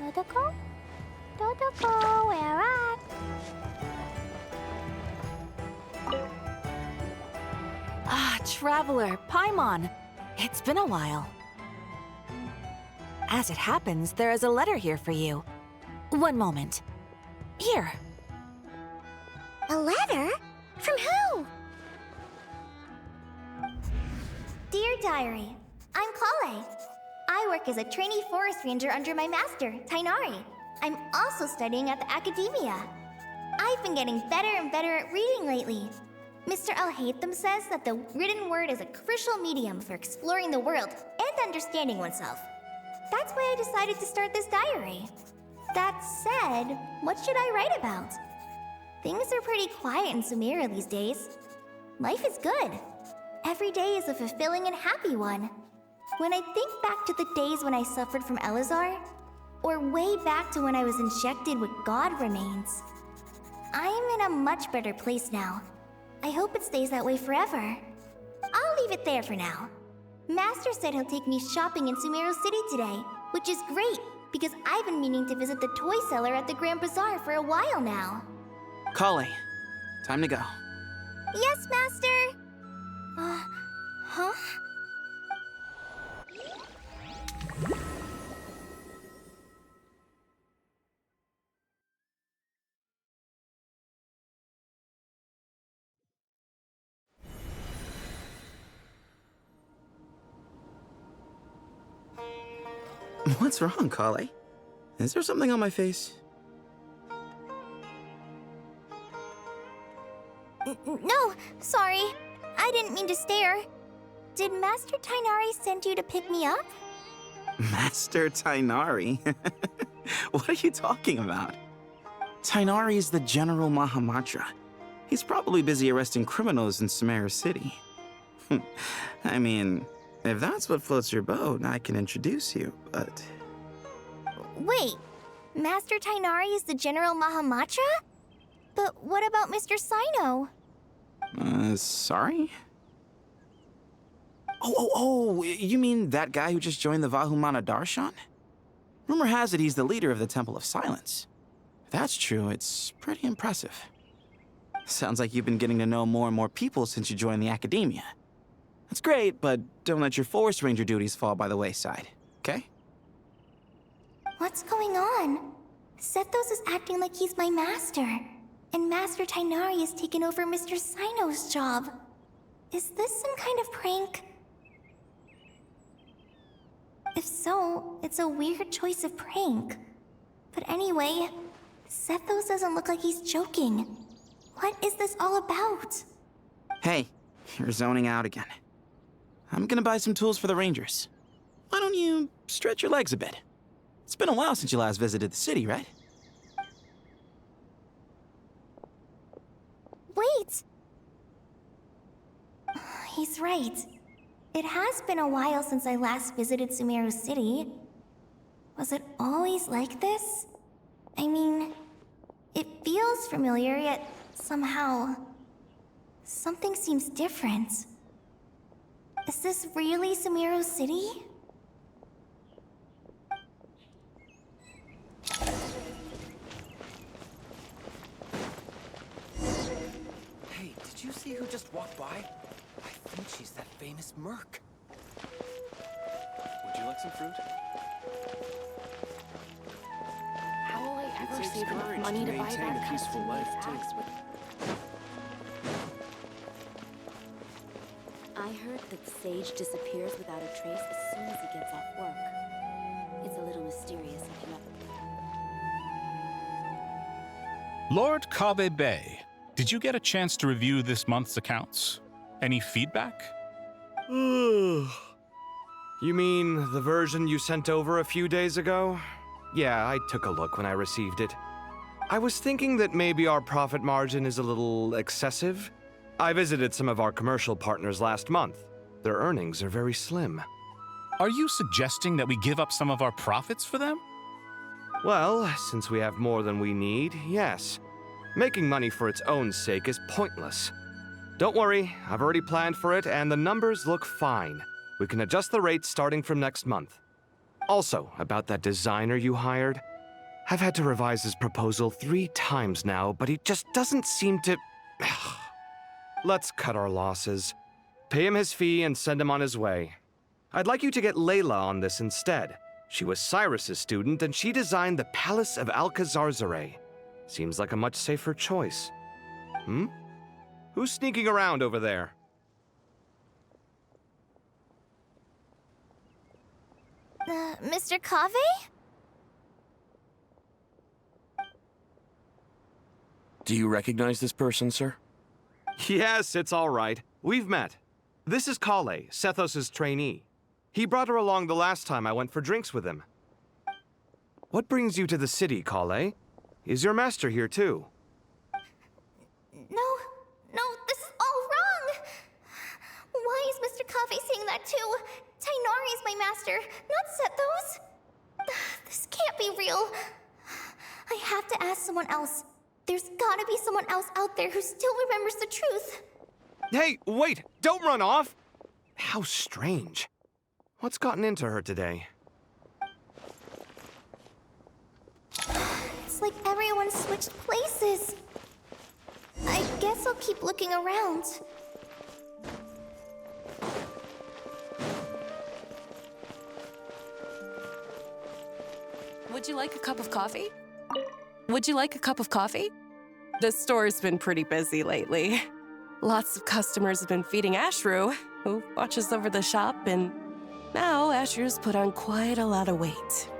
Totoko? Totoko, where at? Ah, Traveler, Paimon. It's been a while. As it happens, there is a letter here for you. One moment. Here. A letter? From who? Dear Diary, I'm Kale. I work as a trainee forest ranger under my master, Tainari. I'm also studying at the academia. I've been getting better and better at reading lately. Mr. Al-Haytham says that the written word is a crucial medium for exploring the world and understanding oneself. That's why I decided to start this diary. That said, what should I write about? Things are pretty quiet in Sumeria these days. Life is good. Every day is a fulfilling and happy one. When I think back to the days when I suffered from Elazar, or way back to when I was injected with God remains, I am in a much better place now. I hope it stays that way forever. I'll leave it there for now. Master said he'll take me shopping in Sumeru City today, which is great because I've been meaning to visit the toy seller at the Grand Bazaar for a while now. Kale, time to go. Yes, Master! Huh? What's wrong, Kale? Is there something on my face? No, sorry. I didn't mean to stare. Did Master Tainari send you to pick me up? Master Tainari? What are you talking about? Tainari is the General Mahamatra. He's probably busy arresting criminals in Sumeru City. I mean, if that's what floats your boat, I can introduce you, but... Wait, Master Tainari is the General Mahamatra? But what about Mr. Sino? Sorry? Oh, you mean that guy who just joined the Vahumana Darshan? Rumor has it he's the leader of the Temple of Silence. If that's true, it's pretty impressive. Sounds like you've been getting to know more and more people since you joined the academia. That's great, but don't let your forest ranger duties fall by the wayside, okay? What's going on? Sethos is acting like he's my master, and Master Tainari has taken over Mr. Sino's job. Is this some kind of prank? If so, it's a weird choice of prank. But anyway, Sethos doesn't look like he's joking. What is this all about? Hey, you're zoning out again. I'm gonna buy some tools for the rangers. Why don't you stretch your legs a bit? It's been a while since you last visited the city, right? Wait! He's right. It has been a while since I last visited Sumeru City. Was it always like this? I mean, it feels familiar, yet somehow... something seems different. Is this really Sumeru City? Hey, did you see who just walked by? I think she's that famous merc. Would you like some fruit? How will I ever takes save enough courage money to to buy maintain that a peaceful custom-made life, too. axe with... I heard that Sage disappears without a trace as soon as he gets off work. It's a little mysterious if you know. Lord Kave Bay, did you get a chance to review this month's accounts? Any feedback? You mean the version you sent over a few days ago? Yeah, I took a look when I received it. I was thinking that maybe our profit margin is a little excessive. I visited some of our commercial partners last month. Their earnings are very slim. Are you suggesting that we give up some of our profits for them? Well, since we have more than we need, yes. Making money for its own sake is pointless. Don't worry, I've already planned for it, and the numbers look fine. We can adjust the rates starting from next month. Also, about that designer you hired, I've had to revise his proposal 3 times now, but he just doesn't seem to... Let's cut our losses. Pay him his fee and send him on his way. I'd like you to get Layla on this instead. She was Cyrus's student, and she designed the Palace of Alcazarzare. Seems like a much safer choice. Who's sneaking around over there? Mr. Kave? Do you recognize this person, sir? Yes, it's all right. We've met. This is Kale, Sethos' trainee. He brought her along the last time I went for drinks with him. What brings you to the city, Kale? Is your master here too? No, this is all wrong! Why is Mr. Kave saying that too? Tainari is my master, not Sethos. This can't be real. I have to ask someone else. There's gotta be someone else out there who still remembers the truth. Hey, wait! Don't run off! How strange. What's gotten into her today? It's like everyone switched places. I guess I'll keep looking around. Would you like a cup of coffee? Would you like a cup of coffee? The store's been pretty busy lately. Lots of customers have been feeding Ashru, who watches over the shop, and now Ashru's put on quite a lot of weight.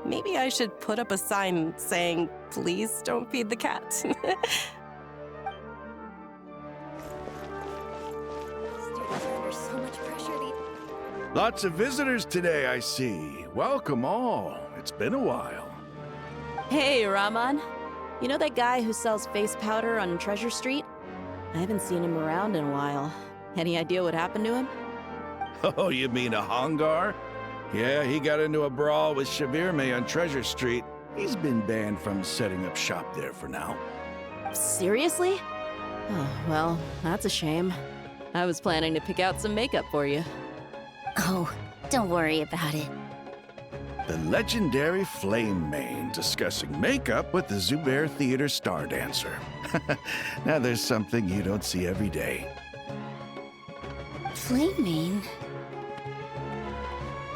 Maybe I should put up a sign saying, "Please don't feed the cat." Students are under so much pressure these... Lots of visitors today, I see. Welcome all. It's been a while. Hey, Rahman. You know that guy who sells face powder on Treasure Street? I haven't seen him around in a while. Any idea what happened to him? Oh, you mean a Hongar? Yeah, he got into a brawl with Shavirme on Treasure Street. He's been banned from setting up shop there for now. Seriously? Oh, well, that's a shame. I was planning to pick out some makeup for you. Oh, don't worry about it. The legendary Flame Mane discussing makeup with the Zubair Theater star dancer. Now there's something you don't see every day. Flame Mane?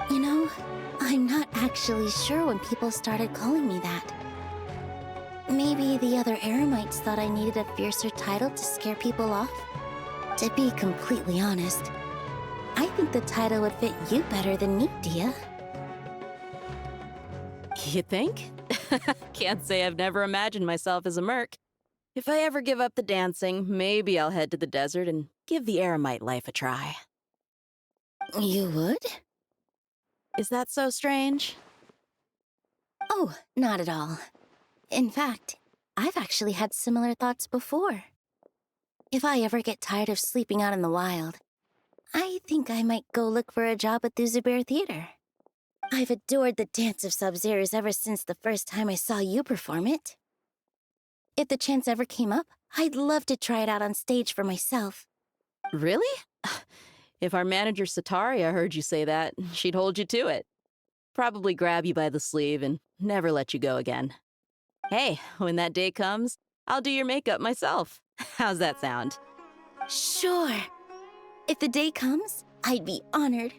You know, I'm not actually sure when people started calling me that. Maybe the other Eremites thought I needed a fiercer title to scare people off? To be completely honest, I think the title would fit you better than me, Dia. You think? Can't say I've never imagined myself as a merc. If I ever give up the dancing, maybe I'll head to the desert and give the Eremite life a try. You would? Is that so strange? Oh, not at all. In fact, I've actually had similar thoughts before. If I ever get tired of sleeping out in the wild, I think I might go look for a job at the Zubair Theater. I've adored the dance of Sub-Zeros ever since the first time I saw you perform it. If the chance ever came up, I'd love to try it out on stage for myself. Really? If our manager Sataria heard you say that, she'd hold you to it. Probably grab you by the sleeve and never let you go again. Hey, when that day comes, I'll do your makeup myself. How's that sound? Sure. If the day comes, I'd be honored.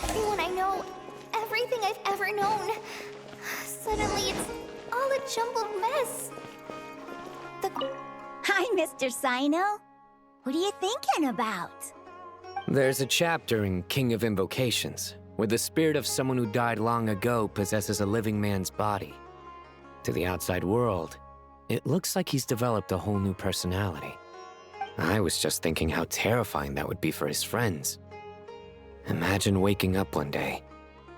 Everyone I know, everything I've ever known. Suddenly it's all a jumbled mess. Hi, Mr. Sino. What are you thinking about? There's a chapter in King of Invocations where the spirit of someone who died long ago possesses a living man's body. To the outside world, it looks like he's developed a whole new personality. I was just thinking how terrifying that would be for his friends. Imagine waking up one day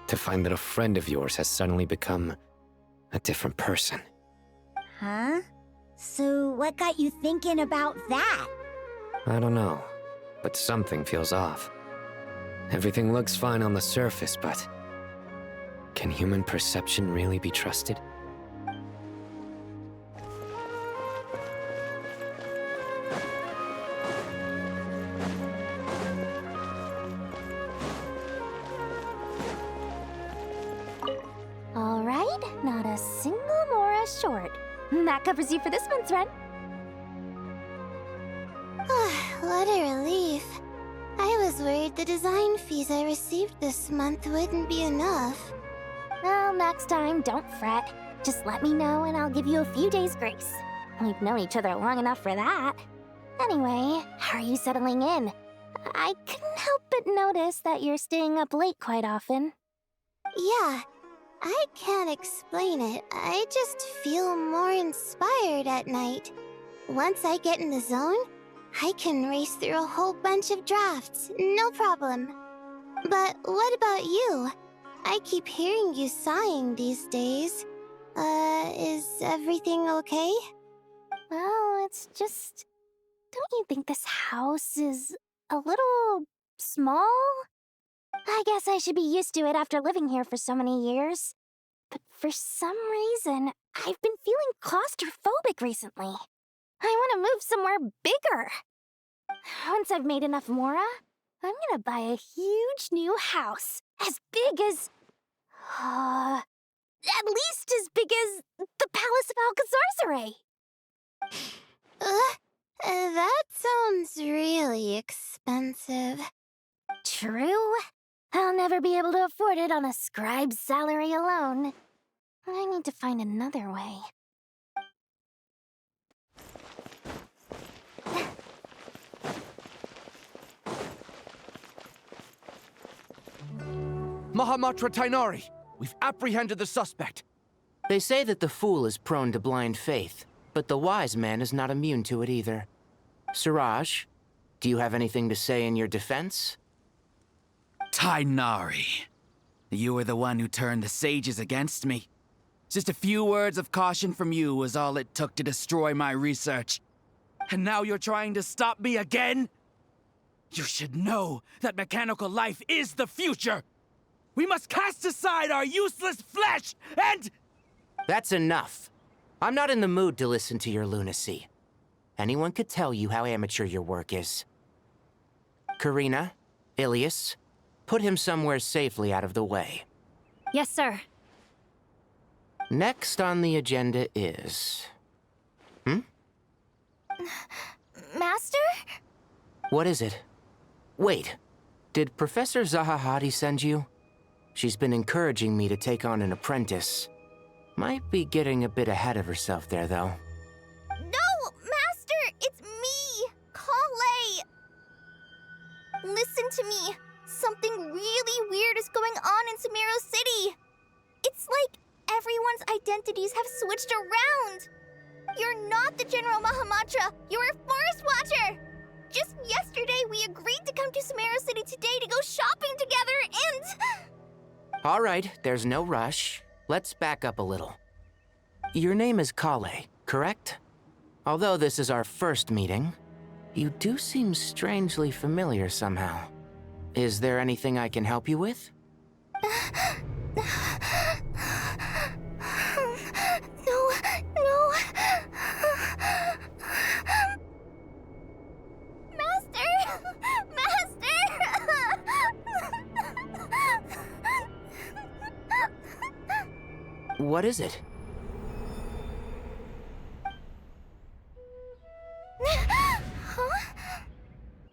to find that a friend of yours has suddenly become a different person. Huh? So what got you thinking about that? I don't know, but something feels off. Everything looks fine on the surface, but can human perception really be trusted? That covers you for this month's rent. What a relief. I was worried the design fees I received this month wouldn't be enough. Well, next time, don't fret. Just let me know and I'll give you a few days' grace. We've known each other long enough for that. Anyway, how are you settling in? I couldn't help but notice that you're staying up late quite often. Yeah, I can't explain it. I just feel more inspired at night. Once I get in the zone, I can race through a whole bunch of drafts, no problem. But what about you? I keep hearing you sighing these days. Is everything okay? Well, it's just... Don't you think this house is a little small? I guess I should be used to it after living here for so many years. But for some reason, I've been feeling claustrophobic recently. I want to move somewhere bigger. Once I've made enough Mora, I'm gonna buy a huge new house. As big as... at least as big as the Palace of Alcazarzaray. That sounds really expensive. True. I'll never be able to afford it on a scribe's salary alone. I need to find another way. Mahamatra Tainari, we've apprehended the suspect. They say that the fool is prone to blind faith, but the wise man is not immune to it either. Suraj, do you have anything to say in your defense? Tainari, you were the one who turned the sages against me. Just a few words of caution from you was all it took to destroy my research. And now you're trying to stop me again? You should know that mechanical life is the future! We must cast aside our useless flesh and... That's enough. I'm not in the mood to listen to your lunacy. Anyone could tell you how amateur your work is. Karina, Ilias, put him somewhere safely out of the way. Yes, sir. Next on the agenda is... Master? What is it? Wait, did Professor Zahahati send you? She's been encouraging me to take on an apprentice. Might be getting a bit ahead of herself there, though. No, Master! It's me! Kale! Listen to me. Something really weird is going on in Sumeru City. It's like everyone's identities have switched around. You're not the General Mahamatra. You're a Forest Watcher. Just yesterday, we agreed to come to Sumeru City today to go shopping together and... All right, there's no rush. Let's back up a little. Your name is Kale, correct? Although this is our first meeting, you do seem strangely familiar somehow. Is there anything I can help you with? No. What is it?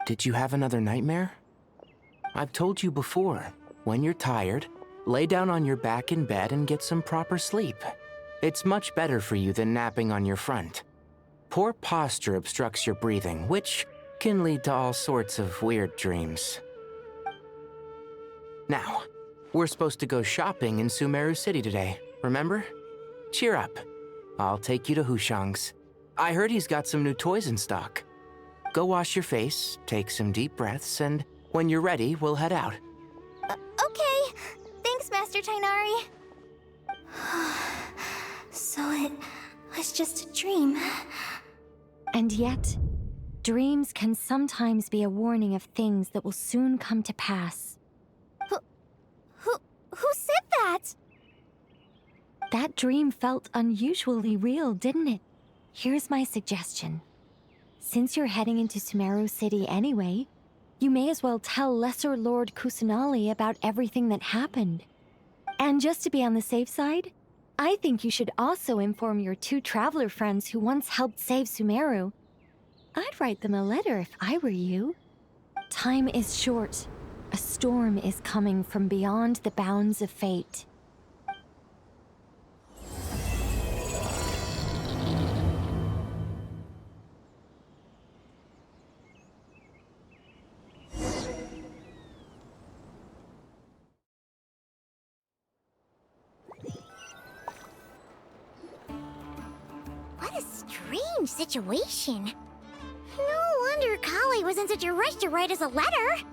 Did you have another nightmare? I've told you before, when you're tired, lay down on your back in bed and get some proper sleep. It's much better for you than napping on your front. Poor posture obstructs your breathing, which can lead to all sorts of weird dreams. Now, we're supposed to go shopping in Sumeru City today, remember? Cheer up. I'll take you to Hushang's. I heard he's got some new toys in stock. Go wash your face, take some deep breaths, and when you're ready, we'll head out. Okay. Thanks, Master Tainari. So it was just a dream. And yet, dreams can sometimes be a warning of things that will soon come to pass. Who said that? That dream felt unusually real, didn't it? Here's my suggestion. Since you're heading into Sumeru City anyway, you may as well tell Lesser Lord Kusanali about everything that happened. And just to be on the safe side, I think you should also inform your 2 traveler friends who once helped save Sumeru. I'd write them a letter if I were you. Time is short. A storm is coming from beyond the bounds of fate. What a strange situation. No wonder Kale was in such a rush to write us a letter.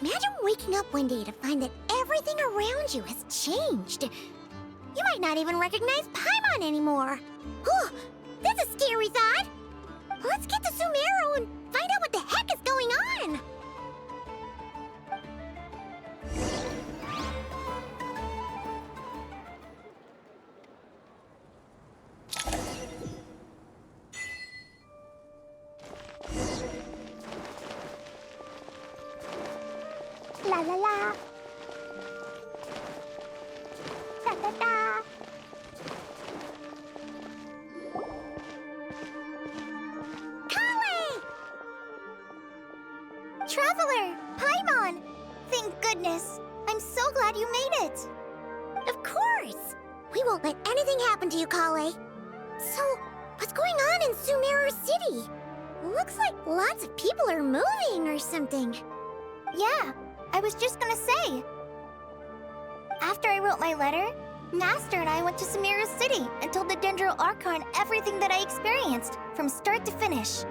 Imagine waking up one day to find that everything around you has changed. You might not even recognize Paimon anymore. Oh, that's a scary thought. Let's get to Sumeru and find out what the heck is going on. La la la. Da da da. Kale! Traveler! Paimon! Thank goodness. I'm so glad you made it. Of course! We won't let anything happen to you, Kale. So, what's going on in Sumeru City? Looks like lots of people are moving or something. Yeah, I was just gonna say. After I wrote my letter, Master and I went to Sumeru City and told the Dendro Archon everything that I experienced, from start to finish.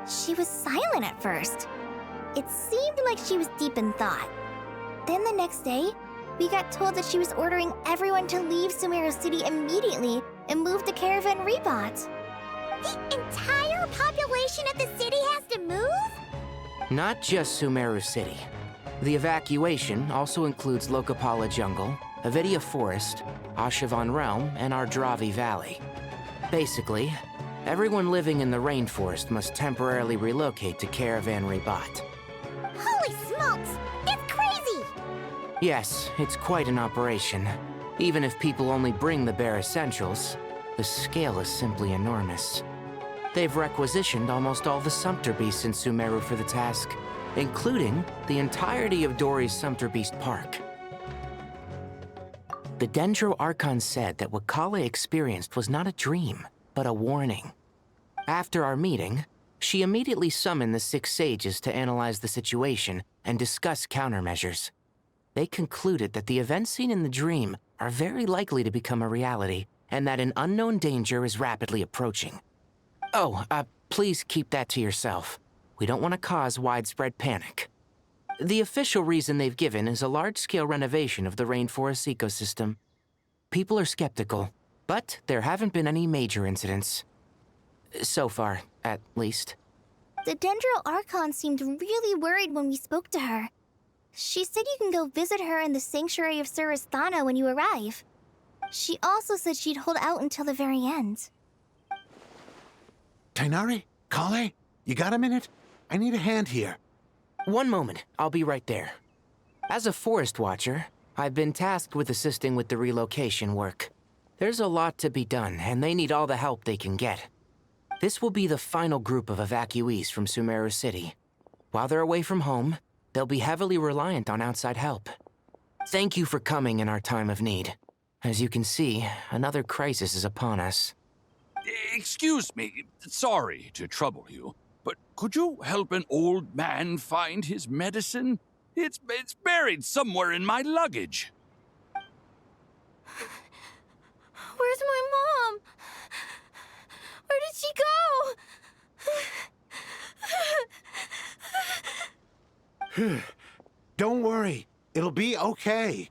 She was silent at first. It seemed like she was deep in thought. Then the next day, we got told that she was ordering everyone to leave Sumeru City immediately and move to Caravan Rebot. The entire population of the city has to move? Not just Sumeru City. The evacuation also includes Lokapala Jungle, Avidia Forest, Ashavan Realm, and Ardravi Valley. Basically, everyone living in the rainforest must temporarily relocate to Caravan Rebot. Holy smokes! It's crazy! Yes, it's quite an operation. Even if people only bring the bare essentials, the scale is simply enormous. They've requisitioned almost all the Sumpter Beasts in Sumeru for the task, including the entirety of Dori's Sumpter Beast Park. The Dendro Archon said that what Kale experienced was not a dream, but a warning. After our meeting, she immediately summoned the 6 sages to analyze the situation and discuss countermeasures. They concluded that the events seen in the dream are very likely to become a reality, and that an unknown danger is rapidly approaching. Oh, please keep that to yourself. We don't want to cause widespread panic. The official reason they've given is a large-scale renovation of the rainforest ecosystem. People are skeptical, but there haven't been any major incidents. So far, at least. The Dendro Archon seemed really worried when we spoke to her. She said you can go visit her in the Sanctuary of Surasthana when you arrive. She also said she'd hold out until the very end. Tighnari? Kale? You got a minute? I need a hand here. One moment, I'll be right there. As a forest watcher, I've been tasked with assisting with the relocation work. There's a lot to be done, and they need all the help they can get. This will be the final group of evacuees from Sumeru City. While they're away from home, they'll be heavily reliant on outside help. Thank you for coming in our time of need. As you can see, another crisis is upon us. Excuse me, sorry to trouble you, but could you help an old man find his medicine? It's buried somewhere in my luggage. Where's my mom? Where did she go? Don't worry. It'll be okay.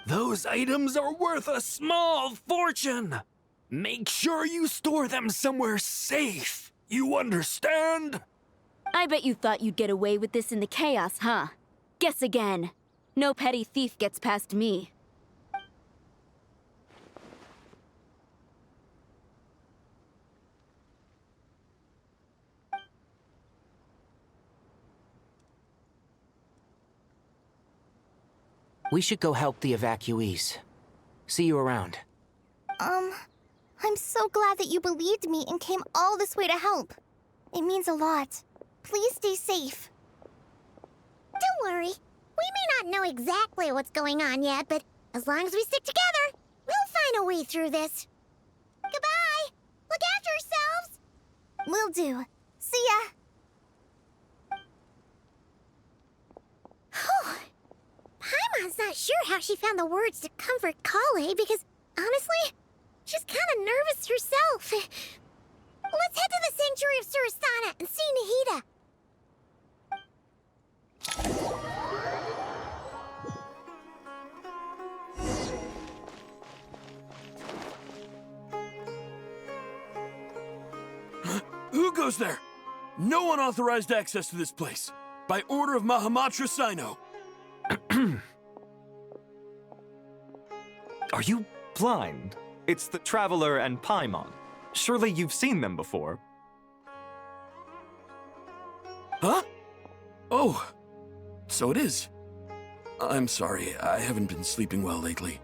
Those items are worth a small fortune. Make sure you store them somewhere safe. You understand? I bet you thought you'd get away with this in the chaos, huh? Guess again. No petty thief gets past me. We should go help the evacuees. See you around. I'm so glad that you believed me and came all this way to help. It means a lot. Please stay safe. Don't worry. We may not know exactly what's going on yet, but as long as we stick together, we'll find a way through this. Goodbye! Look after yourselves! Will do. See ya! Whew. Paimon's not sure how she found the words to comfort Kale because, honestly, she's kind of nervous herself. Let's head to the Sanctuary of Surasana and see Nahida. Who goes there? No unauthorized access to this place. By order of Mahamatra Sino. Are you blind? It's the Traveler and Paimon. Surely you've seen them before. Huh? Oh, so it is. I'm sorry, I haven't been sleeping well lately.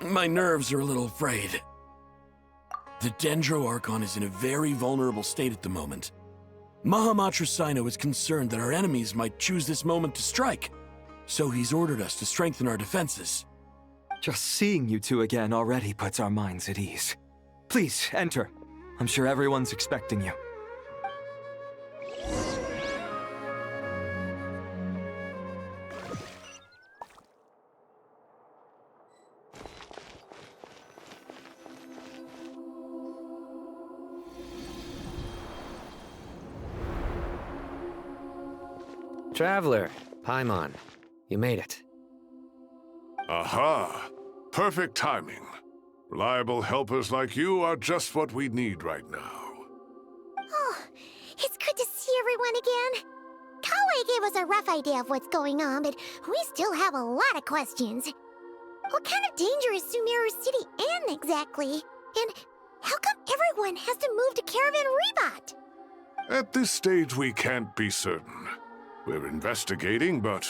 My nerves are a little frayed. The Dendro Archon is in a very vulnerable state at the moment. Mahamatra Sino is concerned that our enemies might choose this moment to strike, so he's ordered us to strengthen our defenses. Just seeing you two again already puts our minds at ease. Please, enter. I'm sure everyone's expecting you. Traveler, Paimon, you made it. Aha! Perfect timing. Reliable helpers like you are just what we need right now. Oh, it's good to see everyone again. Kale gave us a rough idea of what's going on, but we still have a lot of questions. What kind of danger is Sumeru City in exactly? And how come everyone has to move to Caravan Rebot? At this stage, we can't be certain. We're investigating, but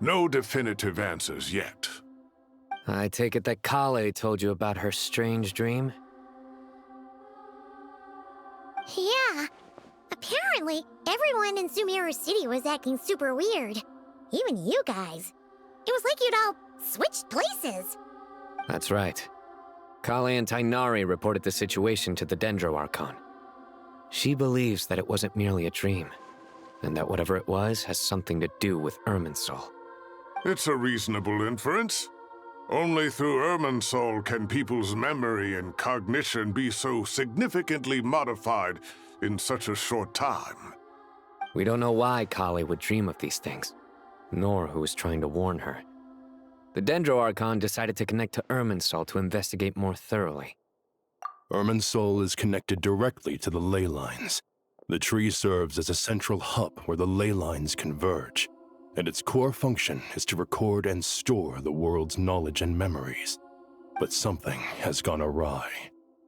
no definitive answers yet. I take it that Kale told you about her strange dream? Yeah. Apparently, everyone in Sumeru City was acting super weird. Even you guys. It was like you'd all switched places. That's right. Kale and Tainari reported the situation to the Dendro Archon. She believes that it wasn't merely a dream, and that whatever it was has something to do with Irminsul. It's a reasonable inference. Only through Irminsul can people's memory and cognition be so significantly modified in such a short time. We don't know why Kale would dream of these things, nor who was trying to warn her. The Dendro Archon decided to connect to Irminsul to investigate more thoroughly. Irminsul is connected directly to the ley lines. The tree serves as a central hub where the ley lines converge, and its core function is to record and store the world's knowledge and memories. But something has gone awry,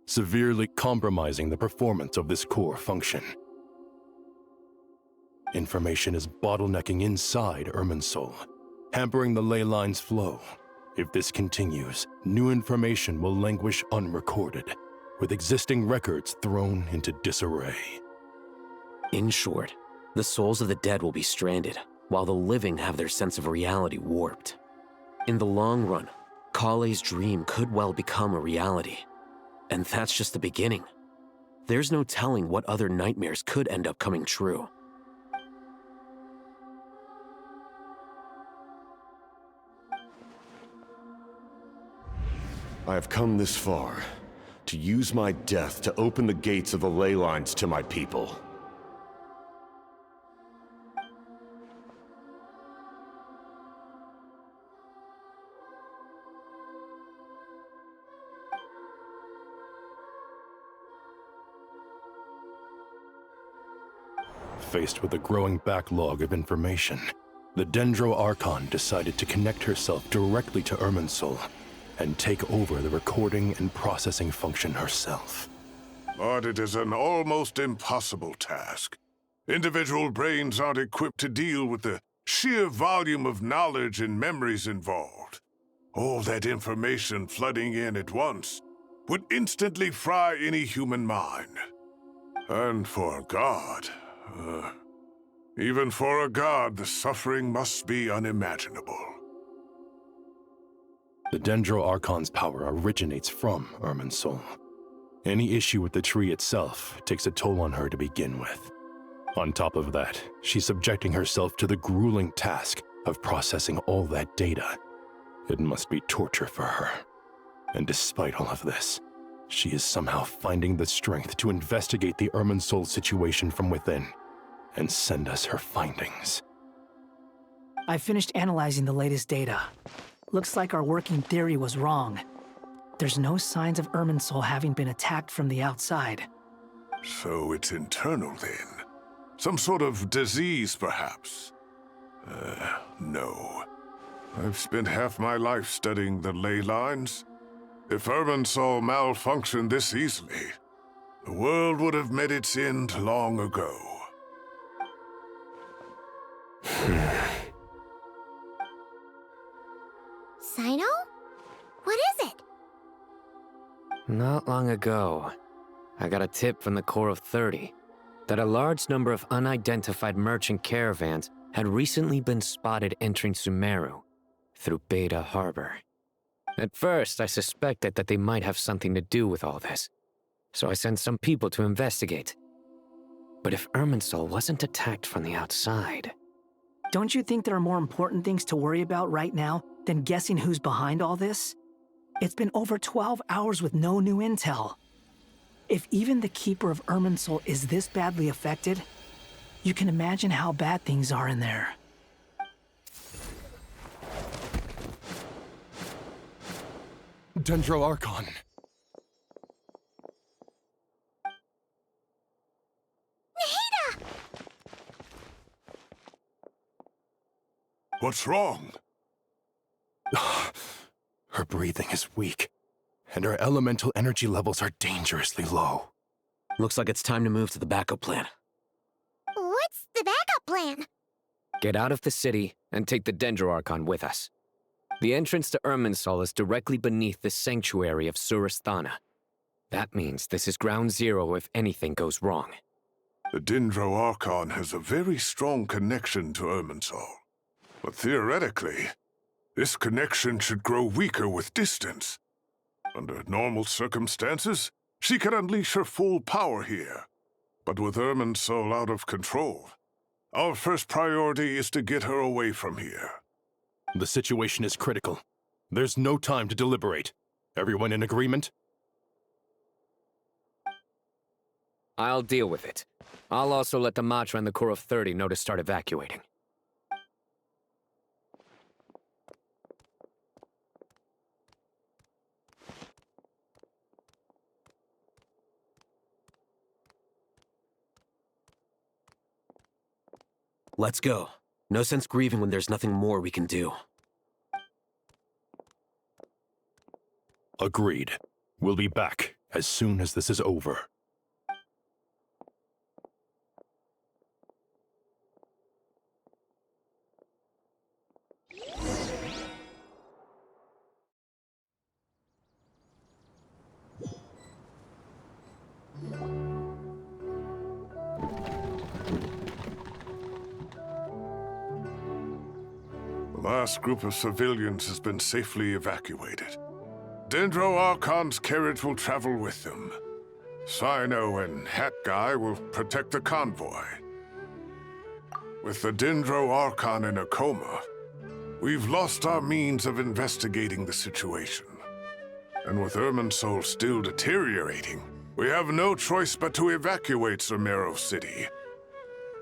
severely compromising the performance of this core function. Information is bottlenecking inside Irminsul, hampering the ley line's flow. If this continues, new information will languish unrecorded, with existing records thrown into disarray. In short, the souls of the dead will be stranded, while the living have their sense of reality warped. In the long run, Kale's dream could well become a reality. And that's just the beginning. There's no telling what other nightmares could end up coming true. I have come this far to use my death to open the gates of the ley lines to my people. Faced with a growing backlog of information, the Dendro Archon decided to connect herself directly to Irminsul and take over the recording and processing function herself. But it is an almost impossible task. Individual brains aren't equipped to deal with the sheer volume of knowledge and memories involved. All that information flooding in at once would instantly fry any human mind. And for a god, even for a god, the suffering must be unimaginable. The Dendro Archon's power originates from Irminsul. Any issue with the tree itself takes a toll on her to begin with. On top of that, she's subjecting herself to the grueling task of processing all that data. It must be torture for her. And despite all of this, she is somehow finding the strength to investigate the Irminsul situation from within and send us her findings. I finished analyzing the latest data. Looks like our working theory was wrong. There's no signs of Irminsul having been attacked from the outside. So it's internal then? Some sort of disease, perhaps? No. I've spent half my life studying the ley lines. If Irminsul malfunctioned this easily, the world would have met its end long ago. Sino? What is it? Not long ago, I got a tip from the Core of 30 that a large number of unidentified merchant caravans had recently been spotted entering Sumeru through Beta Harbor. At first, I suspected that they might have something to do with all this, so I sent some people to investigate. But if Irminsul wasn't attacked from the outside... Don't you think there are more important things to worry about right now than guessing who's behind all this? It's been over 12 hours with no new intel. If even the Keeper of Irminsul is this badly affected, you can imagine how bad things are in there. Dendro Archon. Nahida! What's wrong? Her breathing is weak, and her elemental energy levels are dangerously low. Looks like it's time to move to the backup plan. What's the backup plan? Get out of the city and take the Dendro Archon with us. The entrance to Irminsul is directly beneath the sanctuary of Surasthana. That means this is ground zero if anything goes wrong. The Dendro Archon has a very strong connection to Irminsul. But theoretically, this connection should grow weaker with distance. Under normal circumstances, she could unleash her full power here. But with Irminsul out of control, our first priority is to get her away from here. The situation is critical. There's no time to deliberate. Everyone in agreement? I'll deal with it. I'll also let the Matra and the Core of 30 know to start evacuating. Let's go. No sense grieving when there's nothing more we can do. Agreed. We'll be back as soon as this is over. The last group of civilians has been safely evacuated. Dendro Archon's carriage will travel with them. Sino and Hat Guy will protect the convoy. With the Dendro Archon in a coma, we've lost our means of investigating the situation. And with Irminsul still deteriorating, we have no choice but to evacuate Sumeru City.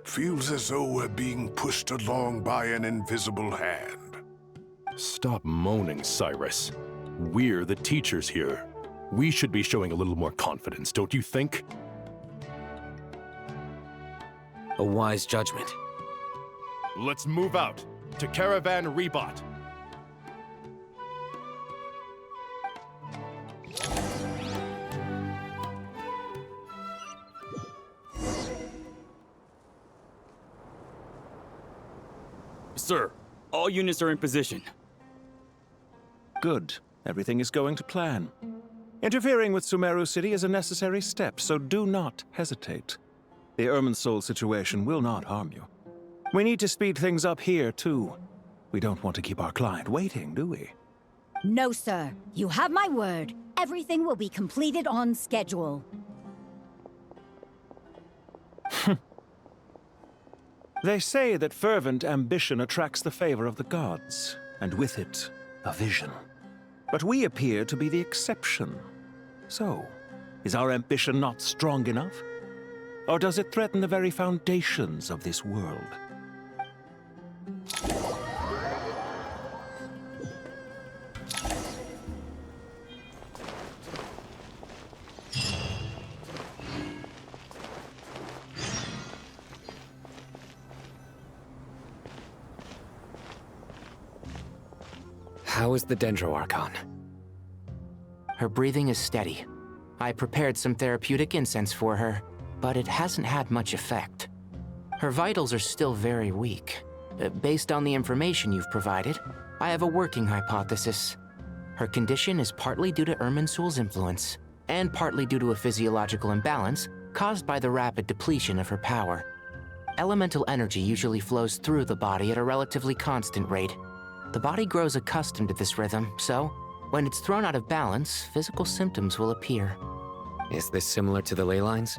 Feels as though we're being pushed along by an invisible hand. Stop moaning, Cyrus. We're the teachers here. We should be showing a little more confidence, don't you think? A wise judgment. Let's move out to Caravan Rebot. Sir, all units are in position. Good. Everything is going to plan. Interfering with Sumeru City is a necessary step, so do not hesitate. The Irminsul situation will not harm you. We need to speed things up here, too. We don't want to keep our client waiting, do we? No, sir. You have my word. Everything will be completed on schedule. They say that fervent ambition attracts the favor of the gods, and with it, a vision. But we appear to be the exception. So, is our ambition not strong enough? Or does it threaten the very foundations of this world? How is the Dendroarchon? Her breathing is steady. I prepared some therapeutic incense for her, but it hasn't had much effect. Her vitals are still very weak. Based on the information you've provided, I have a working hypothesis. Her condition is partly due to Irminsul's influence, and partly due to a physiological imbalance caused by the rapid depletion of her power. Elemental energy usually flows through the body at a relatively constant rate. The body grows accustomed to this rhythm, so when it's thrown out of balance, physical symptoms will appear. Is this similar to the ley lines?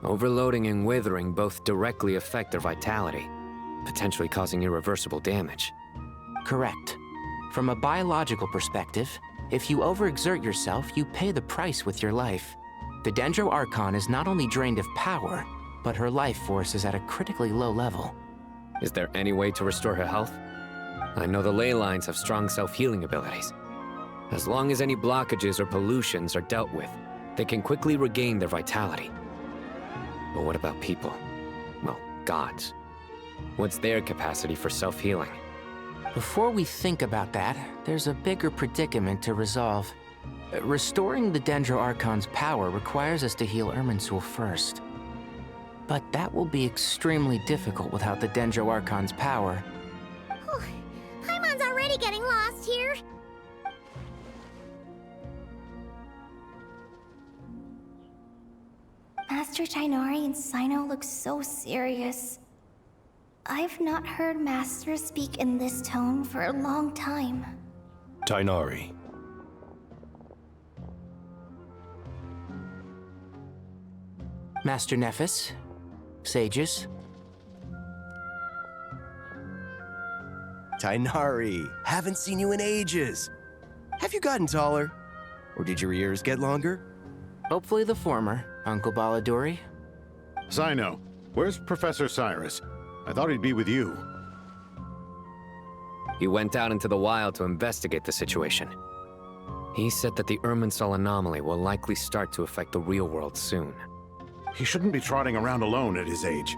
Overloading and withering both directly affect their vitality, potentially causing irreversible damage. Correct. From a biological perspective, if you overexert yourself, you pay the price with your life. The Dendroarchon is not only drained of power, but her life force is at a critically low level. Is there any way to restore her health? I know the ley lines have strong self-healing abilities. As long as any blockages or pollutions are dealt with, they can quickly regain their vitality. But what about people? Well, gods. What's their capacity for self-healing? Before we think about that, there's a bigger predicament to resolve. Restoring the Dendroarchon's power requires us to heal Irminsul first. But that will be extremely difficult without the Dendroarchon's power. Paimon's already getting lost here. Master Tighnari and Sino look so serious. I've not heard Master speak in this tone for a long time. Tighnari. Master Nephis, sages. Tighnari, haven't seen you in ages. Have you gotten taller? Or did your ears get longer? Hopefully the former, Uncle Baladuri. Sino, where's Professor Cyrus? I thought he'd be with you. He went out into the wild to investigate the situation. He said that the Irminsul anomaly will likely start to affect the real world soon. He shouldn't be trotting around alone at his age.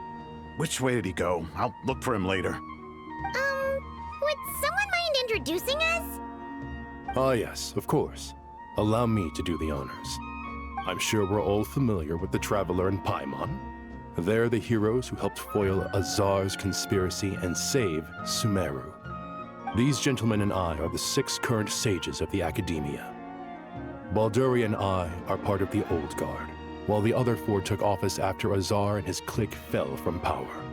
Which way did he go? I'll look for him later. Would someone mind introducing us? Ah yes, of course. Allow me to do the honors. I'm sure we're all familiar with the Traveler and Paimon. They're the heroes who helped foil Azar's conspiracy and save Sumeru. These gentlemen and I are the 6 current sages of the Academia. Balduri and I are part of the Old Guard, while the other 4 took office after Azar and his clique fell from power.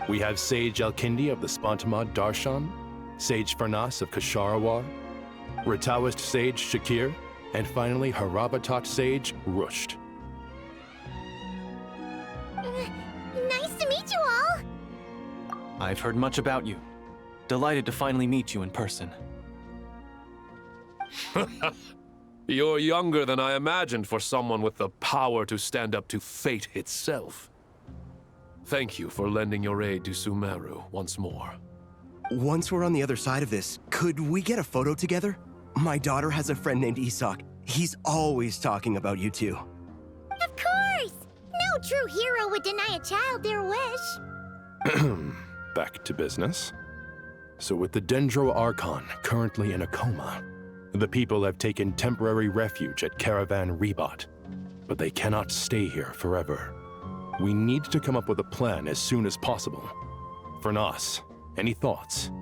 We have Sage Alkindi of the Spontamad Darshan, Sage Farnas of Kasharawar, Rataoist Sage Shakir, and finally Harabatot Sage Rusht. Nice to meet you all. I've heard much about you. Delighted to finally meet you in person. You're younger than I imagined for someone with the power to stand up to fate itself. Thank you for lending your aid to Sumeru once more. Once we're on the other side of this, could we get a photo together? My daughter has a friend named Isak. He's always talking about you two. Of course! No true hero would deny a child their wish. Back to business. So with the Dendroarchon currently in a coma, the people have taken temporary refuge at Caravan Rebot, but they cannot stay here forever. We need to come up with a plan as soon as possible. Farnas, any thoughts?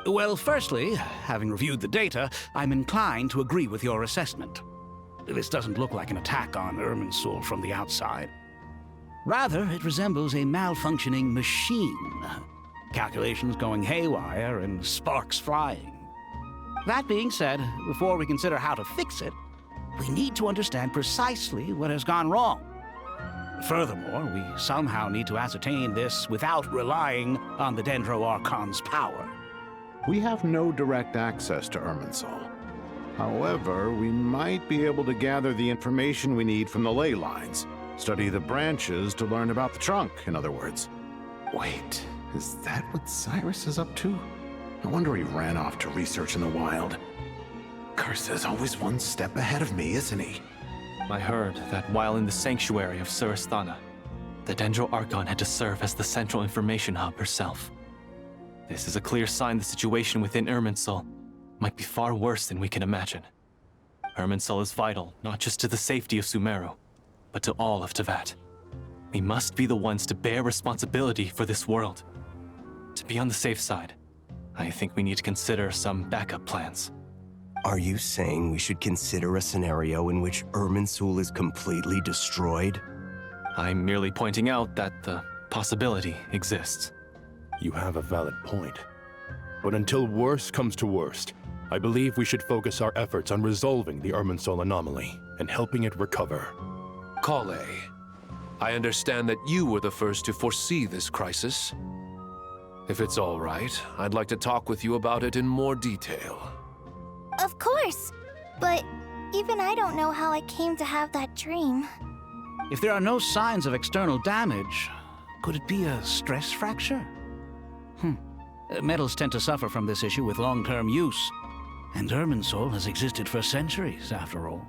Well, firstly, having reviewed the data, I'm inclined to agree with your assessment. This doesn't look like an attack on Irminsul from the outside. Rather, it resembles a malfunctioning machine. Calculations going haywire and sparks flying. That being said, before we consider how to fix it, we need to understand precisely what has gone wrong. Furthermore, we somehow need to ascertain this without relying on the Dendro Archon's power. We have no direct access to Irminsul. However, we might be able to gather the information we need from the ley lines. Study the branches to learn about the trunk, in other words. Wait, is that what Cyrus is up to? No wonder he ran off to research in the wild. Curse's always one step ahead of me, isn't he? I heard that while in the sanctuary of Surasthana, the Dendro Archon had to serve as the central information hub herself. This is a clear sign the situation within Irminsul might be far worse than we can imagine. Irminsul is vital not just to the safety of Sumeru, but to all of Teyvat. We must be the ones to bear responsibility for this world. To be on the safe side, I think we need to consider some backup plans. Are you saying we should consider a scenario in which Irminsul is completely destroyed? I'm merely pointing out that the possibility exists. You have a valid point. But until worst comes to worst, I believe we should focus our efforts on resolving the Irminsul anomaly and helping it recover. Kale, I understand that you were the first to foresee this crisis. If it's all right, I'd like to talk with you about it in more detail. Of course! But even I don't know how I came to have that dream. If there are no signs of external damage, could it be a stress fracture? Metals tend to suffer from this issue with long-term use. And Irminsul has existed for centuries, after all.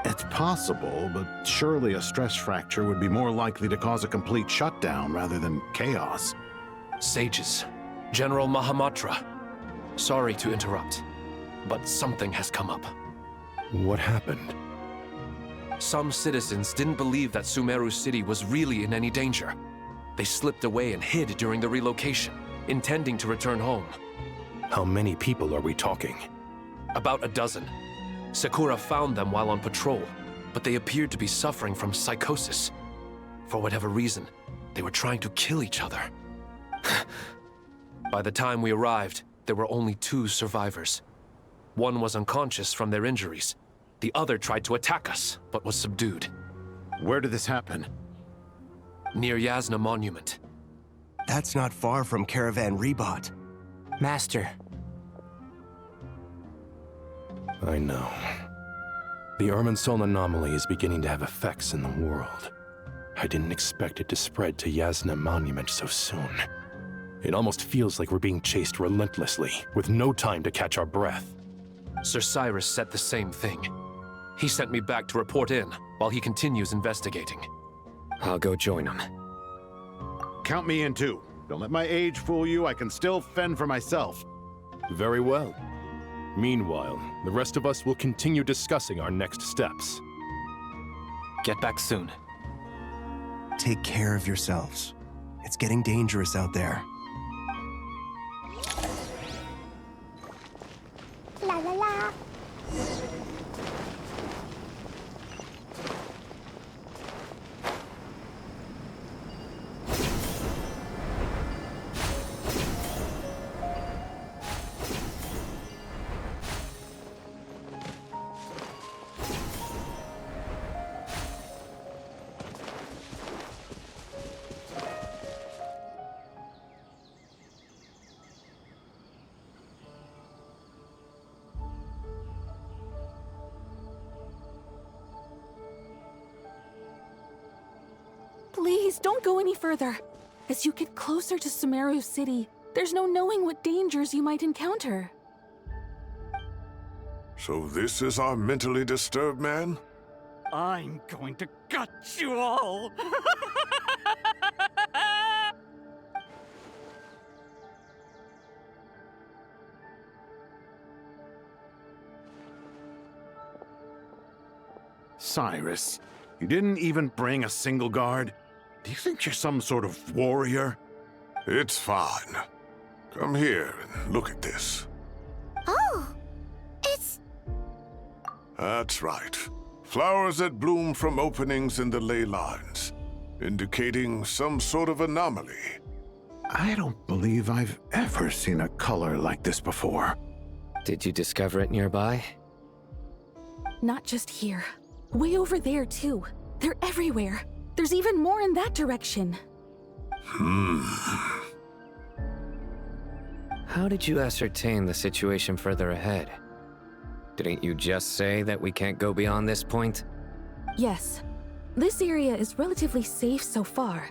It's possible, but surely a stress fracture would be more likely to cause a complete shutdown rather than chaos. Sages, General Mahamatra, sorry to interrupt, but something has come up. What happened? Some citizens didn't believe that Sumeru City was really in any danger. They slipped away and hid during the relocation, intending to return home. How many people are we talking? About a dozen. Sakura found them while on patrol, but they appeared to be suffering from psychosis. For whatever reason, they were trying to kill each other. By the time we arrived, there were only 2 survivors. One was unconscious from their injuries. The other tried to attack us, but was subdued. Where did this happen? Near Yasna Monument. That's not far from Caravan Rebot. Master. I know. The Irminsul anomaly is beginning to have effects in the world. I didn't expect it to spread to Yasna Monument so soon. It almost feels like we're being chased relentlessly, with no time to catch our breath. Sir Cyrus said the same thing. He sent me back to report in, while he continues investigating. I'll go join him. Count me in too. Don't let my age fool you, I can still fend for myself. Very well. Meanwhile, the rest of us will continue discussing our next steps. Get back soon. Take care of yourselves. It's getting dangerous out there. La la la. Please, don't go any further. As you get closer to Sumeru City, there's no knowing what dangers you might encounter. So this is our mentally disturbed man? I'm going to gut you all! Cyrus, you didn't even bring a single guard? Do you think you're some sort of warrior? It's fine. Come here and look at this. Oh, it's... That's right. Flowers that bloom from openings in the ley lines, indicating some sort of anomaly. I don't believe I've ever seen a color like this before. Did you discover it nearby? Not just here. Way over there, too. They're everywhere. There's even more in that direction. How did you ascertain the situation further ahead? Didn't you just say that we can't go beyond this point? Yes. This area is relatively safe so far,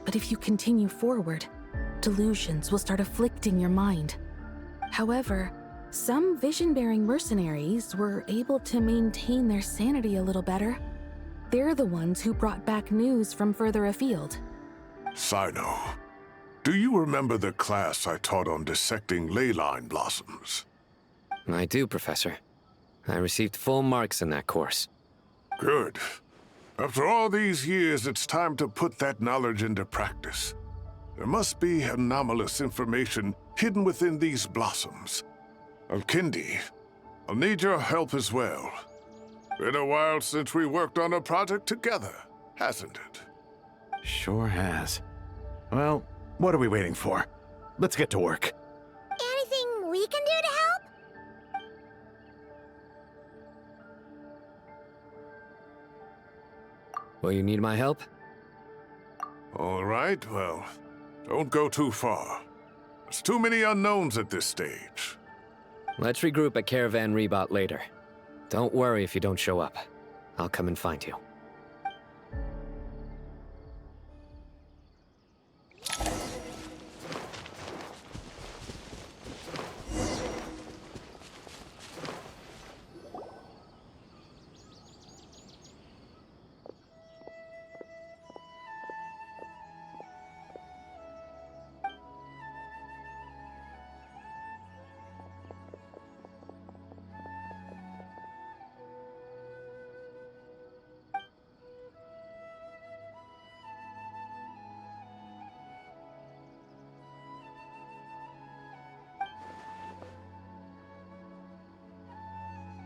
but if you continue forward, delusions will start afflicting your mind. However, some vision-bearing mercenaries were able to maintain their sanity a little better. They're the ones who brought back news from further afield. Sino, do you remember the class I taught on dissecting ley line blossoms? I do, Professor. I received full marks in that course. Good. After all these years, it's time to put that knowledge into practice. There must be anomalous information hidden within these blossoms. Alkindi, I'll need your help as well. Been a while since we worked on a project together, hasn't it? Sure has. Well, what are we waiting for? Let's get to work. Anything we can do to help? Will you need my help? All right, well, don't go too far. There's too many unknowns at this stage. Let's regroup at Caravan Rebot later. Don't worry if you don't show up. I'll come and find you.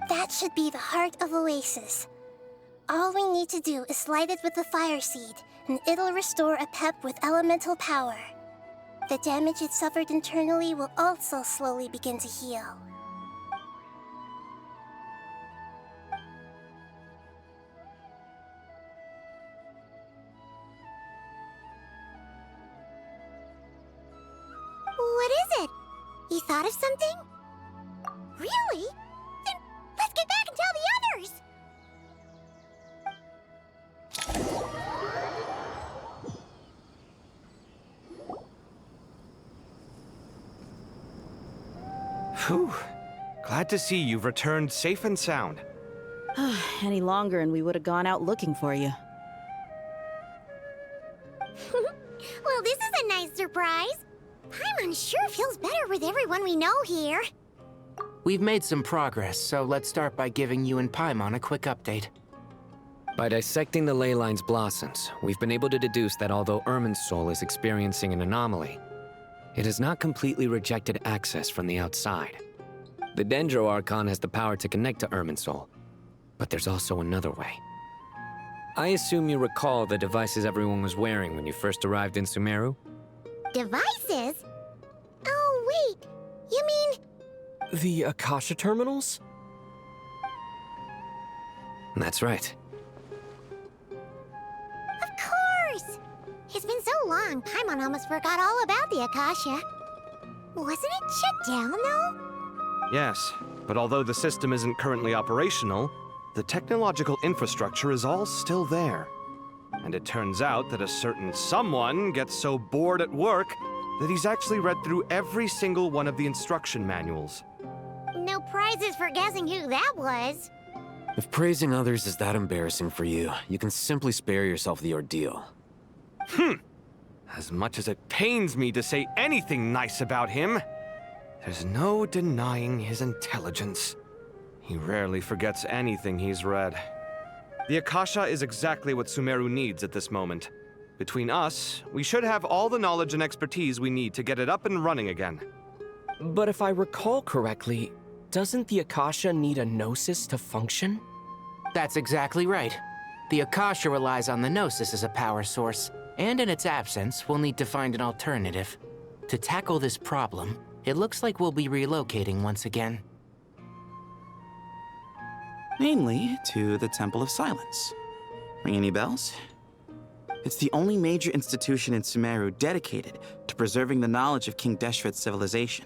That should be the heart of Oasis. All we need to do is light it with the fire seed, and it'll restore a pep with elemental power. The damage it suffered internally will also slowly begin to heal. What is it? You thought of something? Really? Then let's get back and tell the others! Whew. Glad to see you've returned safe and sound. Any longer and we would have gone out looking for you. Well, this is a nice surprise. Paimon sure feels better with everyone we know here. We've made some progress, so let's start by giving you and Paimon a quick update. By dissecting the ley line's blossoms, we've been able to deduce that although Irminsul is experiencing an anomaly, it has not completely rejected access from the outside. The Dendro Archon has the power to connect to Irminsul, but there's also another way. I assume you recall the devices everyone was wearing when you first arrived in Sumeru? Devices? Oh, wait. You mean... The Akasha terminals? That's right. Of course! It's been so long, Paimon almost forgot all about the Akasha. Wasn't it shut down, though? Yes, but although the system isn't currently operational, the technological infrastructure is all still there. And it turns out that a certain someone gets so bored at work that he's actually read through every single one of the instruction manuals. No prizes for guessing who that was. If praising others is that embarrassing for you, you can simply spare yourself the ordeal. As much as it pains me to say anything nice about him, there's no denying his intelligence. He rarely forgets anything he's read. The Akasha is exactly what Sumeru needs at this moment. Between us, we should have all the knowledge and expertise we need to get it up and running again. But if I recall correctly, doesn't the Akasha need a Gnosis to function? That's exactly right. The Akasha relies on the Gnosis as a power source, and in its absence, we'll need to find an alternative. To tackle this problem, it looks like we'll be relocating once again. Namely, to the Temple of Silence. Ring any bells? It's the only major institution in Sumeru dedicated to preserving the knowledge of King Deshret's civilization.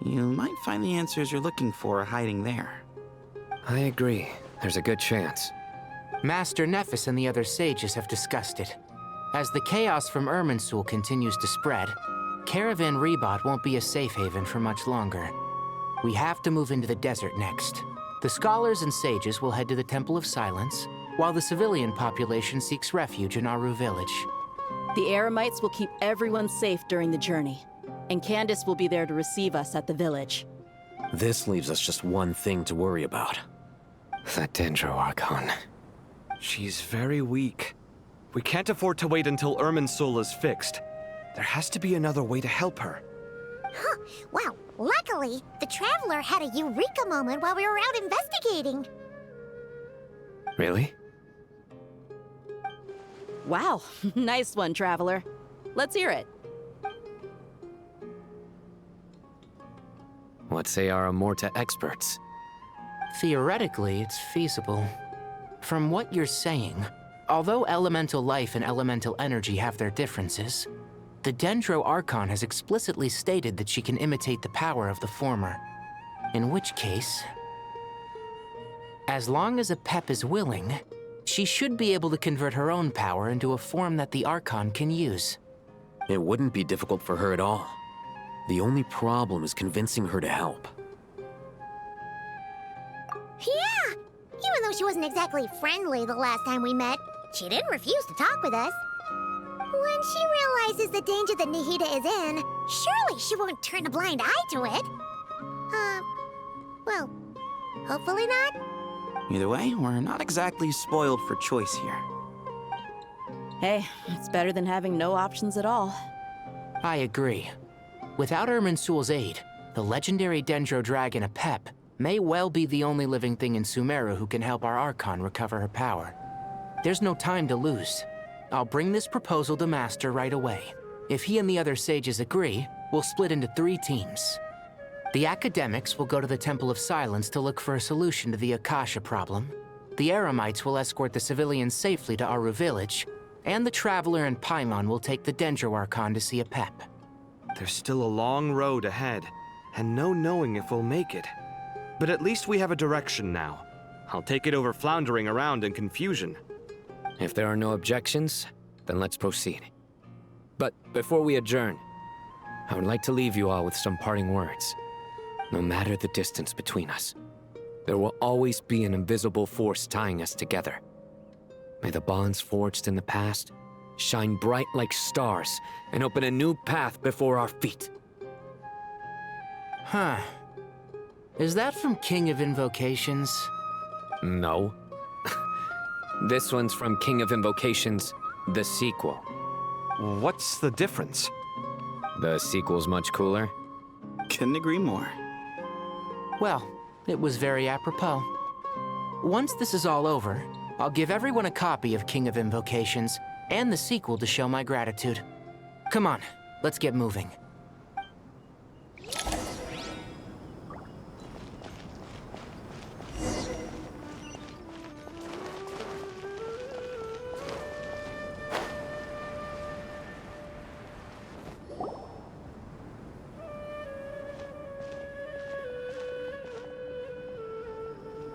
You might find the answers you're looking for hiding there. I agree. There's a good chance. Master Nephis and the other sages have discussed it. As the chaos from Irminsul continues to spread, Caravan Rebot won't be a safe haven for much longer. We have to move into the desert next. The scholars and sages will head to the Temple of Silence, while the civilian population seeks refuge in Aru village. The Eremites will keep everyone safe during the journey, and Candace will be there to receive us at the village. This leaves us just one thing to worry about. That Dendro Archon. She's very weak. We can't afford to wait until Irminsul is fixed. There has to be another way to help her. Huh. Wow, luckily, the Traveler had a eureka moment while we were out investigating. Really? Wow, nice one, Traveler. Let's hear it. What say our Amorta experts? Theoretically, it's feasible. From what you're saying, although elemental life and elemental energy have their differences, the Dendro Archon has explicitly stated that she can imitate the power of the former. In which case, as long as Apep is willing, she should be able to convert her own power into a form that the Archon can use. It wouldn't be difficult for her at all. The only problem is convincing her to help. Yeah! Even though she wasn't exactly friendly the last time we met, she didn't refuse to talk with us. When she realizes the danger that Nihida is in, surely she won't turn a blind eye to it. Well, hopefully not. Either way, we're not exactly spoiled for choice here. Hey, it's better than having no options at all. I agree. Without Irminsul's aid, the legendary Dendro Dragon Apep may well be the only living thing in Sumeru who can help our Archon recover her power. There's no time to lose. I'll bring this proposal to Master right away. If he and the other sages agree, we'll split into 3 teams. The academics will go to the Temple of Silence to look for a solution to the Akasha problem. The Eremites will escort the civilians safely to Aru village, and the Traveler and Paimon will take the Dendro Archon to see Apep. There's still a long road ahead, and no knowing if we'll make it. But at least we have a direction now. I'll take it over floundering around in confusion. If there are no objections, then let's proceed. But before we adjourn, I would like to leave you all with some parting words. No matter the distance between us, there will always be an invisible force tying us together. May the bonds forged in the past shine bright like stars and open a new path before our feet. Huh. Is that from King of Invocations? No. This one's from King of Invocations, the sequel. What's the difference? The sequel's much cooler. Couldn't agree more. Well, it was very apropos. Once this is all over, I'll give everyone a copy of King of Invocations and the sequel to show my gratitude. Come on, let's get moving.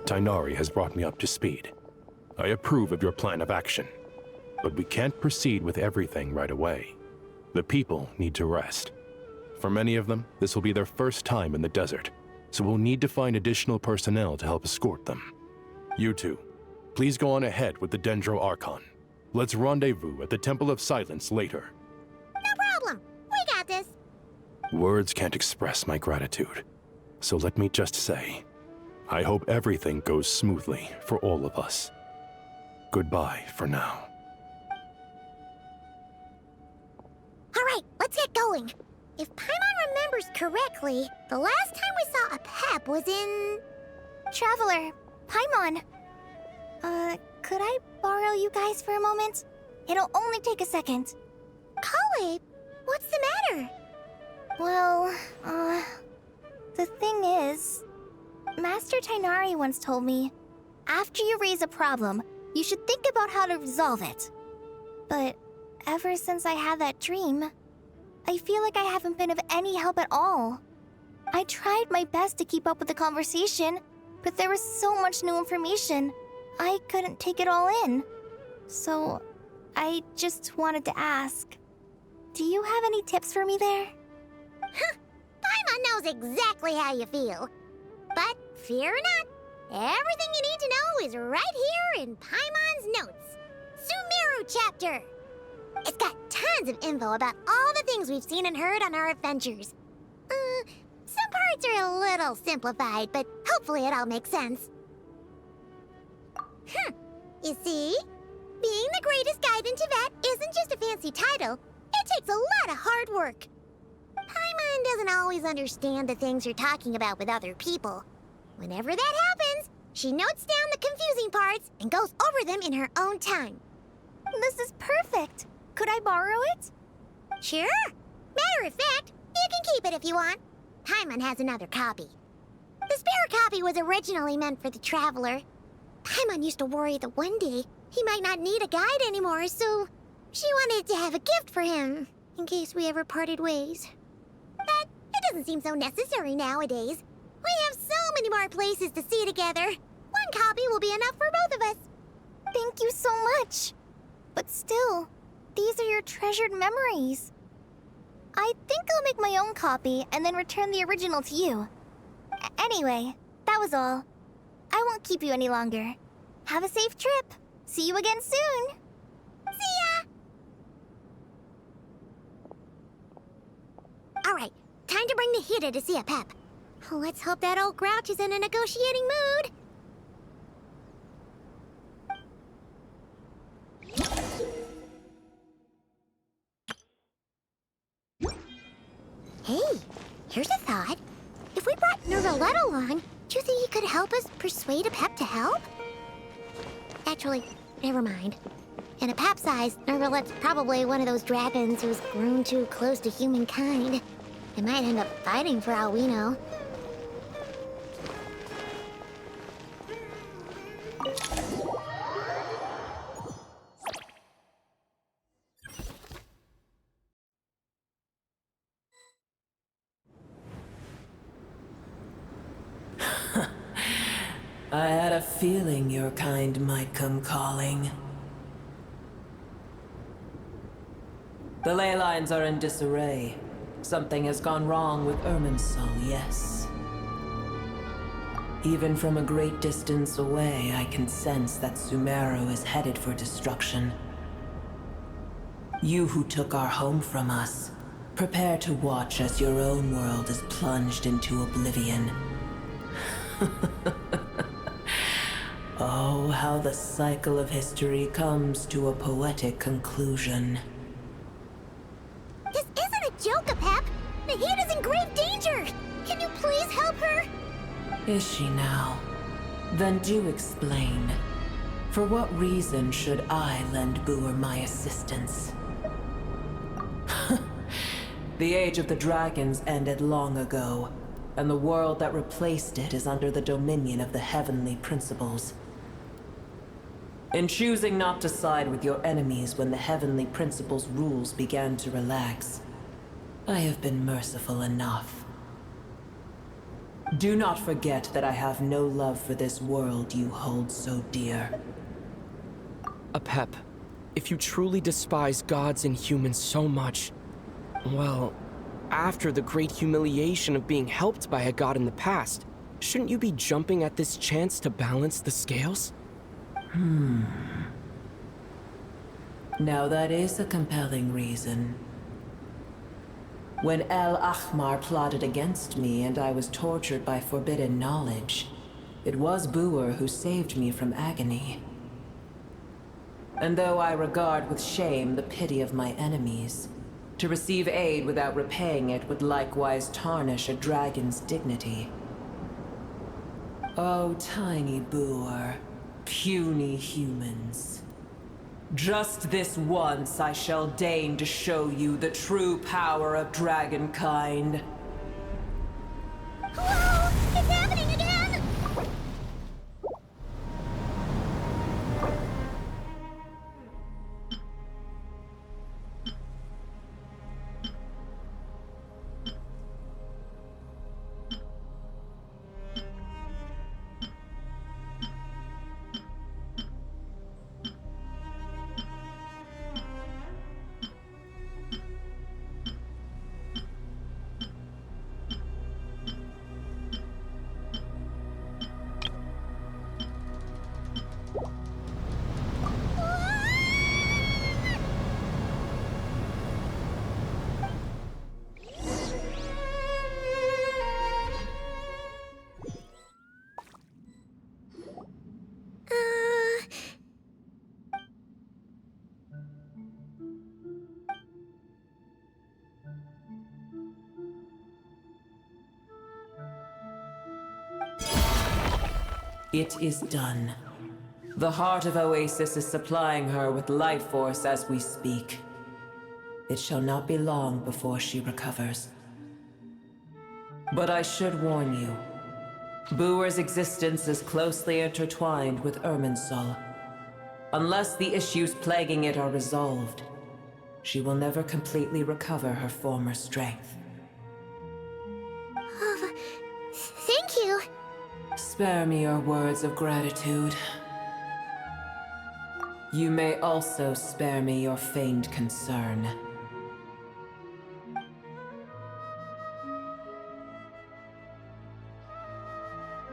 Tighnari has brought me up to speed. I approve of your plan of action, but we can't proceed with everything right away. The people need to rest. For many of them, this will be their first time in the desert, so we'll need to find additional personnel to help escort them. You two, please go on ahead with the Dendro Archon. Let's rendezvous at the Temple of Silence later. No problem. We got this. Words can't express my gratitude, so let me just say, I hope everything goes smoothly for all of us. Goodbye for now. going. If Paimon remembers correctly, the last time we saw a Pep was in... Traveler, Paimon. Could I borrow you guys for a moment? It'll only take a second. Kale, what's the matter? Well, the thing is, Master Tainari once told me, after you raise a problem, you should think about how to resolve it. But ever since I had that dream, I feel like I haven't been of any help at all. I tried my best to keep up with the conversation, but there was so much new information, I couldn't take it all in. So, I just wanted to ask, do you have any tips for me there? Huh, Paimon knows exactly how you feel. But fear not, everything you need to know is right here in Paimon's notes. Sumeru chapter! It's got tons of info about all the things we've seen and heard on our adventures. Some parts are a little simplified, but hopefully it all makes sense. You see? Being the greatest guide in Tibet isn't just a fancy title. It takes a lot of hard work. Paimon doesn't always understand the things you're talking about with other people. Whenever that happens, she notes down the confusing parts and goes over them in her own time. This is perfect. Could I borrow it? Sure. Matter of fact, you can keep it if you want. Paimon has another copy. The spare copy was originally meant for the Traveler. Paimon used to worry that one day he might not need a guide anymore, so she wanted to have a gift for him, in case we ever parted ways. But it doesn't seem so necessary nowadays. We have so many more places to see together. One copy will be enough for both of us. Thank you so much. But still, these are your treasured memories. I think I'll make my own copy and then return the original to you. Anyway, that was all. I won't keep you any longer. Have a safe trip. See you again soon. See ya! Alright, time to bring Nahida to see a Pep. Let's hope that old grouch is in a negotiating mood. Hey, here's a thought. If we brought Nervalette along, do you think he could help us persuade a Pep to help? Actually, never mind. In a Pep size, Nervalette's probably one of those dragons who's grown too close to humankind. They might end up fighting for all we know. I had a feeling your kind might come calling. The ley lines are in disarray. Something has gone wrong with Irminsul, yes. Even from a great distance away, I can sense that Sumeru is headed for destruction. You who took our home from us, prepare to watch as your own world is plunged into oblivion. Oh, how the cycle of history comes to a poetic conclusion. This isn't a joke, Pep! Nahida's in grave danger! Can you please help her? Is she now? Then do explain. For what reason should I lend Boer my assistance? The age of the dragons ended long ago, and the world that replaced it is under the dominion of the heavenly principles. In choosing not to side with your enemies when the heavenly principles' rules began to relax, I have been merciful enough. Do not forget that I have no love for this world you hold so dear. Apep, if you truly despise gods and humans so much, well, after the great humiliation of being helped by a god in the past, shouldn't you be jumping at this chance to balance the scales? Now that is a compelling reason. When El Ahmar plotted against me and I was tortured by forbidden knowledge, it was Boer who saved me from agony. And though I regard with shame the pity of my enemies, To receive aid without repaying it would likewise tarnish a dragon's dignity. Oh, tiny boor, puny humans. Just this once I shall deign to show you the true power of dragonkind. Whoa! It's happening again! It is done. The heart of Oasis is supplying her with life force as we speak. It shall not be long before she recovers. But I should warn you, Boor's existence is closely intertwined with Irminsul. Unless the issues plaguing it are resolved, she will never completely recover her former strength. Thank you. Spare me your words of gratitude. You may also spare me your feigned concern.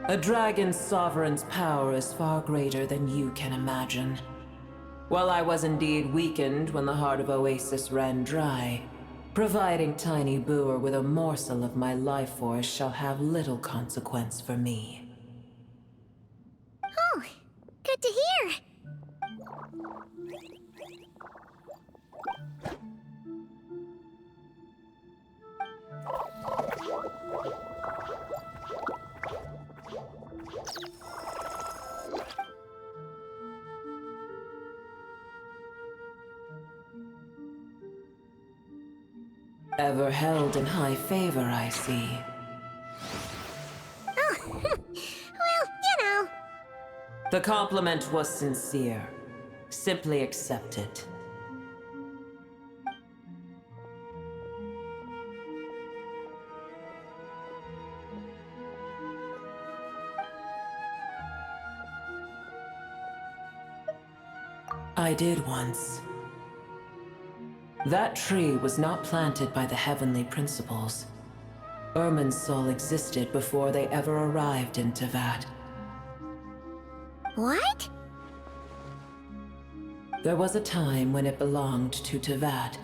A dragon's sovereign's power is far greater than you can imagine. While I was indeed weakened when the heart of Oasis ran dry, providing Tiny Boor with a morsel of my life force shall have little consequence for me. Oh, good to hear. Ever held in high favor, I see. Oh, well, you know. The compliment was sincere. Simply accept it. I did once. That tree was not planted by the heavenly principles. Irminsul existed before they ever arrived in Tevat. What? There was a time when it belonged to Tevat,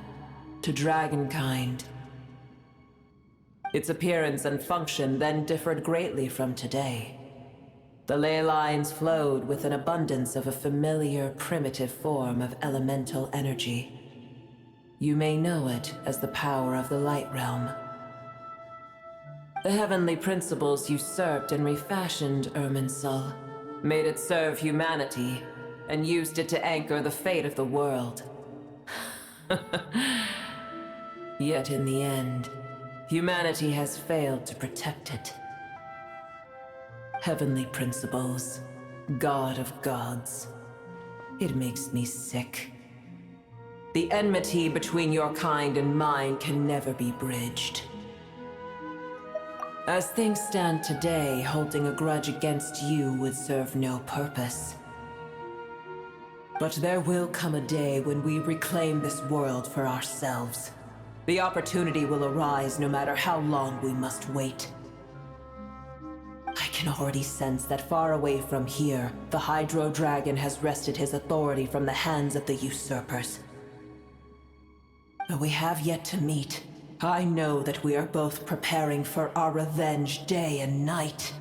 to dragonkind. Its appearance and function then differed greatly from today. The ley lines flowed with an abundance of a familiar, primitive form of elemental energy. You may know it as the power of the Light Realm. The heavenly principles usurped and refashioned Irminsul, made it serve humanity, and used it to anchor the fate of the world. Yet in the end, humanity has failed to protect it. Heavenly principles, God of gods. It makes me sick. The enmity between your kind and mine can never be bridged. As things stand today, holding a grudge against you would serve no purpose. But there will come a day when we reclaim this world for ourselves. The opportunity will arise no matter how long we must wait. I can already sense that far away from here, the Hydro Dragon has wrested his authority from the hands of the usurpers. Though we have yet to meet, I know that we are both preparing for our revenge day and night.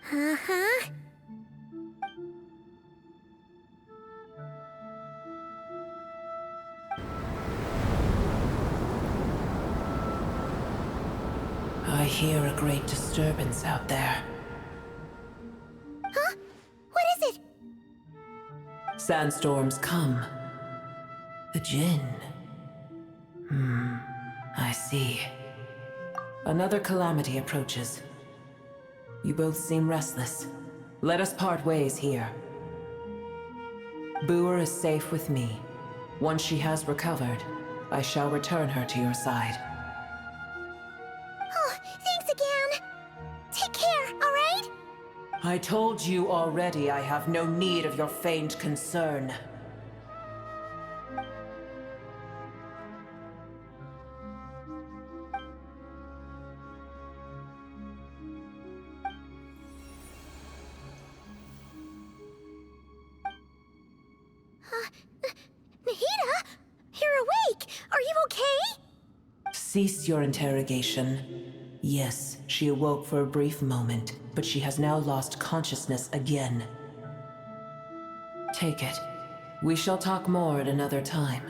Uh-huh. I hear a great disturbance out there. Huh? What is it? Sandstorms come. The Jinn. I see. Another calamity approaches. You both seem restless. Let us part ways here. Boer is safe with me. Once she has recovered, I shall return her to your side. Oh, thanks again. Take care, alright? I told you already I have no need of your feigned concern. Nahida? You're awake! Are you okay? Cease your interrogation. Yes, she awoke for a brief moment, but she has now lost consciousness again. Take it. We shall talk more at another time.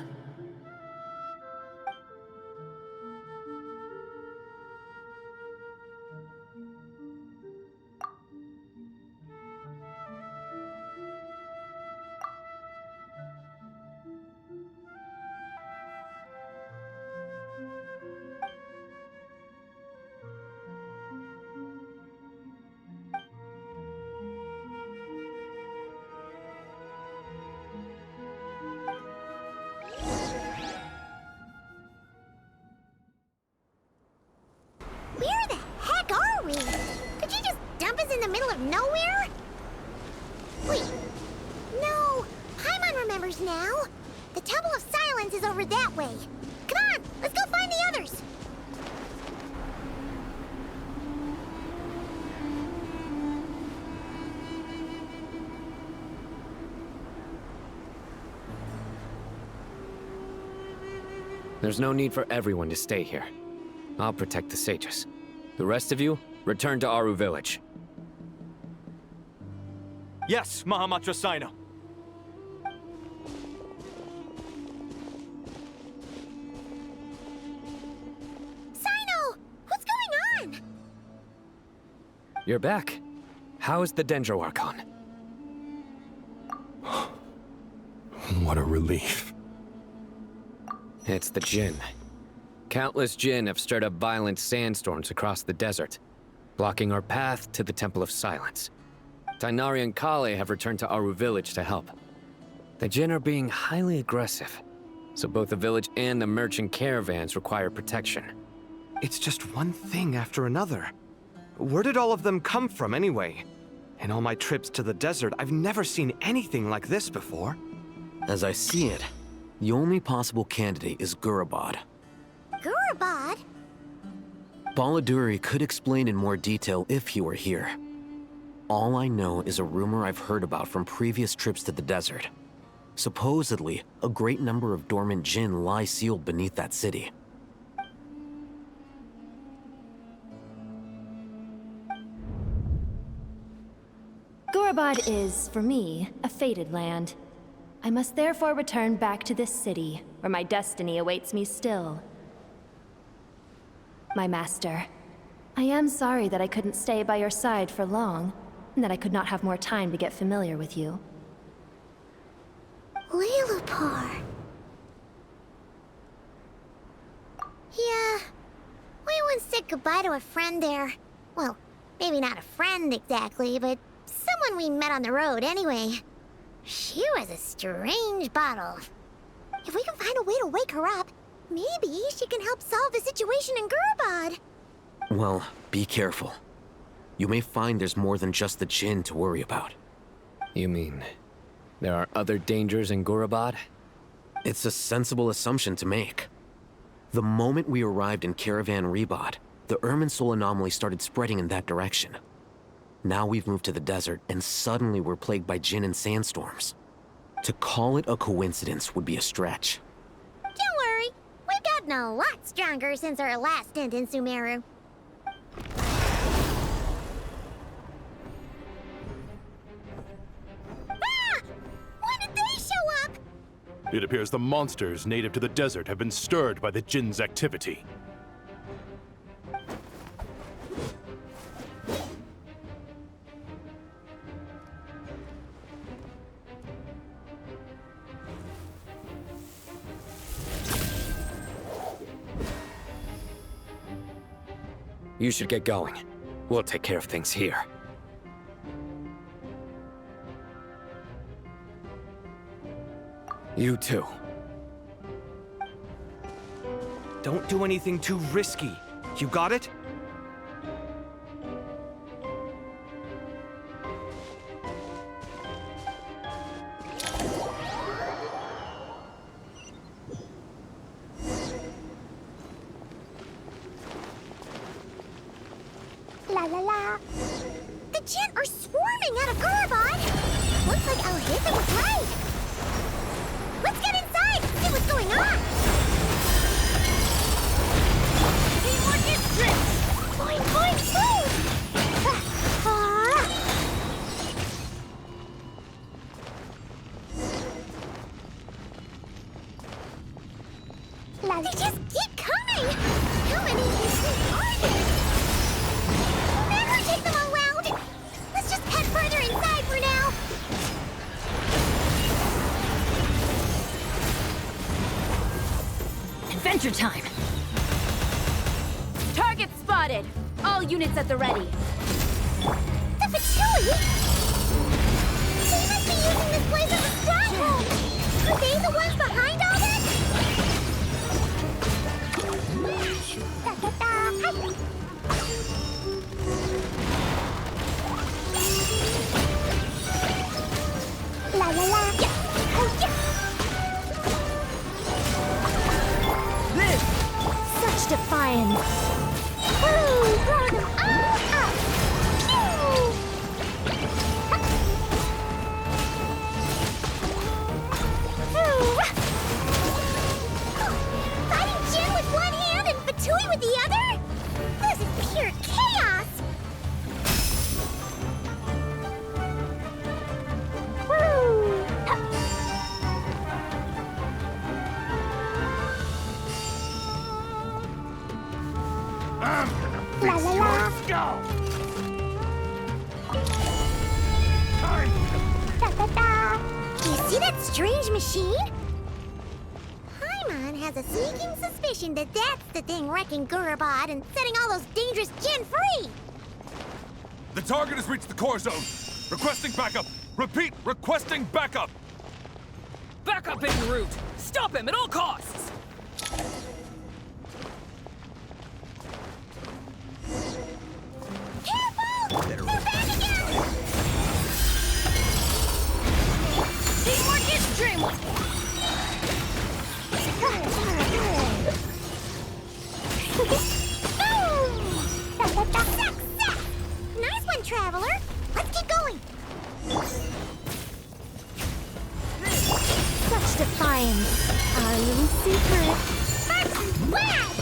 Where the heck are we? Did you just dump us in the middle of nowhere? Wait. No. Paimon remembers now. The Temple of Silence is over that way. Come on, let's go find the others. There's no need for everyone to stay here. I'll protect the sages. The rest of you, return to Aru village. Yes, Mahamatra Sino. Sino! What's going on? You're back. How is the Dendro Archon? What a relief. It's the Jinn. Countless Jinn have stirred up violent sandstorms across the desert, blocking our path to the Temple of Silence. Tainari and Kale have returned to Aru village to help. The Jinn are being highly aggressive, so both the village and the merchant caravans require protection. It's just one thing after another. Where did all of them come from anyway? In all my trips to the desert, I've never seen anything like this before. As I see it, the only possible candidate is Gurabad. Gurabad? Baladuri could explain in more detail if he were here. All I know is a rumor I've heard about from previous trips to the desert. Supposedly, a great number of dormant Jinn lie sealed beneath that city. Gurabad is, for me, a fated land. I must therefore return back to this city, where my destiny awaits me still. My master, I am sorry that I couldn't stay by your side for long, and that I could not have more time to get familiar with you. Lilipar. Yeah, we once said goodbye to a friend there. Well, maybe not a friend exactly, but someone we met on the road anyway. She was a strange bottle. If we can find a way to wake her up, maybe she can help solve the situation in Gurabad. Well, be careful. You may find there's more than just the Jinn to worry about. You mean, there are other dangers in Gurabad? It's a sensible assumption to make. The moment we arrived in Caravan Rebad, the Irminsul anomaly started spreading in that direction. Now we've moved to the desert, and suddenly we're plagued by Jinn and sandstorms. To call it a coincidence would be a stretch. Don't worry, we've gotten a lot stronger since our last stint in Sumeru. Ah! When did they show up? It appears the monsters native to the desert have been stirred by the Jinn's activity. You should get going. We'll take care of things here. You too. Don't do anything too risky. You got it? La la la. The Gen are swarming out of Gorobod. Looks like Alhitha was right. Let's get inside and see what's going on. Teamwork is strict. Boing, boing, boing. They just keep coming. How many of these things are there? Never take them all out. Let's just head further inside for now. Adventure time! Target spotted! All units at the ready. The Fatui? They must be using this place as a stronghold. Are they the ones behind all this? La la la. Yeah. Oh, yeah. Such defiance. Woo! Blow them all up. Pew! Fighting Jin with one hand and Fatui with the other? This is pure chaos! Woo! La la la! Go! Da da da! Do you see that strange machine? Paimon has a sneaking suspicion that that's the thing wrecking Gorobod and setting all those dangerous Jin free! The target has reached the core zone. Requesting backup. Repeat, requesting backup. Backup en route. Stop him at all costs. Careful! They're back again! Teamwork is dreamwork! Success! Nice one, Traveler! Let's keep going! Such defiance. Our little secret. First blast!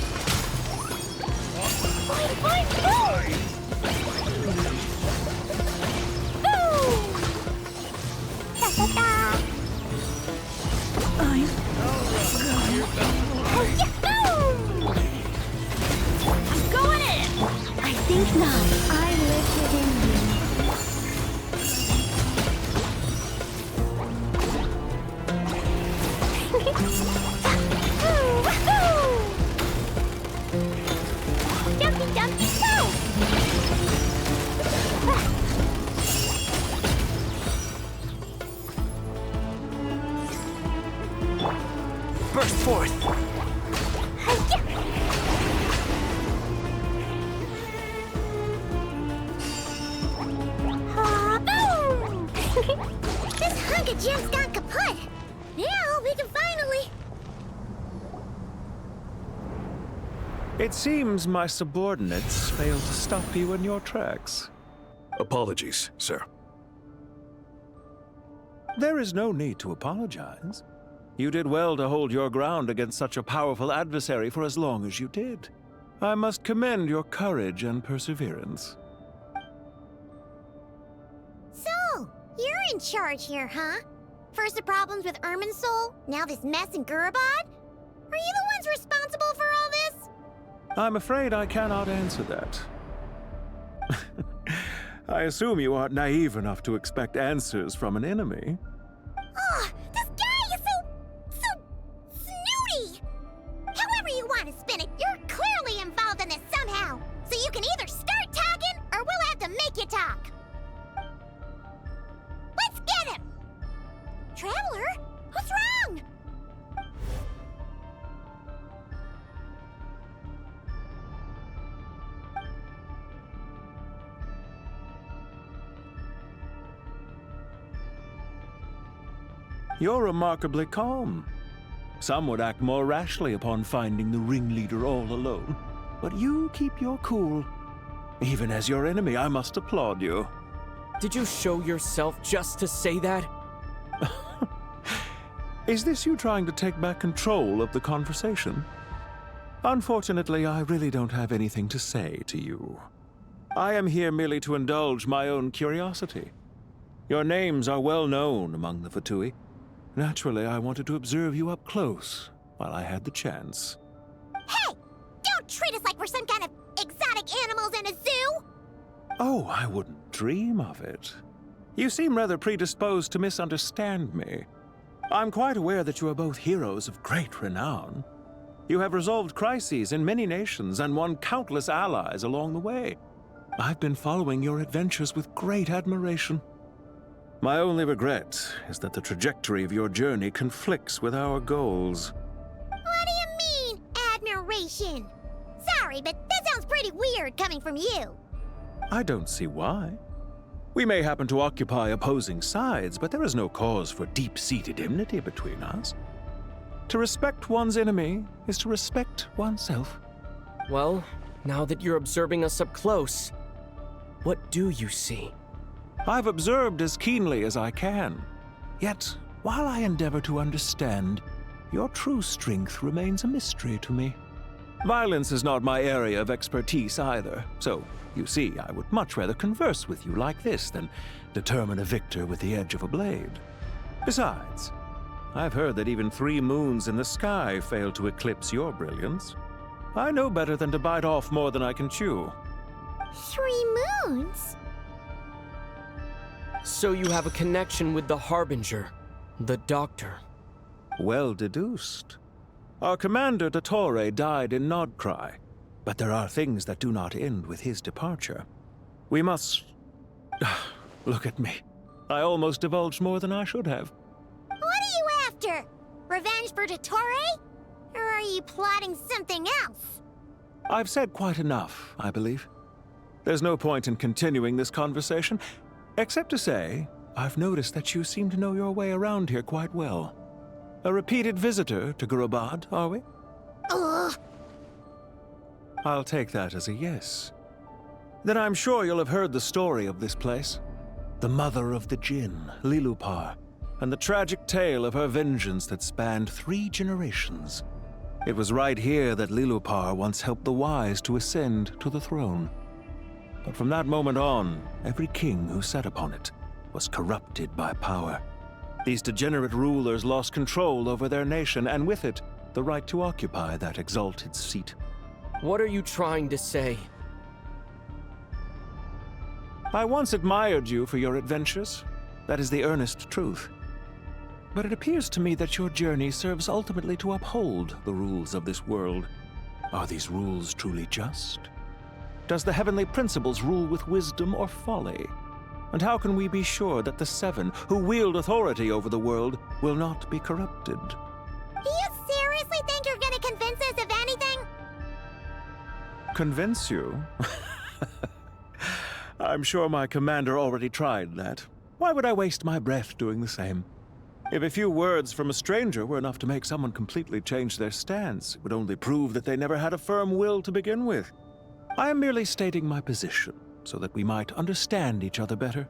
Boing, boing, boing! Boom! Da da da! I'm going in! I think not. I live within you. Jumpy, jumpy, go! Burst forth! Boom! This hunk of gem's gone kaput! Now we can finally... It seems my subordinates failed to stop you in your tracks. Apologies, sir. There is no need to apologize. You did well to hold your ground against such a powerful adversary for as long as you did. I must commend your courage and perseverance. So, you're in charge here, huh? First the problems with Irminsul, now this mess in Gorobod? Are you the ones responsible for all this? I'm afraid I cannot answer that. I assume you aren't naive enough to expect answers from an enemy. Oh, this guy is so snooty! However you want to spin it, you're clearly involved in this somehow. So you can You're remarkably calm. Some would act more rashly upon finding the ringleader all alone. But you keep your cool. Even as your enemy, I must applaud you. Did you show yourself just to say that? Is this you trying to take back control of the conversation? Unfortunately, I really don't have anything to say to you. I am here merely to indulge my own curiosity. Your names are well known among the Fatui. Naturally, I wanted to observe you up close while I had the chance. Hey! Don't treat us like we're some kind of exotic animals in a zoo! Oh, I wouldn't dream of it. You seem rather predisposed to misunderstand me. I'm quite aware that you are both heroes of great renown. You have resolved crises in many nations and won countless allies along the way. I've been following your adventures with great admiration. My only regret is that the trajectory of your journey conflicts with our goals. What do you mean, admiration? Sorry, but that sounds pretty weird coming from you. I don't see why. We may happen to occupy opposing sides, but there is no cause for deep-seated enmity between us. To respect one's enemy is to respect oneself. Well, now that you're observing us up close, what do you see? I've observed as keenly as I can. Yet, while I endeavor to understand, your true strength remains a mystery to me. Violence is not my area of expertise either, so, you see, I would much rather converse with you like this than determine a victor with the edge of a blade. Besides, I've heard that even 3 moons in the sky fail to eclipse your brilliance. I know better than to bite off more than I can chew. 3 moons? So you have a connection with the Harbinger, the Doctor. Well deduced. Our commander, Dottore, died in Nodcry, but there are things that do not end with his departure. We must... Look at me. I almost divulged more than I should have. What are you after? Revenge for Dottore? Or are you plotting something else? I've said quite enough, I believe. There's no point in continuing this conversation, except to say, I've noticed that you seem to know your way around here quite well. A repeated visitor to Gurabad, are we? Ugh. I'll take that as a yes. Then I'm sure you'll have heard the story of this place. The mother of the Jinn, Lilupar, and the tragic tale of her vengeance that spanned 3 generations. It was right here that Lilupar once helped the wise to ascend to the throne. But from that moment on, every king who sat upon it was corrupted by power. These degenerate rulers lost control over their nation, and with it, the right to occupy that exalted seat. What are you trying to say? I once admired you for your adventures. That is the earnest truth. But it appears to me that your journey serves ultimately to uphold the rules of this world. Are these rules truly just? Does the heavenly principles rule with wisdom or folly? And how can we be sure that the 7 who wield authority over the world will not be corrupted? Do you seriously think you're gonna convince us of anything? Convince you? I'm sure my commander already tried that. Why would I waste my breath doing the same? If a few words from a stranger were enough to make someone completely change their stance, it would only prove that they never had a firm will to begin with. I am merely stating my position, so that we might understand each other better.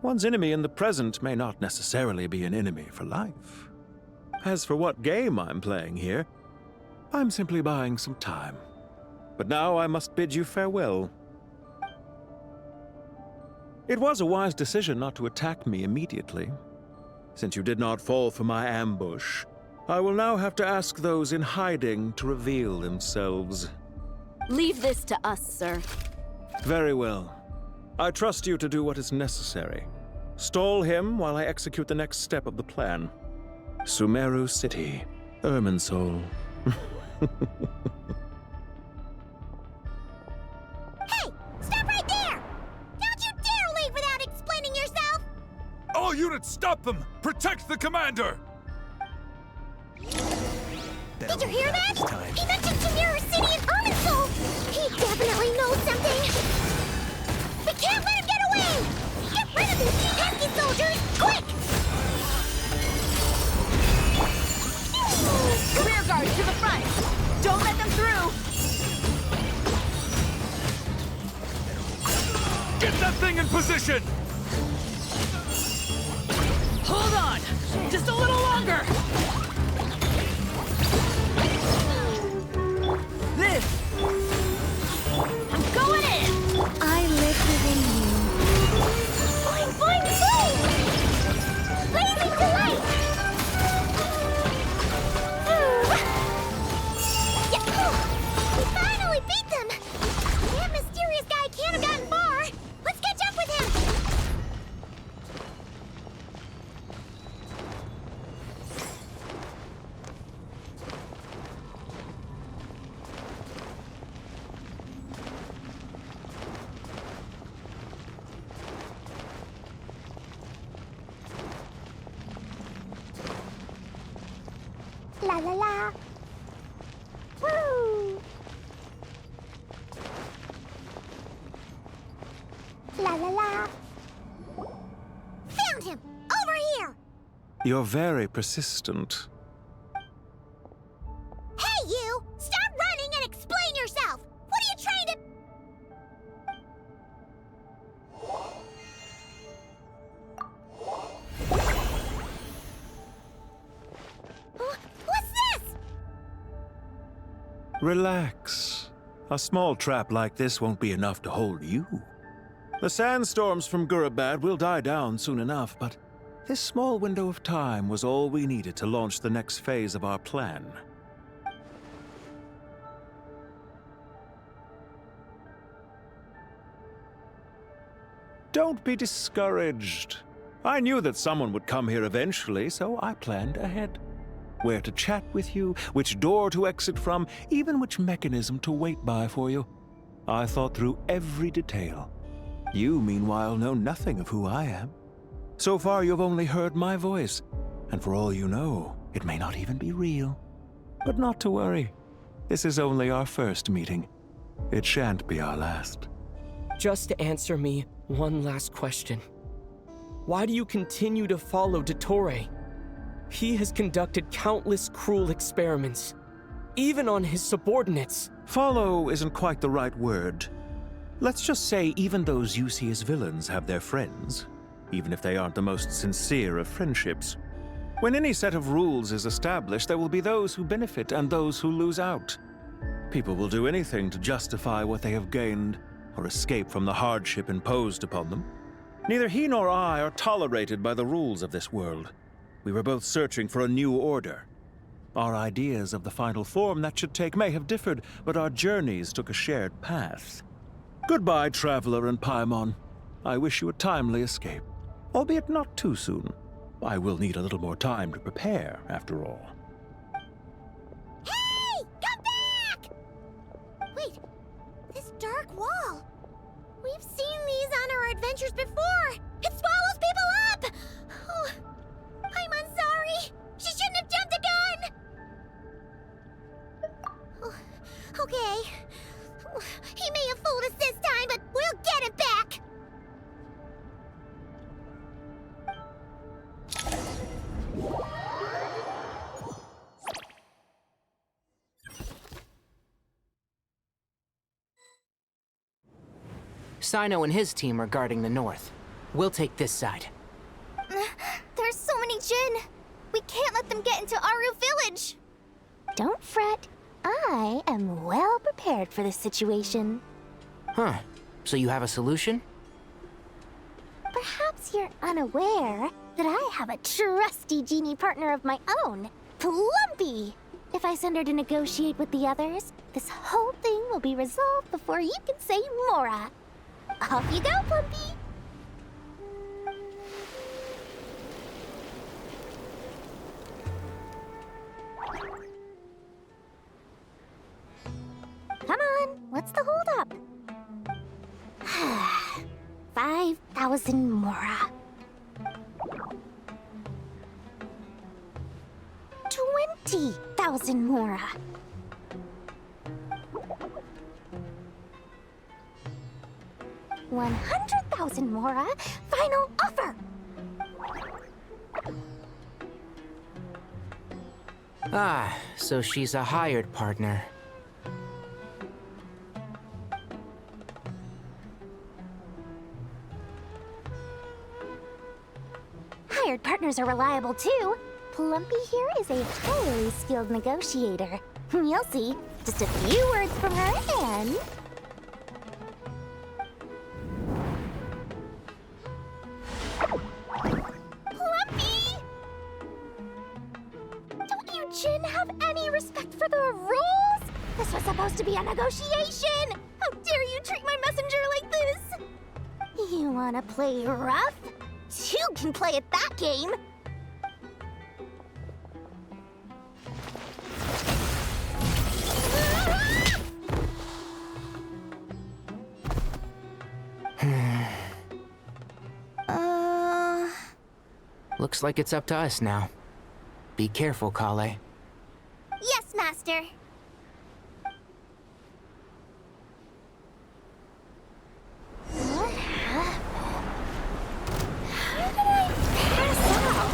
One's enemy in the present may not necessarily be an enemy for life. As for what game I'm playing here, I'm simply buying some time. But now I must bid you farewell. It was a wise decision not to attack me immediately. Since you did not fall for my ambush, I will now have to ask those in hiding to reveal themselves. Leave this to us, sir. Very well. I trust you to do what is necessary. Stall him while I execute the next step of the plan. Sumeru City, Irminsul. Hey! Stop right there! Don't you dare leave without explaining yourself! All units, stop them! Protect the commander! Did you hear that? He mentioned Sumeru City and Irminsul! He definitely knows something! We can't let him get away! Get rid of these pesky soldiers, quick! in position! Hold on! Just a little longer! This! I'm going in! I live within you. Boing, boing, boing! Blazing delight! We finally beat them! That mysterious guy can't have gotten far! Let's catch up with him! La la la! Woo! La la la! Found him! Over here! You're very persistent. Hey, you! Stop running and explain yourself! What are you trying to... What's this? Relax. A small trap like this won't be enough to hold you. The sandstorms from Gurabad will die down soon enough, but this small window of time was all we needed to launch the next phase of our plan. Don't be discouraged. I knew that someone would come here eventually, so I planned ahead. Where to chat with you, which door to exit from, even which mechanism to wait by for you. I thought through every detail. You, meanwhile, know nothing of who I am. So far, you've only heard my voice, and for all you know, it may not even be real. But not to worry. This is only our first meeting. It shan't be our last. Just answer me one last question. Why do you continue to follow Dottore? He has conducted countless cruel experiments, even on his subordinates. Follow isn't quite the right word. Let's just say even those you see as villains have their friends, even if they aren't the most sincere of friendships. When any set of rules is established, there will be those who benefit and those who lose out. People will do anything to justify what they have gained or escape from the hardship imposed upon them. Neither he nor I are tolerated by the rules of this world. We were both searching for a new order. Our ideas of the final form that should take may have differed, but our journeys took a shared path. Goodbye, Traveler and Paimon. I wish you a timely escape, albeit not too soon. I will need a little more time to prepare, after all. Hey! Come back! Wait, this dark wall. We've seen these on our adventures before. It swallows people up! Oh, I'm sorry. She shouldn't have jumped a gun! Oh, okay. He may have fooled us this time, but we'll get it back! Sino and his team are guarding the north. We'll take this side. There's so many Jinn. We can't let them get into Aru Village. Don't fret. I am well prepared for this situation. Huh. So you have a solution? Perhaps you're unaware that I have a trusty genie partner of my own, Plumpy. If I send her to negotiate with the others, this whole thing will be resolved before you can say Mora. Off you go, Plumpy! Come on, what's the holdup? 5,000 Mora. 20,000 Mora. 100,000 Mora. Final offer. Ah, so she's a hired partner. hired partners are reliable too. Plumpy here is a highly skilled negotiator. You'll see. Just a few words from her and... Plumpy! Don't you, Jin, have any respect for the rules? This was supposed to be a negotiation! How dare you treat my messenger like this? You wanna play rough? Two can play at that game! Looks like it's up to us now. Be careful, Kale. Yes, Master. How did I pass out?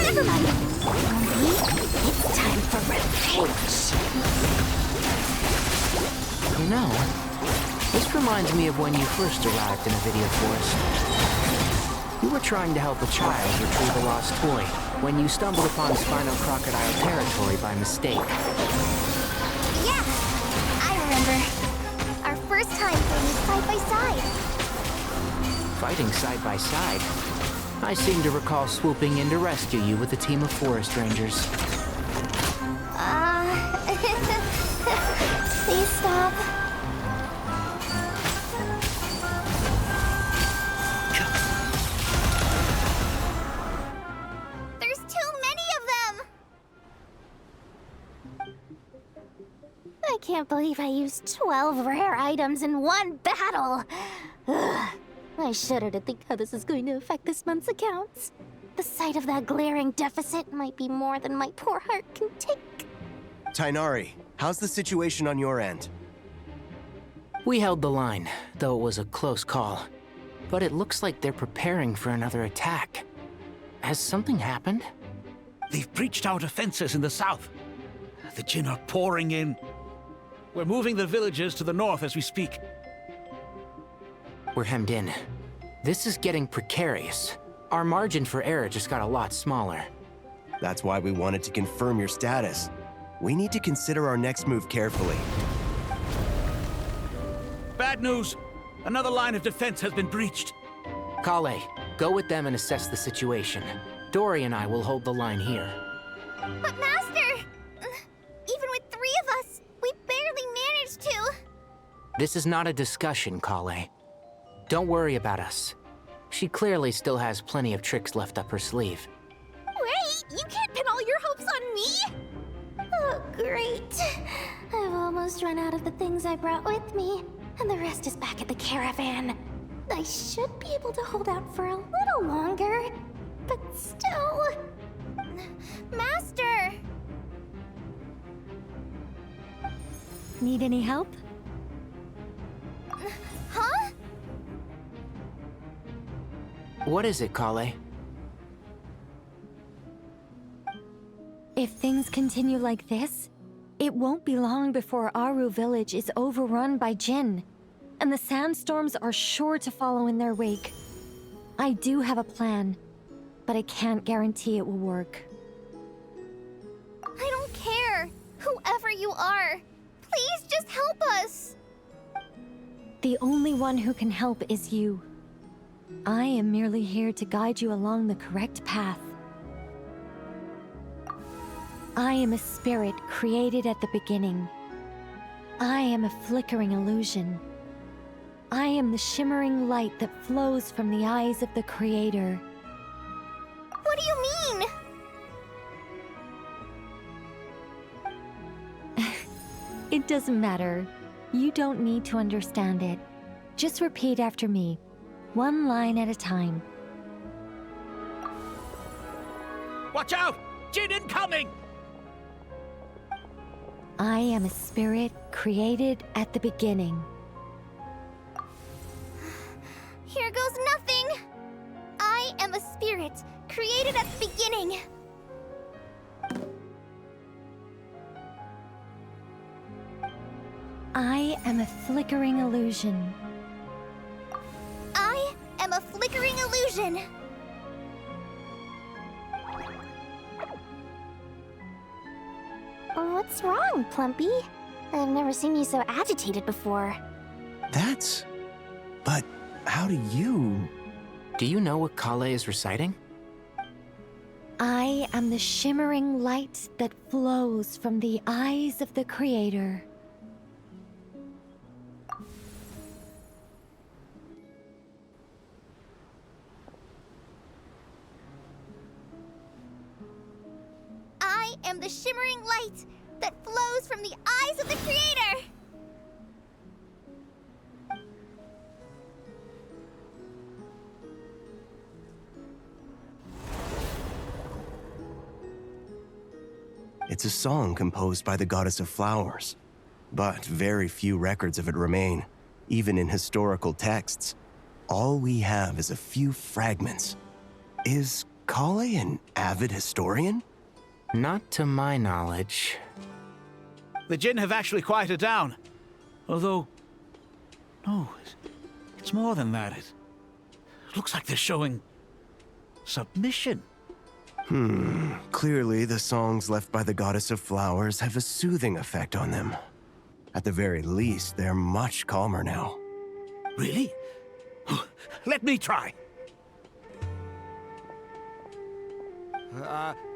Never mind. It's time for revenge. You know, this reminds me of when you first arrived in a video forest. You were trying to help a child retrieve a lost toy when you stumbled upon Spino Crocodile territory by mistake. Yeah, I remember. Our first time playing side by side. Fighting side by side? I seem to recall swooping in to rescue you with a team of forest rangers. Please stop. There's too many of them! I can't believe I used 12 rare items in one battle. Ugh. I shudder to think how this is going to affect this month's accounts. The sight of that glaring deficit might be more than my poor heart can take. Tainari, how's the situation on your end? We held the line, though it was a close call. But it looks like they're preparing for another attack. Has something happened? They've breached our defenses in the south. The Jin are pouring in. We're moving the villagers to the north as we speak. We're hemmed in. This is getting precarious. Our margin for error just got a lot smaller. That's why we wanted to confirm your status. We need to consider our next move carefully. Bad news! Another line of defense has been breached. Kale, go with them and assess the situation. Dory and I will hold the line here. But Master! Even with 3 of us, we barely managed to. This is not a discussion, Kale. Don't worry about us. She clearly still has plenty of tricks left up her sleeve. Wait, you can't pin all your hopes on me? Oh, great. I've almost run out of the things I brought with me, and the rest is back at the caravan. I should be able to hold out for a little longer, but still... Master! Need any help? Huh? What is it, Kale? If things continue like this, it won't be long before Aru village is overrun by Jin, and the sandstorms are sure to follow in their wake. I do have a plan, but I can't guarantee it will work. I don't care. Whoever you are, please just help us. The only one who can help is you. I am merely here to guide you along the correct path. I am a spirit created at the beginning. I am a flickering illusion. I am the shimmering light that flows from the eyes of the Creator. What do you mean? It doesn't matter. You don't need to understand it. Just repeat after me, one line at a time. Watch out! Jin incoming! I am a spirit created at the beginning. Here goes nothing. I am a spirit created at the beginning. I am a flickering illusion. I am a flickering illusion. What's wrong, Plumpy? I've never seen you so agitated before. But how do you... Do you know what Kale is reciting? I am the shimmering light that flows from the eyes of the Creator. I am the shimmering light that flows from the eyes of the Creator! It's a song composed by the goddess of flowers, but very few records of it remain, even in historical texts. All we have is a few fragments. Is Kale an avid historian? Not to my knowledge. The Jinn have actually quieted down. Although... No, it's more than that. It looks like they're showing... submission. Clearly the songs left by the goddess of flowers have a soothing effect on them. At the very least, they're much calmer now. Really? Let me try.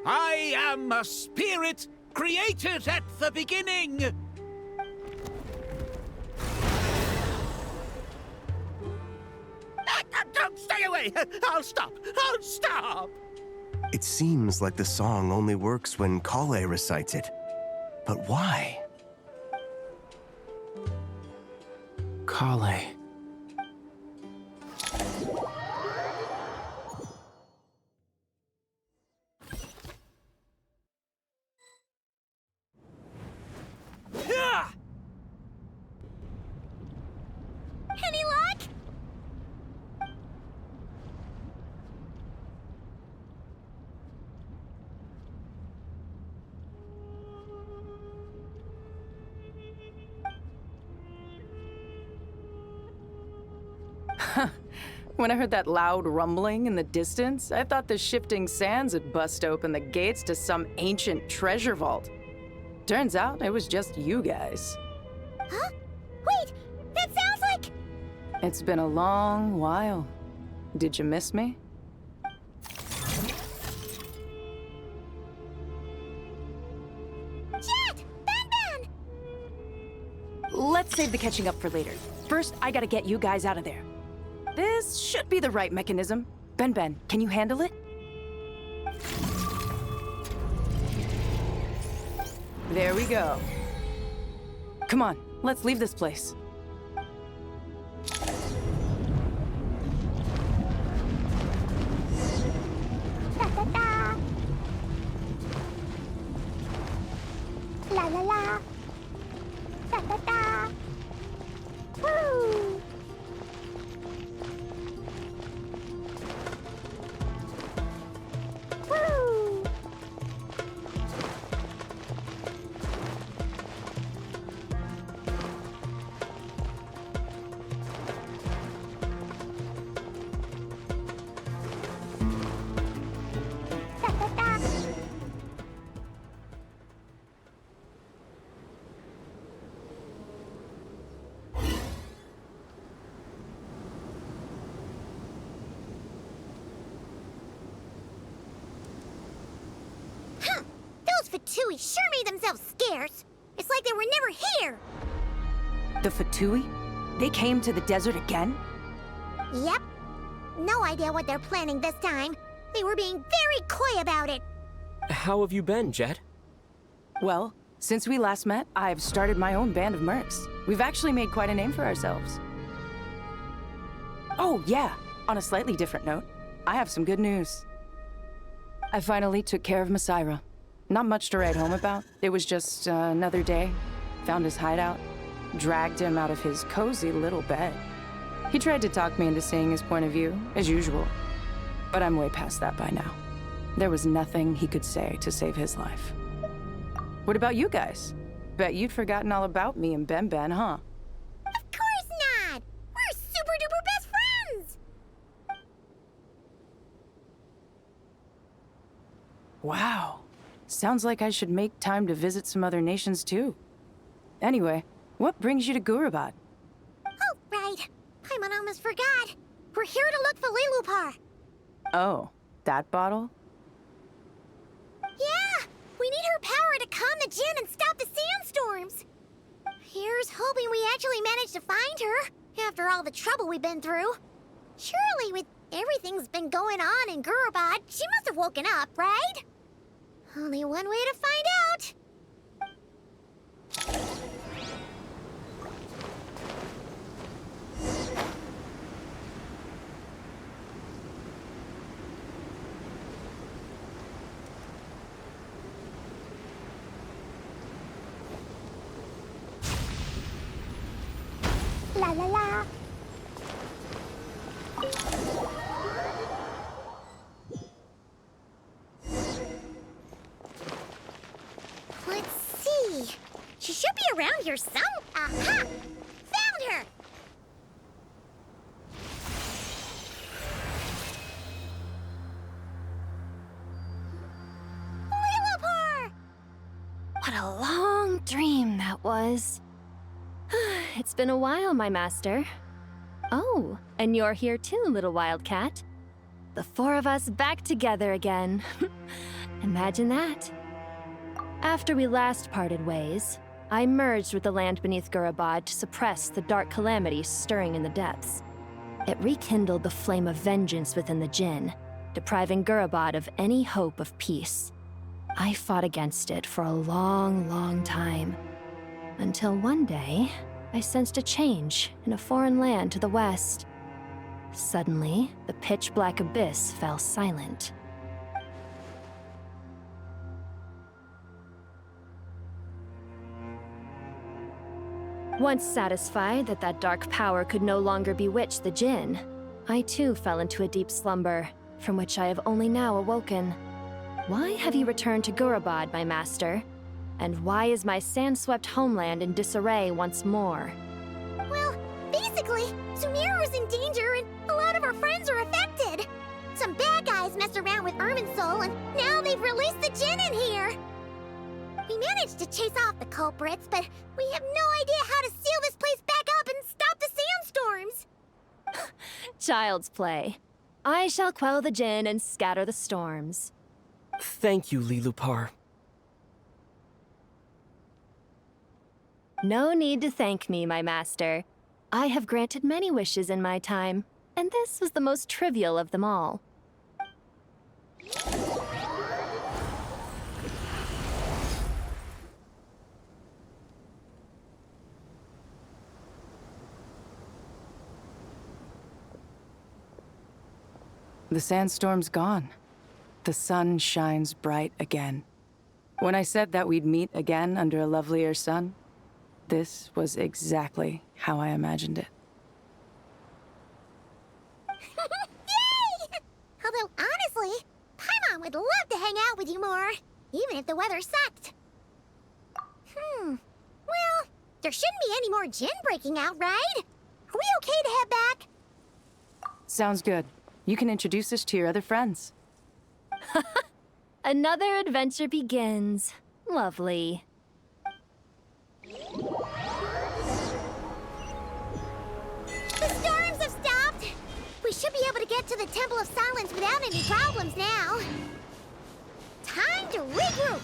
I am a spirit created at the beginning. Don't stay away. I'll stop. I'll stop. It seems like the song only works when Kale recites it. But why? Kale. Any luck? When I heard that loud rumbling in the distance, I thought the shifting sands had bust open the gates to some ancient treasure vault. Turns out it was just you guys. Huh? Wait, that sounds like... It's been a long while. Did you miss me? Jet! Ben! Let's save the catching up for later. First, I gotta get you guys out of there. This should be the right mechanism. Ben, can you handle it? There we go. Come on, let's leave this place. Da-da-da. La la la. Da-da-da. Woo! Woo! Da-da-da. Huh! Those Fatui sure made themselves scarce. It's like they were never here. The Fatui? They came to the desert again? Yep. No idea what they're planning this time. They were being very coy about it. How have you been, Jet? Well, since we last met, I've started my own band of mercs. We've actually made quite a name for ourselves. Oh, yeah. On a slightly different note, I have some good news. I finally took care of Masaira. Not much to write home about. It was just another day. Found his hideout. Dragged him out of his cozy little bed. He tried to talk me into seeing his point of view, as usual. But I'm way past that by now. There was nothing he could say to save his life. What about you guys? Bet you'd forgotten all about me and Ben, huh? Of course not! We're super duper best friends! Wow. Sounds like I should make time to visit some other nations too. Anyway, what brings you to Gurabad? Oh, right. Paimon almost forgot. We're here to look for Lilupar. Oh, that bottle? Yeah! We need her power to calm the Jinn and stop the sandstorms. Here's hoping we actually manage to find her, after all the trouble we've been through. Surely, with everything's been going on in Gurabad, she must have woken up, right? Only one way to find out. La la la. Let's see. She should be around here some. Aha! Found her! Lilupar! What a long dream that was. It's been a while, my master. Oh, and you're here too, little wildcat. The four of us back together again. Imagine that. After we last parted ways, I merged with the land beneath Gurabad to suppress the dark calamity stirring in the depths. It rekindled the flame of vengeance within the Jinn, depriving Gurabad of any hope of peace. I fought against it for a long, long time. Until one day, I sensed a change in a foreign land to the west. Suddenly, the pitch-black abyss fell silent. Once satisfied that that dark power could no longer bewitch the Jinn, I too fell into a deep slumber, from which I have only now awoken. Why have you returned to Gurabad, my master? And why is my sand-swept homeland in disarray once more? Well, basically, Sumeru's in danger and a lot of our friends are affected. Some bad guys messed around with Irminsul and now they've released the Jinn in here. We managed to chase off the culprits, but we have no idea how to seal this place back up and stop the sandstorms. Child's play. I shall quell the Jinn and scatter the storms. Thank you, Lilupar. No need to thank me, my master. I have granted many wishes in my time, and this was the most trivial of them all. The sandstorm's gone. The sun shines bright again. When I said that we'd meet again under a lovelier sun, this was exactly how I imagined it. Yay! Although, honestly, Paimon would love to hang out with you more, even if the weather sucked. Well, there shouldn't be any more Jinn breaking out, right? Are we okay to head back? Sounds good. You can introduce us to your other friends. Another adventure begins. Lovely. The storms have stopped! We should be able to get to the Temple of Silence without any problems now. Time to regroup!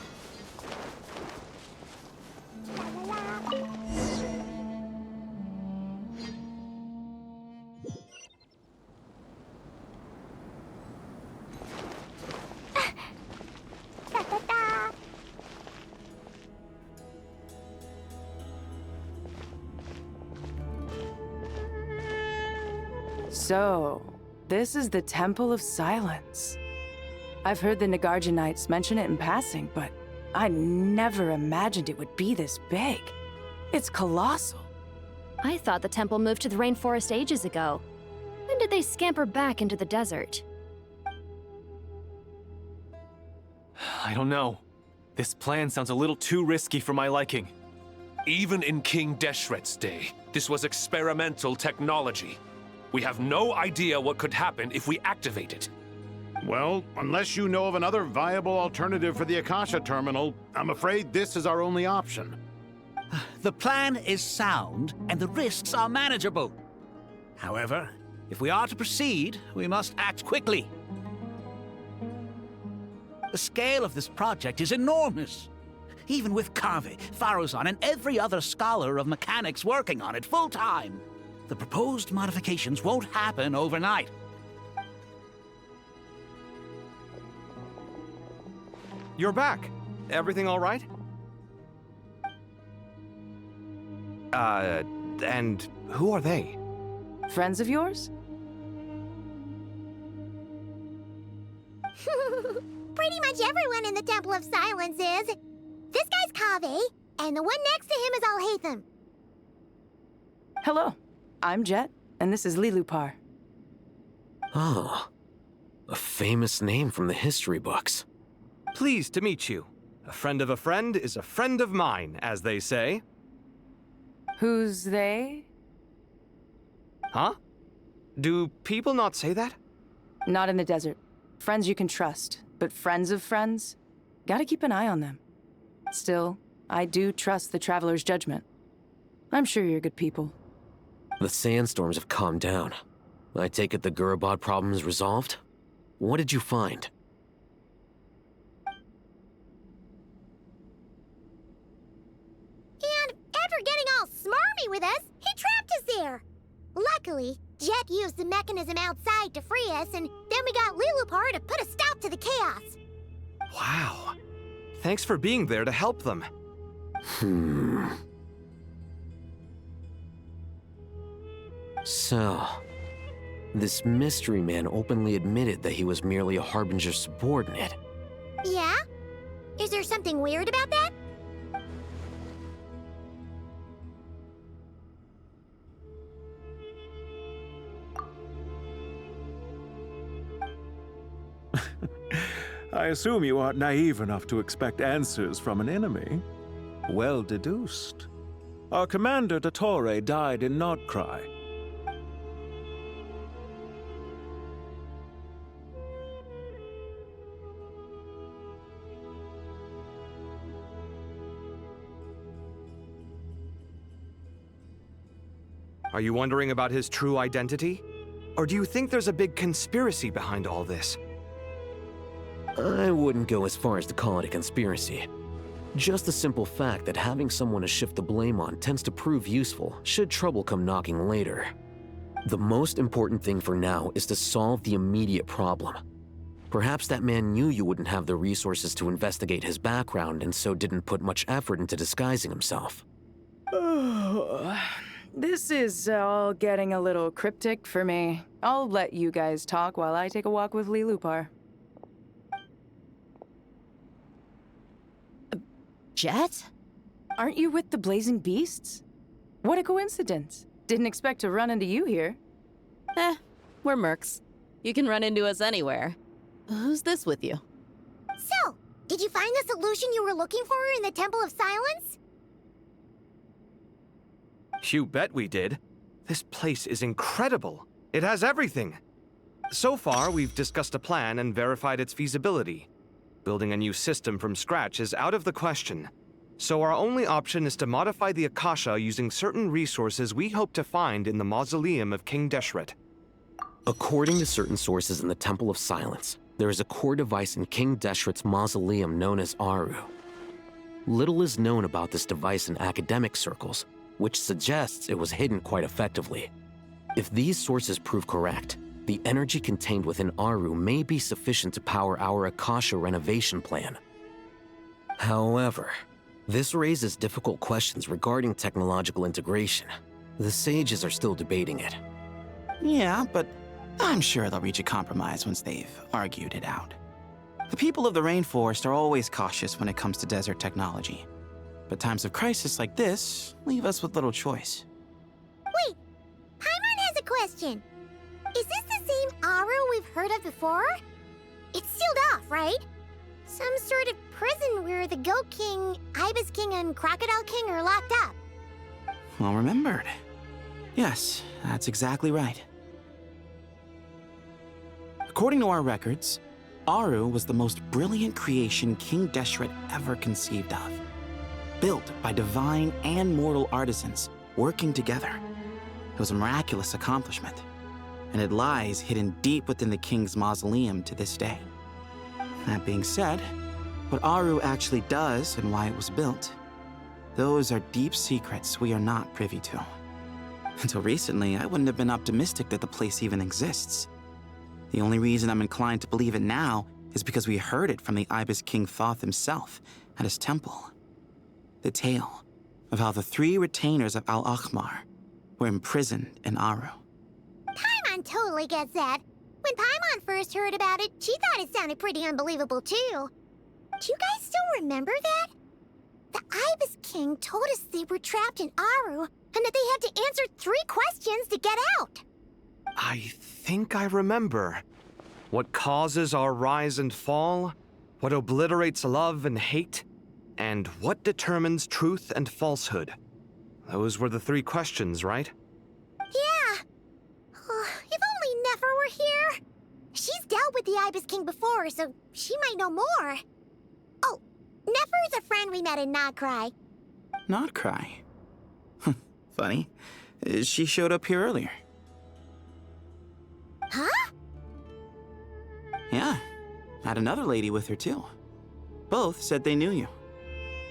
So, this is the Temple of Silence. I've heard the Nagarjanites mention it in passing, but I never imagined it would be this big. It's colossal. I thought the temple moved to the rainforest ages ago. When did they scamper back into the desert? I don't know. This plan sounds a little too risky for my liking. Even in King Deshret's day, this was experimental technology. We have no idea what could happen if we activate it. Well, unless you know of another viable alternative for the Akasha terminal, I'm afraid this is our only option. The plan is sound, and the risks are manageable. However, if we are to proceed, we must act quickly. The scale of this project is enormous. Even with Kave, Faruzan, and every other scholar of mechanics working on it full-time, the proposed modifications won't happen overnight. You're back. Everything all right? And who are they? Friends of yours? Pretty much everyone in the Temple of Silence is. This guy's Kave, and the one next to him is Alhaitham. Hello, I'm Jet, and this is Lilupar. Oh, a famous name from the history books. Pleased to meet you. A friend of a friend is a friend of mine, as they say. Who's they? Huh? Do people not say that? Not in the desert. Friends you can trust, but friends of friends? Gotta keep an eye on them. Still, I do trust the Traveler's judgment. I'm sure you're good people. The sandstorms have calmed down. I take it the Gurabad problem is resolved? What did you find? And after getting all smarmy with us, he trapped us there. Luckily, Jet used the mechanism outside to free us, and then we got Lilupar to put a stop to the chaos. Wow. Thanks for being there to help them. So, this mystery man openly admitted that he was merely a Harbinger subordinate. Yeah? Is there something weird about that? I assume you aren't naive enough to expect answers from an enemy. Well deduced. Our commander, Dottore, died in Nordcry. Are you wondering about his true identity? Or do you think there's a big conspiracy behind all this? I wouldn't go as far as to call it a conspiracy. Just the simple fact that having someone to shift the blame on tends to prove useful should trouble come knocking later. The most important thing for now is to solve the immediate problem. Perhaps that man knew you wouldn't have the resources to investigate his background and so didn't put much effort into disguising himself. This is all getting a little cryptic for me. I'll let you guys talk while I take a walk with Lilupar. Jet? Aren't you with the Blazing Beasts? What a coincidence. Didn't expect to run into you here. We're mercs. You can run into us anywhere. Who's this with you? So, did you find the solution you were looking for in the Temple of Silence? You bet we did. This place is incredible. It has everything. So far, we've discussed a plan and verified its feasibility. Building a new system from scratch is out of the question. So our only option is to modify the Akasha using certain resources we hope to find in the mausoleum of King Deshret. According to certain sources in the Temple of Silence, there is a core device in King Deshret's mausoleum known as Aru. Little is known about this device in academic circles, which suggests it was hidden quite effectively. If these sources prove correct, the energy contained within Aru may be sufficient to power our Akasha renovation plan. However, this raises difficult questions regarding technological integration. The sages are still debating it. Yeah, but I'm sure they'll reach a compromise once they've argued it out. The people of the rainforest are always cautious when it comes to desert technology. But times of crisis like this leave us with little choice. Wait, Paimon has a question. Is this the same Aru we've heard of before? It's sealed off, right? Some sort of prison where the Goat King, Ibis King, and Crocodile King are locked up. Well remembered. Yes, that's exactly right. According to our records, Aru was the most brilliant creation King Deshret ever conceived of. Built by divine and mortal artisans working together. It was a miraculous accomplishment, and it lies hidden deep within the king's mausoleum to this day. That being said, what Aru actually does and why it was built, those are deep secrets we are not privy to. Until recently, I wouldn't have been optimistic that the place even exists. The only reason I'm inclined to believe it now is because we heard it from the Ibis King Thoth himself at his temple. The tale of how the 3 retainers of Al-Akhmar were imprisoned in Aru. Paimon totally gets that. When Paimon first heard about it, she thought it sounded pretty unbelievable too. Do you guys still remember that? The Ibis King told us they were trapped in Aru and that they had to answer 3 questions to get out. I think I remember. What causes our rise and fall? What obliterates love and hate? And what determines truth and falsehood? Those were the 3 questions, right? Yeah. If only Nefer were here. She's dealt with the Ibis King before, so she might know more. Oh, Nefer's a friend we met in Nodcry. Nodcry? Funny. She showed up here earlier. Huh? Yeah. Had another lady with her, too. Both said they knew you.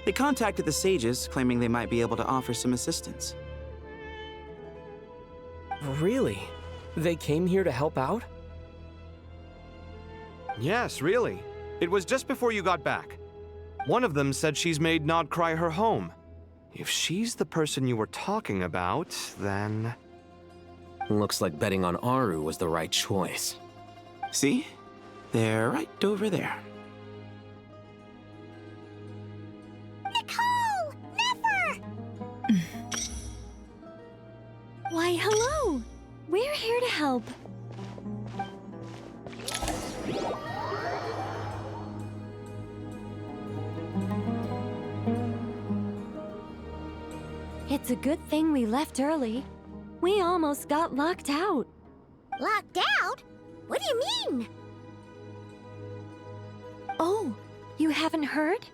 They contacted the sages, claiming they might be able to offer some assistance. Really? They came here to help out? Yes, really. It was just before you got back. One of them said she's made Nodcry her home. If she's the person you were talking about, then... Looks like betting on Aru was the right choice. See? They're right over there. Nicole! Nefer! Why, hello! We're here to help. It's a good thing we left early. We almost got locked out. Locked out? What do you mean? Oh, you haven't heard?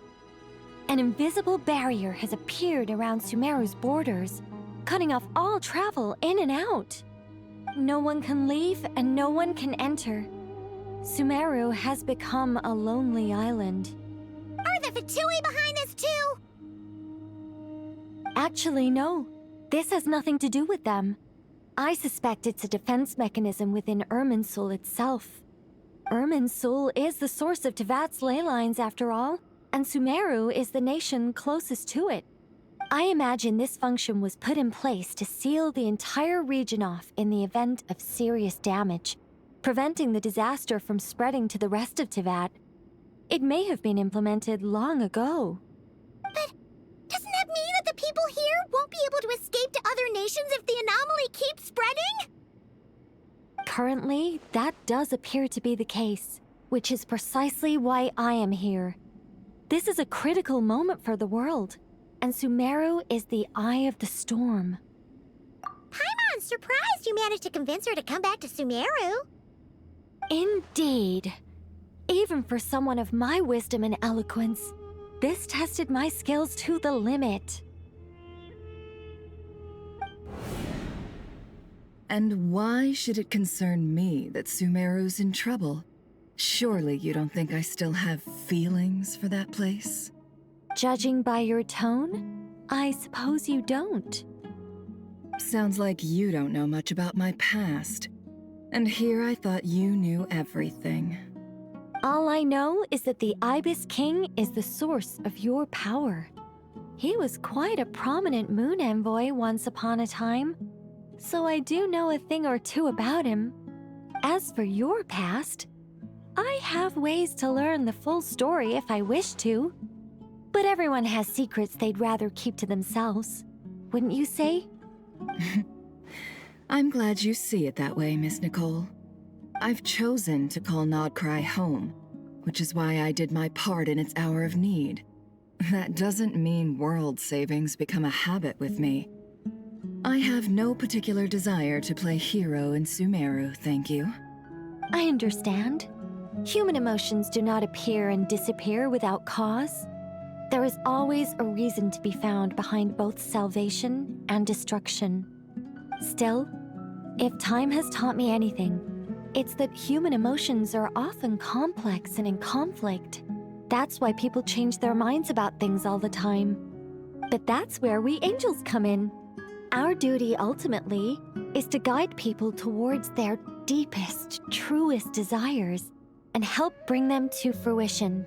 An invisible barrier has appeared around Sumeru's borders, cutting off all travel in and out. No one can leave and no one can enter. Sumeru has become a lonely island. Are the Fatui behind this too? Actually, no. This has nothing to do with them. I suspect it's a defense mechanism within Irminsul itself. Irminsul is the source of Tevat's ley lines, after all, and Sumeru is the nation closest to it. I imagine this function was put in place to seal the entire region off in the event of serious damage, preventing the disaster from spreading to the rest of Tevat. It may have been implemented long ago. But doesn't that mean that the people here won't be able to escape to other nations if the anomaly keeps spreading? Currently, that does appear to be the case, which is precisely why I am here. This is a critical moment for the world, and Sumeru is the eye of the storm. Paimon's surprised you managed to convince her to come back to Sumeru. Indeed. Even for someone of my wisdom and eloquence, this tested my skills to the limit. And why should it concern me that Sumeru's in trouble? Surely you don't think I still have feelings for that place? Judging by your tone, I suppose you don't. Sounds like you don't know much about my past. And here I thought you knew everything. All I know is that the Ibis King is the source of your power. He was quite a prominent moon envoy once upon a time, so I do know a thing or two about him. As for your past, I have ways to learn the full story if I wish to. But everyone has secrets they'd rather keep to themselves, wouldn't you say? I'm glad you see it that way, Miss Nicole. I've chosen to call Nodcry home, which is why I did my part in its hour of need. That doesn't mean world savings become a habit with me. I have no particular desire to play hero in Sumeru, thank you. I understand. human emotions do not appear and disappear without cause. There is always a reason to be found behind both salvation and destruction. Still, if time has taught me anything, it's that human emotions are often complex and in conflict. That's why people change their minds about things all the time. But that's where we angels come in. Our duty, ultimately, is to guide people towards their deepest, truest desires and help bring them to fruition.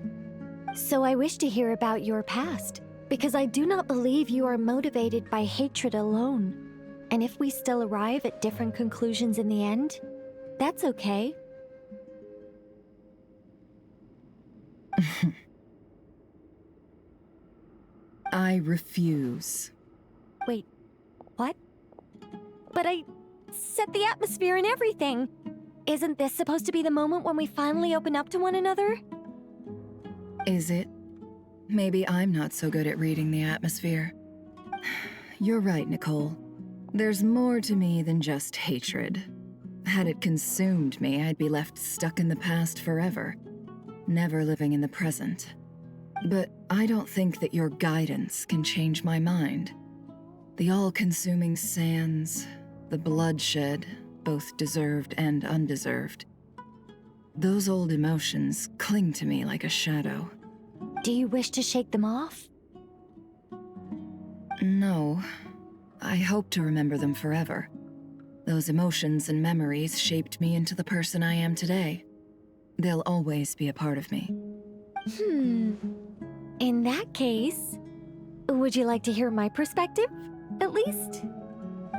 So I wish to hear about your past, because I do not believe you are motivated by hatred alone. And if we still arrive at different conclusions in the end, that's okay. I refuse. Wait, what? But I set the atmosphere and everything. Isn't this supposed to be the moment when we finally open up to one another? Is it? Maybe I'm not so good at reading the atmosphere. You're right, Nicole. There's more to me than just hatred. Had it consumed me, I'd be left stuck in the past forever, never living in the present. But I don't think that your guidance can change my mind. The all-consuming sands, the bloodshed, both deserved and undeserved. Those old emotions cling to me like a shadow. Do you wish to shake them off? No. I hope to remember them forever. Those emotions and memories shaped me into the person I am today. They'll always be a part of me. In that case, would you like to hear my perspective, at least?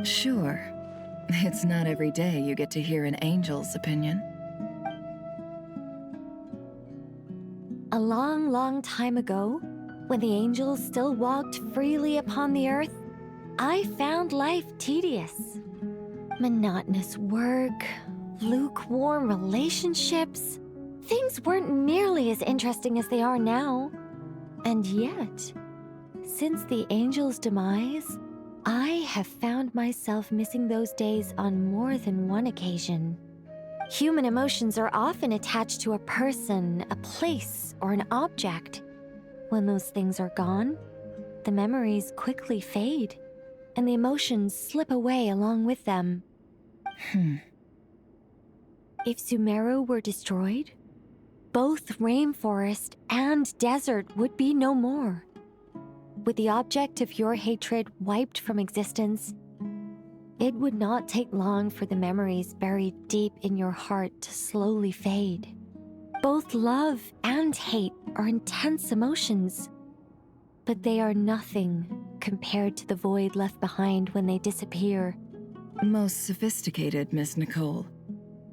Sure. It's not every day you get to hear an angel's opinion. A long, long time ago, when the angels still walked freely upon the earth, I found life tedious. Monotonous work, lukewarm relationships. Things weren't nearly as interesting as they are now. And yet, since the angels' demise, I have found myself missing those days on more than one occasion. Human emotions are often attached to a person, a place, or an object. When those things are gone, the memories quickly fade, and the emotions slip away along with them. If Sumeru were destroyed, both rainforest and desert would be no more. With the object of your hatred wiped from existence, it would not take long for the memories buried deep in your heart to slowly fade. Both love and hate are intense emotions, but they are nothing compared to the void left behind when they disappear. Most sophisticated, Miss Nicole.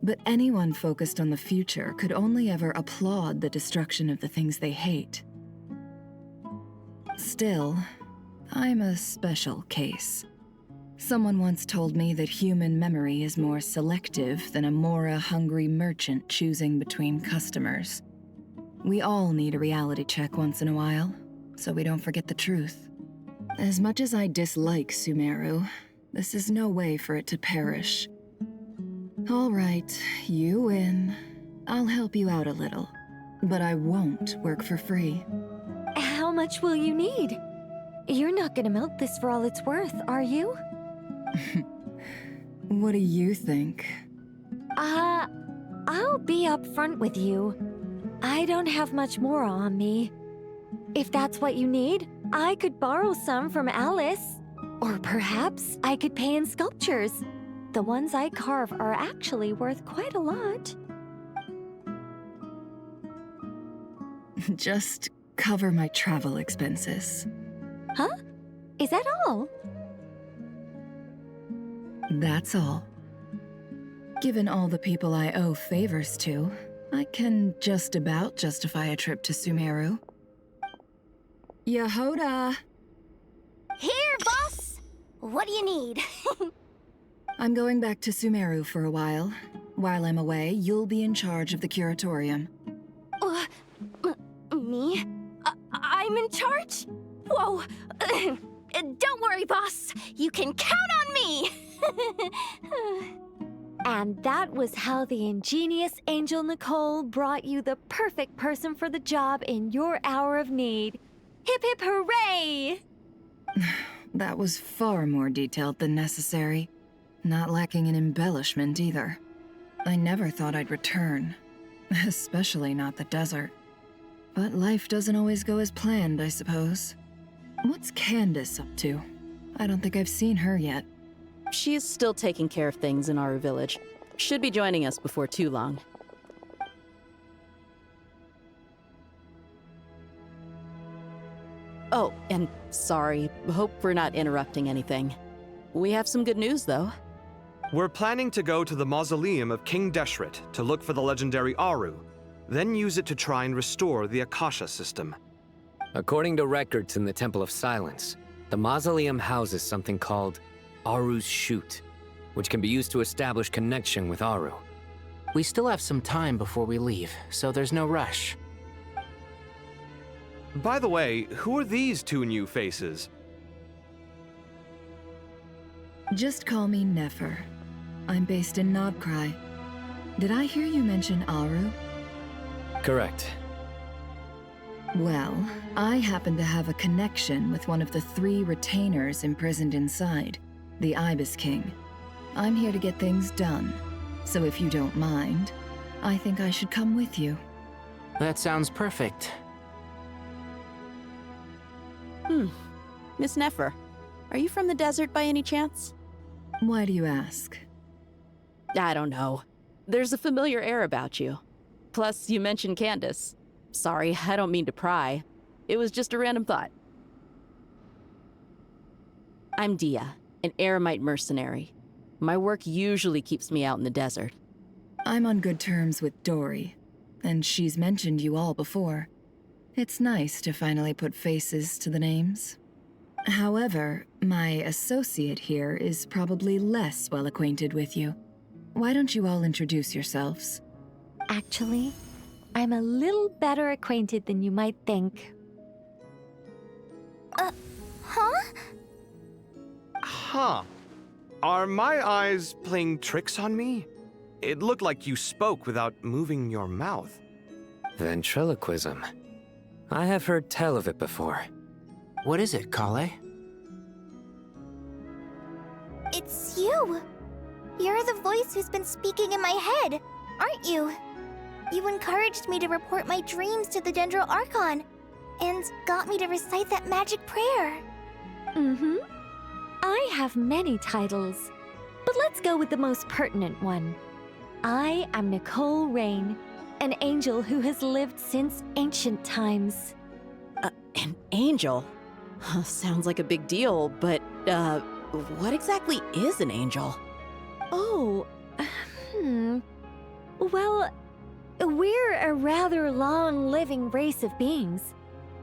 But anyone focused on the future could only ever applaud the destruction of the things they hate. Still, I'm a special case. Someone once told me that human memory is more selective than a Mora-hungry merchant choosing between customers. We all need a reality check once in a while, so we don't forget the truth. As much as I dislike Sumeru, this is no way for it to perish. All right, you win. I'll help you out a little, but I won't work for free. How much will you need? You're not gonna milk this for all it's worth, are you? What do you think? I'll be upfront with you. I don't have much more on me. If that's what you need, I could borrow some from Alice. Or perhaps I could pay in sculptures. The ones I carve are actually worth quite a lot. Just cover my travel expenses. Huh? Is that all? That's all. Given all the people I owe favors to, I can just about justify a trip to Sumeru. Yehoda! Here, boss! What do you need? I'm going back to Sumeru for a while. While I'm away, you'll be in charge of the curatorium. Me? I'm in charge? Whoa! Don't worry, boss. You can count on me! And that was how the ingenious Angel Nicole brought you the perfect person for the job in your hour of need. Hip hip hooray! That was far more detailed than necessary. Not lacking in embellishment either. I never thought I'd return. Especially not the desert. But life doesn't always go as planned, I suppose. What's Candace up to? I don't think I've seen her yet. She's still taking care of things in Aru Village. Should be joining us before too long. Oh, and sorry. Hope we're not interrupting anything. We have some good news, though. We're planning to go to the mausoleum of King Deshret to look for the legendary Aru, then use it to try and restore the Akasha system. According to records in the Temple of Silence, the mausoleum houses something called Aru's Chute, which can be used to establish connection with Aru. We still have some time before we leave, so there's no rush. By the way, who are these two new faces? Just call me Nefer. I'm based in Nodcry. Did I hear you mention Aru? Correct. Well, I happen to have a connection with one of the 3 retainers imprisoned inside, the Ibis King. I'm here to get things done, so if you don't mind, I think I should come with you. That sounds perfect. Miss Nefer, are you from the desert by any chance? Why do you ask? I don't know. There's a familiar air about you. Plus, you mentioned Candace. Sorry, I don't mean to pry. It was just a random thought. I'm Dia, an Eremite mercenary. My work usually keeps me out in the desert. I'm on good terms with Dory, and she's mentioned you all before. It's nice to finally put faces to the names. However, my associate here is probably less well acquainted with you. Why don't you all introduce yourselves? Actually, I'm a little better acquainted than you might think. Huh? Huh. Are my eyes playing tricks on me? It looked like you spoke without moving your mouth. Ventriloquism. I have heard tell of it before. What is it, Kale? It's you! You're the voice who's been speaking in my head, aren't you? You encouraged me to report my dreams to the Dendro Archon, and got me to recite that magic prayer. Mm-hmm. I have many titles, but let's go with the most pertinent one. I am Nicole Rain, an angel who has lived since ancient times. An angel? Sounds like a big deal, but, what exactly is an angel? Oh, Well, we're a rather long-living race of beings.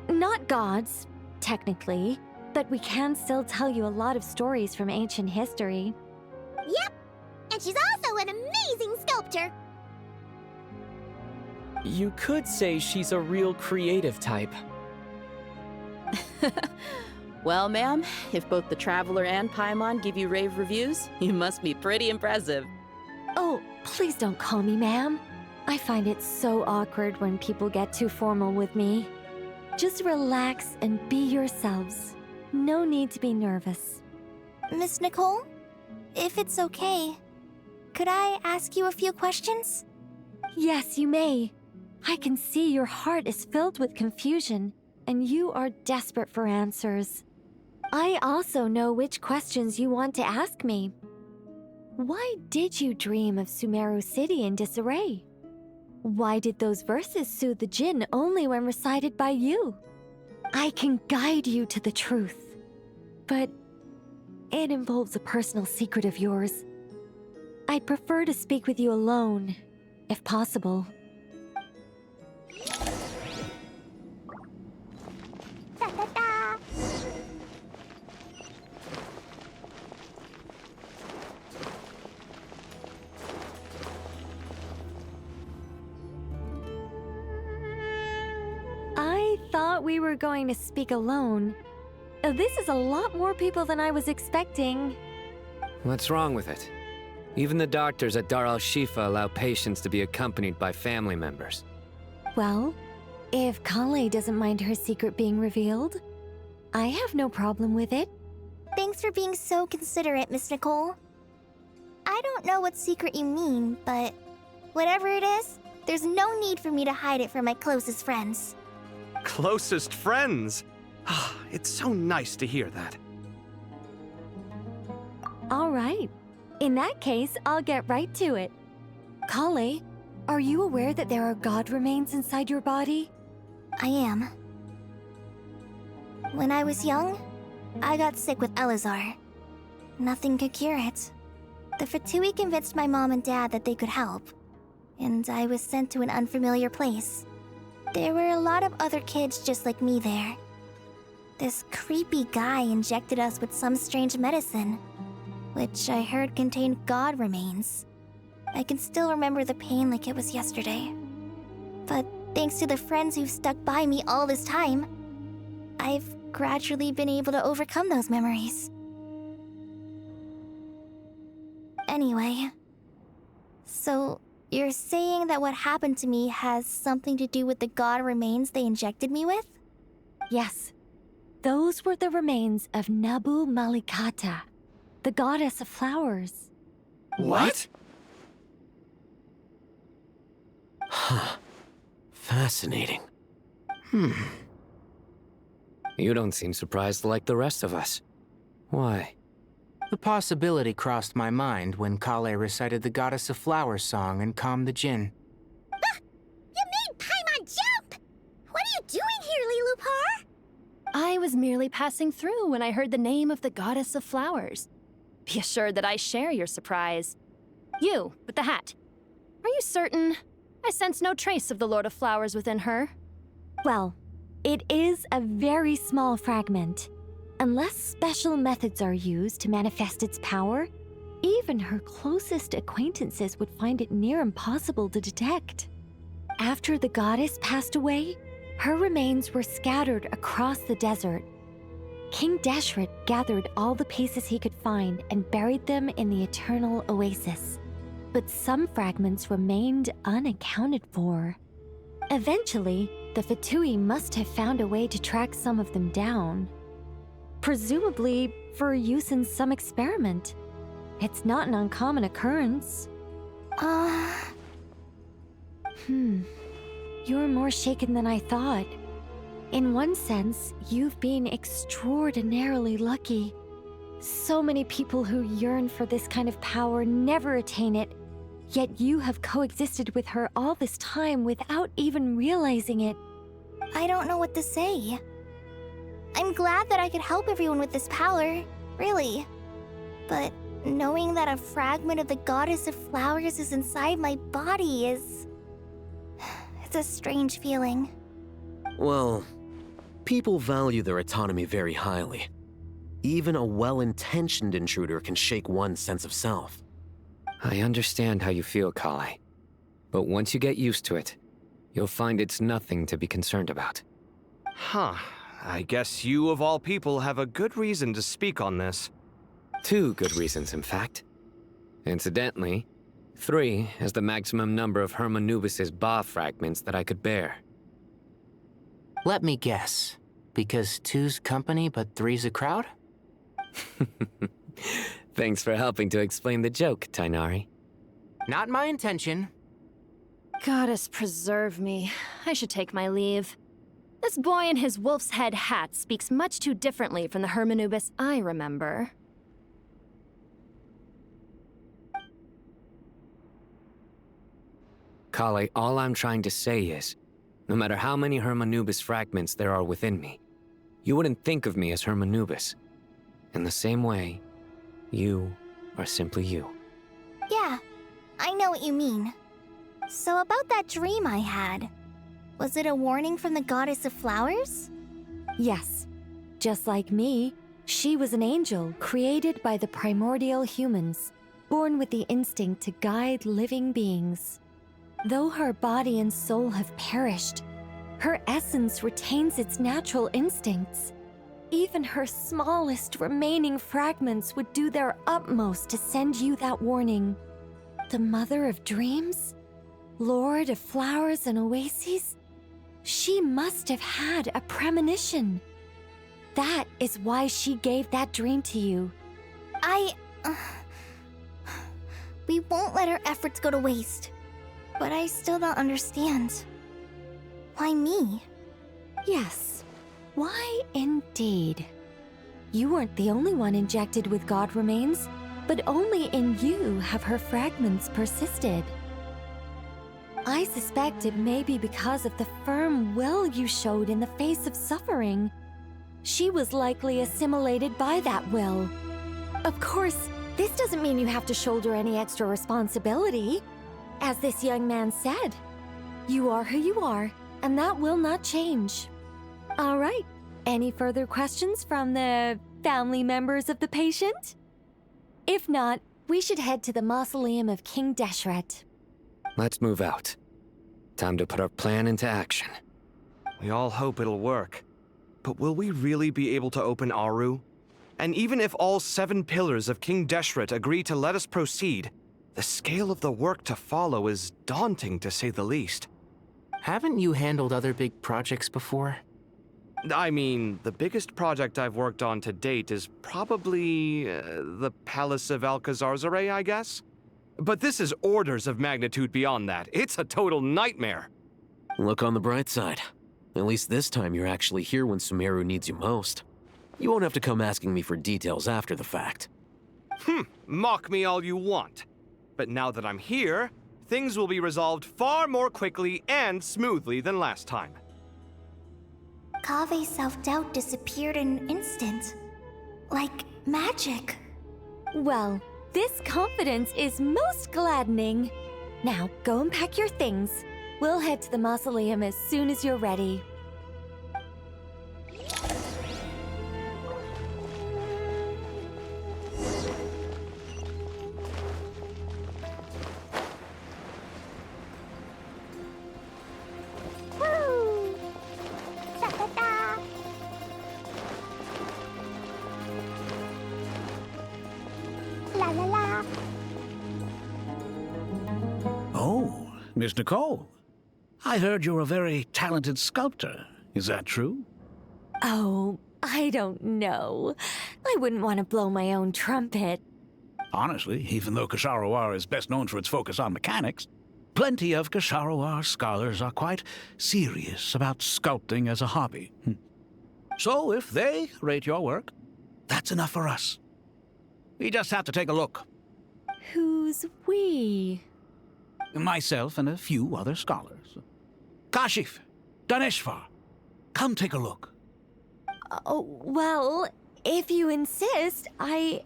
Not gods, technically, but we can still tell you a lot of stories from ancient history. Yep, and she's also an amazing sculptor. You could say she's a real creative type. Well, ma'am, if both the Traveler and Paimon give you rave reviews, you must be pretty impressive. Oh, please don't call me ma'am. I find it so awkward when people get too formal with me. Just relax and be yourselves. No need to be nervous. Miss Nicole, if it's okay, could I ask you a few questions? Yes, you may. I can see your heart is filled with confusion, and you are desperate for answers. I also know which questions you want to ask me. Why did you dream of Sumeru City in disarray? Why did those verses soothe the Jinn only when recited by you? I can guide you to the truth, but it involves a personal secret of yours. I'd prefer to speak with you alone, if possible. I thought we were going to speak alone. This is a lot more people than I was expecting. What's wrong with it? Even the doctors at Dar al-Shifa allow patients to be accompanied by family members. Well, if Kale doesn't mind her secret being revealed, I have no problem with it. Thanks for being so considerate, Miss Nicole. I don't know what secret you mean, but whatever it is, there's no need for me to hide it from my closest friends. Closest friends? It's so nice to hear that. All right. In that case, I'll get right to it. Kale, are you aware that there are god remains inside your body? I am. When I was young, I got sick with Elazar. Nothing could cure it. The Fatui convinced my mom and dad that they could help, and I was sent to an unfamiliar place. There were a lot of other kids just like me there. This creepy guy injected us with some strange medicine, which I heard contained god remains. I can still remember the pain like it was yesterday. But thanks to the friends who've stuck by me all this time, I've gradually been able to overcome those memories. Anyway, so you're saying that what happened to me has something to do with the god remains they injected me with? Yes. Those were the remains of Nabu Malikata, the goddess of flowers. What? Huh. Fascinating. You don't seem surprised like the rest of us. Why? The possibility crossed my mind when Kale recited the Goddess of Flowers song and calmed the Jinn. You made Paimon jump! What are you doing here, Lilupar? I was merely passing through when I heard the name of the Goddess of Flowers. Be assured that I share your surprise. You, with the hat. Are you certain? I sense no trace of the Lord of Flowers within her. Well, it is a very small fragment. Unless special methods are used to manifest its power, even her closest acquaintances would find it near impossible to detect. After the goddess passed away, her remains were scattered across the desert. King Deshret gathered all the pieces he could find and buried them in the Eternal Oasis. But some fragments remained unaccounted for. Eventually, the Fatui must have found a way to track some of them down. Presumably for use in some experiment. It's not an uncommon occurrence. You're more shaken than I thought. In one sense, you've been extraordinarily lucky. So many people who yearn for this kind of power never attain it, yet you have coexisted with her all this time without even realizing it. I don't know what to say. I'm glad that I could help everyone with this power, really. But knowing that a fragment of the Goddess of Flowers is inside my body is... it's a strange feeling. Well, people value their autonomy very highly. Even a well-intentioned intruder can shake one's sense of self. I understand how you feel, Kale. But once you get used to it, you'll find it's nothing to be concerned about. Huh. I guess you, of all people, have a good reason to speak on this. 2 good reasons, in fact. Incidentally, 3 is the maximum number of Hermanubis' Ba fragments that I could bear. Let me guess. Because 2's company, but 3's a crowd? Thanks for helping to explain the joke, Tainari. Not my intention. Goddess preserve me. I should take my leave. This boy in his wolf's head hat speaks much too differently from the Hermanubis I remember. Kale, all I'm trying to say is, no matter how many Hermanubis fragments there are within me, you wouldn't think of me as Hermanubis. In the same way, you are simply you. Yeah, I know what you mean. So about that dream I had, was it a warning from the Goddess of Flowers? Yes. Just like me, she was an angel created by the primordial humans, born with the instinct to guide living beings. Though her body and soul have perished, her essence retains its natural instincts. even her smallest remaining fragments would do their utmost to send you that warning. The Mother of Dreams? Lord of Flowers and Oases? She must have had a premonition. That is why she gave that dream to you. We won't let our efforts go to waste. But I still don't understand. Why me? Yes. Why indeed? You weren't the only one injected with God remains, but only in you have her fragments persisted. I suspect it may be because of the firm will you showed in the face of suffering. She was likely assimilated by that will. Of course, this doesn't mean you have to shoulder any extra responsibility. As this young man said, you are who you are, and that will not change. All right, any further questions from the family members of the patient? If not, we should head to the mausoleum of King Deshret. Let's move out. Time to put our plan into action. We all hope it'll work. But will we really be able to open Aru? And even if all 7 pillars of King Deshret agree to let us proceed, the scale of the work to follow is daunting, to say the least. Haven't you handled other big projects before? I mean, the biggest project I've worked on to date is probably the Palace of Alcazarzaray, I guess? But this is orders of magnitude beyond that. It's a total nightmare. Look on the bright side. At least this time you're actually here when Sumeru needs you most. You won't have to come asking me for details after the fact. Mock me all you want. But now that I'm here, things will be resolved far more quickly and smoothly than last time. Kave's self-doubt disappeared in an instant. Like magic. Well, this confidence is most gladdening. Now, go and pack your things. We'll head to the mausoleum as soon as you're ready. Woo! Da-da-da! La la la! Oh, Miss Nicole. I heard you're a very talented sculptor. Is that true? Oh, I don't know. I wouldn't want to blow my own trumpet. Honestly, even though Kasharawar is best known for its focus on mechanics, plenty of Kasharawar scholars are quite serious about sculpting as a hobby. So if they rate your work, that's enough for us. We just have to take a look. Who's we? Myself and a few other scholars. Kashif, Daneshvar, come take a look. Oh, well, if you insist, I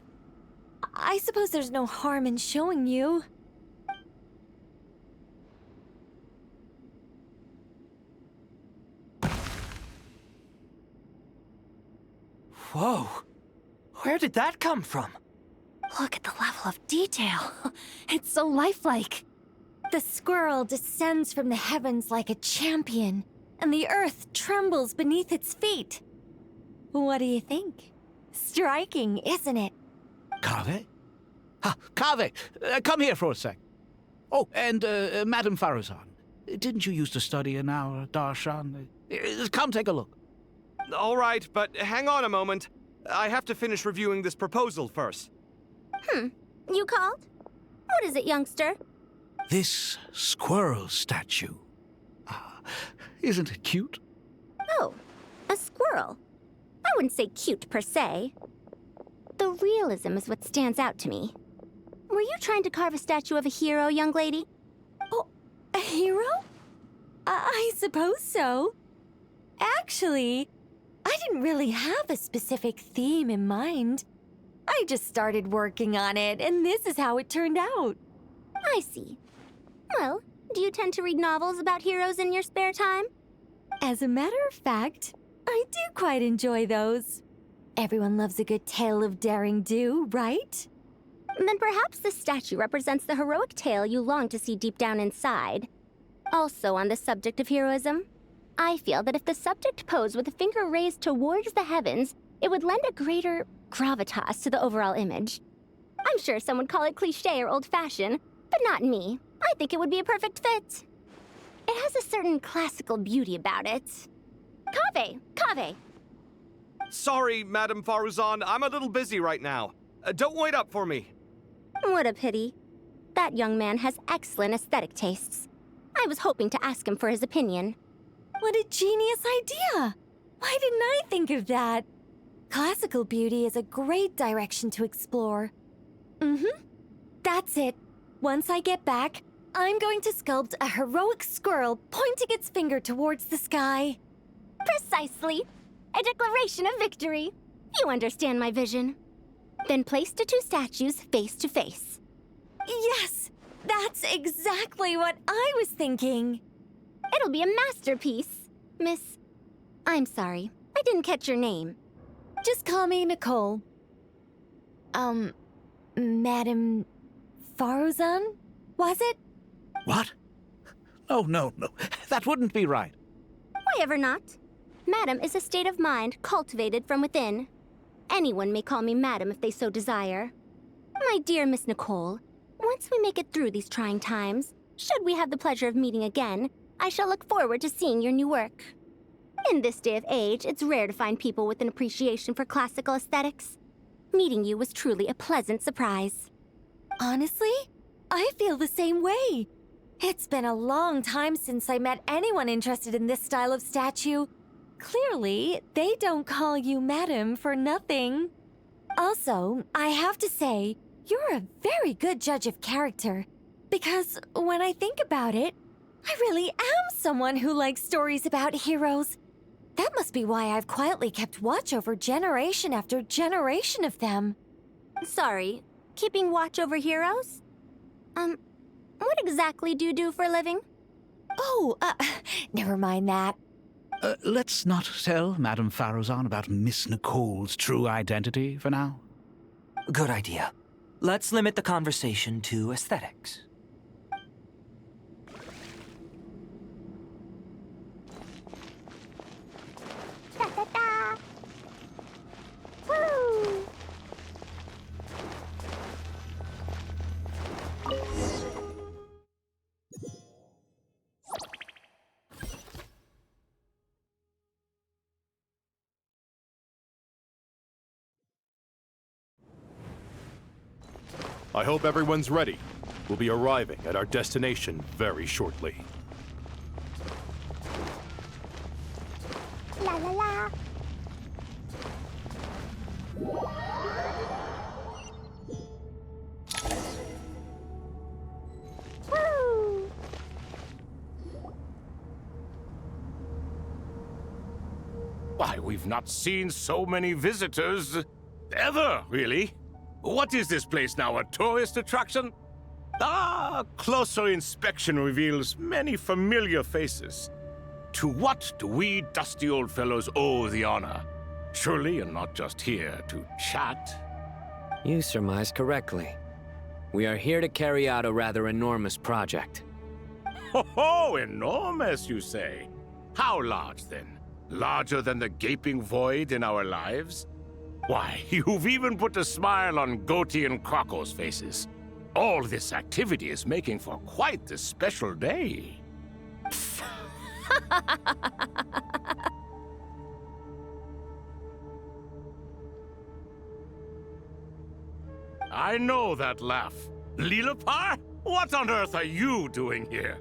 suppose there's no harm in showing you. Whoa! Where did that come from? Look at the level of detail. It's so lifelike. The squirrel descends from the heavens like a champion, and the earth trembles beneath its feet. What do you think? Striking, isn't it? Kaveh? Kaveh, come here for a sec. Oh, and Madame Farazan, didn't you used to study in our darshan? Come take a look. All right, but hang on a moment. I have to finish reviewing this proposal first. You called? What is it, youngster? This squirrel statue. Isn't it cute? Oh, a squirrel. I wouldn't say cute per se. The realism is what stands out to me. Were you trying to carve a statue of a hero, young lady? Oh, a hero? I suppose so. Actually, I didn't really have a specific theme in mind. I just started working on it, and this is how it turned out. I see. Well, do you tend to read novels about heroes in your spare time? As a matter of fact, I do quite enjoy those. Everyone loves a good tale of daring do, right? Then perhaps this statue represents the heroic tale you long to see deep down inside. Also on the subject of heroism, I feel that if the subject posed with a finger raised towards the heavens, It would lend a greater gravitas to the overall image. I'm sure some would call it cliché or old-fashioned, but not me. I think it would be a perfect fit. It has a certain classical beauty about it. Kaveh! Sorry, Madame Faruzan, I'm a little busy right now. Don't wait up for me. What a pity. That young man has excellent aesthetic tastes. I was hoping to ask him for his opinion. What a genius idea! Why didn't I think of that? Classical beauty is a great direction to explore. That's it. Once I get back, I'm going to sculpt a heroic squirrel pointing its finger towards the sky. Precisely. A declaration of victory. You understand my vision. Then place the two statues face to face. Yes! That's exactly what I was thinking. It'll be a masterpiece. Miss... I'm sorry. I didn't catch your name. Just call me Nicole. Madame Faruzan? Was it? What? Oh, no. That wouldn't be right. Why ever not? Madam is a state of mind cultivated from within. Anyone may call me Madam if they so desire. My dear Miss Nicole, once we make it through these trying times, should we have the pleasure of meeting again, I shall look forward to seeing your new work. In this day of age, it's rare to find people with an appreciation for classical aesthetics. Meeting you was truly a pleasant surprise. Honestly, I feel the same way. It's been a long time since I met anyone interested in this style of statue. Clearly, they don't call you Madam for nothing. Also, I have to say, you're a very good judge of character. Because when I think about it, I really am someone who likes stories about heroes. That must be why I've quietly kept watch over generation after generation of them. Sorry, keeping watch over heroes? What exactly do you do for a living? Oh, never mind that. Let's not tell Madame Faruzan about Miss Nicole's true identity for now. Good idea. Let's limit the conversation to aesthetics. Da-da-da. Woo! I hope everyone's ready. We'll be arriving at our destination very shortly. La la la. Woo! Why, we've not seen so many visitors ever, really. What is this place now, a tourist attraction? Ah, closer inspection reveals many familiar faces. To what do we dusty old fellows owe the honor? Surely you're not just here to chat. You surmise correctly. We are here to carry out a rather enormous project. Ho, enormous, you say? How large, then? Larger than the gaping void in our lives? Why, you've even put a smile on Goatee and Crocco's faces. All this activity is making for quite the special day. I know that laugh. Lilipar? What on earth are you doing here?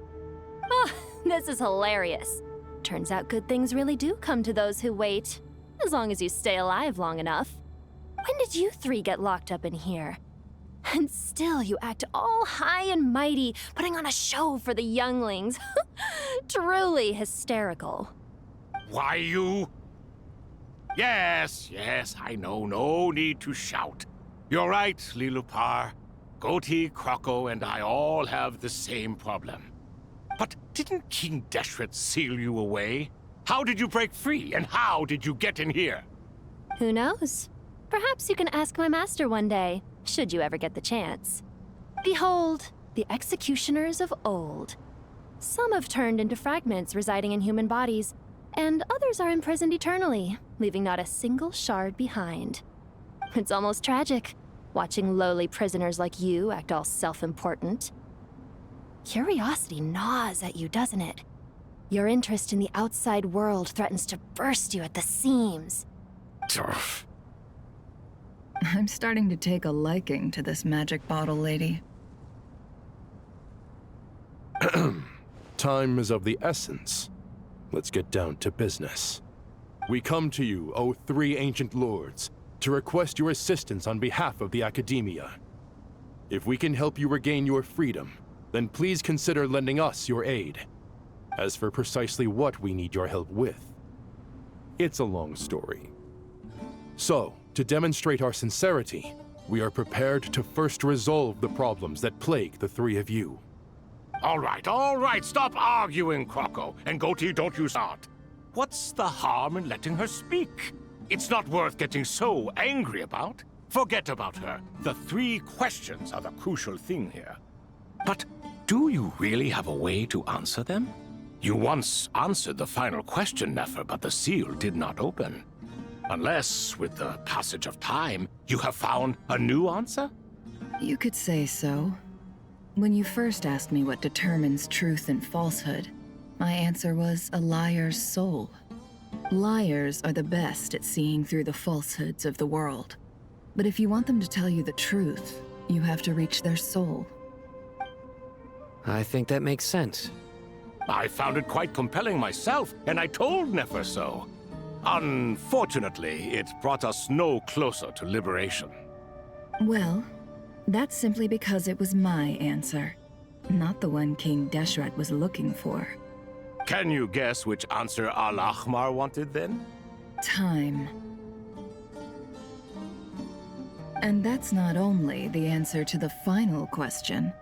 Oh, this is hilarious. Turns out good things really do come to those who wait. As long as you stay alive long enough. When did you three get locked up in here? And still you act all high and mighty, putting on a show for the younglings. Truly hysterical. Why, you... Yes, I know. No need to shout. You're right, Lilipar. Goatee, Crocco, and I all have the same problem. But didn't King Deshret seal you away? How did you break free, and how did you get in here? Who knows? Perhaps you can ask my master one day, should you ever get the chance. Behold, the executioners of old. Some have turned into fragments residing in human bodies, and others are imprisoned eternally, leaving not a single shard behind. It's almost tragic, watching lowly prisoners like you act all self-important. Curiosity gnaws at you, doesn't it? Your interest in the outside world threatens to burst you at the seams. I'm starting to take a liking to this magic bottle lady. Time is of the essence. Let's get down to business. We come to you, O three ancient lords, to request your assistance on behalf of the Academia. If we can help you regain your freedom, then please consider lending us your aid. As for precisely what we need your help with, it's a long story. So, to demonstrate our sincerity, we are prepared to first resolve the problems that plague the three of you. All right, stop arguing, Croco, and Goatee, don't you start. What's the harm in letting her speak? It's not worth getting so angry about. Forget about her. The three questions are the crucial thing here. But do you really have a way to answer them? You once answered the final question, Nefer, but the seal did not open. Unless, with the passage of time, you have found a new answer? You could say so. When you first asked me what determines truth and falsehood, my answer was a liar's soul. Liars are the best at seeing through the falsehoods of the world. But if you want them to tell you the truth, you have to reach their soul. I think that makes sense. I found it quite compelling myself, and I told Nefer so. Unfortunately, it brought us no closer to liberation. Well, that's simply because it was my answer, not the one King Deshret was looking for. Can you guess which answer Al-Ahmar wanted then? Time. And that's not only the answer to the final question,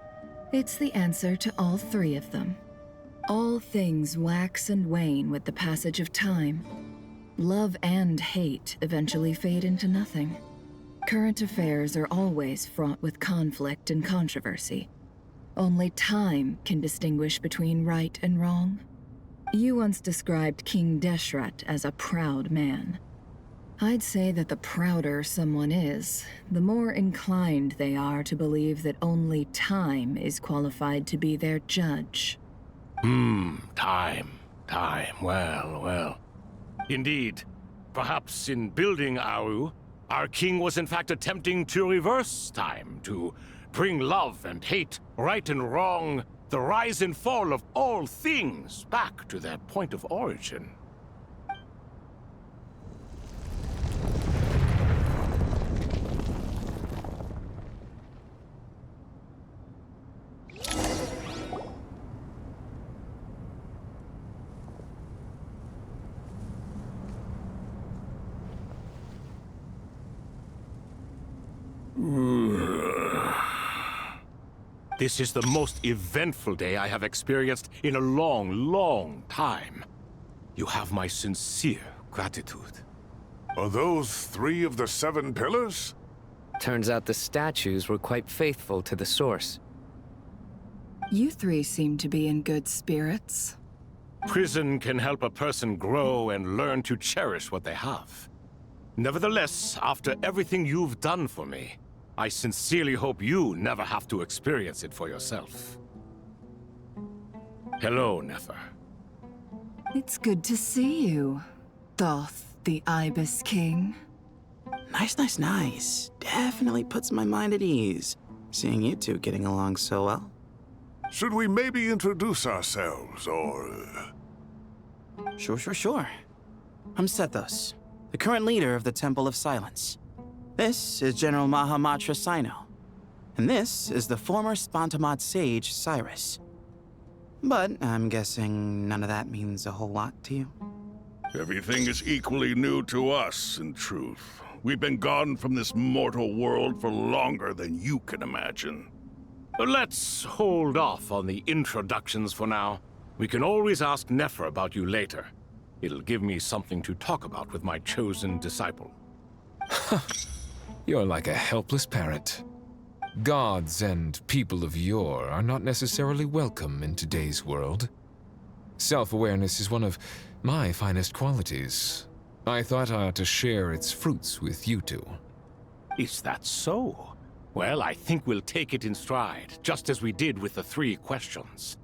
it's the answer to all three of them. All things wax and wane with the passage of time. Love and hate eventually fade into nothing. Current affairs are always fraught with conflict and controversy. Only time can distinguish between right and wrong. You once described King Deshret as a proud man. I'd say that the prouder someone is, the more inclined they are to believe that only time is qualified to be their judge. Time. Well. Indeed. Perhaps in building Aru, our king was in fact attempting to reverse time, to bring love and hate, right and wrong, the rise and fall of all things back to their point of origin. This is the most eventful day I have experienced in a long time. You have my sincere gratitude. Are those 3 of the 7 pillars? Turns out the statues were quite faithful to the source. You three seem to be in good spirits. Prison can help a person grow and learn to cherish what they have. Nevertheless, after everything you've done for me, I sincerely hope you never have to experience it for yourself. Hello, Nefer. It's good to see you, Thoth the Ibis King. Nice. Definitely puts my mind at ease, seeing you two getting along so well. Should we maybe introduce ourselves, or... Sure. I'm Sethos, the current leader of the Temple of Silence. This is General Mahamatra Sino, and this is the former Spantamad sage, Cyrus. But I'm guessing none of that means a whole lot to you. Everything is equally new to us, in truth. We've been gone from this mortal world for longer than you can imagine. Let's hold off on the introductions for now. We can always ask Nefer about you later. It'll give me something to talk about with my chosen disciple. You're like a helpless parrot. Gods and people of yore are not necessarily welcome in today's world. Self-awareness is one of my finest qualities. I thought I ought to share its fruits with you two. Is that so? Well, I think we'll take it in stride, just as we did with the 3 questions.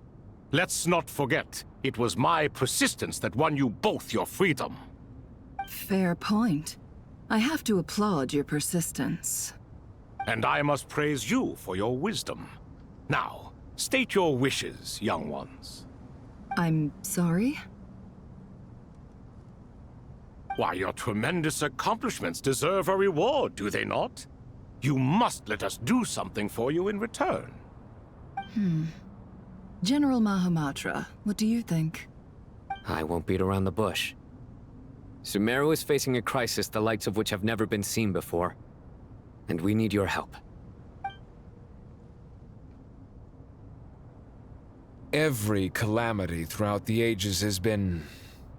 Let's not forget, it was my persistence that won you both your freedom. Fair point. I have to applaud your persistence. And I must praise you for your wisdom. Now, state your wishes, young ones. I'm sorry? Why, your tremendous accomplishments deserve a reward, do they not? You must let us do something for you in return. General Mahamatra, what do you think? I won't beat around the bush. Sumeru is facing a crisis the likes of which have never been seen before. And we need your help. Every calamity throughout the ages has been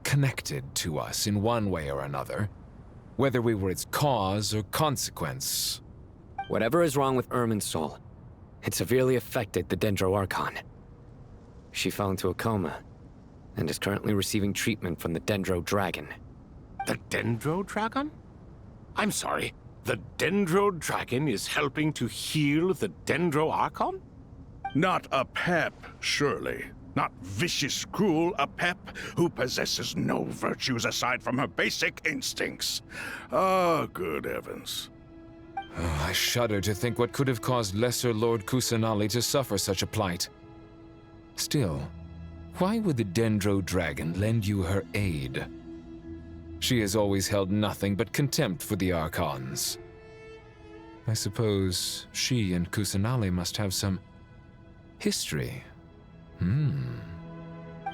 connected to us in one way or another, whether we were its cause or consequence. Whatever is wrong with Irminsul, it severely affected the Dendro Archon. She fell into a coma, and is currently receiving treatment from the Dendro Dragon. The Dendro Dragon? I'm sorry, the Dendro Dragon is helping to heal the Dendro Archon? Not a pep, surely. Not vicious, cruel a pep who possesses no virtues aside from her basic instincts. Ah, good heavens. Oh, I shudder to think what could have caused Lesser Lord Kusanali to suffer such a plight. Still, why would the Dendro Dragon lend you her aid? She has always held nothing but contempt for the Archons. I suppose she and Kusanali must have some history.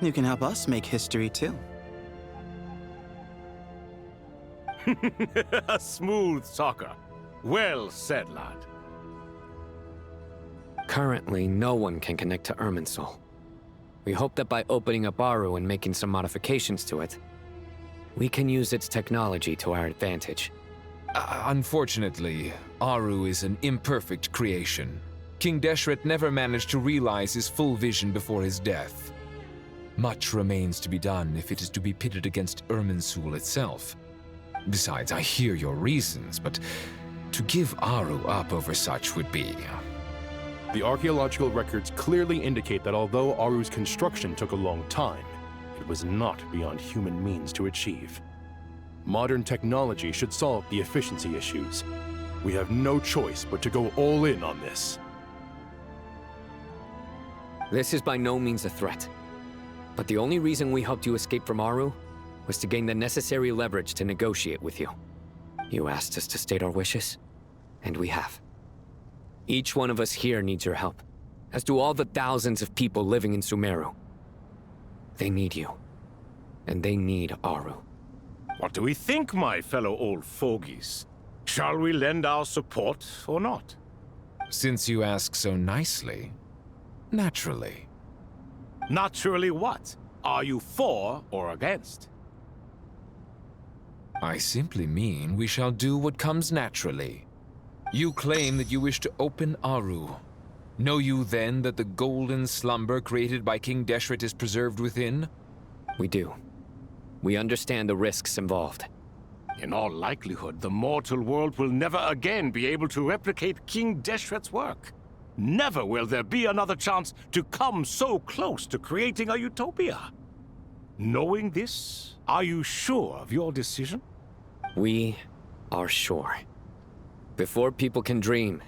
You can help us make history too. A smooth talker. Well said, lad. Currently, no one can connect to Irminsul. We hope that by opening up Aru and making some modifications to it, we can use its technology to our advantage. Unfortunately, Aru is an imperfect creation. King Deshret never managed to realize his full vision before his death. Much remains to be done if it is to be pitted against Irminsul itself. Besides, I hear your reasons, but to give Aru up over such would be... The archaeological records clearly indicate that although Aru's construction took a long time, it was not beyond human means to achieve. Modern technology should solve the efficiency issues. We have no choice but to go all in on this. This is by no means a threat. But the only reason we helped you escape from Aru was to gain the necessary leverage to negotiate with you. You asked us to state our wishes, and we have. Each one of us here needs your help, as do all the thousands of people living in Sumeru. They need you, and they need Aru. What do we think, my fellow old fogies? Shall we lend our support or not? Since you ask so nicely, naturally. Naturally what? Are you for or against? I simply mean we shall do what comes naturally. You claim that you wish to open Aru. Know you then that the golden slumber created by King Deshret is preserved within? We do. We understand the risks involved. In all likelihood, the mortal world will never again be able to replicate King Deshret's work. Never will there be another chance to come so close to creating a utopia. Knowing this, are you sure of your decision? We are sure. Before people can dream,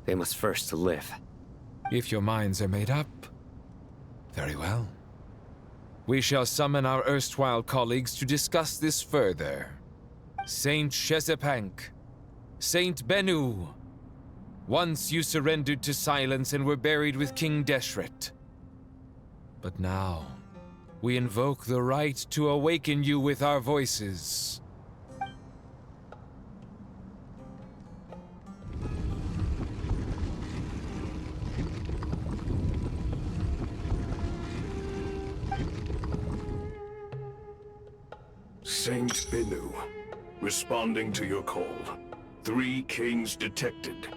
they must first live. If your minds are made up, very well. We shall summon our erstwhile colleagues to discuss this further. Saint Shezepank, Saint Bennu. Once you surrendered to silence and were buried with King Deshret. But now, we invoke the right to awaken you with our voices. Saint Bennu, responding to your call. 3 kings detected.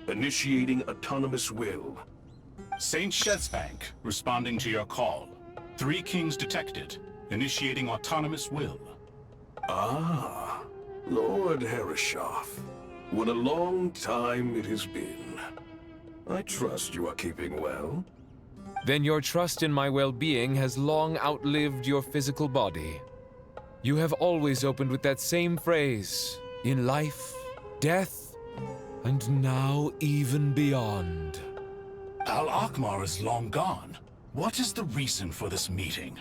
Initiating autonomous will. Saint Shezbank, responding to your call. 3 kings detected. Initiating autonomous will. Ah, Lord Herreshoff. What a long time it has been. I trust you are keeping well. Then your trust in my well-being has long outlived your physical body. You have always opened with that same phrase, in life, death, and now even beyond. Al-Akhmar is long gone. What is the reason for this meeting?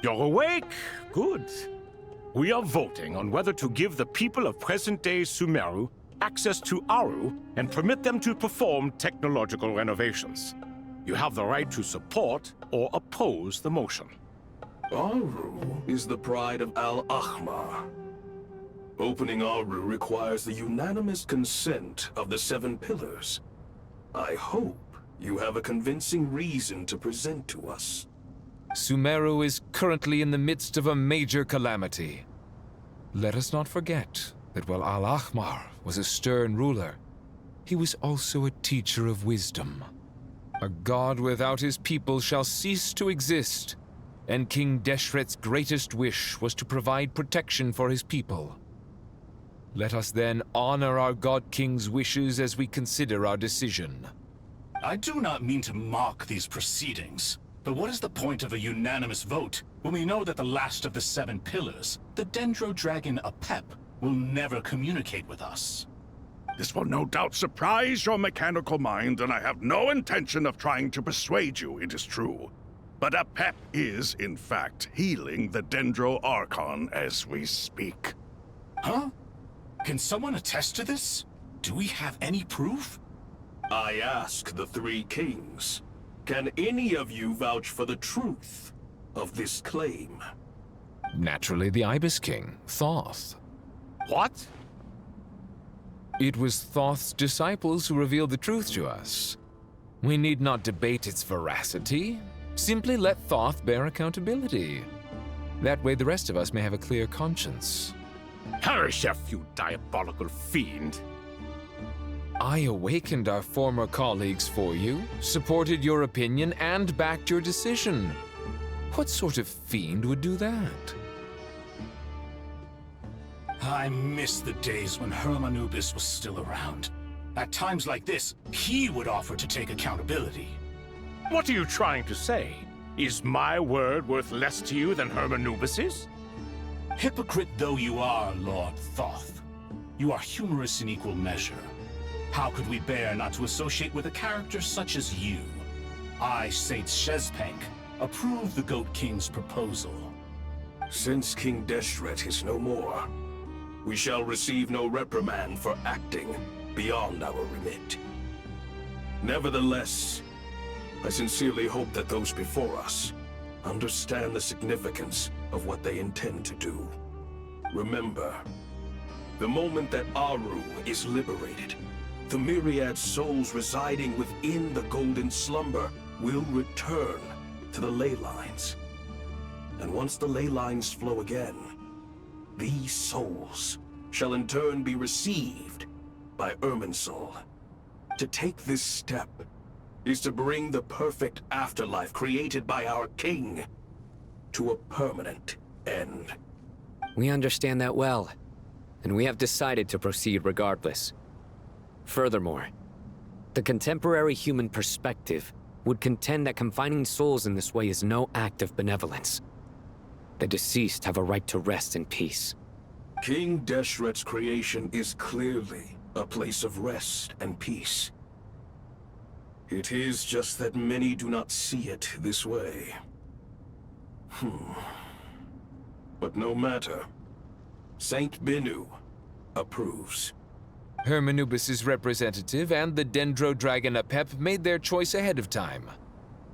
You're awake? Good. We are voting on whether to give the people of present-day Sumeru access to Aru and permit them to perform technological renovations. You have the right to support or oppose the motion. Aru is the pride of Al-Akhmar. Opening Aru requires the unanimous consent of the Seven Pillars. I hope you have a convincing reason to present to us. Sumeru is currently in the midst of a major calamity. Let us not forget that while Al-Akhmar was a stern ruler, he was also a teacher of wisdom. A god without his people shall cease to exist, and King Deshret's greatest wish was to provide protection for his people. Let us then honor our God King's wishes as we consider our decision. I do not mean to mock these proceedings, but what is the point of a unanimous vote when we know that the last of the Seven Pillars, the Dendro Dragon Apep, will never communicate with us? This will no doubt surprise your mechanical mind, and I have no intention of trying to persuade you it is true. But Apep is, in fact, healing the Dendro Archon as we speak. Huh? Can someone attest to this? Do we have any proof? I ask the three kings, can any of you vouch for the truth of this claim? Naturally, the Ibis King, Thoth. What? It was Thoth's disciples who revealed the truth to us. We need not debate its veracity. Simply let Thoth bear accountability. That way the rest of us may have a clear conscience. Herreshoff, you diabolical fiend. I awakened our former colleagues for you, supported your opinion, and backed your decision. What sort of fiend would do that? I miss the days when Hermanubis was still around. At times like this, he would offer to take accountability. What are you trying to say? Is my word worth less to you than Hermanubis's? Hypocrite though you are, Lord Thoth, you are humorous in equal measure. How could we bear not to associate with a character such as you? I, Saint Shezpank, approve the Goat King's proposal. Since King Deshret is no more, we shall receive no reprimand for acting beyond our remit. Nevertheless, I sincerely hope that those before us understand the significance of what they intend to do. Remember, the moment that Aru is liberated, the myriad souls residing within the Golden Slumber will return to the ley lines. And once the ley lines flow again, these souls shall in turn be received by Irminsul. To take this step is to bring the perfect afterlife created by our king to a permanent end. We understand that well, and we have decided to proceed regardless. Furthermore, the contemporary human perspective would contend that confining souls in this way is no act of benevolence. The deceased have a right to rest in peace. King Deshret's creation is clearly a place of rest and peace. It is just that many do not see it this way. But no matter. Saint Binu approves. Hermanubis' representative and the Dendro Dragon Apep made their choice ahead of time,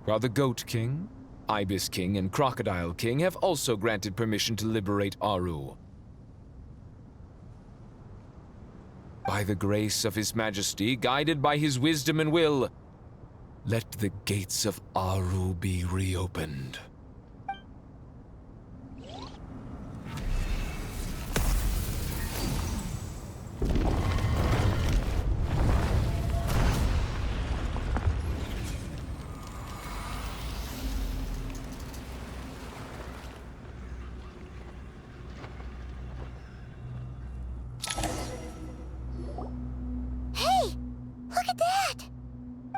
while the Goat King, Ibis King, and Crocodile King have also granted permission to liberate Aru. By the grace of His Majesty, guided by his wisdom and will, let the gates of Aru be reopened. Look at that!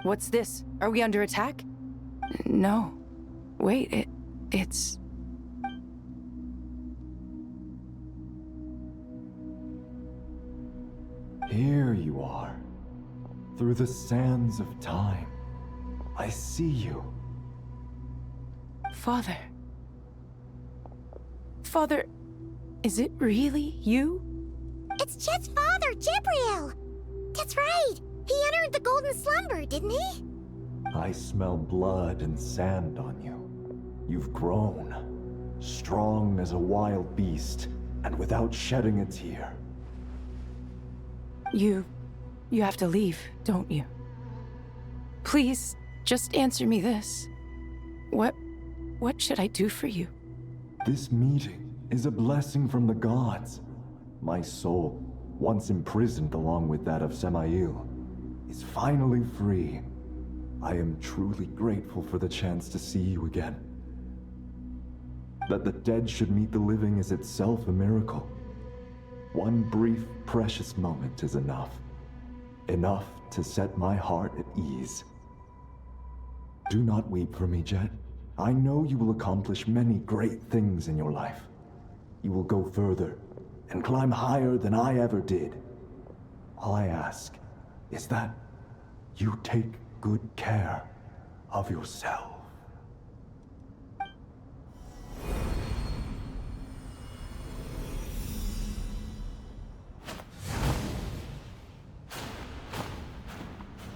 What's this? Are we under attack? No. Wait, it's... Here you are. Through the sands of time. I see you. Father. Father, is it really you? It's Jet's father, Jibriel! That's right! He entered the golden slumber, didn't he? I smell blood and sand on you. You've grown. Strong as a wild beast, and without shedding a tear. You have to leave, don't you? Please, just answer me this. What should I do for you? This meeting is a blessing from the gods. My soul, once imprisoned along with that of Semail, is finally free. I am truly grateful for the chance to see you again. That the dead should meet the living is itself a miracle. One brief, precious moment is enough. Enough to set my heart at ease. Do not weep for me, Jet. I know you will accomplish many great things in your life. You will go further and climb higher than I ever did. All I ask is that you take good care of yourself.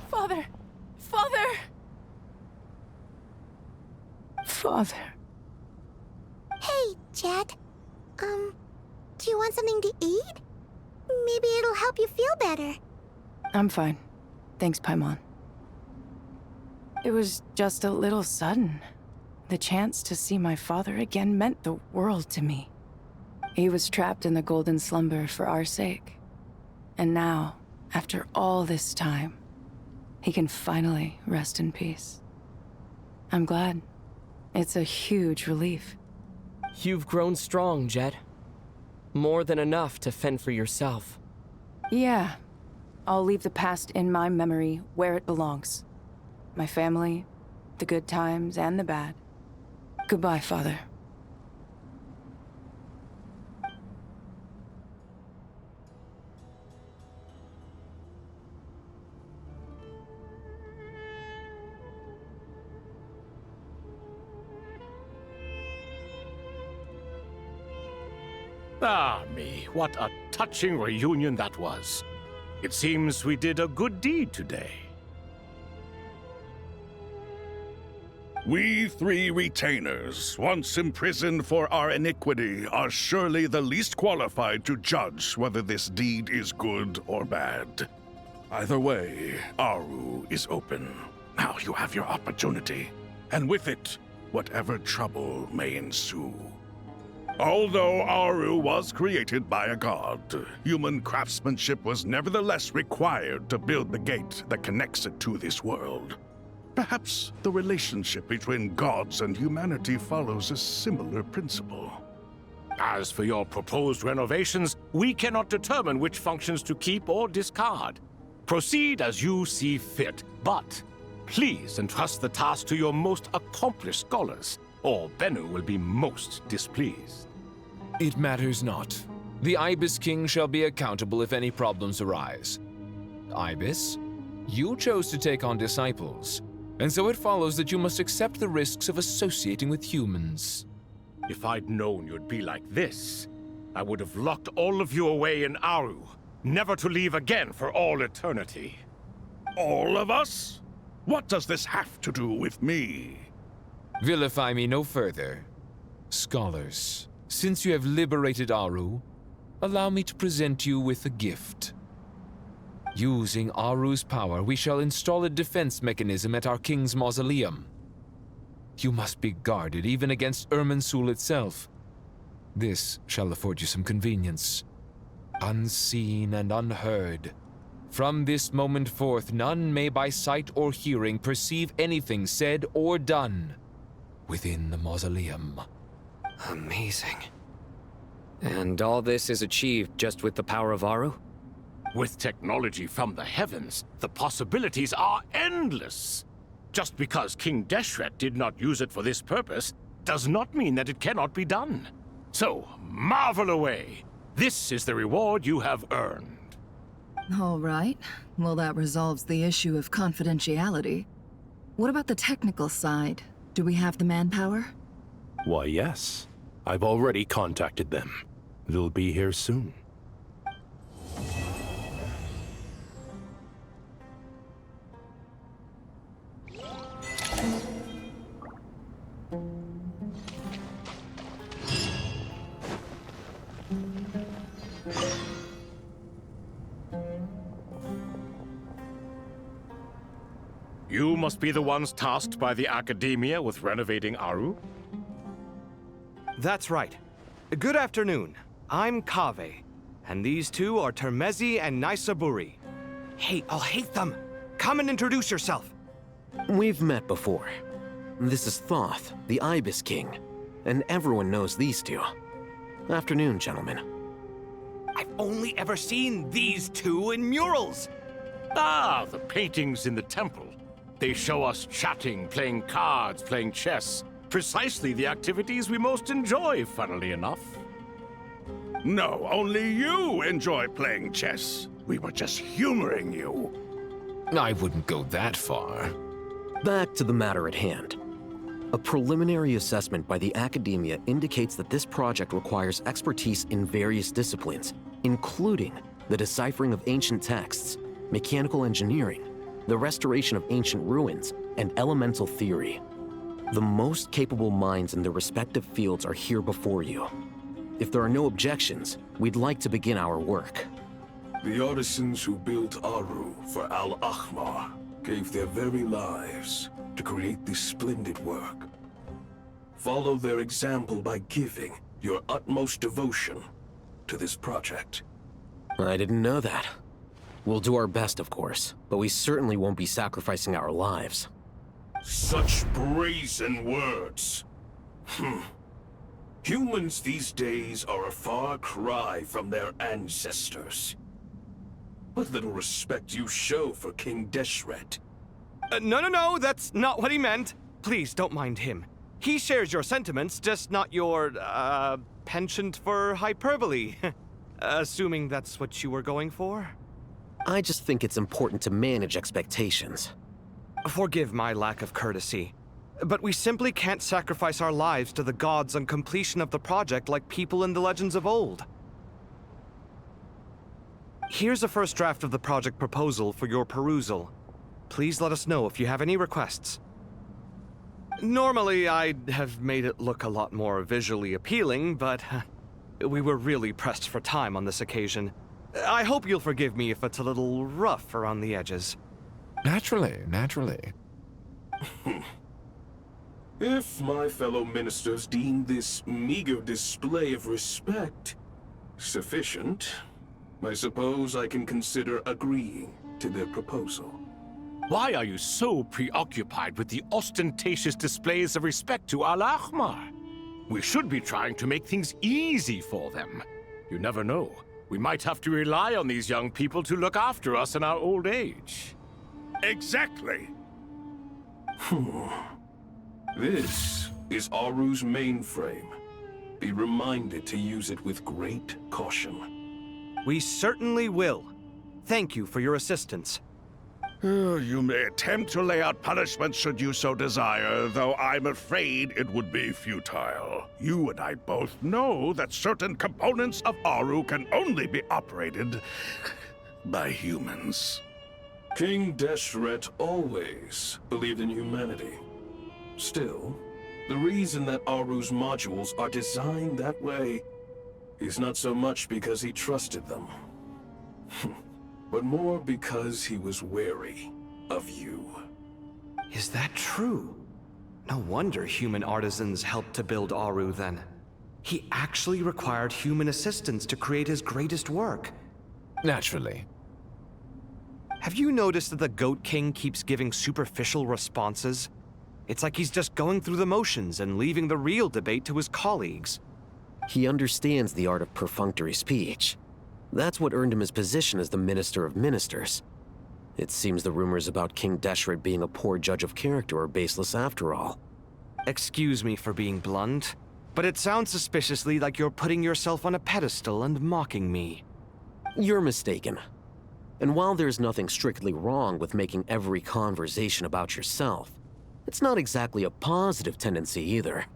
Father! Father! Father. Hey, Jet. Do you want something to eat? Maybe it'll help you feel better. I'm fine. Thanks, Paimon. It was just a little sudden. The chance to see my father again meant the world to me. He was trapped in the golden slumber for our sake. And now, after all this time, he can finally rest in peace. I'm glad. It's a huge relief. You've grown strong, Jet. More than enough to fend for yourself. Yeah. I'll leave the past in my memory where it belongs. My family, the good times and the bad. Goodbye, Father. Ah, me, what a touching reunion that was. It seems we did a good deed today. We three retainers, once imprisoned for our iniquity, are surely the least qualified to judge whether this deed is good or bad. Either way, Aru is open. Now you have your opportunity, and with it, whatever trouble may ensue. Although Aru was created by a god, human craftsmanship was nevertheless required to build the gate that connects it to this world. Perhaps the relationship between gods and humanity follows a similar principle. As for your proposed renovations, we cannot determine which functions to keep or discard. Proceed as you see fit, but please entrust the task to your most accomplished scholars, or Bennu will be most displeased. It matters not. The Ibis King shall be accountable if any problems arise. Ibis, you chose to take on disciples, and so it follows that you must accept the risks of associating with humans. If I'd known you'd be like this, I would have locked all of you away in Aru, never to leave again for all eternity. All of us? What does this have to do with me? Vilify me no further. Scholars, since you have liberated Aru, allow me to present you with a gift. Using Aru's power, we shall install a defense mechanism at our king's mausoleum. You must be guarded even against Irminsul itself. This shall afford you some convenience. Unseen and unheard. From this moment forth, none may by sight or hearing perceive anything said or done within the mausoleum. Amazing. And all this is achieved just with the power of Aru? With technology from the heavens, the possibilities are endless. Just because King Deshret did not use it for this purpose does not mean that it cannot be done. So, marvel away. This is the reward you have earned. All right. Well, that resolves the issue of confidentiality. What about the technical side? Do we have the manpower? Why, yes. I've already contacted them. They'll be here soon. You must be the ones tasked by the Academia with renovating Aru? That's right. Good afternoon. I'm Kaveh, and these two are Termezi and Naisaburi. Hey, I'll hate them! Come and introduce yourself! We've met before. This is Thoth, the Ibis King, and everyone knows these two. Afternoon, gentlemen. I've only ever seen these two in murals! Ah, the paintings in the temple. They show us chatting, playing cards, playing chess. Precisely the activities we most enjoy, funnily enough. No, only you enjoy playing chess. We were just humoring you. I wouldn't go that far. Back to the matter at hand. A preliminary assessment by the Academia indicates that this project requires expertise in various disciplines, including the deciphering of ancient texts, mechanical engineering, the restoration of ancient ruins, and elemental theory. The most capable minds in their respective fields are here before you. If there are no objections, we'd like to begin our work. The artisans who built Aru for Al-Ahmar gave their very lives to create this splendid work. Follow their example by giving your utmost devotion to this project. I didn't know that. We'll do our best, of course, but we certainly won't be sacrificing our lives. Such brazen words. Humans these days are a far cry from their ancestors. What little respect you show for King Deshret. No, that's not what he meant. Please, don't mind him. He shares your sentiments, just not your, penchant for hyperbole. Assuming that's what you were going for? I just think it's important to manage expectations. Forgive my lack of courtesy, but we simply can't sacrifice our lives to the gods on completion of the project like people in the legends of old. Here's a first draft of the project proposal for your perusal. Please let us know if you have any requests. Normally, I'd have made it look a lot more visually appealing, but we were really pressed for time on this occasion. I hope you'll forgive me if it's a little rough around the edges. Naturally. If my fellow ministers deem this meager display of respect sufficient, I suppose I can consider agreeing to their proposal. Why are you so preoccupied with the ostentatious displays of respect to Al-Ahmar? We should be trying to make things easy for them. You never know. We might have to rely on these young people to look after us in our old age. Exactly. This is Aru's mainframe. Be reminded to use it with great caution. We certainly will. Thank you for your assistance. You may attempt to lay out punishment should you so desire, though I'm afraid it would be futile. You and I both know that certain components of Aru can only be operated by humans. King Deshret always believed in humanity. Still, the reason that Aru's modules are designed that way is not so much because he trusted them, but more because he was wary of you. Is that true? No wonder human artisans helped to build Aru then. He actually required human assistance to create his greatest work. Naturally. Have you noticed that the Goat King keeps giving superficial responses? It's like he's just going through the motions and leaving the real debate to his colleagues. He understands the art of perfunctory speech. That's what earned him his position as the Minister of Ministers. It seems the rumors about King Deshret being a poor judge of character are baseless after all. Excuse me for being blunt, but it sounds suspiciously like you're putting yourself on a pedestal and mocking me. You're mistaken. And while there's nothing strictly wrong with making every conversation about yourself, it's not exactly a positive tendency either.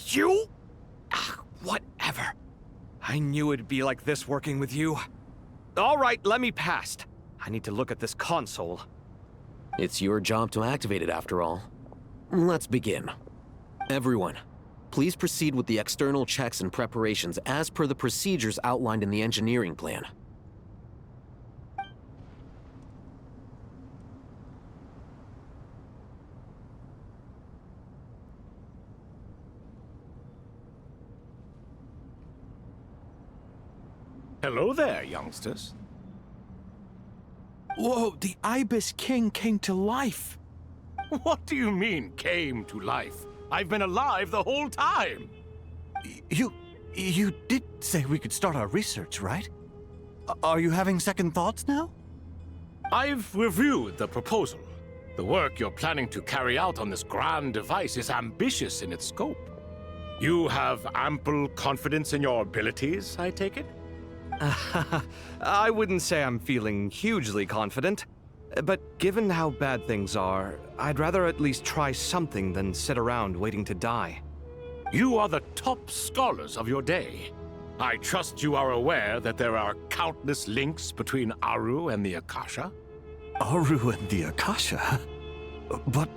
You? Whatever. I knew it'd be like this working with you. All right, let me past. I need to look at this console. It's your job to activate it after all. Let's begin. Everyone, please proceed with the external checks and preparations as per the procedures outlined in the engineering plan. Hello there, youngsters. Whoa, the Ibis King came to life. What do you mean, came to life? I've been alive the whole time. You did say we could start our research, right? Are you having second thoughts now? I've reviewed the proposal. The work you're planning to carry out on this grand device is ambitious in its scope. You have ample confidence in your abilities, I take it? I wouldn't say I'm feeling hugely confident, but given how bad things are, I'd rather at least try something than sit around waiting to die. You are the top scholars of your day. I trust you are aware that there are countless links between Aru and the Akasha? Aru and the Akasha? But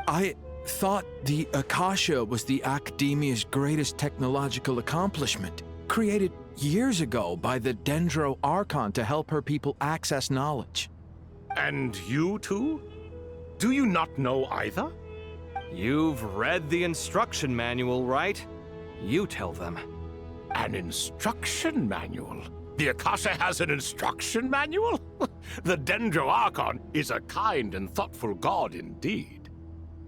I thought the Akasha was the Academia's greatest technological accomplishment, created years ago by the Dendro Archon to help her people access knowledge. And you too? Do you not know either? You've read the instruction manual, right? You tell them. An instruction manual? The Akasha has an instruction manual? The Dendro Archon is a kind and thoughtful god indeed.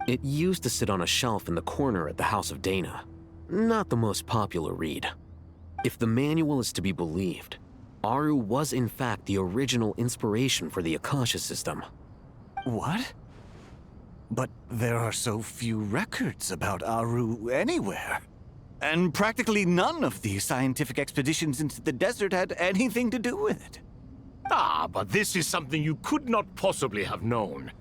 It used to sit on a shelf in the corner at the House of Dana. Not the most popular read. If the manual is to be believed, Aru was in fact the original inspiration for the Akasha system. What? But there are so few records about Aru anywhere. And practically none of the scientific expeditions into the desert had anything to do with it. Ah, but this is something you could not possibly have known.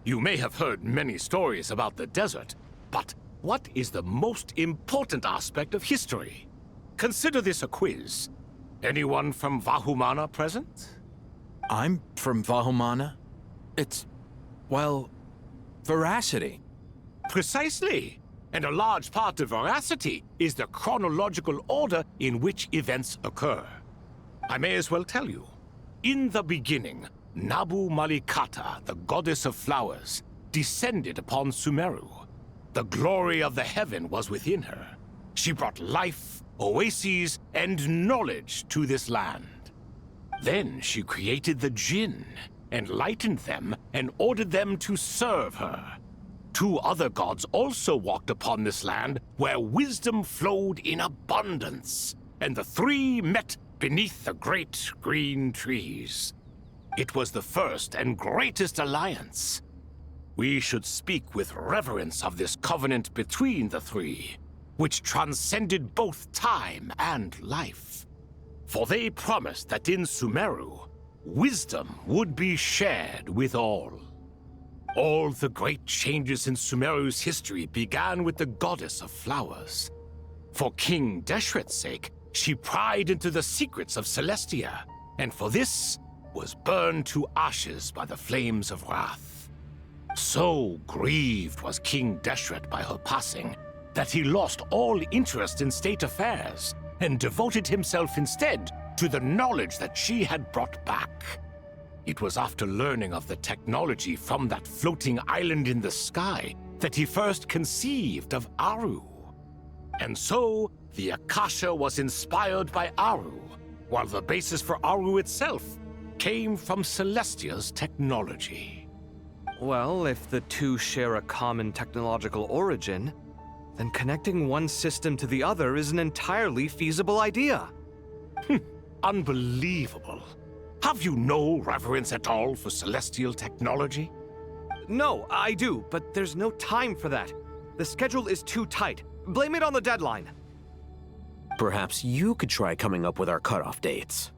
You may have heard many stories about the desert, but what is the most important aspect of history? Consider this a quiz. Anyone from Vahumana present? I'm from Vahumana. It's, well, veracity. Precisely. And a large part of veracity is the chronological order in which events occur. I may as well tell you. In the beginning, Nabu Malikata, the goddess of flowers, descended upon Sumeru. The glory of the heaven was within her. She brought life, oases, and knowledge to this land. Then she created the Jinn, enlightened them, and ordered them to serve her. 2 other gods also walked upon this land where wisdom flowed in abundance, and the 3 met beneath the great green trees. It was the first and greatest alliance. We should speak with reverence of this covenant between the 3, which transcended both time and life. For they promised that in Sumeru, wisdom would be shared with all. All the great changes in Sumeru's history began with the goddess of flowers. For King Deshret's sake, she pried into the secrets of Celestia, and for this was burned to ashes by the flames of wrath. So grieved was King Deshret by her passing that he lost all interest in state affairs and devoted himself instead to the knowledge that she had brought back. It was after learning of the technology from that floating island in the sky that he first conceived of Aru. And so, the Akasha was inspired by Aru, while the basis for Aru itself came from Celestia's technology. Well, if the 2 share a common technological origin, then connecting one system to the other is an entirely feasible idea. Unbelievable. Have you no reverence at all for celestial technology? No, I do, but there's no time for that. The schedule is too tight. Blame it on the deadline. Perhaps you could try coming up with our cutoff dates.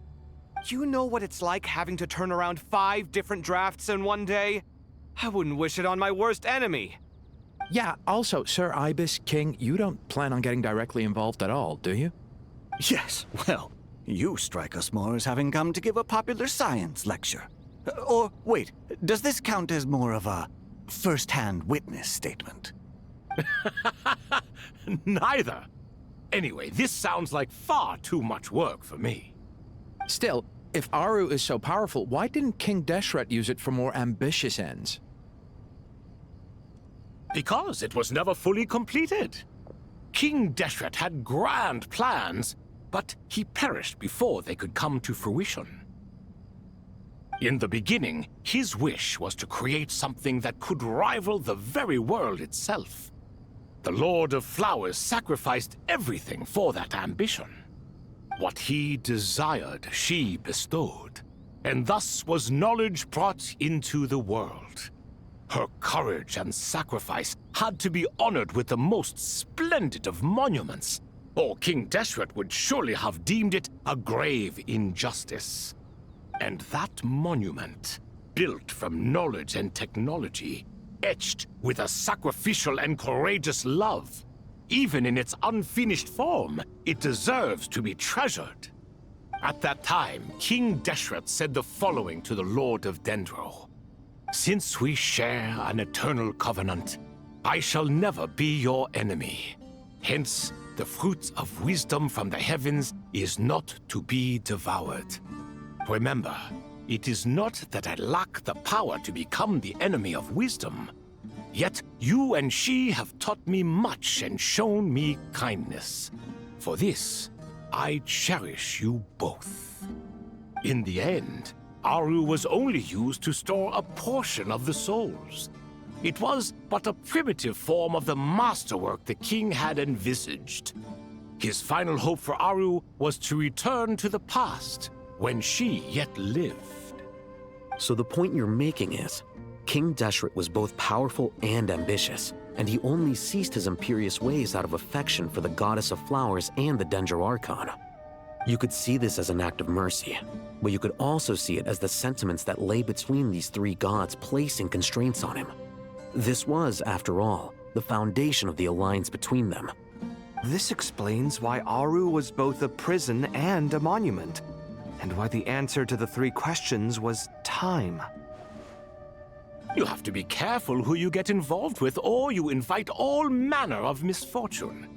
You know what it's like having to turn around 5 different drafts in one day? I wouldn't wish it on my worst enemy. Yeah, also, Sir Ibis, King, you don't plan on getting directly involved at all, do you? Yes, well, you strike us more as having come to give a popular science lecture. Or, wait, does this count as more of a first-hand witness statement? Neither. Anyway, this sounds like far too much work for me. Still, if Aru is so powerful, why didn't King Deshret use it for more ambitious ends? Because it was never fully completed. King Deshret had grand plans, but he perished before they could come to fruition. In the beginning, his wish was to create something that could rival the very world itself. The Lord of Flowers sacrificed everything for that ambition. What he desired, she bestowed, and thus was knowledge brought into the world. Her courage and sacrifice had to be honored with the most splendid of monuments, or King Deshret would surely have deemed it a grave injustice. And that monument, built from knowledge and technology, etched with a sacrificial and courageous love, even in its unfinished form, it deserves to be treasured. At that time, King Deshret said the following to the Lord of Dendro. Since we share an eternal covenant, I shall never be your enemy. Hence, the fruit of wisdom from the heavens is not to be devoured. Remember, it is not that I lack the power to become the enemy of wisdom. Yet you and she have taught me much and shown me kindness. For this, I cherish you both. In the end, Aru was only used to store a portion of the souls. It was but a primitive form of the masterwork the king had envisaged. His final hope for Aru was to return to the past, when she yet lived. So the point you're making is, King Deshret was both powerful and ambitious, and he only ceased his imperious ways out of affection for the Goddess of Flowers and the Dendro Archon. You could see this as an act of mercy, but you could also see it as the sentiments that lay between these 3 gods placing constraints on him. This was, after all, the foundation of the alliance between them. This explains why Aru was both a prison and a monument, and why the answer to the 3 questions was time. You have to be careful who you get involved with, or you invite all manner of misfortune.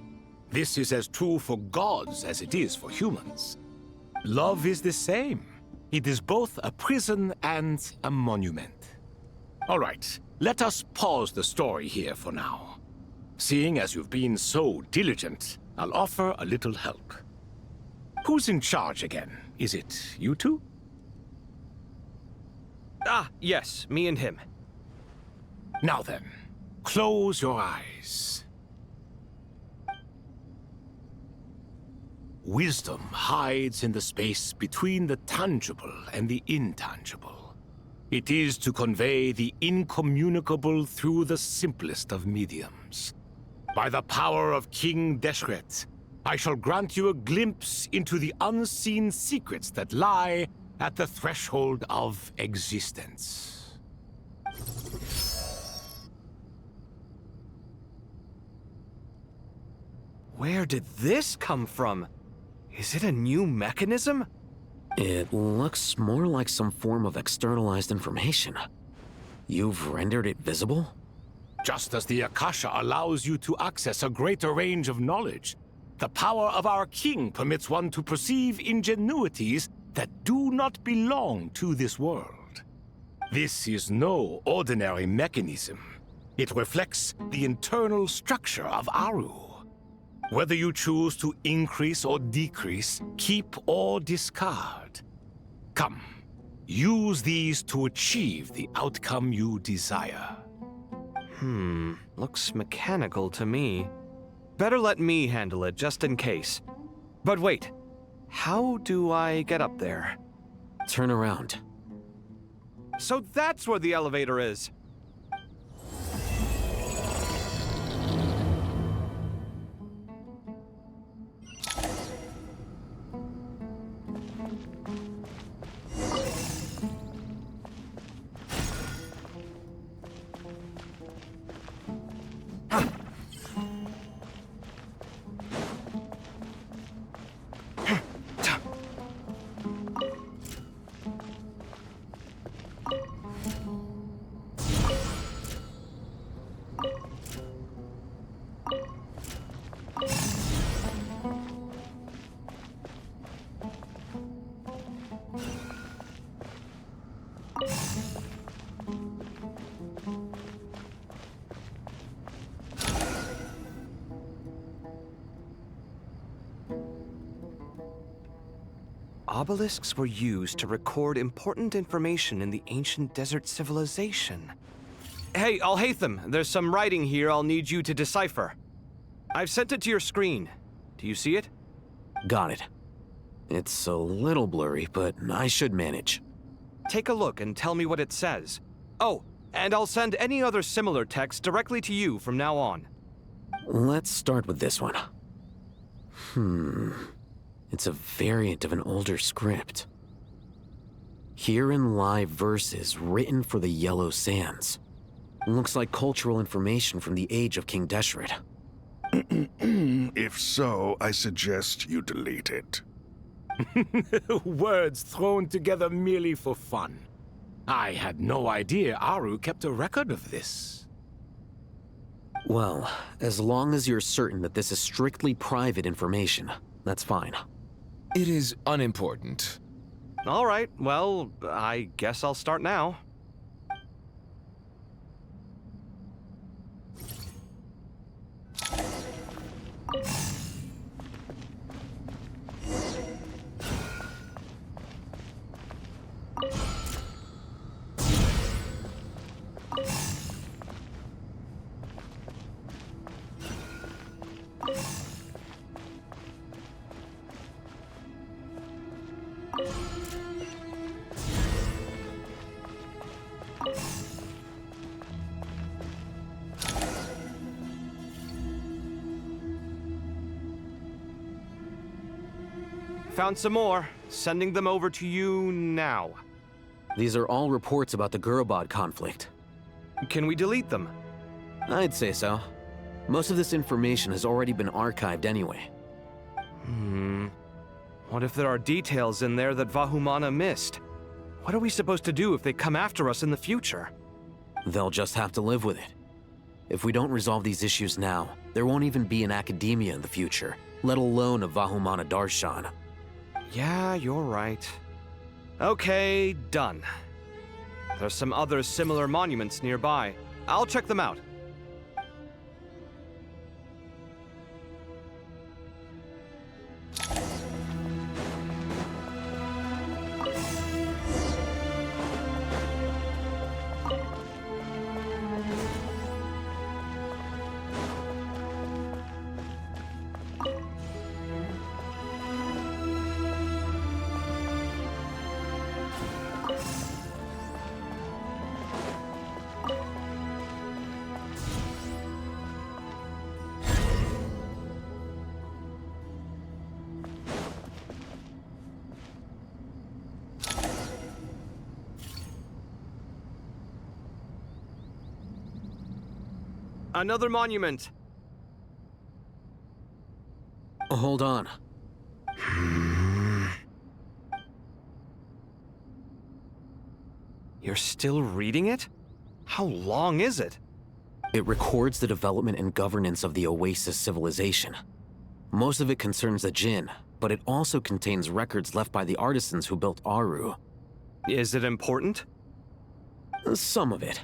This is as true for gods as it is for humans. Love is the same. It is both a prison and a monument. All right, let us pause the story here for now. Seeing as you've been so diligent, I'll offer a little help. Who's in charge again? Is it you two? Ah, yes, me and him. Now then, close your eyes. Wisdom hides in the space between the tangible and the intangible. It is to convey the incommunicable through the simplest of mediums. By the power of King Deshret, I shall grant you a glimpse into the unseen secrets that lie at the threshold of existence. Where did this come from? Is it a new mechanism? It looks more like some form of externalized information. You've rendered it visible? Just as the Akasha allows you to access a greater range of knowledge, the power of our king permits one to perceive ingenuities that do not belong to this world. This is no ordinary mechanism. It reflects the internal structure of Aru. Whether you choose to increase or decrease, keep or discard. Come, use these to achieve the outcome you desire. Looks mechanical to me. Better let me handle it, just in case. But wait, How do I get up there? Turn around. So that's where the elevator is. Obelisks were used to record important information in the ancient desert civilization. Hey, Al-Haytham, there's some writing here I'll need you to decipher. I've sent it to your screen. Do you see it? Got it. It's a little blurry, but I should manage. Take a look and tell me what it says. Oh, and I'll send any other similar text directly to you from now on. Let's start with this one. It's a variant of an older script. Herein lie verses written for the Yellow Sands. Looks like cultural information from the age of King Deshret. If so, I suggest you delete it. Words thrown together merely for fun. I had no idea Aru kept a record of this. Well, as long as you're certain that this is strictly private information, that's fine. It is unimportant. All right, well, I guess I'll start now. Found some more. Sending them over to you now. These are all reports about the Gurubad conflict. Can we delete them? I'd say so. Most of this information has already been archived anyway. What if there are details in there that Vahumana missed? What are we supposed to do if they come after us in the future? They'll just have to live with it. If we don't resolve these issues now, there won't even be an academia in the future, let alone a Vahumana Darshan. Yeah, you're right. Okay, done. There's some other similar monuments nearby. I'll check them out. Another monument. Hold on. You're still reading it? How long is it? It records the development and governance of the Oasis civilization. Most of it concerns the Jinn, but it also contains records left by the artisans who built Aru. Is it important? Some of it.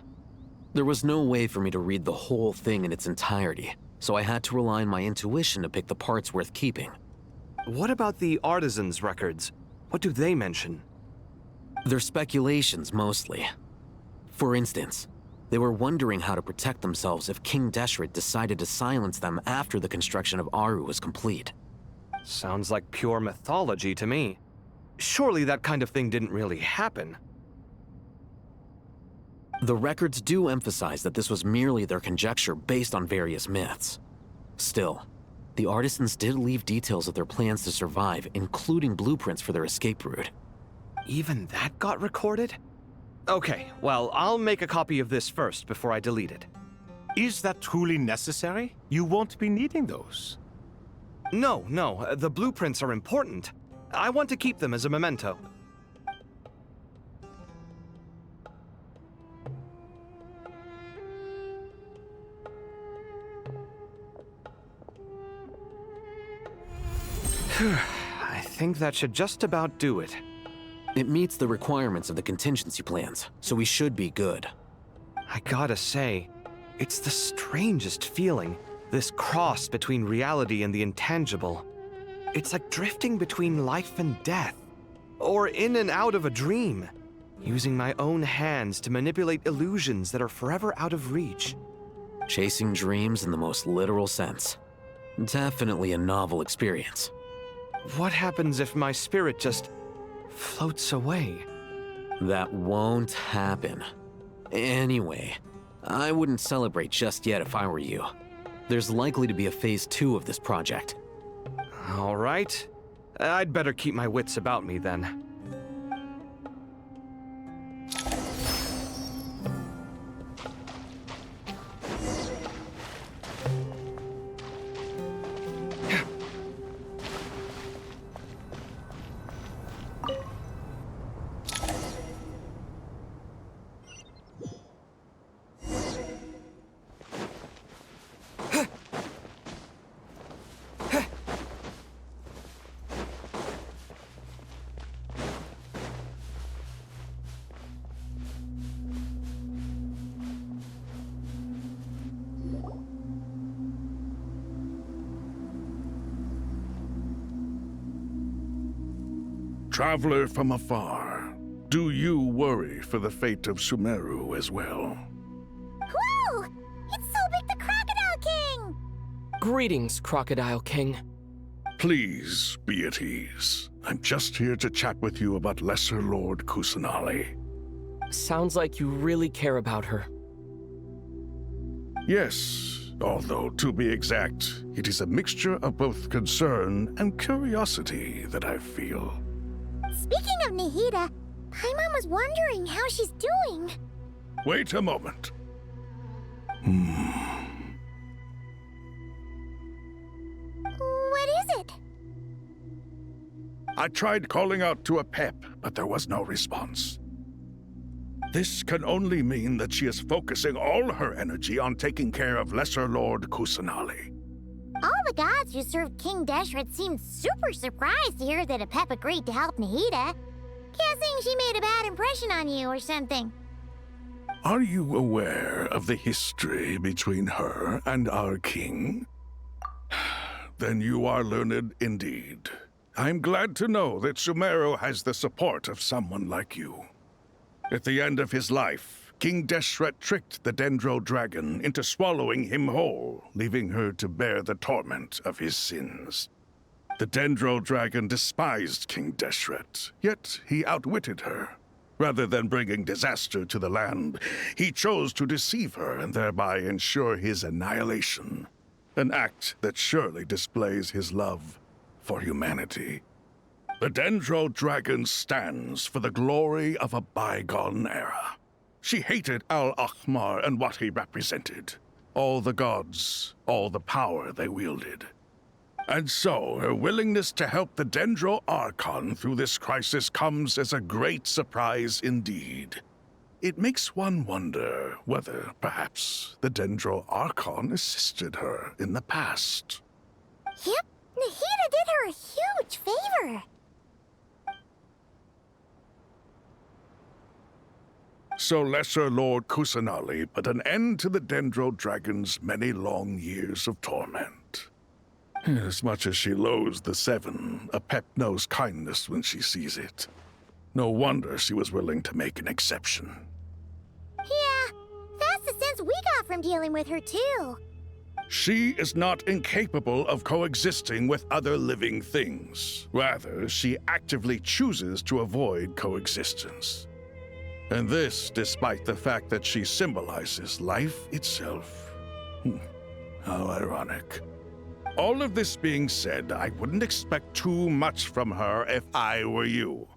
There was no way for me to read the whole thing in its entirety, so I had to rely on my intuition to pick the parts worth keeping. What about the artisans' records? What do they mention? They're speculations, mostly. For instance, they were wondering how to protect themselves if King Deshret decided to silence them after the construction of Aru was complete. Sounds like pure mythology to me. Surely that kind of thing didn't really happen. The records do emphasize that this was merely their conjecture based on various myths. Still, the artisans did leave details of their plans to survive, including blueprints for their escape route. Even that got recorded? Okay, well, I'll make a copy of this first before I delete it. Is that truly necessary? You won't be needing those. No, the blueprints are important. I want to keep them as a memento. I think that should just about do it. It meets the requirements of the contingency plans, so we should be good. I gotta say, it's the strangest feeling, this cross between reality and the intangible. It's like drifting between life and death, or in and out of a dream, using my own hands to manipulate illusions that are forever out of reach. Chasing dreams in the most literal sense. Definitely a novel experience. What happens if my spirit just floats away? That won't happen. Anyway, I wouldn't celebrate just yet if I were you. There's likely to be a phase 2 of this project. All right. I'd better keep my wits about me then. Traveler from afar, do you worry for the fate of Sumeru as well? Whoa! It's Sobek the Crocodile King! Greetings, Crocodile King. Please be at ease. I'm just here to chat with you about Lesser Lord Kusanali. Sounds like you really care about her. Yes, although to be exact, it is a mixture of both concern and curiosity that I feel. Speaking of Nahida, Paimon was wondering how she's doing. Wait a moment. What is it? I tried calling out to a pep, but there was no response. This can only mean that she is focusing all her energy on taking care of Lesser Lord Kusanali. All the gods who served King Deshret seemed super surprised to hear that a pep agreed to help Nahida. Guessing she made a bad impression on you or something. Are you aware of the history between her and our king? Then you are learned indeed. I'm glad to know that Sumeru has the support of someone like you. At the end of his life, King Deshret tricked the Dendro Dragon into swallowing him whole, leaving her to bear the torment of his sins. The Dendro Dragon despised King Deshret, yet he outwitted her. Rather than bringing disaster to the land, he chose to deceive her and thereby ensure his annihilation. An act that surely displays his love for humanity. The Dendro Dragon stands for the glory of a bygone era. She hated Al-Ahmar and what he represented. All the gods, all the power they wielded. And so, her willingness to help the Dendro Archon through this crisis comes as a great surprise indeed. It makes one wonder whether, perhaps, the Dendro Archon assisted her in the past. Yep, Nahida did her a huge favor. So Lesser Lord Kusanali put an end to the Dendro Dragon's many long years of torment. As much as she loathes the Seven, a pep knows kindness when she sees it. No wonder she was willing to make an exception. Yeah, that's the sense we got from dealing with her too. She is not incapable of coexisting with other living things. Rather, she actively chooses to avoid coexistence. And this despite the fact that she symbolizes life itself. How ironic. All of this being said, I wouldn't expect too much from her if I were you.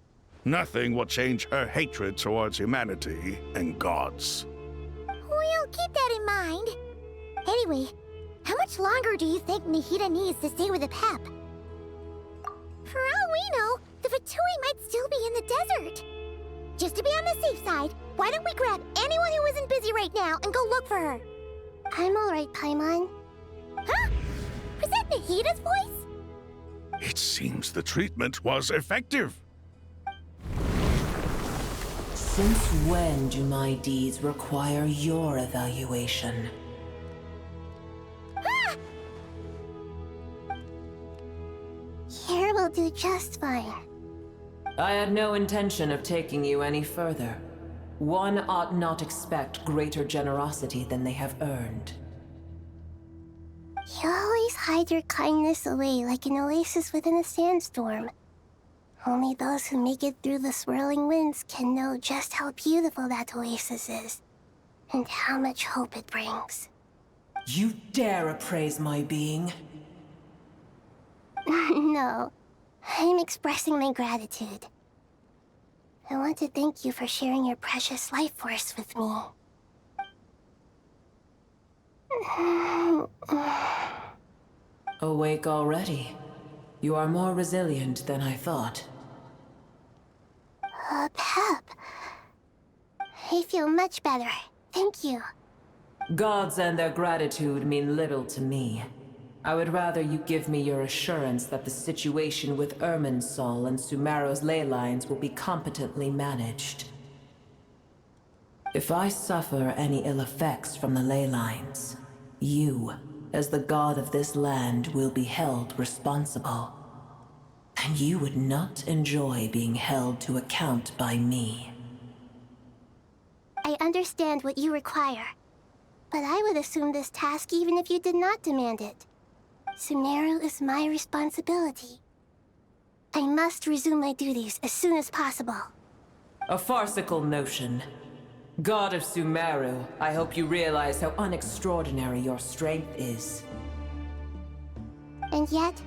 Nothing will change her hatred towards humanity and gods. We'll keep that in mind. Anyway, how much longer do you think Nahida needs to stay with the Pep? For all we know, the Fatui might still be in the desert. Just to be on the safe side, why don't we grab anyone who isn't busy right now and go look for her? I'm alright, Paimon. Huh? Was that Nahida's voice? It seems the treatment was effective. Since when do my deeds require your evaluation? Ah! Here will do just fine. I had no intention of taking you any further. One ought not expect greater generosity than they have earned. You always hide your kindness away like an oasis within a sandstorm. Only those who make it through the swirling winds can know just how beautiful that oasis is, and how much hope it brings. You dare appraise my being? No, I'm expressing my gratitude. I want to thank you for sharing your precious life force with me. Awake already? You are more resilient than I thought. Pep. I feel much better. Thank you. Gods and their gratitude mean little to me. I would rather you give me your assurance that the situation with Irminsul and Sumeru's ley lines will be competently managed. If I suffer any ill effects from the ley lines, you, as the god of this land, will be held responsible. And you would not enjoy being held to account by me. I understand what you require, but I would assume this task even if you did not demand it. Sumeru is my responsibility. I must resume my duties as soon as possible. A farcical notion. God of Sumeru, I hope you realize how unextraordinary your strength is. And yet,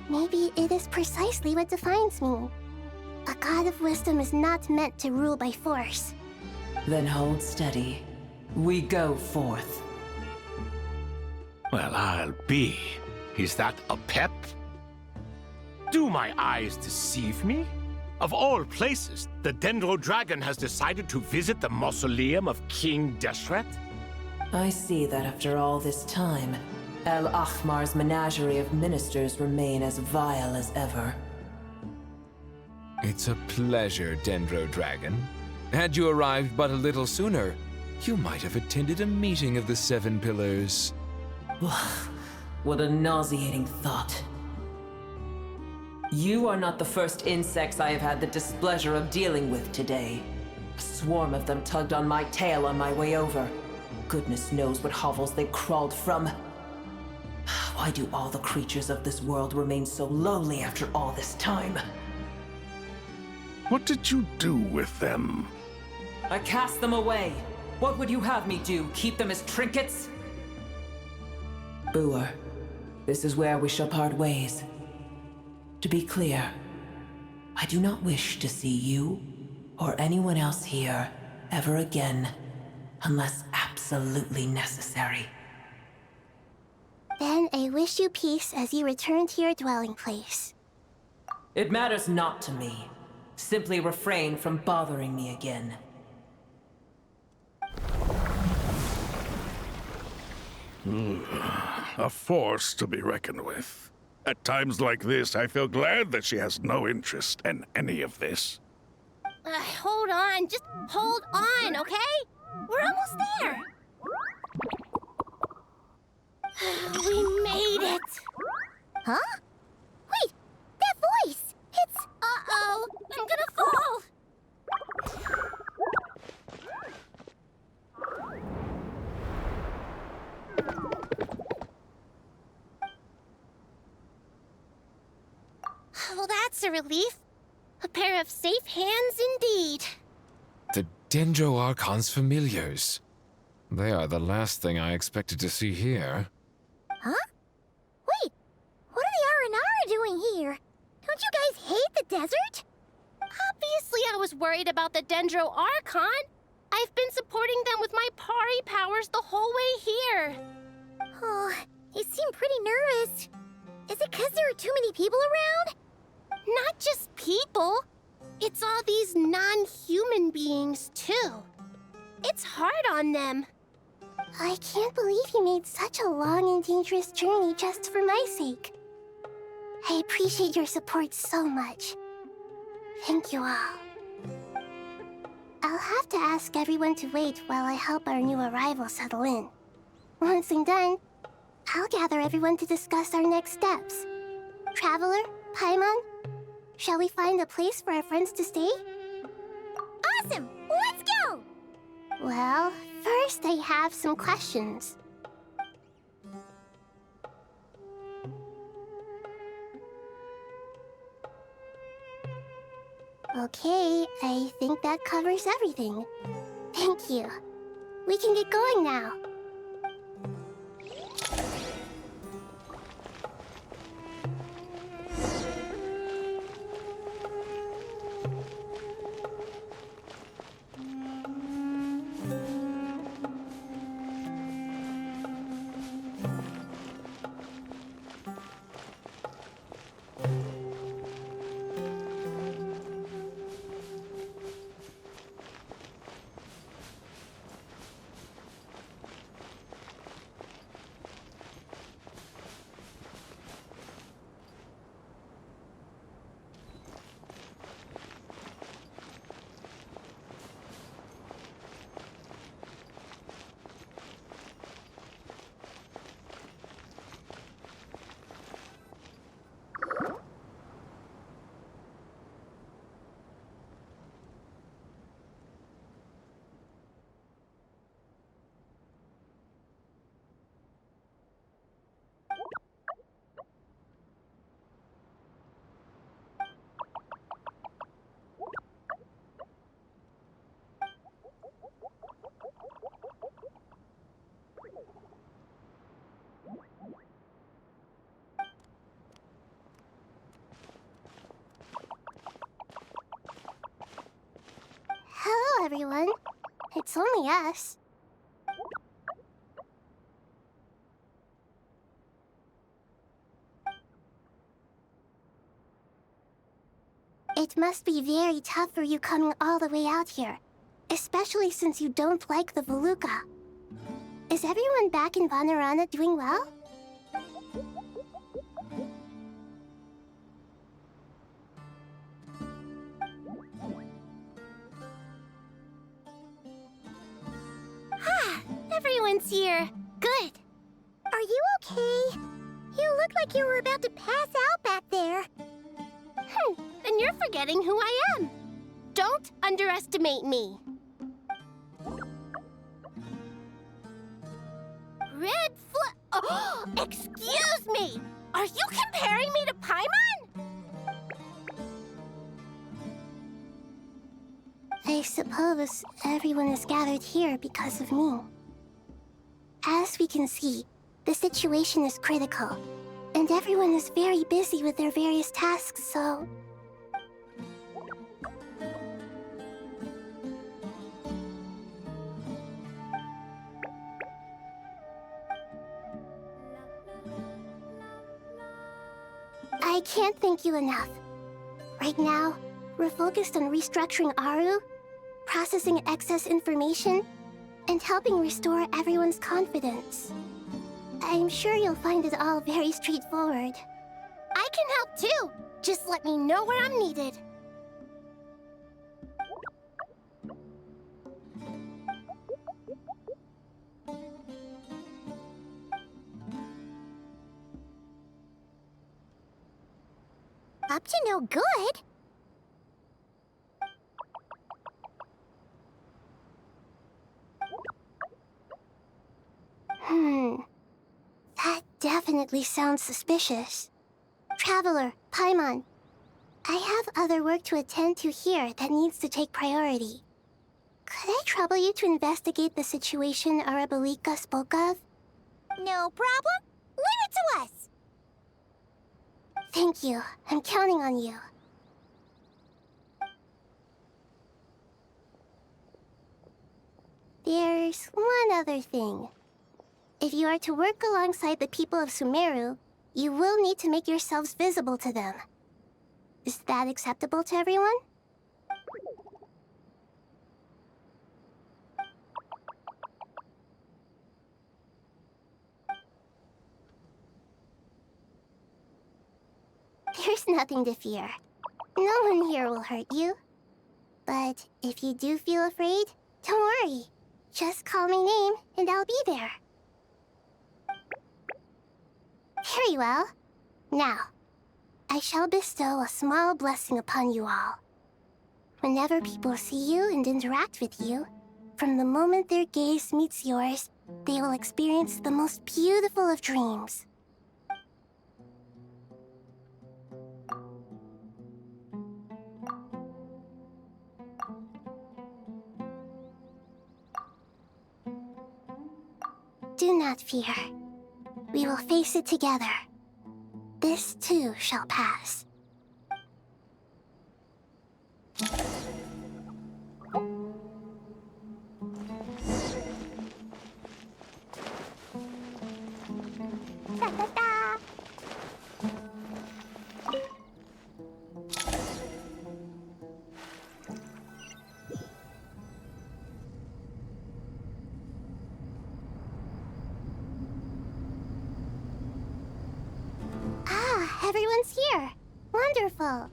maybe it is precisely what defines me. A god of wisdom is not meant to rule by force. Then hold steady. We go forth. Well, I'll be. Is that a Pep? Do my eyes deceive me? Of all places, the Dendro Dragon has decided to visit the mausoleum of King Deshret? I see that after all this time, El Ahmar's menagerie of ministers remain as vile as ever. It's a pleasure, Dendro Dragon. Had you arrived but a little sooner, you might have attended a meeting of the Seven Pillars. What a nauseating thought. You are not the first insects I have had the displeasure of dealing with today. A swarm of them tugged on my tail on my way over. Goodness knows what hovels they crawled from. Why do all the creatures of this world remain so lowly after all this time? What did you do with them? I cast them away. What would you have me do? Keep them as trinkets? Boer, this is where we shall part ways. To be clear, I do not wish to see you or anyone else here ever again, unless absolutely necessary. Then I wish you peace as you return to your dwelling place. It matters not to me. Simply refrain from bothering me again. A force to be reckoned with. At times like this, I feel glad that she has no interest in any of this. Hold on, just hold on, okay? We're almost there. We made it. Huh? Wait, that voice! It's... Uh-oh, I'm gonna fall! That's a relief. A pair of safe hands indeed. The Dendro Archon's familiars. They are the last thing I expected to see here. Huh? Wait, what are the R&R doing here? Don't you guys hate the desert? Obviously I was worried about the Dendro Archon. I've been supporting them with my Pari powers the whole way here. Oh, you seem pretty nervous. Is it because there are too many people around? Not just people. It's all these non-human beings, too. It's hard on them. I can't believe you made such a long and dangerous journey just for my sake. I appreciate your support so much. Thank you all. I'll have to ask everyone to wait while I help our new arrival settle in. Once I'm done, I'll gather everyone to discuss our next steps. Traveler, Paimon, shall we find a place for our friends to stay? Awesome! Let's go! Well, first I have some questions. Okay, I think that covers everything. Thank you. We can get going now. Hello, everyone. It's only us. It must be very tough for you coming all the way out here, especially since you don't like the Voluka. Is everyone back in Vanarana doing well? Everyone's here. Good. Are you okay? You look like you were about to pass out back there. Then you're forgetting who I am. Don't underestimate me. Red flag. Oh, excuse me. Are you comparing me to Paimon? I suppose everyone is gathered here because of me. As we can see, the situation is critical, and everyone is very busy with their various tasks, so... I can't thank you enough. Right now, we're focused on restructuring Aru, processing excess information, and helping restore everyone's confidence. I'm sure you'll find it all very straightforward. I can help too! Just let me know where I'm needed. Up to no good? That definitely sounds suspicious. Traveler, Paimon, I have other work to attend to here that needs to take priority. Could I trouble you to investigate the situation Arabalika spoke of? No problem. Leave it to us! Thank you. I'm counting on you. There's one other thing. If you are to work alongside the people of Sumeru, you will need to make yourselves visible to them. Is that acceptable to everyone? There's nothing to fear. No one here will hurt you. But if you do feel afraid, don't worry. Just call my name and I'll be there. Very well. Now, I shall bestow a small blessing upon you all. Whenever people see you and interact with you, from the moment their gaze meets yours, they will experience the most beautiful of dreams. Do not fear. We will face it together. This too shall pass. Ta-ta-ta! Everyone's here. Wonderful.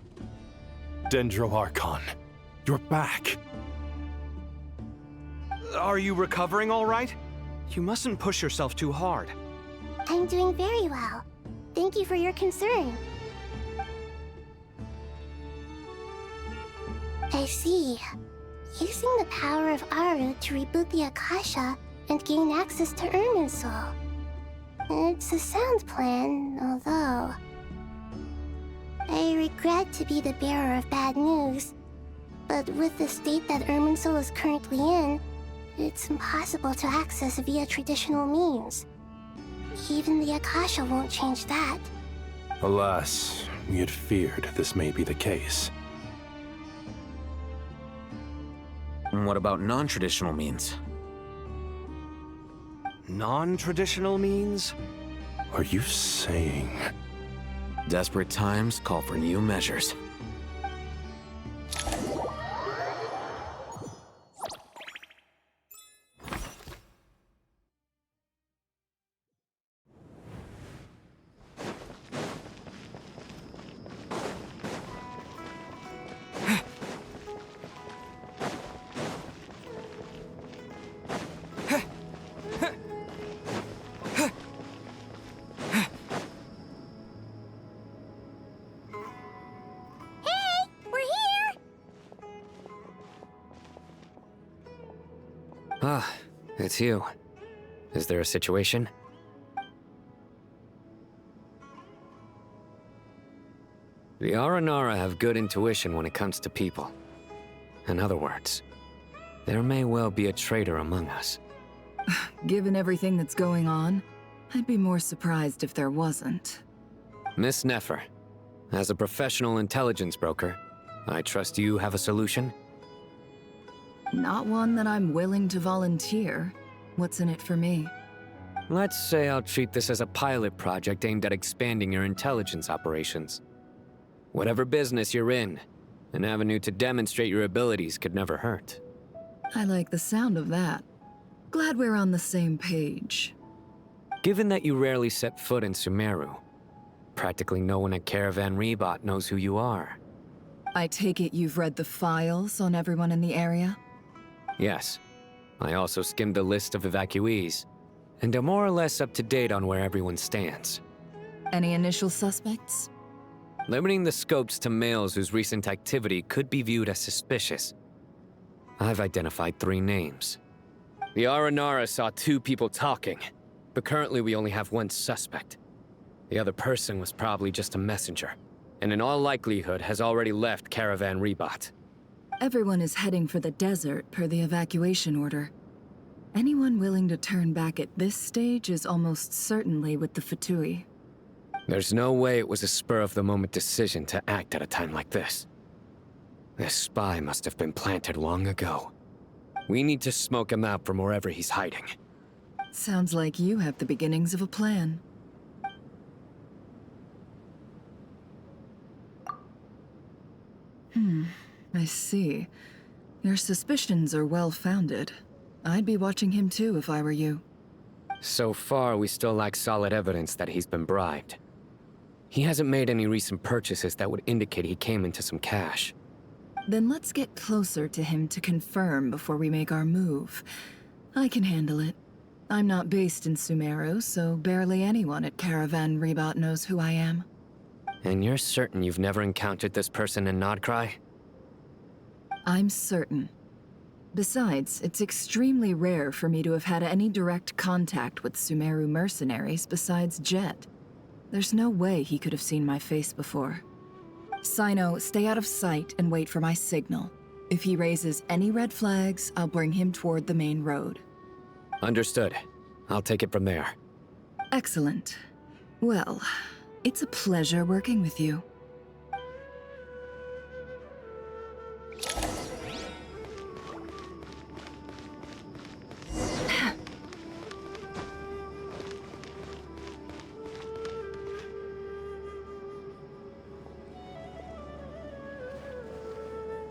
Dendro Archon, you're back. Are you recovering all right? You mustn't push yourself too hard. I'm doing very well. Thank you for your concern. I see. Using the power of Aru to reboot the Akasha and gain access to Irminsul. It's a sound plan, although... I regret to be the bearer of bad news, but with the state that Irminsul is currently in, it's impossible to access via traditional means. Even the Akasha won't change that. Alas, we had feared this may be the case. And what about non-traditional means? Non-traditional means? Are you saying... Desperate times call for new measures. Ah, it's you. Is there a situation? The Aranara have good intuition when it comes to people. In other words, there may well be a traitor among us. Given everything that's going on, I'd be more surprised if there wasn't. Miss Nefer, as a professional intelligence broker, I trust you have a solution? Not one that I'm willing to volunteer. What's in it for me? Let's say I'll treat this as a pilot project aimed at expanding your intelligence operations. Whatever business you're in, an avenue to demonstrate your abilities could never hurt. I like the sound of that. Glad we're on the same page. Given that you rarely set foot in Sumeru, practically no one at Caravan Rebot knows who you are. I take it you've read the files on everyone in the area? Yes. I also skimmed the list of evacuees, and am more or less up to date on where everyone stands. Any initial suspects? Limiting the scopes to males whose recent activity could be viewed as suspicious. I've identified 3 names. The Aranara saw 2 people talking, but currently we only have 1 suspect. The other person was probably just a messenger. and in all likelihood has already left Caravan Rebat. Everyone is heading for the desert per the evacuation order. Anyone willing to turn back at this stage is almost certainly with the Fatui. There's no way it was a spur-of-the-moment decision to act at a time like this. This spy must have been planted long ago. We need to smoke him out from wherever he's hiding. Sounds like you have the beginnings of a plan. I see. Your suspicions are well-founded. I'd be watching him too if I were you. So far, we still lack solid evidence that he's been bribed. He hasn't made any recent purchases that would indicate he came into some cash. Then let's get closer to him to confirm before we make our move. I can handle it. I'm not based in Sumeru, so barely anyone at Caravan Rebat knows who I am. And you're certain you've never encountered this person in Nodcry? I'm certain. Besides, it's extremely rare for me to have had any direct contact with Sumeru mercenaries besides Jet. There's no way he could have seen my face before. Sino, stay out of sight and wait for my signal. If he raises any red flags, I'll bring him toward the main road. Understood. I'll take it from there. Excellent. Well, it's a pleasure working with you.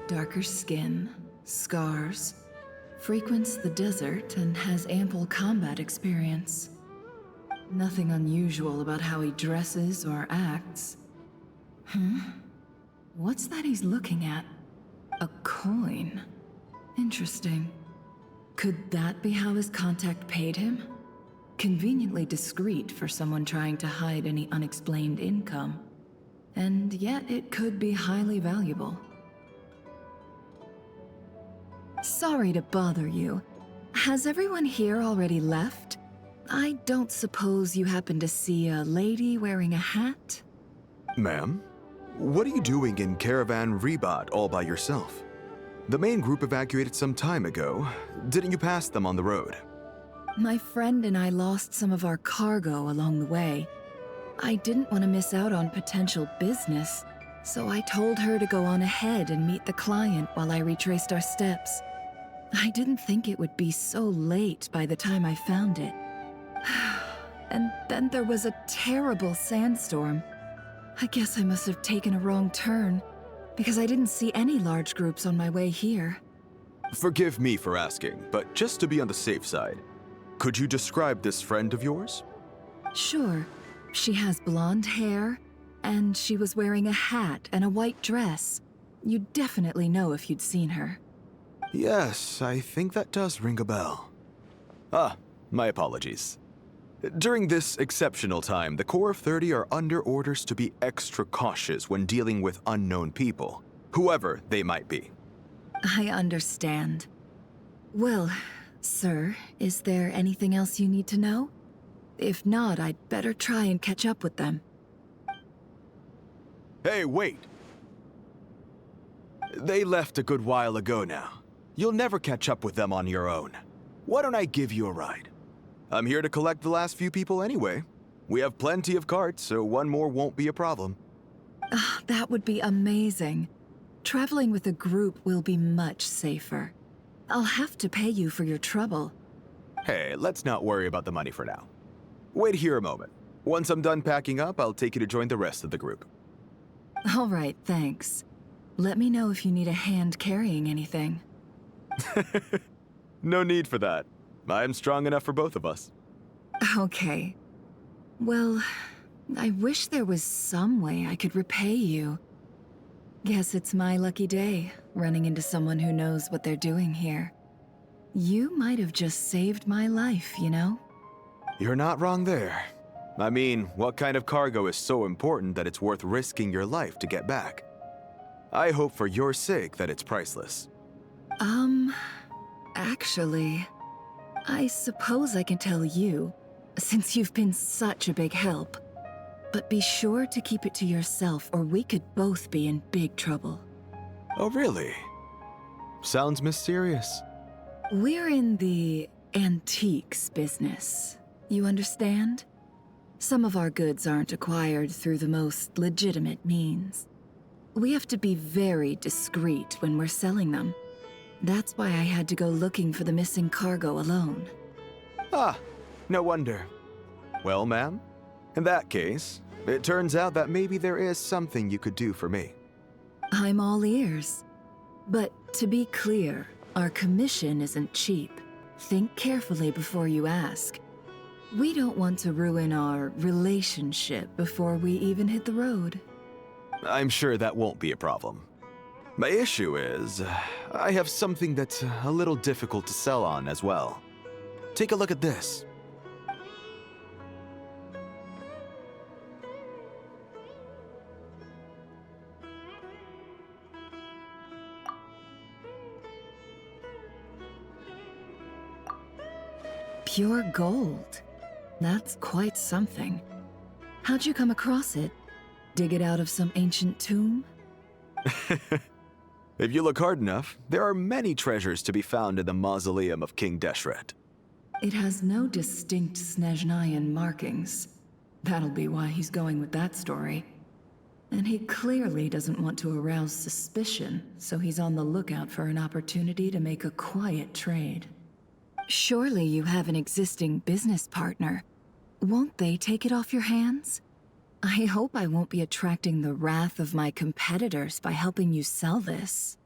Darker skin, scars, frequents the desert and has ample combat experience. Nothing unusual about how he dresses or acts. What's that he's looking at? A coin. Interesting. Could that be how his contact paid him? Conveniently discreet for someone trying to hide any unexplained income. And yet it could be highly valuable. Sorry to bother you. Has everyone here already left? I don't suppose you happen to see a lady wearing a hat? Ma'am, what are you doing in Caravan Rebat all by yourself? The main group evacuated some time ago. Didn't you pass them on the road? My friend and I lost some of our cargo along the way. I didn't want to miss out on potential business, so I told her to go on ahead and meet the client while I retraced our steps. I didn't think it would be so late by the time I found it. And then there was a terrible sandstorm. I guess I must have taken a wrong turn, because I didn't see any large groups on my way here. Forgive me for asking, but just to be on the safe side, could you describe this friend of yours? Sure. She has blonde hair, and she was wearing a hat and a white dress. You'd definitely know if you'd seen her. Yes, I think that does ring a bell. My apologies. During this exceptional time, the Corps of 30 are under orders to be extra cautious when dealing with unknown people, whoever they might be. I understand. Well, sir, is there anything else you need to know? If not, I'd better try and catch up with them. Hey, wait! They left a good while ago now. You'll never catch up with them on your own. Why don't I give you a ride? I'm here to collect the last few people anyway. We have plenty of carts, so one more won't be a problem. That would be amazing. Traveling with a group will be much safer. I'll have to pay you for your trouble. Hey, let's not worry about the money for now. Wait here a moment. Once I'm done packing up, I'll take you to join the rest of the group. All right, thanks. Let me know if you need a hand carrying anything. No need for that. I'm strong enough for both of us. Okay. Well, I wish there was some way I could repay you. Guess it's my lucky day, running into someone who knows what they're doing here. You might have just saved my life, you know? You're not wrong there. I mean, what kind of cargo is so important that it's worth risking your life to get back? I hope for your sake that it's priceless. Actually, I suppose I can tell you, since you've been such a big help. But be sure to keep it to yourself, or we could both be in big trouble. Oh, really? Sounds mysterious. We're in the antiques business. You understand? Some of our goods aren't acquired through the most legitimate means. We have to be very discreet when we're selling them. That's why I had to go looking for the missing cargo alone. Ah, no wonder. Well, ma'am, in that case, it turns out that maybe there is something you could do for me. I'm all ears. But to be clear, our commission isn't cheap. Think carefully before you ask. We don't want to ruin our relationship before we even hit the road. I'm sure that won't be a problem. My issue is, I have something that's a little difficult to sell on as well. Take a look at this. Pure gold. That's quite something. How'd you come across it? Dig it out of some ancient tomb? If you look hard enough, there are many treasures to be found in the mausoleum of King Deshret. It has no distinct Snezhnayan markings. That'll be why he's going with that story. And he clearly doesn't want to arouse suspicion, so he's on the lookout for an opportunity to make a quiet trade. Surely you have an existing business partner. Won't they take it off your hands? I hope I won't be attracting the wrath of my competitors by helping you sell this.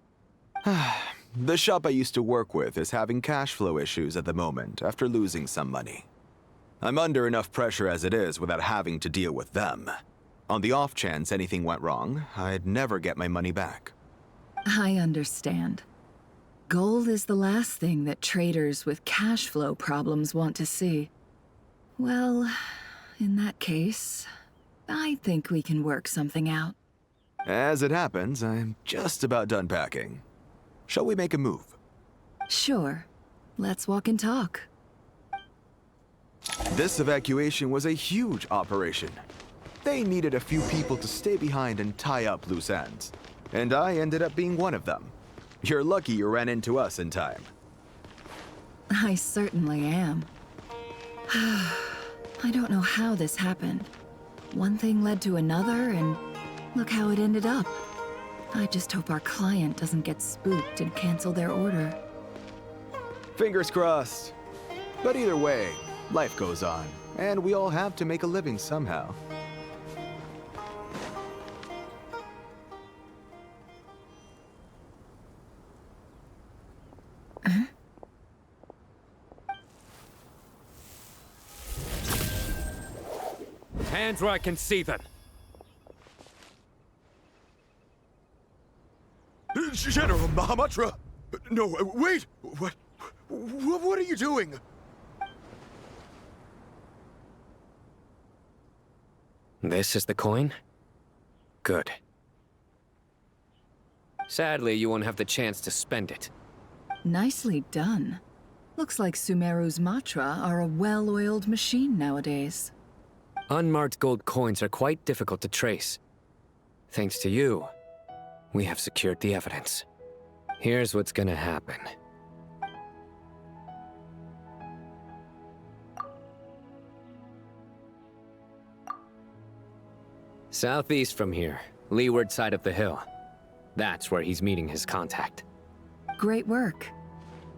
The shop I used to work with is having cash flow issues at the moment after losing some money. I'm under enough pressure as it is without having to deal with them. On the off chance anything went wrong, I'd never get my money back. I understand. Gold is the last thing that traders with cash flow problems want to see. Well, in that case, I think we can work something out. As it happens, I'm just about done packing. Shall we make a move? Sure. Let's walk and talk. This evacuation was a huge operation. They needed a few people to stay behind and tie up loose ends. And I ended up being one of them. You're lucky you ran into us in time. I certainly am. I don't know how this happened. One thing led to another, and look how it ended up. I just hope our client doesn't get spooked and cancel their order. Fingers crossed. But either way, life goes on, and we all have to make a living somehow. Hands where I can see them. General Mahamatra! No, wait! What are you doing? This is the coin? Good. Sadly, you won't have the chance to spend it. Nicely done. Looks like Sumeru's Matra are a well-oiled machine nowadays. Unmarked gold coins are quite difficult to trace. Thanks to you, we have secured the evidence. Here's what's gonna happen. Southeast from here, leeward side of the hill. That's where he's meeting his contact. Great work.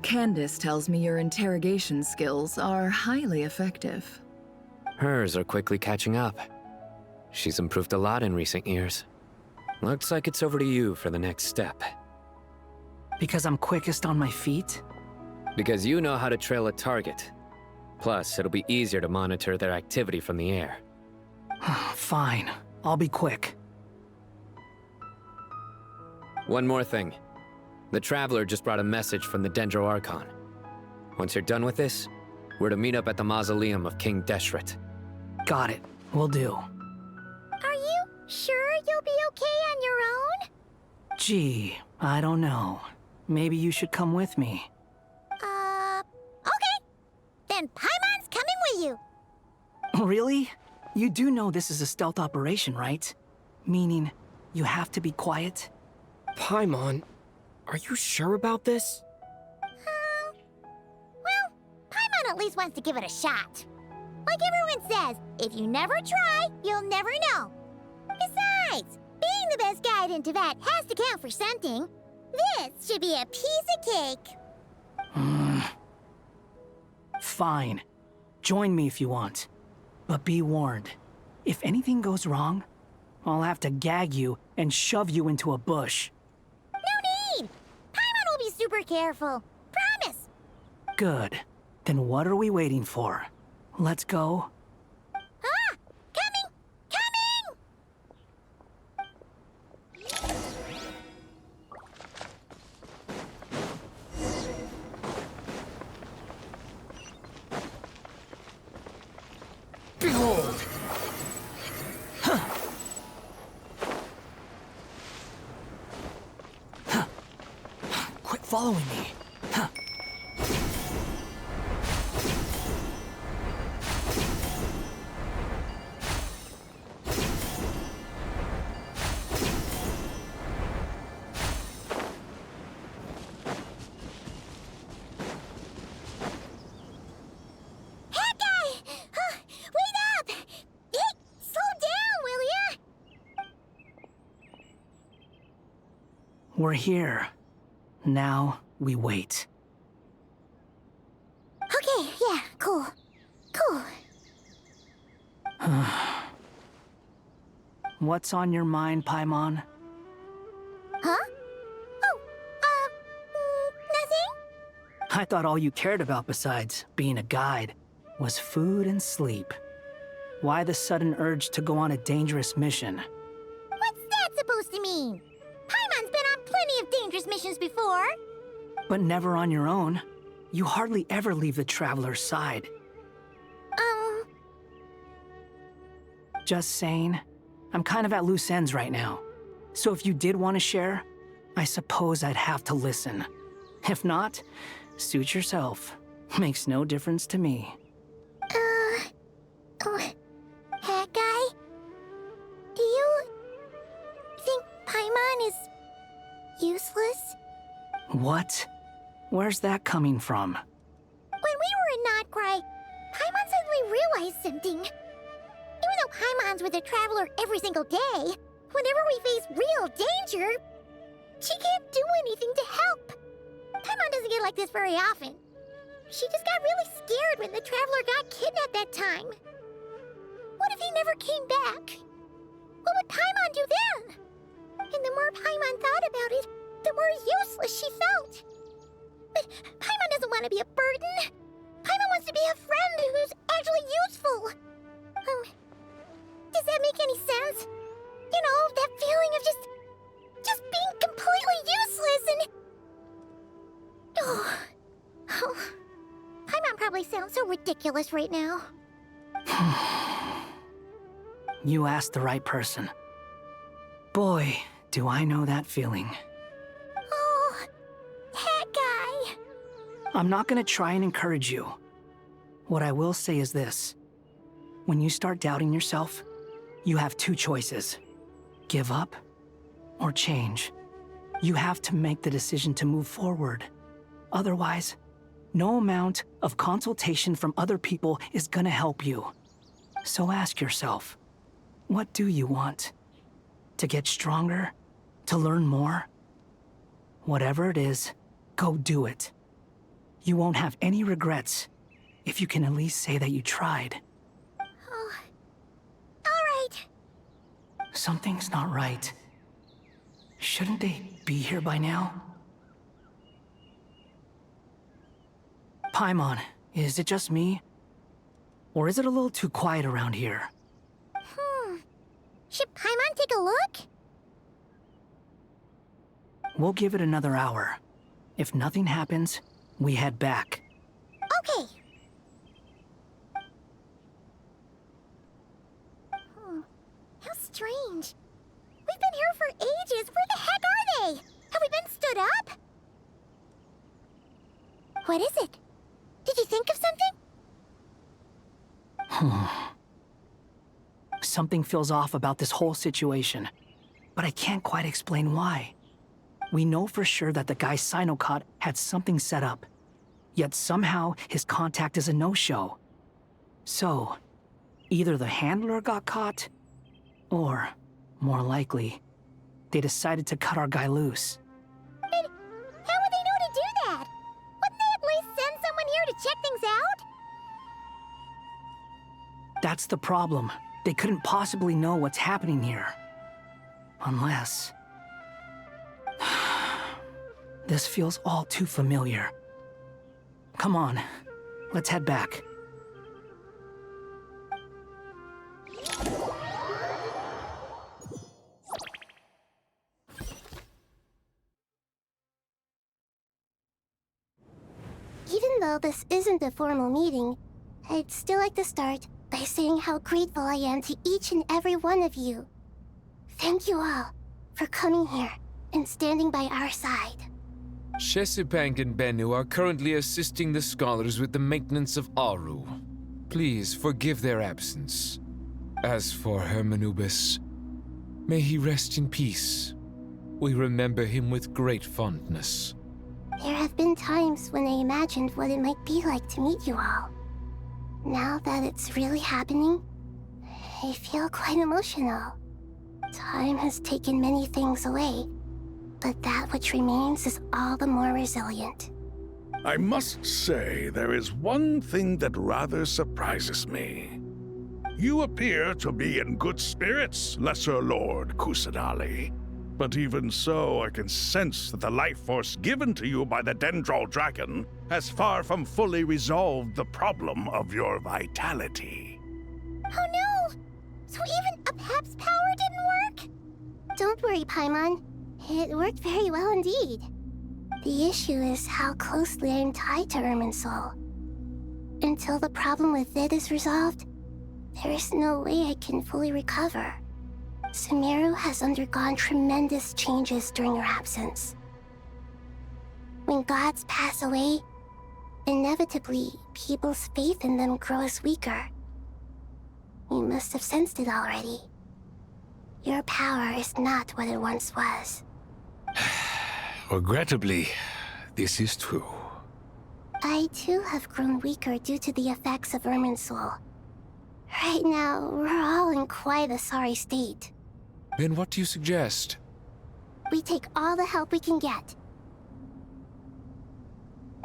Candace tells me your interrogation skills are highly effective. Hers are quickly catching up. She's improved a lot in recent years. Looks like it's over to you for the next step. Because I'm quickest on my feet? Because you know how to trail a target. Plus, it'll be easier to monitor their activity from the air. Fine. I'll be quick. One more thing. The Traveler just brought a message from the Dendro Archon. Once you're done with this, we're to meet up at the mausoleum of King Deshret. Got it. Will do. Are you sure you'll be okay on your own? Gee, I don't know. Maybe you should come with me. Okay. Then Paimon's coming with you. Really? You do know this is a stealth operation, right? Meaning, you have to be quiet? Paimon, are you sure about this? Well, Paimon at least wants to give it a shot. Like everyone says, if you never try, you'll never know. Besides, being the best guide in Tibet has to count for something. This should be a piece of cake. Fine. Join me if you want. But be warned, if anything goes wrong, I'll have to gag you and shove you into a bush. No need! Paimon will be super careful. Promise! Good. Then what are we waiting for? Let's go. Ah! Coming! Coming! Behold! Quit following me. We're here. Now we wait. Okay, yeah, cool. Cool. What's on your mind, Paimon? Huh? Oh, nothing? I thought all you cared about besides being a guide was food and sleep. Why the sudden urge to go on a dangerous mission? What's that supposed to mean? Paimon's been on plenty of dangerous missions before. But never on your own. You hardly ever leave the traveler's side. Just saying. I'm kind of at loose ends right now. So if you did want to share, I suppose I'd have to listen. If not, suit yourself. Makes no difference to me. Hat guy? Do you think Paimon is useless? What? Where's that coming from? When we were in Notcry, Paimon suddenly realized something. Even though Paimon's with a traveler every single day, whenever we face real danger, she can't do anything to help. Paimon doesn't get like this very often. She just got really scared when the traveler got kidnapped that time. What if he never came back? What would Paimon do then? And the more Paimon thought about it, the more useless she felt. But Paimon doesn't want to be a burden. Paimon wants to be a friend who's actually useful. Does that make any sense? You know, that feeling of just being completely useless and... Oh. Paimon probably sounds so ridiculous right now. You asked the right person. Boy, do I know that feeling. Oh, that guy. I'm not gonna try and encourage you. What I will say is this. When you start doubting yourself, you have two choices. Give up or change. You have to make the decision to move forward. Otherwise, no amount of consultation from other people is gonna help you. So ask yourself, what do you want? To get stronger? To learn more? Whatever it is, go do it. You won't have any regrets if you can at least say that you tried. Oh. All right. Something's not right. Shouldn't they be here by now? Paimon, is it just me? Or is it a little too quiet around here? Should Paimon take a look? We'll give it another hour. If nothing happens, we head back. Okay. How strange. We've been here for ages. Where the heck are they? Have we been stood up? What is it? Did you think of something? something feels off about this whole situation, but I can't quite explain why. We know for sure that the guy Sinocot had something set up, yet somehow his contact is a no-show. So, either the handler got caught, or, more likely, they decided to cut our guy loose. But how would they know to do that? Wouldn't they at least send someone here to check things out? That's the problem. They couldn't possibly know what's happening here. Unless... This feels all too familiar. Come on, let's head back. Even though this isn't a formal meeting, I'd still like to start by saying how grateful I am to each and every one of you. Thank you all for coming here and standing by our side. Chesapeake and Bennu are currently assisting the scholars with the maintenance of Aru. Please forgive their absence. As for Hermanubis, may he rest in peace. We remember him with great fondness. There have been times when I imagined what it might be like to meet you all. Now that it's really happening, I feel quite emotional. Time has taken many things away, but that which remains is all the more resilient. I must say, there is one thing that rather surprises me. You appear to be in good spirits, Lesser Lord Kusadali. But even so, I can sense that the life force given to you by the Dendral Dragon has far from fully resolved the problem of your vitality. Oh no! So even Apep's power didn't work? Don't worry, Paimon. It worked very well indeed. The issue is how closely I'm tied to Irminsul. Until the problem with it is resolved, there is no way I can fully recover. Sumeru has undergone tremendous changes during your absence. When gods pass away, inevitably, people's faith in them grows weaker. You must have sensed it already. Your power is not what it once was. Regrettably, this is true. I too have grown weaker due to the effects of Irminsul. Right now, we're all in quite a sorry state. Then what do you suggest? We take all the help we can get.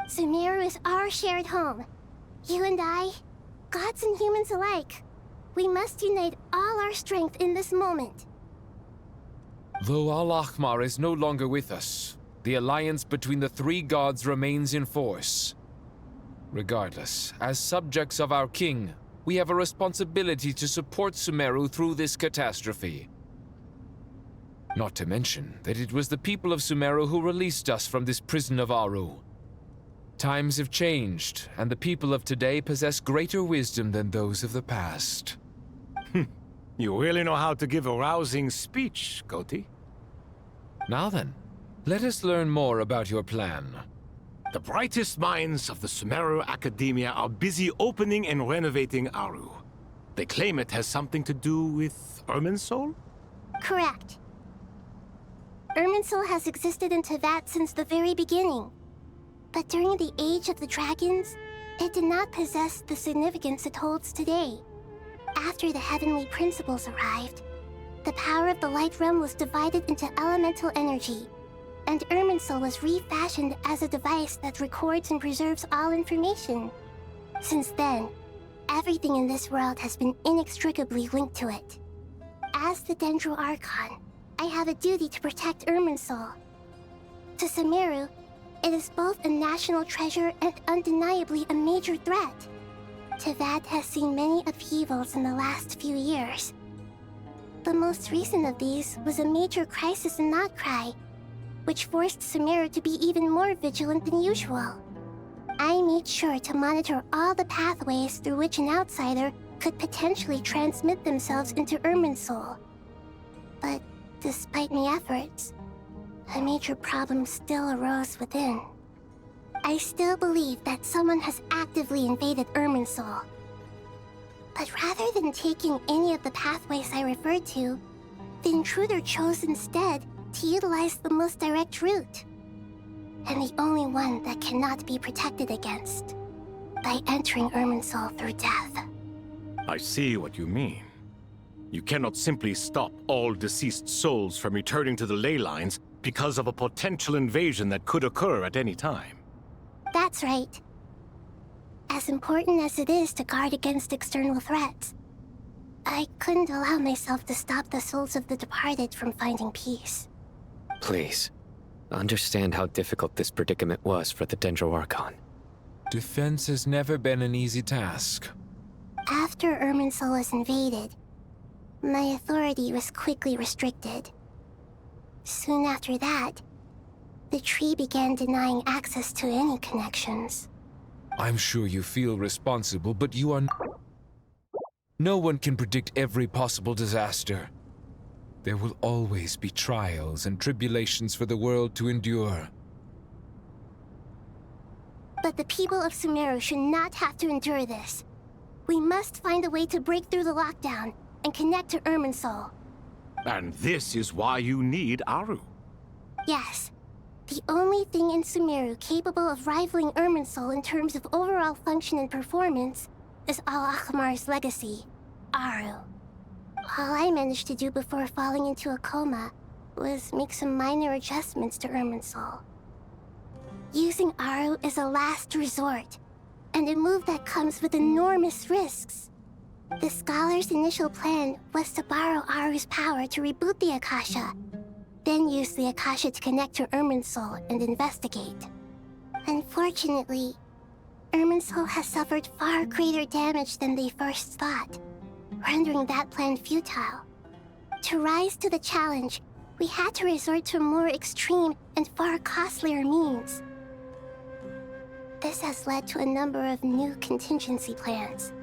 Sumeru is our shared home. You and I, gods and humans alike. We must unite all our strength in this moment. Though Al-Ahmar is no longer with us, the alliance between the three gods remains in force. Regardless, as subjects of our king, we have a responsibility to support Sumeru through this catastrophe. Not to mention that it was the people of Sumeru who released us from this prison of Aru. Times have changed, and the people of today possess greater wisdom than those of the past. You really know how to give a rousing speech, Koti. Now then, let us learn more about your plan. The brightest minds of the Sumeru Academia are busy opening and renovating Aru. They claim it has something to do with Irminsul? Correct. Irminsul has existed in Teyvat since the very beginning. But during the Age of the Dragons, it did not possess the significance it holds today. After the heavenly principles arrived, the power of the Light Realm was divided into elemental energy, and Irminsul was refashioned as a device that records and preserves all information. Since then, everything in this world has been inextricably linked to it. As the Dendro Archon, I have a duty to protect Irminsul. To Sumeru, it is both a national treasure and undeniably a major threat. Teyvat has seen many upheavals in the last few years. The most recent of these was a major crisis in Notcry, which forced Sumeru to be even more vigilant than usual. I made sure to monitor all the pathways through which an outsider could potentially transmit themselves into Irminsul. But despite my efforts, a major problem still arose within. I still believe that someone has actively invaded Irminsul. But rather than taking any of the pathways I referred to, the intruder chose instead to utilize the most direct route. And the only one that cannot be protected against. By entering Irminsul through death. I see what you mean. You cannot simply stop all deceased souls from returning to the ley lines because of a potential invasion that could occur at any time. That's right. As important as it is to guard against external threats, I couldn't allow myself to stop the souls of the departed from finding peace. Please, understand how difficult this predicament was for the Dendro Archon. Defense has never been an easy task. After Irminsul was invaded, my authority was quickly restricted. Soon after that, the tree began denying access to any connections. I'm sure you feel responsible, but you are... No one can predict every possible disaster. There will always be trials and tribulations for the world to endure. But the people of Sumeru should not have to endure this. We must find a way to break through the lockdown and connect to Irminsul. And this is why you need Aru. Yes. The only thing in Sumeru capable of rivaling Irminsul in terms of overall function and performance is Al-Akhmar's legacy, Aru. All I managed to do before falling into a coma was make some minor adjustments to Irminsul. Using Aru is a last resort, and a move that comes with enormous risks. The Scholar's initial plan was to borrow Aru's power to reboot the Akasha, then use the Akasha to connect to Irminsul and investigate. Unfortunately, Irminsul has suffered far greater damage than they first thought, rendering that plan futile. To rise to the challenge, we had to resort to more extreme and far costlier means. This has led to a number of new contingency plans.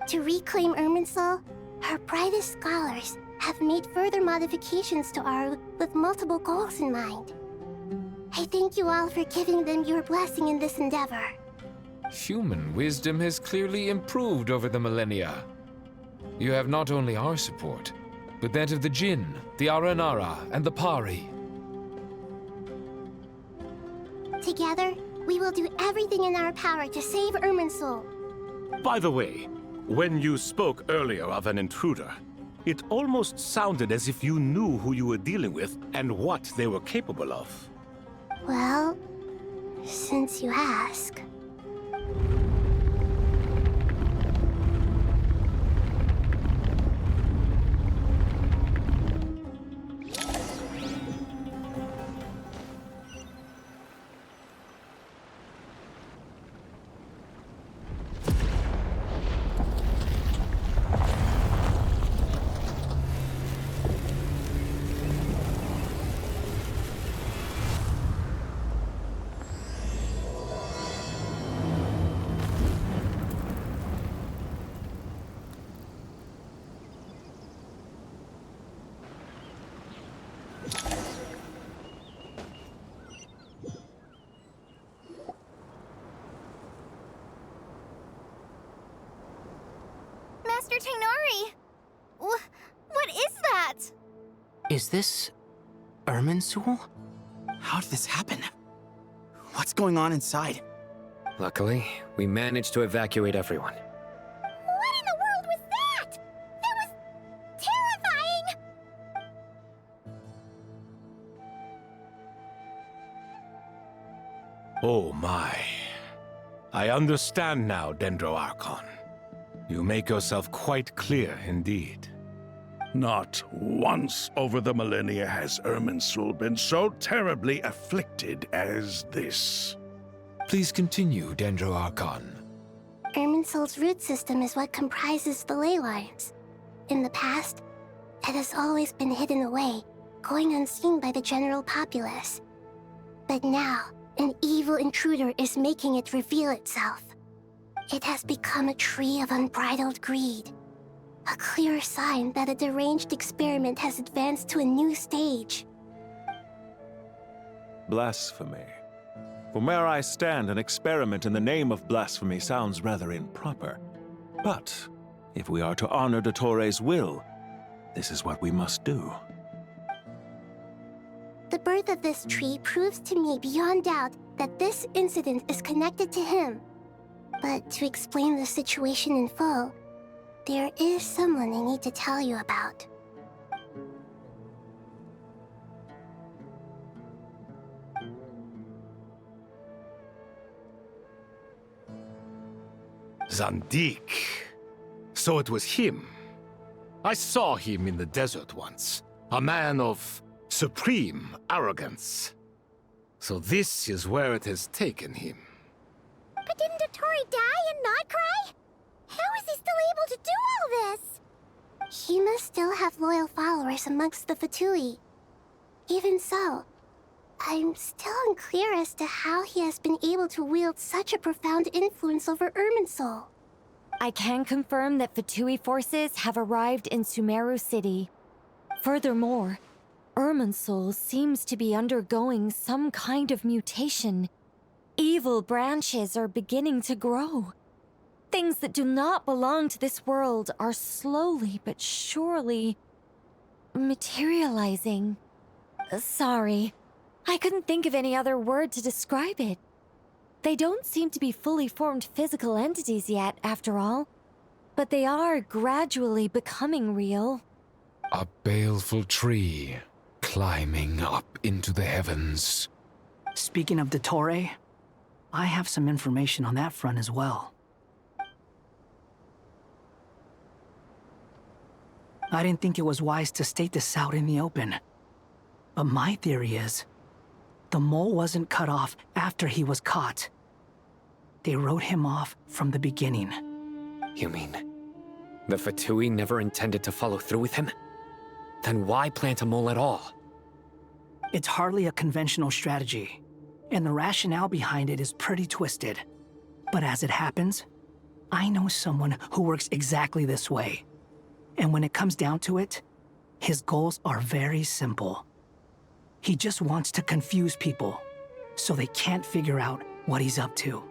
To reclaim Irminsul, our brightest scholars have made further modifications to Aru with multiple goals in mind. I thank you all for giving them your blessing in this endeavor. Human wisdom has clearly improved over the millennia. You have not only our support, but that of the Jinn, the Aranara, and the Pari. Together, we will do everything in our power to save Irminsul. By the way, when you spoke earlier of an intruder, it almost sounded as if you knew who you were dealing with and what they were capable of. Well, since you ask... Master Tainari! What is that? Is this... Irminsul? How did this happen? What's going on inside? Luckily, we managed to evacuate everyone. What in the world was that? That was terrifying! Oh my. I understand now, Dendro Archon. You make yourself quite clear indeed. Not once over the millennia has Irminsul been so terribly afflicted as this. Please continue, Dendro Archon. Irminsul's root system is what comprises the ley lines. In the past, it has always been hidden away, going unseen by the general populace. But now, an evil intruder is making it reveal itself. It has become a tree of unbridled greed. A clear sign that a deranged experiment has advanced to a new stage. Blasphemy. From where I stand, an experiment in the name of blasphemy sounds rather improper. But If we are to honor Dottores' will, this is what we must do. The birth of this tree proves to me beyond doubt that this incident is connected to him. But to explain the situation in full, there is someone I need to tell you about. Zandik. So it was him. I saw him in the desert once. A man of supreme arrogance. So this is where it has taken him. But didn't Dottore die and not cry? How is he still able to do all this? He must still have loyal followers amongst the Fatui. Even so, I'm still unclear as to how he has been able to wield such a profound influence over Irminsul. I can confirm that Fatui forces have arrived in Sumeru City. Furthermore, Irminsul seems to be undergoing some kind of mutation. Evil branches are beginning to grow. Things that do not belong to this world are slowly but surely materializing. Sorry, I couldn't think of any other word to describe it. They don't seem to be fully formed physical entities yet, after all, but they are gradually becoming real. A baleful tree climbing up into the heavens. Speaking of Dottore, I have some information on that front as well. I didn't think it was wise to state this out in the open. But my theory is, the mole wasn't cut off after he was caught. They wrote him off from the beginning. You mean, the Fatui never intended to follow through with him? Then why plant a mole at all? It's hardly a conventional strategy, and the rationale behind it is pretty twisted. But as it happens, I know someone who works exactly this way. And when it comes down to it, his goals are very simple. He just wants to confuse people, so they can't figure out what he's up to.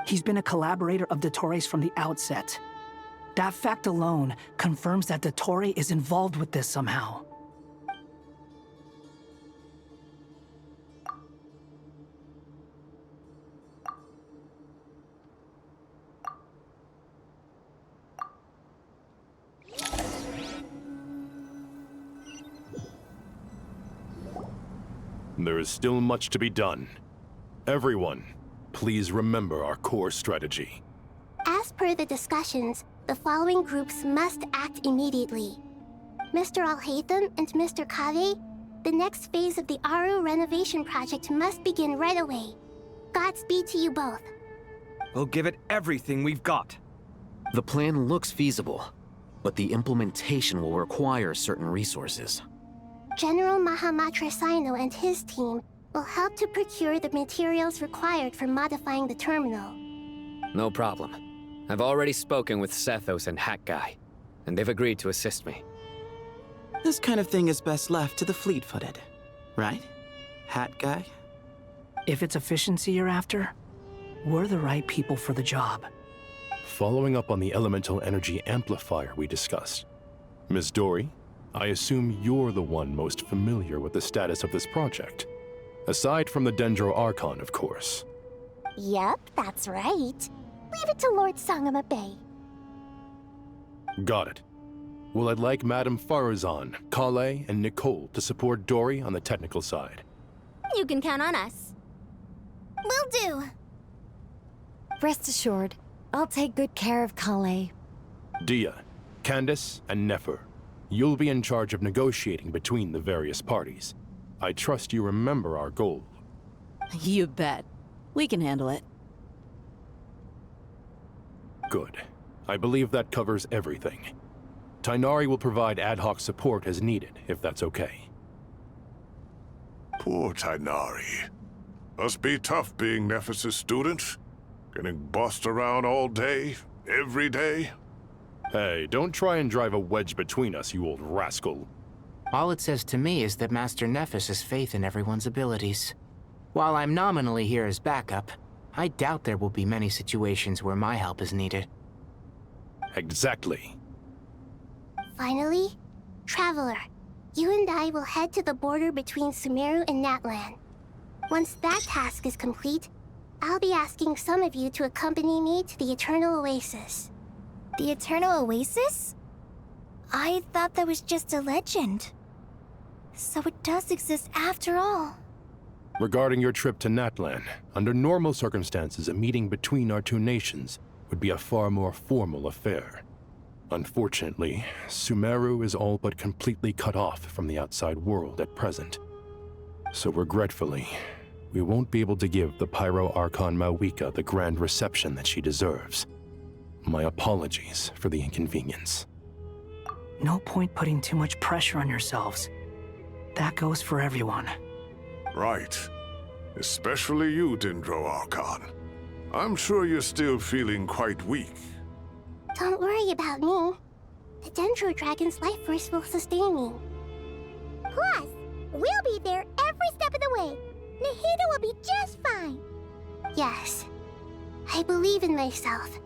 He's been a collaborator of Dottore's from the outset. That fact alone confirms that Dottore is involved with this somehow. There is still much to be done. Everyone, please remember our core strategy. As per the discussions, the following groups must act immediately. Mr. Alhaitham and Mr. Kave, the next phase of the Aru renovation project must begin right away. Godspeed to you both. We'll give it everything we've got. The plan looks feasible, but the implementation will require certain resources. General Mahamatra Sino and his team will help to procure the materials required for modifying the terminal. No problem. I've already spoken with Sethos and Hat Guy, and they've agreed to assist me. This kind of thing is best left to the fleet-footed, right, Hat Guy? If it's efficiency you're after, we're the right people for the job. Following up on the elemental energy amplifier we discussed, Ms. Dory, I assume you're the one most familiar with the status of this project. Aside from the Dendro Archon, of course. Yep, that's right. Leave it to Lord Sangama Bay. Got it. Well, I'd like Madame Farazan, Kale, and Nicole to support Dory on the technical side. You can count on us. Will do. Rest assured, I'll take good care of Kale. Dia, Candace, and Nefer, you'll be in charge of negotiating between the various parties. I trust you remember our goal. You bet. We can handle it. Good. I believe that covers everything. Tainari will provide ad hoc support as needed, if that's okay. Poor Tainari. Must be tough being Nephis' student. Getting bossed around all day, every day. Hey, don't try and drive a wedge between us, you old rascal. All it says to me is that Master Nephis has faith in everyone's abilities. While I'm nominally here as backup, I doubt there will be many situations where my help is needed. Exactly. Finally, Traveler, you and I will head to the border between Sumeru and Natlan. Once that task is complete, I'll be asking some of you to accompany me to the Eternal Oasis. The Eternal Oasis? I thought that was just a legend. So it does exist after all. Regarding your trip to Natlan, under normal circumstances, a meeting between our two nations would be a far more formal affair. Unfortunately, Sumeru is all but completely cut off from the outside world at present. So regretfully, we won't be able to give the Pyro Archon Mawika the grand reception that she deserves. My apologies for the inconvenience. No point putting too much pressure on yourselves. That goes for everyone. Right. Especially you, Dendro Archon. I'm sure you're still feeling quite weak. Don't worry about me. The Dendro Dragon's life force will sustain me. Plus, we'll be there every step of the way. Nahida will be just fine. Yes. I believe in myself.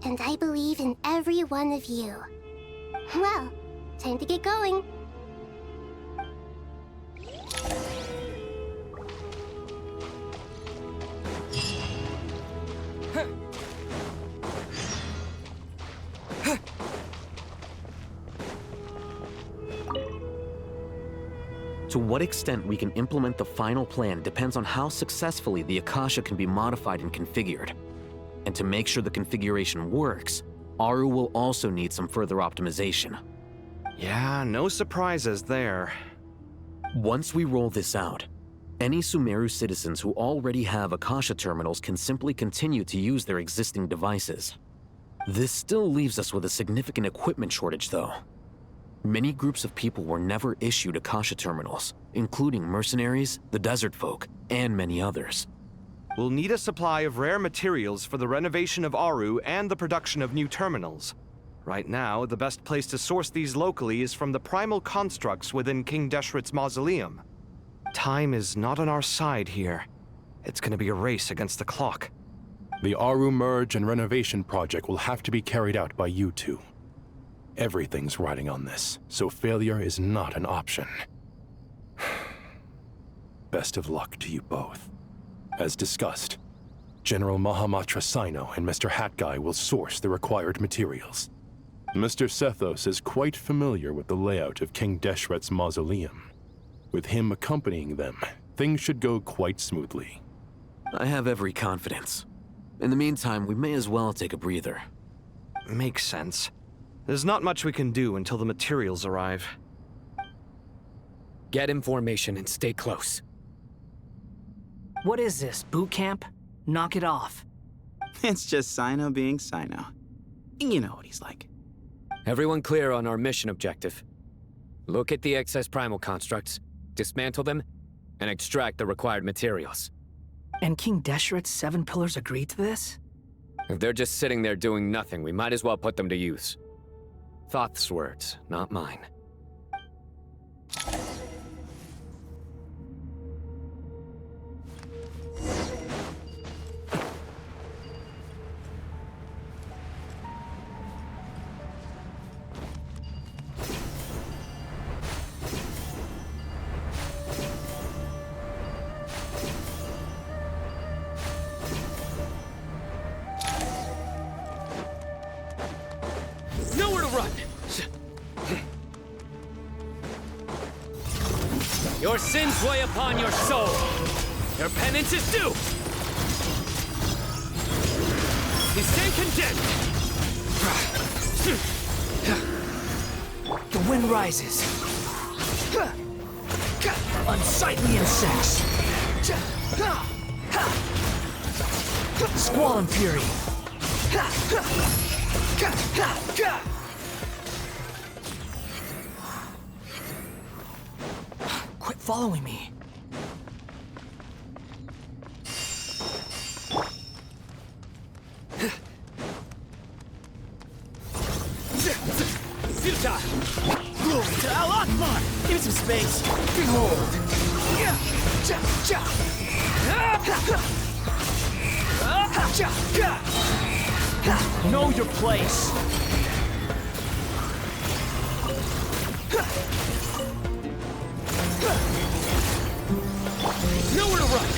And I believe in every one of you. Well, time to get going. To what extent we can implement the final plan depends on how successfully the Akasha can be modified and configured. And to make sure the configuration works, Aru will also need some further optimization. Yeah, no surprises there. Once we roll this out, any Sumeru citizens who already have Akasha terminals can simply continue to use their existing devices. This still leaves us with a significant equipment shortage, though. Many groups of people were never issued Akasha terminals, including mercenaries, the desert folk, and many others. We'll need a supply of rare materials for the renovation of Aru and the production of new terminals. Right now, the best place to source these locally is from the primal constructs within King Deshret's mausoleum. Time is not on our side here. It's gonna be a race against the clock. The Aru merge and renovation project will have to be carried out by you two. Everything's riding on this, so failure is not an option. Best of luck to you both. As discussed, General Mahamatra Sino and Mr. Hat Guy will source the required materials. Mr. Sethos is quite familiar with the layout of King Deshret's mausoleum. With him accompanying them, things should go quite smoothly. I have every confidence. In the meantime, we may as well take a breather. Makes sense. There's not much we can do until the materials arrive. Get in formation and stay close. What is this, boot camp? Knock it off. It's just Sino being Sino. You know what he's like. Everyone clear on our mission objective. Look at the excess primal constructs, dismantle them, and extract the required materials. And King Deshret's 7 pillars agreed to this? If they're just sitting there doing nothing, we might as well put them to use. Thoth's words, not mine. Nowhere to run! Your sins weigh upon your soul. Your penance is due. You stand condemned. The wind rises. Unsightly insects. Squall and fury. Quit following me. Futile! Glory to Al-Akbar! Give me some space. Behold! Know your place. Nowhere to run!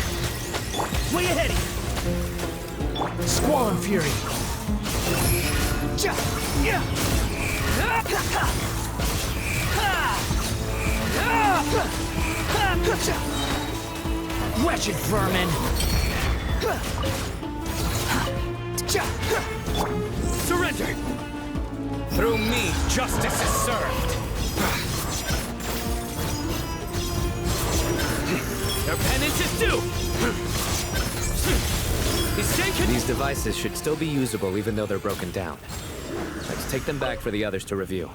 Way ahead of you! Squall and Fury! Wretched vermin! Surrender! Through me, justice is served! Their penance is due! These devices should still be usable even though they're broken down. Let's take them back for the others to review.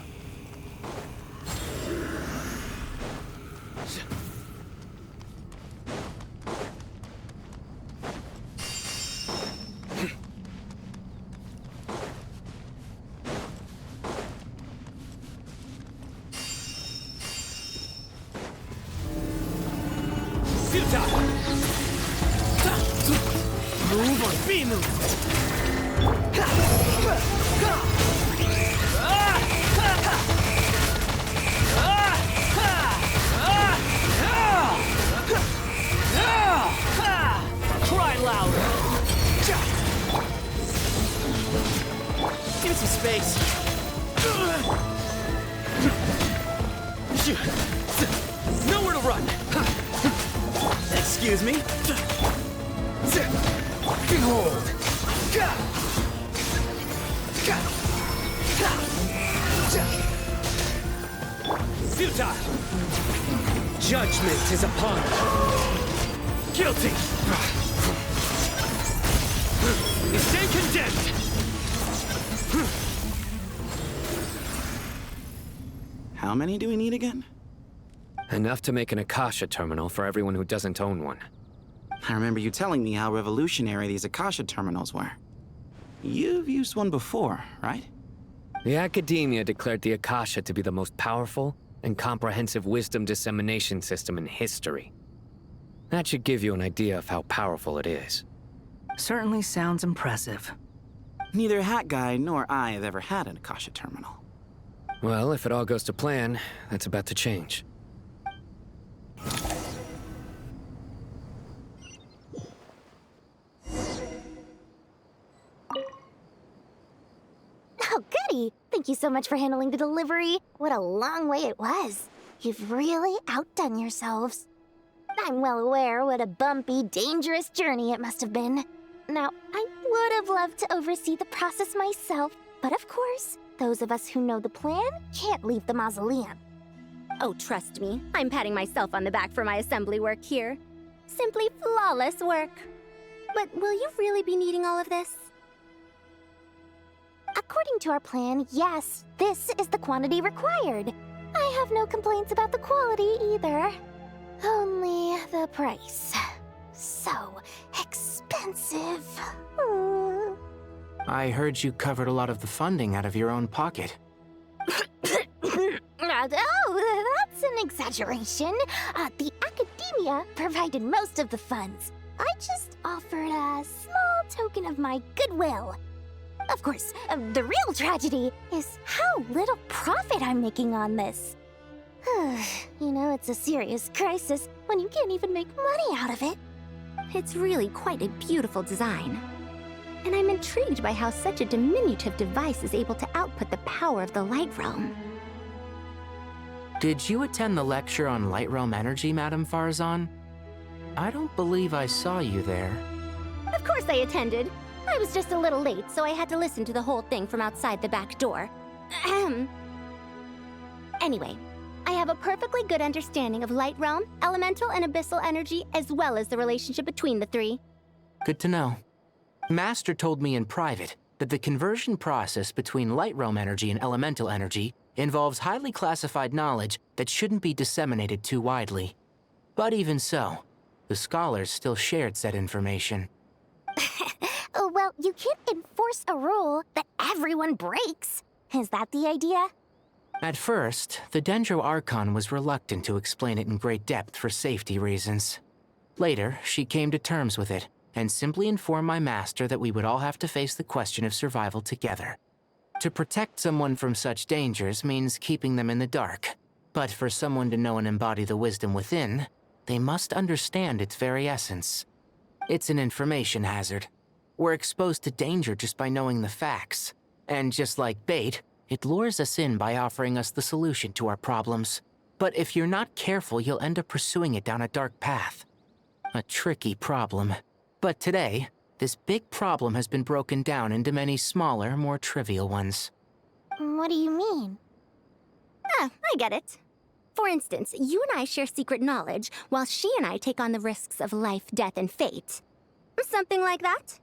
Move or be moved! Cry louder! Give me some space! Nowhere to run! Excuse me? Behold! Futile! Judgment is upon you! Guilty! You stand condemned! How many do we need again? Enough to make an Akasha terminal for everyone who doesn't own one. I remember you telling me how revolutionary these Akasha terminals were. You've used one before, right? The Academia declared the Akasha to be the most powerful and comprehensive wisdom dissemination system in history. That should give you an idea of how powerful it is. Certainly sounds impressive. Neither Hat Guy nor I have ever had an Akasha terminal. Well, if it all goes to plan, that's about to change. Oh, goody! Thank you so much for handling the delivery. What a long way it was. You've really outdone yourselves. I'm well aware what a bumpy, dangerous journey it must have been. Now, I would have loved to oversee the process myself, but of course, those of us who know the plan can't leave the mausoleum. Oh, trust me, I'm patting myself on the back for my assembly work here. Simply flawless work. But will you really be needing all of this? According to our plan, yes, this is the quantity required. I have no complaints about the quality either. Only the price. So expensive. I heard you covered a lot of the funding out of your own pocket. Oh, that's an exaggeration. The Academia provided most of the funds. I just offered a small token of my goodwill. Of course, the real tragedy is how little profit I'm making on this. You know, it's a serious crisis when you can't even make money out of it. It's really quite a beautiful design. And I'm intrigued by how such a diminutive device is able to output the power of the Light Realm. Did you attend the lecture on Light Realm energy, Madame Farzan? I don't believe I saw you there. Of course I attended. I was just a little late, so I had to listen to the whole thing from outside the back door. Anyway, I have a perfectly good understanding of Light Realm, elemental and abyssal energy, as well as the relationship between the three. Good to know. Master told me in private that the conversion process between Light Realm energy and elemental energy involves highly classified knowledge that shouldn't be disseminated too widely. But even so, the scholars still shared said information. Well, you can't enforce a rule that everyone breaks. Is that the idea? At first, the Dendro Archon was reluctant to explain it in great depth for safety reasons. Later, she came to terms with it, and simply informed my master that we would all have to face the question of survival together. To protect someone from such dangers means keeping them in the dark, But for someone to know and embody the wisdom within, they must understand its very essence. It's an information hazard. We're exposed to danger just by knowing the facts. And just like bait, it lures us in by offering us the solution to our problems. But if you're not careful, you'll end up pursuing it down a dark path. A tricky problem. But today, this big problem has been broken down into many smaller, more trivial ones. What do you mean? Ah, I get it. For instance, you and I share secret knowledge, while she and I take on the risks of life, death, and fate. Something like that?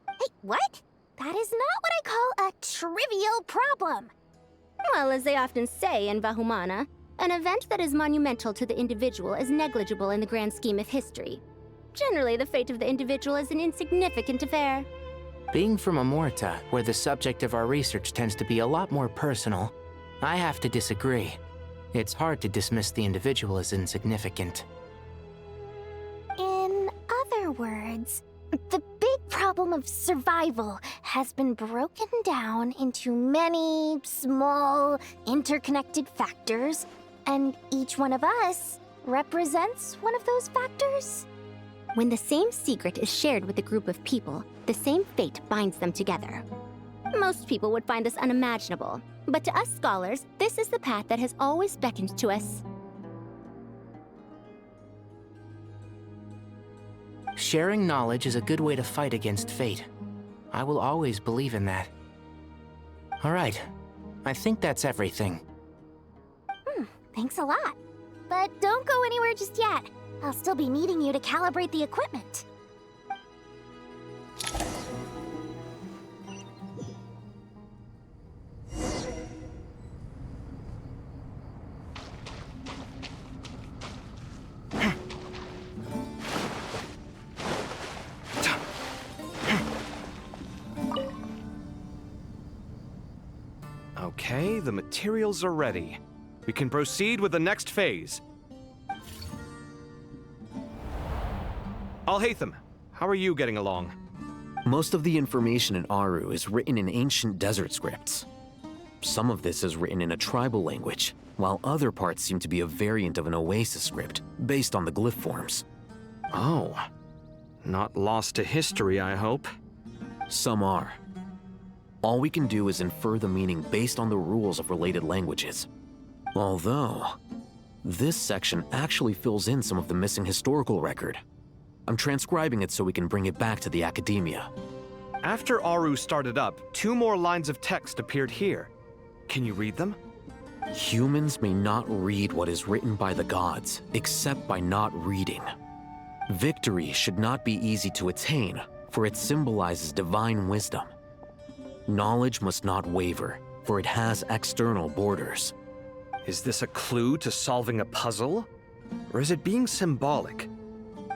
Hey, what? That is not what I call a trivial problem. Well, as they often say in Vahumana, an event that is monumental to the individual is negligible in the grand scheme of history. Generally, the fate of the individual is an insignificant affair. Being from Amorta, where the subject of our research tends to be a lot more personal, I have to disagree. It's hard to dismiss the individual as insignificant. In other words, the big problem of survival has been broken down into many small, interconnected factors, and each one of us represents one of those factors. When the same secret is shared with a group of people, the same fate binds them together. Most people would find this unimaginable, but to us scholars, this is the path that has always beckoned to us. Sharing knowledge is a good way to fight against fate. I will always believe in that. All right, I think that's everything. Thanks a lot. But don't go anywhere just yet. I'll still be needing you to calibrate the equipment. Okay, the materials are ready. We can proceed with the next phase. Alhaitham, how are you getting along? Most of the information in Aru is written in ancient desert scripts. Some of this is written in a tribal language, while other parts seem to be a variant of an oasis script, based on the glyph forms. Oh. Not lost to history, I hope. Some are. All we can do is infer the meaning based on the rules of related languages. Although, this section actually fills in some of the missing historical record. I'm transcribing it so we can bring it back to the academia. After Aru started up, 2 more lines of text appeared here. Can you read them? Humans may not read what is written by the gods, except by not reading. Victory should not be easy to attain, for it symbolizes divine wisdom. Knowledge must not waver, for it has external borders. Is this a clue to solving a puzzle? Or is it being symbolic?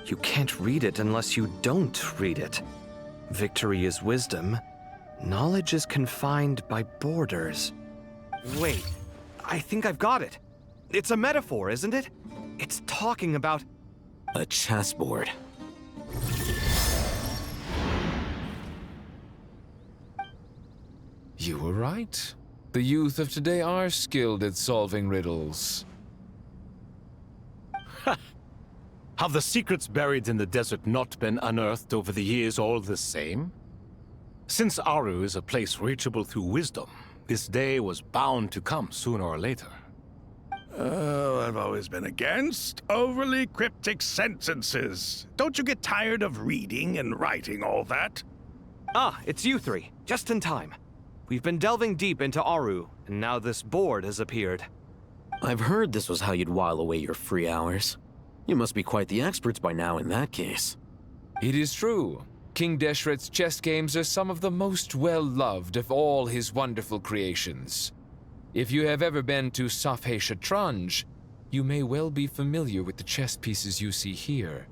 You can't read it unless you don't read it. Victory is wisdom. Knowledge is confined by borders. Wait, I think I've got it. It's a metaphor, isn't it? It's talking about... a chessboard. You were right. The youth of today are skilled at solving riddles. Have the secrets buried in the desert not been unearthed over the years all the same? Since Aru is a place reachable through wisdom, this day was bound to come sooner or later. Oh, I've always been against overly cryptic sentences. Don't you get tired of reading and writing all that? Ah, it's you 3. Just in time. We've been delving deep into Aru, and now this board has appeared. I've heard this was how you'd while away your free hours. You must be quite the experts by now in that case. It is true. King Deshret's chess games are some of the most well-loved of all his wonderful creations. If you have ever been to Safhe Shatranj, you may well be familiar with the chess pieces you see here.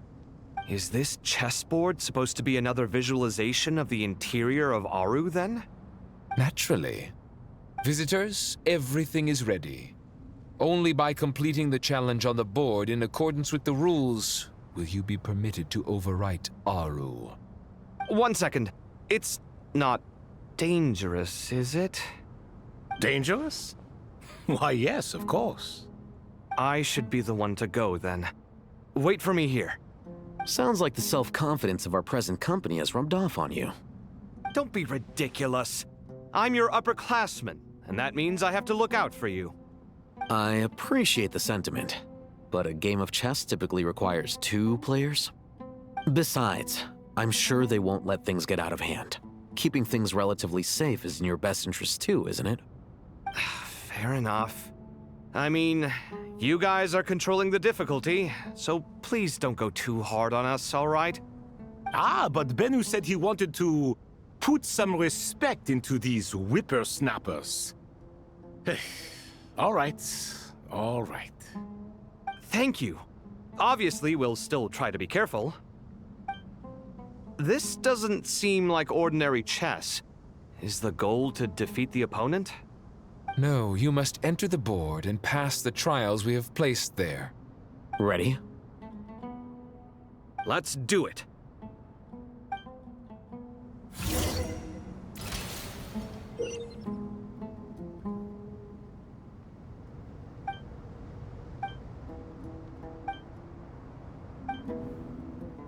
Is this chessboard supposed to be another visualization of the interior of Aru, then? Naturally. Visitors, everything is ready. Only by completing the challenge on the board in accordance with the rules will you be permitted to overwrite Aru. 1 second. It's not dangerous, is it? Dangerous? Why, yes, of course. I should be the one to go, then. Wait for me here. Sounds like the self-confidence of our present company has rubbed off on you. Don't be ridiculous. I'm your upperclassman, and that means I have to look out for you. I appreciate the sentiment, but a game of chess typically requires 2 players. Besides, I'm sure they won't let things get out of hand. Keeping things relatively safe is in your best interest too, isn't it? Fair enough. I mean, you guys are controlling the difficulty, so please don't go too hard on us, all right? Ah, but Bennu said he wanted to put some respect into these whippersnappers. All right, all right. Thank you. Obviously, we'll still try to be careful. This doesn't seem like ordinary chess. Is the goal to defeat the opponent? No, you must enter the board and pass the trials we have placed there. Ready? Let's do it.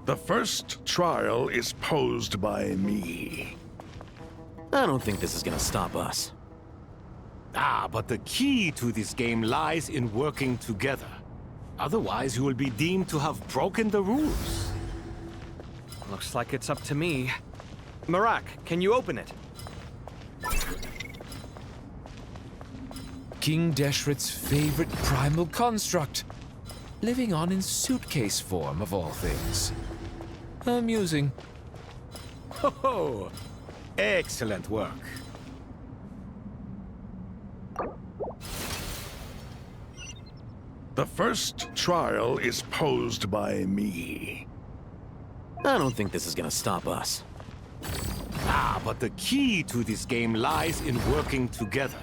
The first trial is posed by me. I don't think this is gonna stop us. Ah, but the key to this game lies in working together. Otherwise, you will be deemed to have broken the rules. Looks like it's up to me. Marak, can you open it? King Deshret's favorite primal construct. Living on in suitcase form, of all things. Amusing. Ho ho! Excellent work. The first trial is posed by me. I don't think this is gonna stop us. Ah, but the key to this game lies in working together.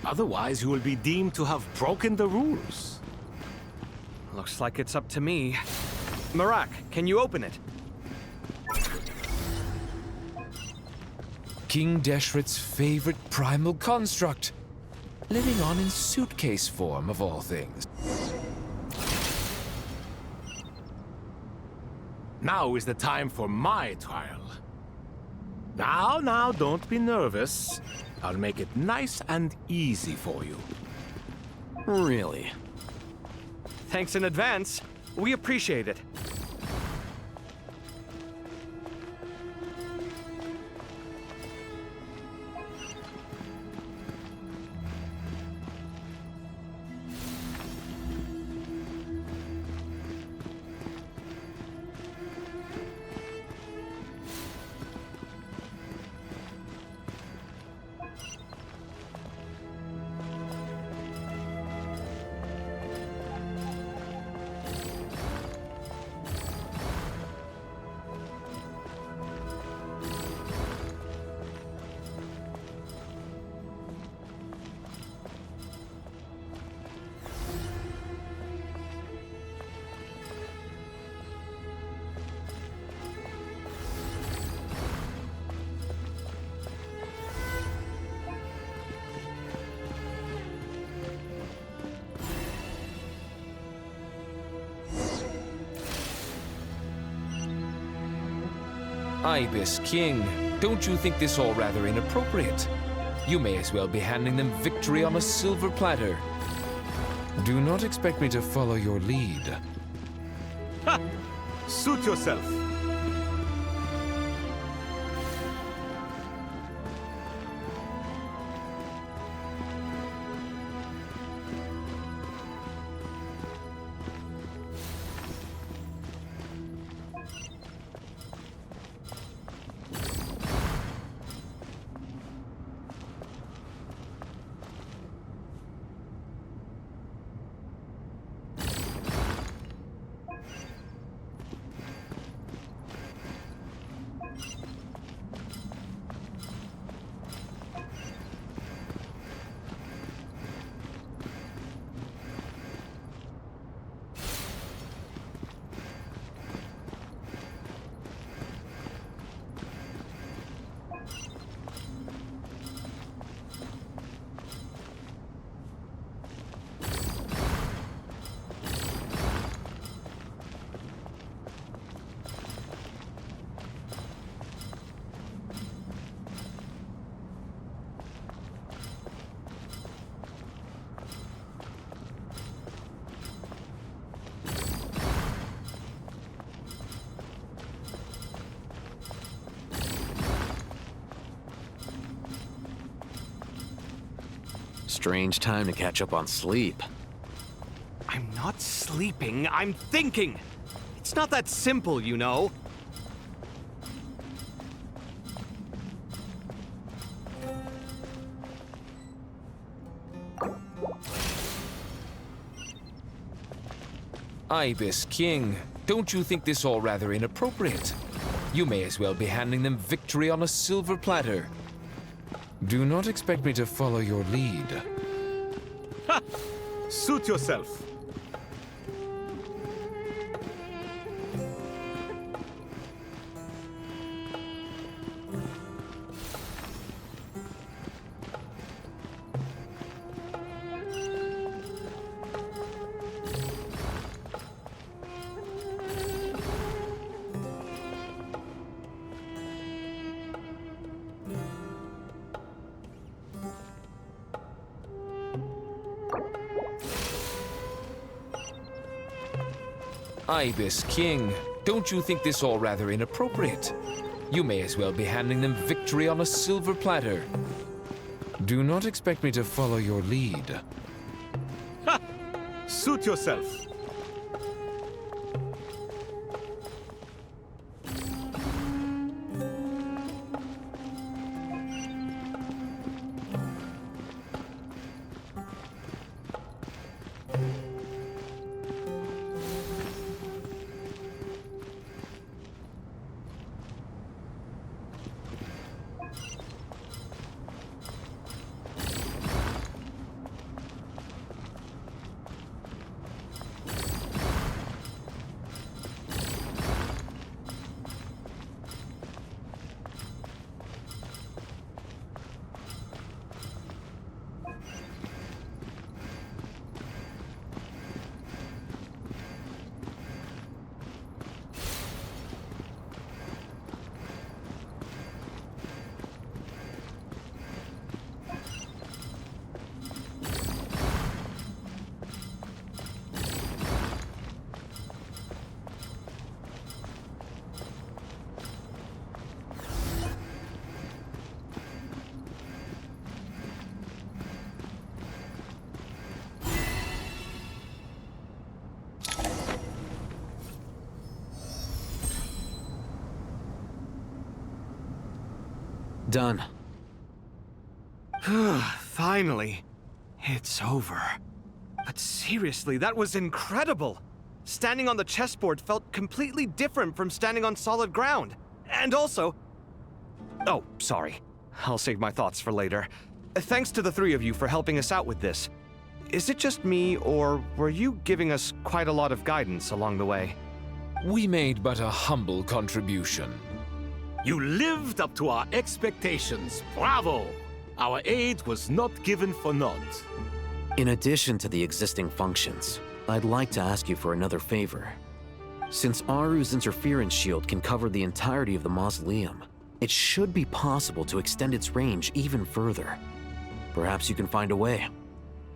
Otherwise, you will be deemed to have broken the rules. Looks like it's up to me. Marak, can you open it? King Deshret's favorite primal construct. Living on in suitcase form, of all things. Now is the time for my trial. Now, don't be nervous. I'll make it nice and easy for you. Really? Thanks in advance. We appreciate it. Ibis King, don't you think this all rather inappropriate? You may as well be handing them victory on a silver platter. Do not expect me to follow your lead. Ha! Suit yourself. strange time to catch up on sleep. I'm not sleeping, I'm thinking! It's not that simple, you know. Ibis King, don't you think this all rather inappropriate? You may as well be handing them victory on a silver platter. Do not expect me to follow your lead. Ha! Suit yourself. Ibis King, don't you think this all rather inappropriate? You may as well be handing them victory on a silver platter. Do not expect me to follow your lead. Ha! Suit yourself. Done. Finally. It's over. But seriously, that was incredible! Standing on the chessboard felt completely different from standing on solid ground. And also... Oh, sorry. I'll save my thoughts for later. Thanks to the three of you for helping us out with this. Is it just me, or were you giving us quite a lot of guidance along the way? We made but a humble contribution. You lived up to our expectations. Bravo! Our aid was not given for naught. In addition to the existing functions, I'd like to ask you for another favor. Since Aru's interference shield can cover the entirety of the mausoleum, it should be possible to extend its range even further. Perhaps you can find a way.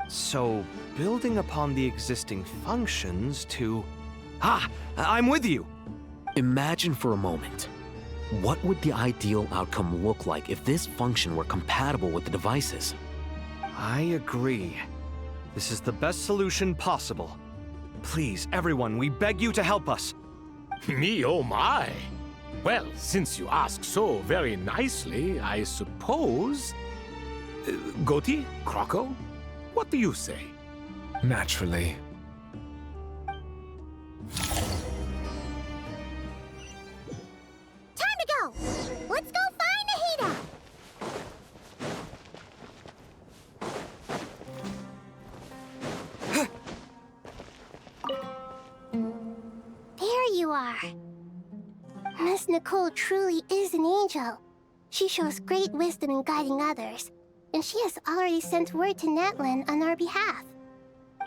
So, building upon the existing functions to... Ah! I'm with you! Imagine for a moment. What would the ideal outcome look like if this function were compatible with the devices? I agree. This is the best solution possible. Please, everyone, we beg you to help us. Me, oh my! Well, since you ask so very nicely, I suppose... Goti? Croco? What do you say? Naturally. Time to go! Let's go find Nahida! There you are. Miss Nicole truly is an angel. She shows great wisdom in guiding others, and she has already sent word to Natlan on our behalf.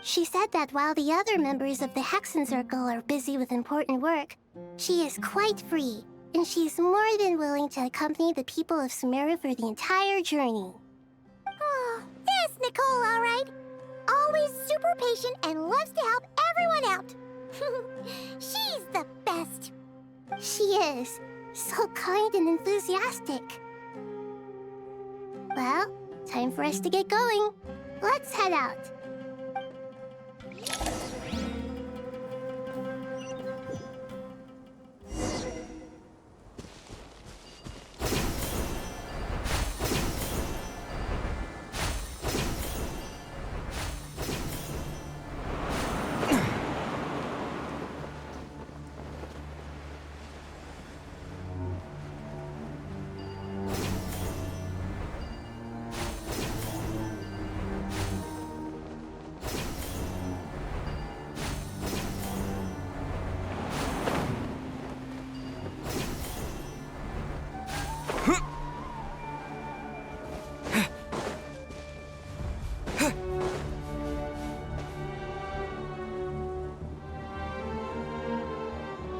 She said that while the other members of the Hexen Circle are busy with important work, she is quite free, and she's more than willing to accompany the people of Sumeru for the entire journey. Oh, that's Nicole, all right. Always super patient and loves to help everyone out. She's the best. She is. So kind and enthusiastic. Well, time for us to get going. Let's head out.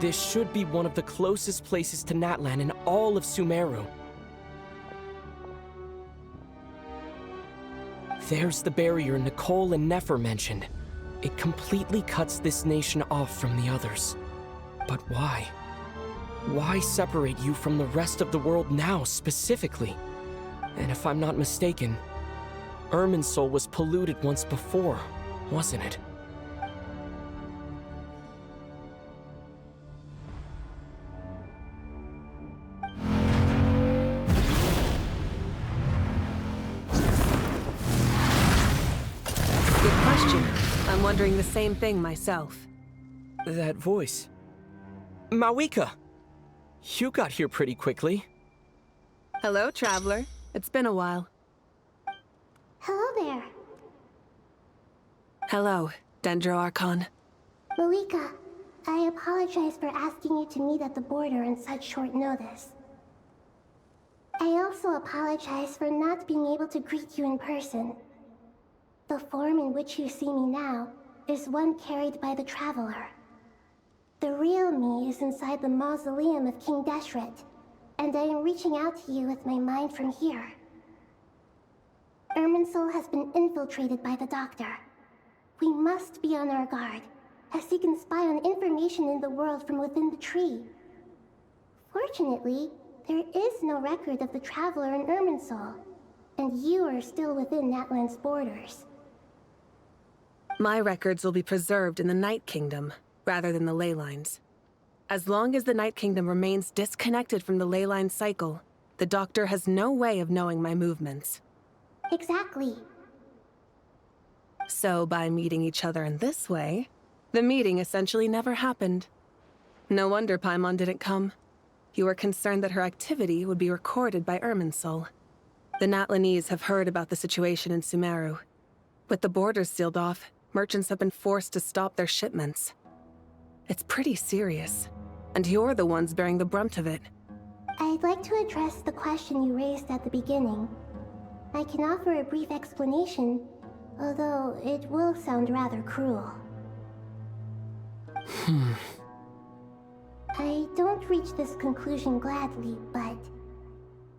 This should be one of the closest places to Natlan in all of Sumeru. There's the barrier Nicole and Nefer mentioned. It completely cuts this nation off from the others. But why? Why separate you from the rest of the world now, specifically? And if I'm not mistaken, Irminsul was polluted once before, wasn't it? I'm wondering the same thing myself. That voice. Mawika! You got here pretty quickly. Hello, traveler. It's been a while. Hello there. Hello, Dendro Archon. Mawika, I apologize for asking you to meet at the border on such short notice. I also apologize for not being able to greet you in person. The form in which you see me now is one carried by the Traveler. The real me is inside the mausoleum of King Deshret, and I am reaching out to you with my mind from here. Irminsul has been infiltrated by the Doctor. We must be on our guard, as he can spy on information in the world from within the tree. Fortunately, there is no record of the Traveler in Irminsul, and you are still within Natlan's borders. My records will be preserved in the Night Kingdom, rather than the ley lines. As long as the Night Kingdom remains disconnected from the ley line cycle, the Doctor has no way of knowing my movements. Exactly. So by meeting each other in this way, the meeting essentially never happened. No wonder Paimon didn't come. You were concerned that her activity would be recorded by Irminsul. The Natlanese have heard about the situation in Sumeru. With the borders sealed off, merchants have been forced to stop their shipments. It's pretty serious, and you're the ones bearing the brunt of it. I'd like to address the question you raised at the beginning. I can offer a brief explanation, although it will sound rather cruel. I don't reach this conclusion gladly, but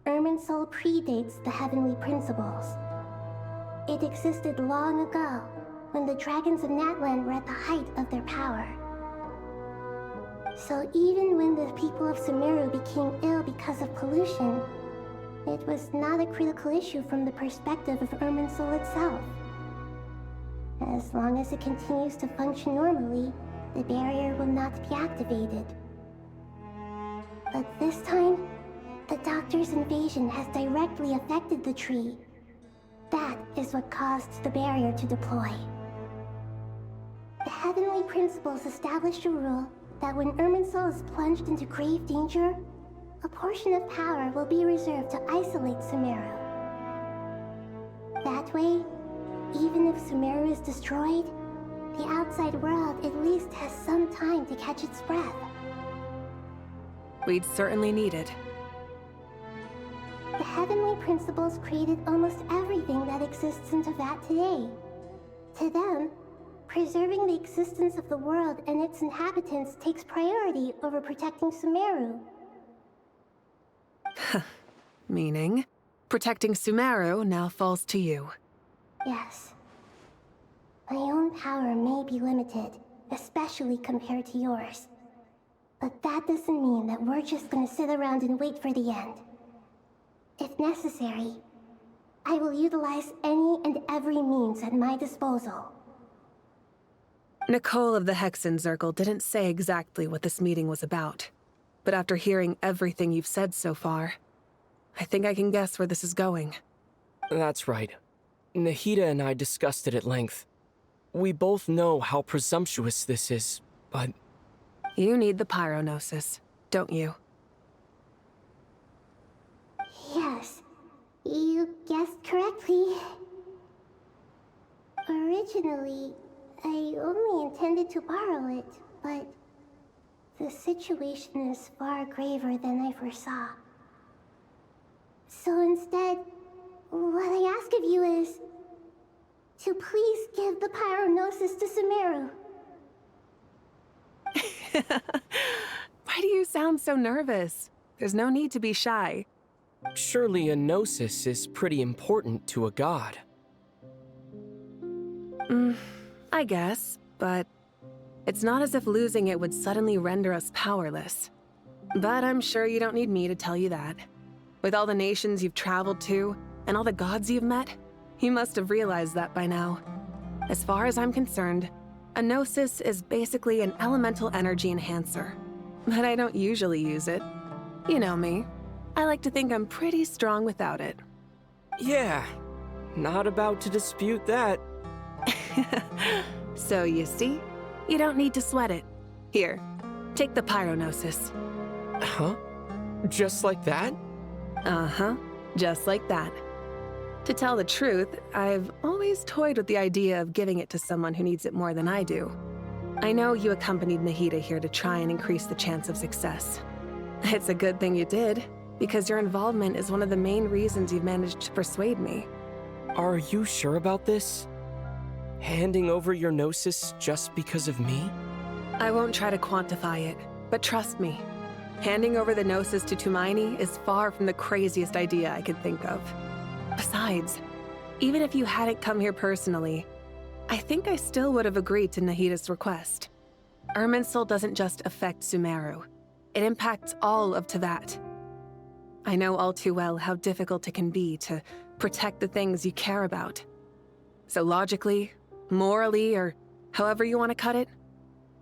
Irminsul predates the Heavenly Principles. It existed long ago, when the dragons of Natlan were at the height of their power. So even when the people of Sumeru became ill because of pollution, it was not a critical issue from the perspective of Irminsul itself. As long as it continues to function normally, the barrier will not be activated. But this time, the Doctor's invasion has directly affected the tree. That is what caused the barrier to deploy. The Heavenly Principles established a rule that when Irminsul is plunged into grave danger, a portion of power will be reserved to isolate Sumeru. That way, even if Sumeru is destroyed, the outside world at least has some time to catch its breath. We'd certainly need it. The Heavenly Principles created almost everything that exists in Teyvat today. To them, preserving the existence of the world and its inhabitants takes priority over protecting Sumeru. Meaning, protecting Sumeru now falls to you. Yes. My own power may be limited, especially compared to yours. But that doesn't mean that we're just gonna sit around and wait for the end. If necessary, I will utilize any and every means at my disposal. Nicole of the Hexen Circle didn't say exactly what this meeting was about. But after hearing everything you've said so far, I think I can guess where this is going. That's right. Nahida and I discussed it at length. We both know how presumptuous this is, but... You need the pyronosis, don't you? Yes, you guessed correctly. Originally, I only intended to borrow it, but the situation is far graver than I foresaw. So instead, what I ask of you is to please give the pyronosis to Sumeru. Why do you sound so nervous? There's no need to be shy. Surely a gnosis is pretty important to a god. I guess, but it's not as if losing it would suddenly render us powerless. But I'm sure you don't need me to tell you that. With all the nations you've traveled to, and all the gods you've met, you must have realized that by now. As far as I'm concerned, a gnosis is basically an elemental energy enhancer. But I don't usually use it. You know me. I like to think I'm pretty strong without it. Yeah, not about to dispute that. So you see, you don't need to sweat it. Here, take the pyronosis. Huh? Just like that? Uh-huh, just like that. To tell the truth, I've always toyed with the idea of giving it to someone who needs it more than I do. I know you accompanied Nahida here to try and increase the chance of success. It's a good thing you did, because your involvement is one of the main reasons you've managed to persuade me. Are you sure about this? Handing over your gnosis just because of me? I won't try to quantify it, but trust me, handing over the gnosis to Tumaini is far from the craziest idea I could think of. Besides, even if you hadn't come here personally, I think I still would have agreed to Nahida's request. Irminsul doesn't just affect Sumeru. It impacts all of Teyvat. I know all too well how difficult it can be to protect the things you care about. So logically, morally, or however you want to cut it,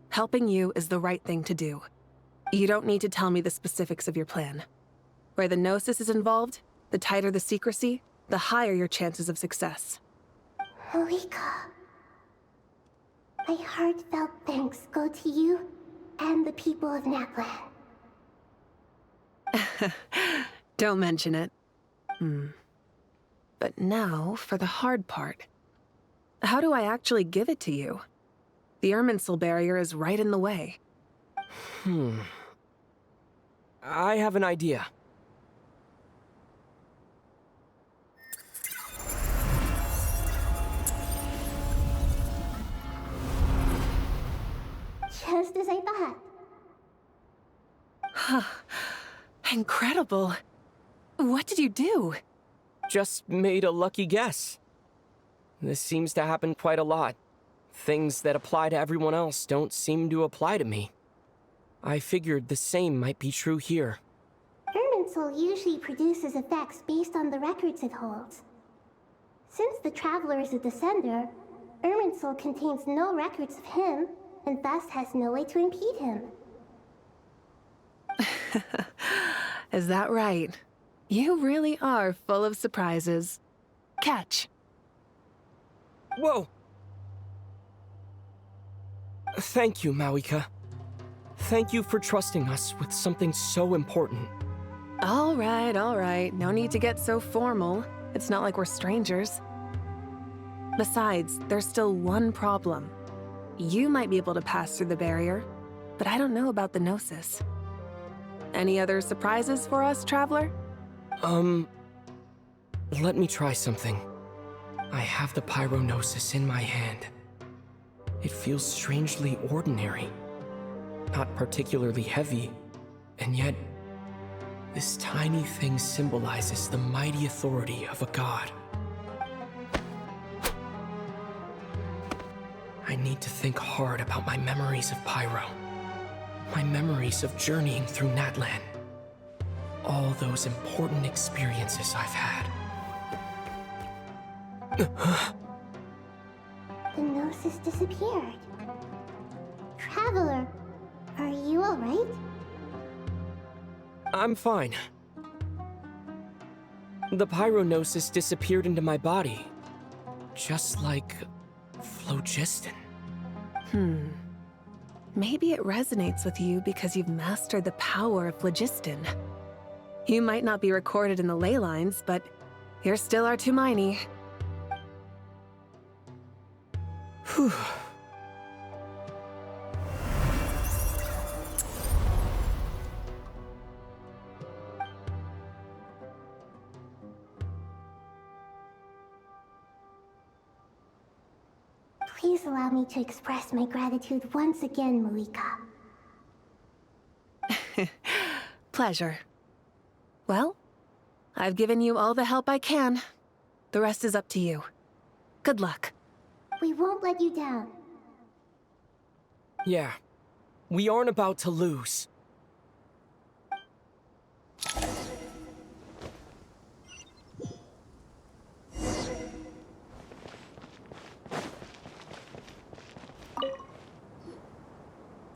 helping you is the right thing to do. You don't need to tell me the specifics of your plan. Where the gnosis is involved, the tighter the secrecy, the higher your chances of success. Malika, my heartfelt thanks go to you and the people of Naplan. Don't mention it. But now for the hard part. How do I actually give it to you? The Irminsul barrier is right in the way. I have an idea. Just as I thought. Incredible. What did you do? Just made a lucky guess. This seems to happen quite a lot. Things that apply to everyone else don't seem to apply to me. I figured the same might be true here. Irminsul usually produces effects based on the records it holds. Since the Traveler is a Descender, Irminsul contains no records of him, and thus has no way to impede him. Is that right? You really are full of surprises. Catch. Whoa! Thank you, Mawika. Thank you for trusting us with something so important. All right. No need to get so formal. It's not like we're strangers. Besides, there's still one problem. You might be able to pass through the barrier, but I don't know about the Gnosis. Any other surprises for us, Traveler? Let me try something. I have the pyronosis in my hand. It feels strangely ordinary. Not particularly heavy, and yet this tiny thing symbolizes the mighty authority of a god. I need to think hard about my memories of Pyro. My memories of journeying through Natlan. All those important experiences I've had. The gnosis disappeared. Traveler, are you alright? I'm fine. The pyronosis disappeared into my body. Just like phlogiston. Maybe it resonates with you because you've mastered the power of phlogiston. You might not be recorded in the ley lines, but you're still our Tumaini. Whew. Please allow me to express my gratitude once again, Malika. Pleasure. Well, I've given you all the help I can. The rest is up to you. Good luck. We won't let you down. Yeah, we aren't about to lose.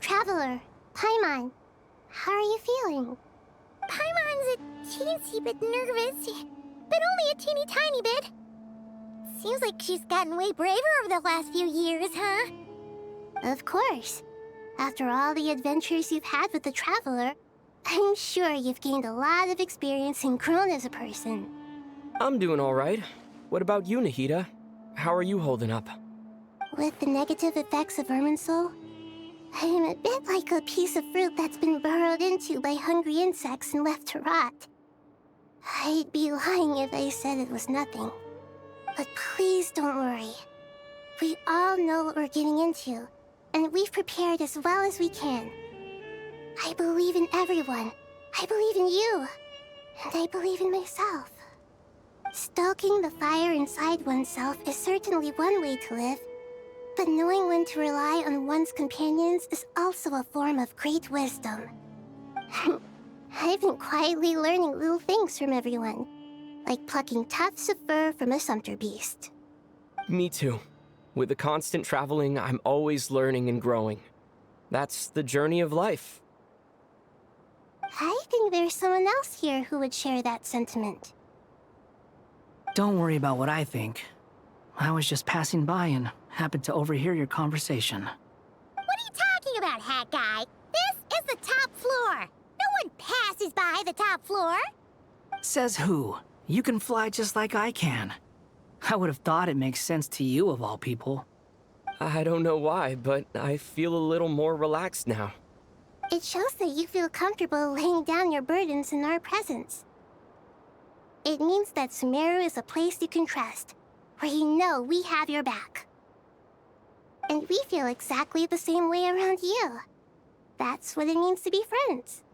Traveler, Paimon, how are you feeling? Paimon's a teensy bit nervous, but only a teeny tiny bit. Seems like she's gotten way braver over the last few years, huh? Of course. After all the adventures you've had with the Traveler, I'm sure you've gained a lot of experience and grown as a person. I'm doing all right. What about you, Nahida? How are you holding up? With the negative effects of Irminsul, I'm a bit like a piece of fruit that's been burrowed into by hungry insects and left to rot. I'd be lying if I said it was nothing. But please don't worry. We all know what we're getting into, and we've prepared as well as we can. I believe in everyone. I believe in you. And I believe in myself. Stoking the fire inside oneself is certainly one way to live. But knowing when to rely on one's companions is also a form of great wisdom. I've been quietly learning little things from everyone, like plucking tufts of fur from a sumpter beast. Me too. With the constant traveling, I'm always learning and growing. That's the journey of life. I think there's someone else here who would share that sentiment. Don't worry about what I think. I was just passing by and happened to overhear your conversation. What are you talking about, Hat Guy? This is the top floor. No one passes by the top floor. Says who? You can fly just like I can. I would have thought it makes sense to you of all people. I don't know why, but I feel a little more relaxed now. It shows that you feel comfortable laying down your burdens in our presence. It means that Sumeru is a place you can trust, where you know we have your back. And we feel exactly the same way around you. That's what it means to be friends.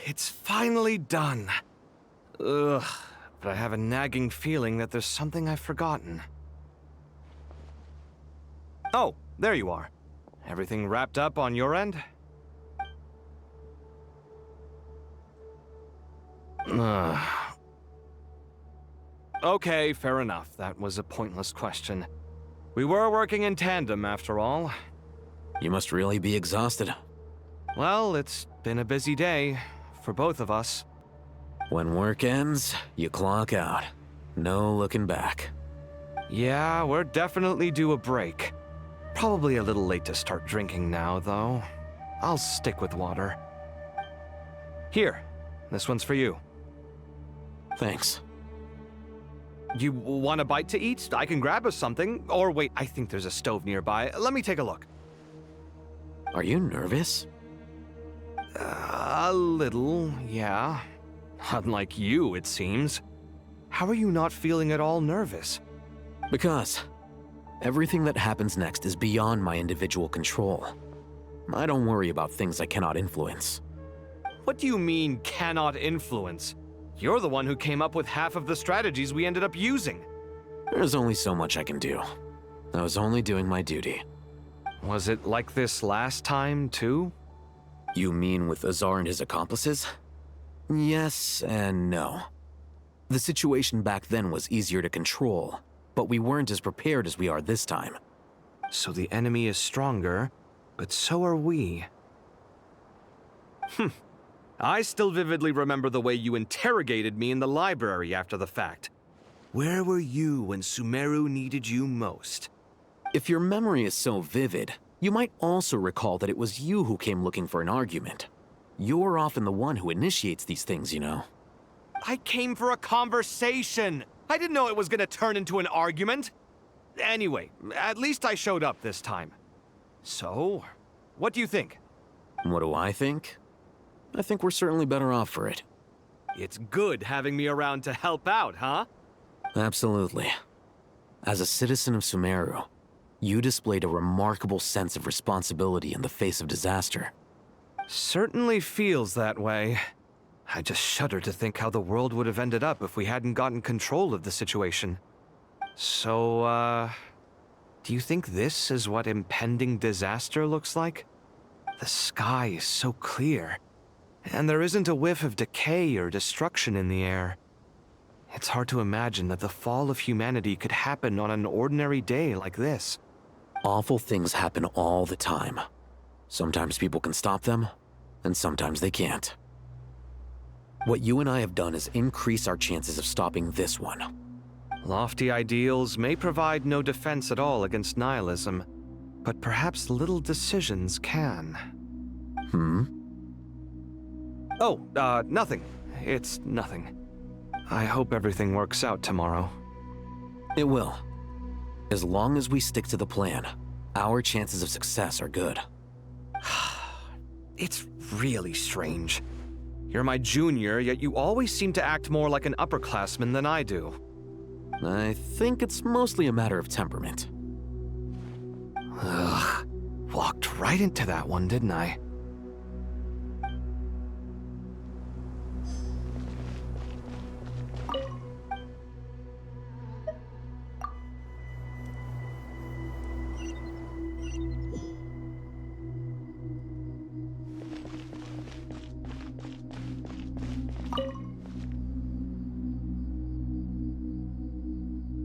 It's finally done. Ugh, but I have a nagging feeling that there's something I've forgotten. Oh, there you are. Everything wrapped up on your end? Okay, fair enough. That was a pointless question. We were working in tandem, after all. You must really be exhausted. Well, it's been a busy day for both of us. When work ends, you clock out. No looking back. Yeah, we're definitely due a break. Probably a little late to start drinking now, though. I'll stick with water. Here, this one's for you. Thanks. You want a bite to eat? I can grab us something. Or wait, I think there's a stove nearby. Let me take a look. Are you nervous? A little, yeah. Unlike you, it seems. How are you not feeling at all nervous? Because Everything that happens next is beyond my individual control. I don't worry about things I cannot influence. What do you mean, cannot influence? You're the one who came up with half of the strategies we ended up using. There's only so much I can do. I was only doing my duty. Was it like this last time, too? You mean with Azar and his accomplices? Yes and no. The situation back then was easier to control, but we weren't as prepared as we are this time. So the enemy is stronger, but so are we. I still vividly remember the way you interrogated me in the library after the fact. Where were you when Sumeru needed you most? If your memory is so vivid, you might also recall that it was you who came looking for an argument. You're often the one who initiates these things, you know. I came for a conversation. I didn't know it was gonna turn into an argument. Anyway, at least I showed up this time. So, what do you think? What do I think? I think we're certainly better off for it. It's good having me around to help out, huh? Absolutely. As a citizen of Sumeru, you displayed a remarkable sense of responsibility in the face of disaster. Certainly feels that way. I just shudder to think how the world would have ended up if we hadn't gotten control of the situation. So, do you think this is what impending disaster looks like? The sky is so clear, and there isn't a whiff of decay or destruction in the air. It's hard to imagine that the fall of humanity could happen on an ordinary day like this. Awful things happen all the time. Sometimes people can stop them, and sometimes they can't. What you and I have done is increase our chances of stopping this one. Lofty ideals may provide no defense at all against nihilism, but perhaps little decisions can. Oh, nothing. It's nothing. I hope everything works out tomorrow. It will. As long as we stick to the plan, our chances of success are good. It's really strange. You're my junior, yet you always seem to act more like an upperclassman than I do. I think it's mostly a matter of temperament. Ugh. Walked right into that one, didn't I?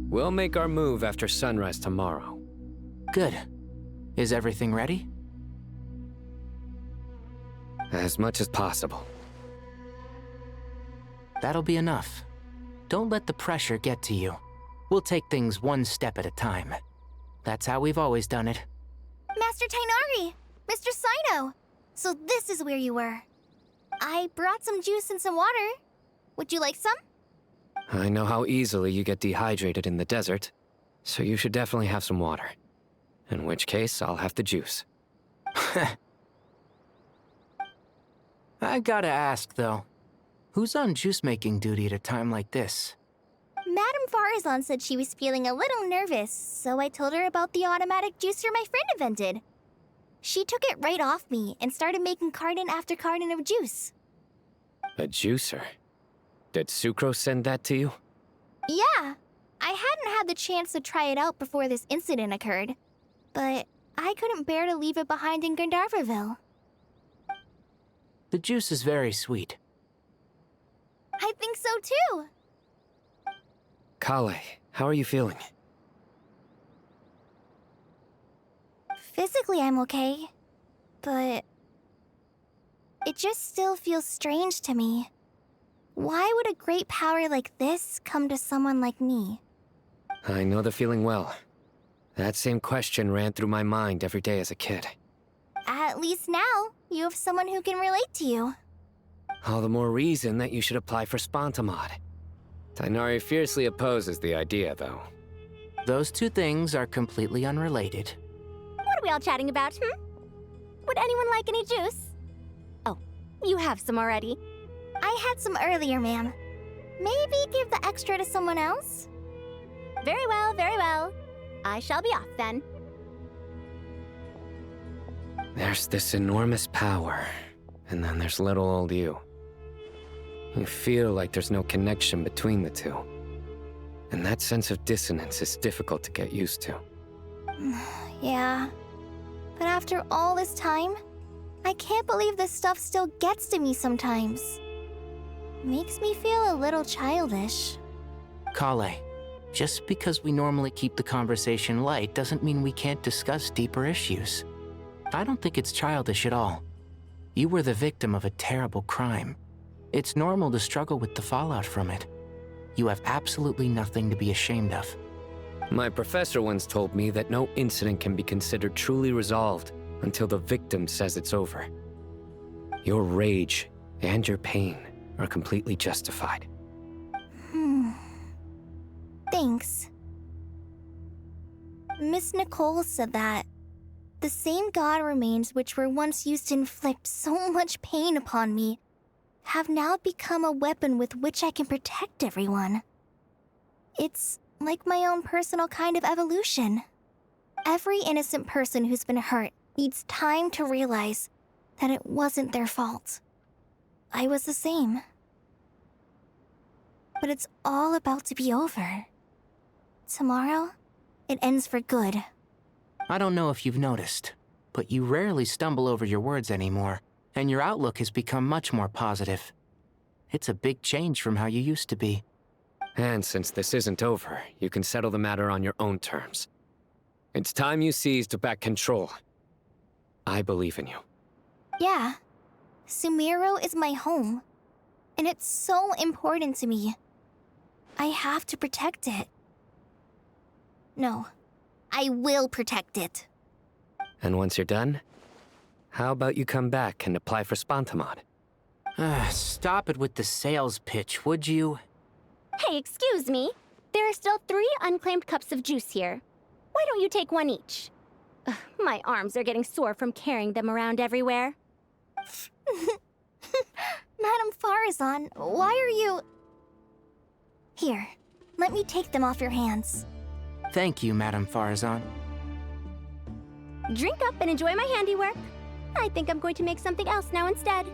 We'll make our move after sunrise tomorrow. Good. Is everything ready? As much as possible. That'll be enough. Don't let the pressure get to you. We'll take things one step at a time. That's how we've always done it. Master Tainari! Mr. Sino! So this is where you were. I brought some juice and some water. Would you like some? I know how easily you get dehydrated in the desert, so you should definitely have some water. In which case, I'll have the juice. I gotta ask, though. Who's on juice-making duty at a time like this? Madame Farazan said she was feeling a little nervous, so I told her about the automatic juicer my friend invented. She took it right off me and started making carton after carton of juice. A juicer? Did Sucrose send that to you? Yeah. I hadn't had the chance to try it out before this incident occurred, but I couldn't bear to leave it behind in Gandharvaville. The juice is very sweet. I think so too. Kale, how are you feeling? Physically, I'm okay, but it just still feels strange to me. Why would a great power like this come to someone like me? I know the feeling well. That same question ran through my mind every day as a kid. At least now, you have someone who can relate to you. All the more reason that you should apply for Spontamod. Tainari fiercely opposes the idea, though. Those two things are completely unrelated. What are we all chatting about, Would anyone like any juice? Oh, you have some already. I had some earlier, ma'am. Maybe give the extra to someone else? Very well, very well. I shall be off then. There's this enormous power, and then there's little old you. You feel like there's no connection between the two. And that sense of dissonance is difficult to get used to. Yeah. But after all this time, I can't believe this stuff still gets to me sometimes. Makes me feel a little childish. Kale, just because we normally keep the conversation light doesn't mean we can't discuss deeper issues. I don't think it's childish at all. You were the victim of a terrible crime. It's normal to struggle with the fallout from it. You have absolutely nothing to be ashamed of. My professor once told me that no incident can be considered truly resolved until the victim says it's over. Your rage and your pain are completely justified. Thanks. Miss Nicole said that the same god remains which were once used to inflict so much pain upon me have now become a weapon with which I can protect everyone. It's like my own personal kind of evolution. Every innocent person who's been hurt needs time to realize that it wasn't their fault. I was the same. But it's all about to be over. Tomorrow, it ends for good. I don't know if you've noticed, but you rarely stumble over your words anymore, and your outlook has become much more positive. It's a big change from how you used to be. And since this isn't over, you can settle the matter on your own terms. It's time you seized back control. I believe in you. Yeah. Sumeru is my home. And it's so important to me. I have to protect it. No. I will protect it. And once you're done, how about you come back and apply for Spantamod? Stop it with the sales pitch, would you? Hey, excuse me. There are still 3 unclaimed cups of juice here. Why don't you take one each? Ugh, my arms are getting sore from carrying them around everywhere. Madame Farazan, why are you... Here, let me take them off your hands. Thank you, Madame Farazan. Drink up and enjoy my handiwork. I think I'm going to make something else now instead.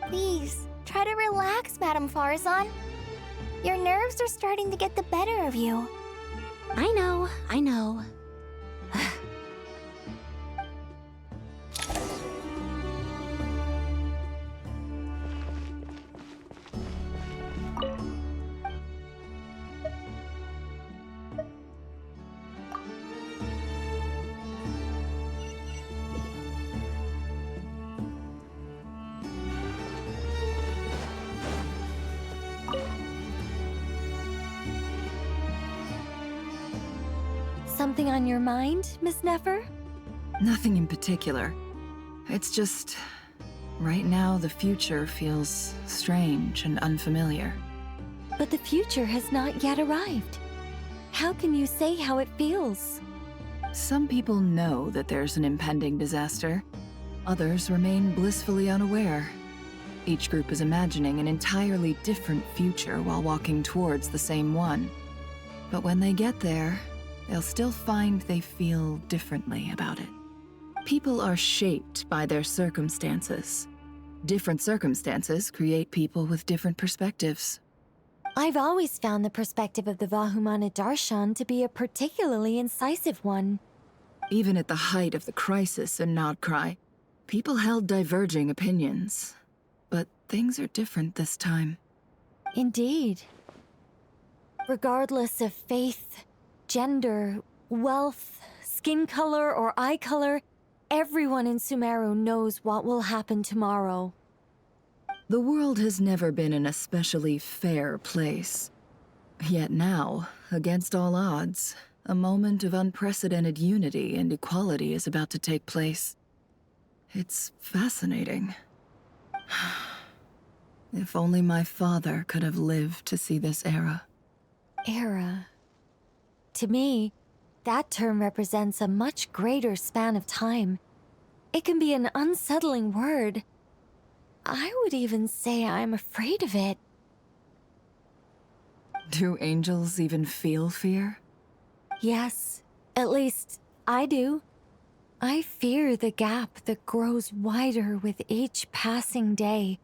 Please, try to relax, Madame Farazan. Your nerves are starting to get the better of you. I know, I know. Something on your mind, Miss Nefer? Nothing in particular. It's just... right now, the future feels strange and unfamiliar. But the future has not yet arrived. How can you say how it feels? Some people know that there's an impending disaster. Others remain blissfully unaware. Each group is imagining an entirely different future while walking towards the same one. But when they get there, they'll still find they feel differently about it. People are shaped by their circumstances. Different circumstances create people with different perspectives. I've always found the perspective of the Vahumana Darshan to be a particularly incisive one. Even at the height of the crisis in Nodcry, people held diverging opinions. But things are different this time. Indeed. Regardless of faith, gender, wealth, skin color, or eye color, everyone in Sumeru knows what will happen tomorrow. The world has never been an especially fair place. Yet now, against all odds, a moment of unprecedented unity and equality is about to take place. It's fascinating. If only my father could have lived to see this era. Era. To me, that term represents a much greater span of time. It can be an unsettling word. I would even say I'm afraid of it. Do angels even feel fear? Yes, At least, I do. I fear the gap that grows wider with each passing day,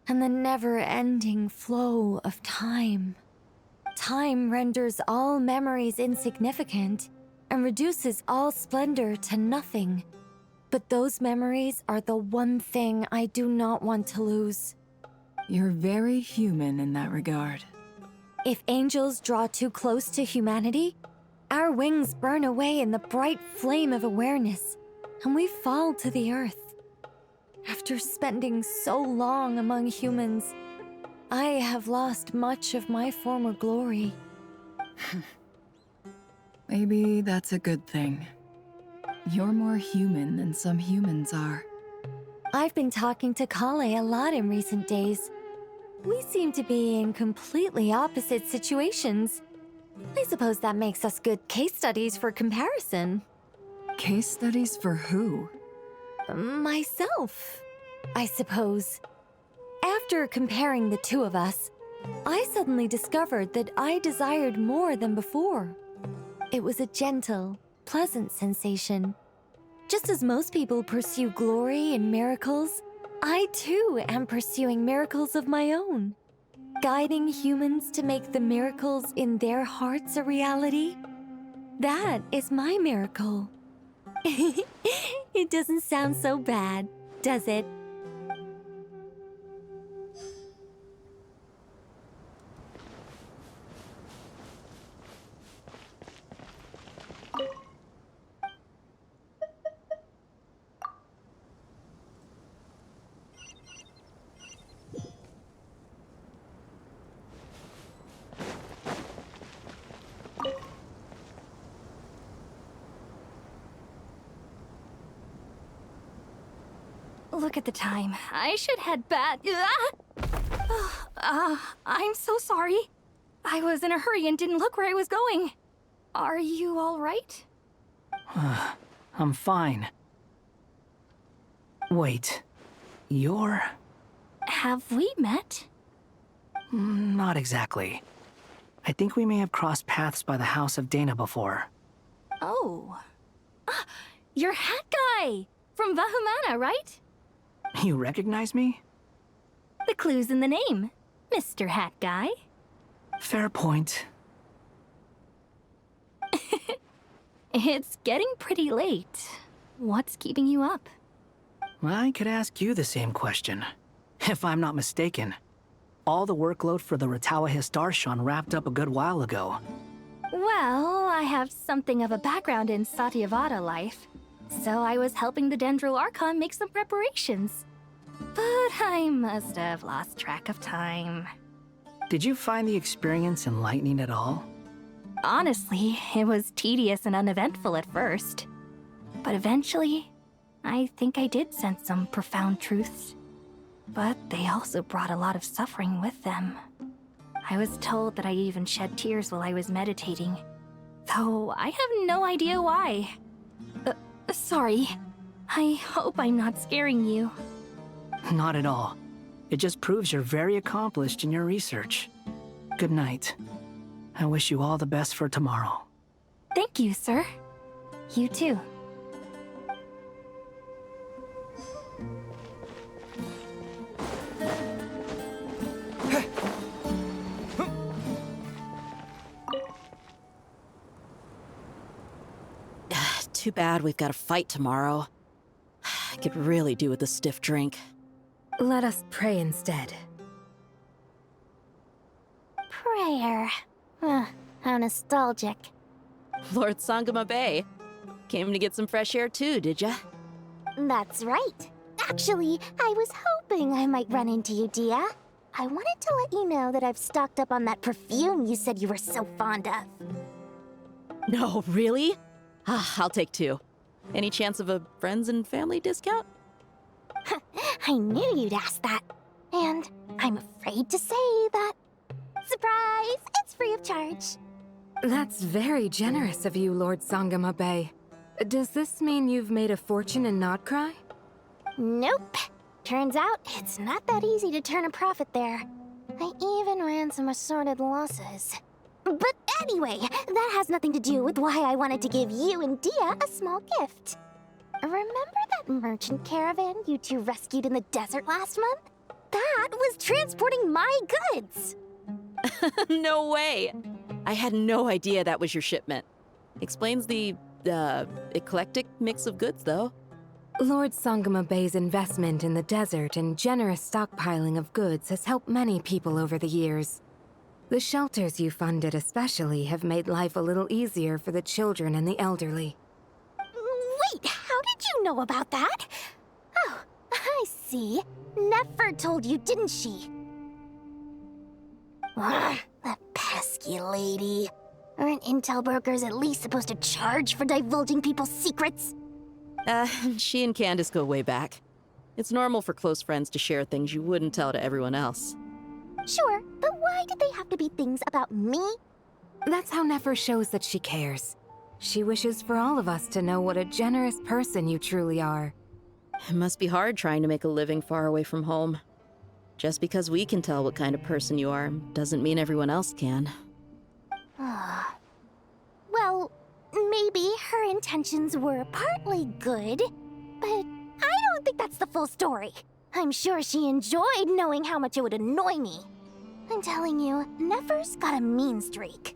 and the never-ending flow of time. Time renders all memories insignificant, and reduces all splendor to nothing. But those memories are the one thing I do not want to lose. You're very human in that regard. If angels draw too close to humanity, our wings burn away in the bright flame of awareness, and we fall to the earth. After spending so long among humans, I have lost much of my former glory. Maybe that's a good thing. You're more human than some humans are. I've been talking to Kale a lot in recent days. We seem to be in completely opposite situations. I suppose that makes us good case studies for comparison. Case studies for who? Myself, I suppose. After comparing the two of us, I suddenly discovered that I desired more than before. It was a gentle, pleasant sensation. Just as most people pursue glory and miracles, I too am pursuing miracles of my own. Guiding humans to make the miracles in their hearts a reality. That is my miracle. It doesn't sound so bad, does it? Look at the time. I should head back. I'm so sorry. I was in a hurry and didn't look where I was going. Are you all right? I'm fine. Wait, you're... Have we met? Not exactly. I think we may have crossed paths by the house of Dana before. Oh. You're Hat Guy! From Vahumana, right? You recognize me? The clue's in the name. Mr. Hat Guy. Fair point. It's getting pretty late. What's keeping you up? I could ask you the same question. If I'm not mistaken, all the workload for the Ratawa Histarshan wrapped up a good while ago. Well, I have something of a background in Satyavada life, so I was helping the Dendro Archon make some preparations. But I must have lost track of time. Did you find the experience enlightening at all? Honestly, it was tedious and uneventful at first. But eventually, I think I did sense some profound truths. But they also brought a lot of suffering with them. I was told that I even shed tears while I was meditating, though I have no idea why. Sorry. I hope I'm not scaring you. Not at all. It just proves you're very accomplished in your research. Good night. I wish you all the best for tomorrow. Thank you, sir. You too. Too bad we've got a fight tomorrow. I could really do with a stiff drink. Let us pray instead. Prayer. How nostalgic. Lord Sangama Bay. Came to get some fresh air too, did ya? That's right. Actually, I was hoping I might run into you, Dia. I wanted to let you know that I've stocked up on that perfume you said you were so fond of. No, really? I'll take 2. Any chance of a friends and family discount? I knew you'd ask that. And I'm afraid to say that... Surprise! It's free of charge. That's very generous of you, Lord Sangama Bay. Does this mean you've made a fortune in Nodcry? Nope. Turns out, it's not that easy to turn a profit there. I even ran some assorted losses. But anyway, that has nothing to do with why I wanted to give you and Dia a small gift. Remember that merchant caravan you two rescued in the desert last month? That was transporting my goods! No way! I had no idea that was your shipment. Explains the, eclectic mix of goods, though. Lord Sangama Bay's investment in the desert and generous stockpiling of goods has helped many people over the years. The shelters you funded especially have made life a little easier for the children and the elderly. Wait, how did you know about that? Oh, I see. Nefer told you, didn't she? Ugh, that pesky lady. Aren't intel brokers at least supposed to charge for divulging people's secrets? She and Candace go way back. It's normal for close friends to share things you wouldn't tell to everyone else. Sure, but why did they have to be things about me? That's how Nefer shows that she cares. She wishes for all of us to know what a generous person you truly are. It must be hard trying to make a living far away from home. Just because we can tell what kind of person you are doesn't mean everyone else can. Well, maybe her intentions were partly good, but I don't think that's the full story. I'm sure she enjoyed knowing how much it would annoy me. I'm telling you, Nefer's got a mean streak.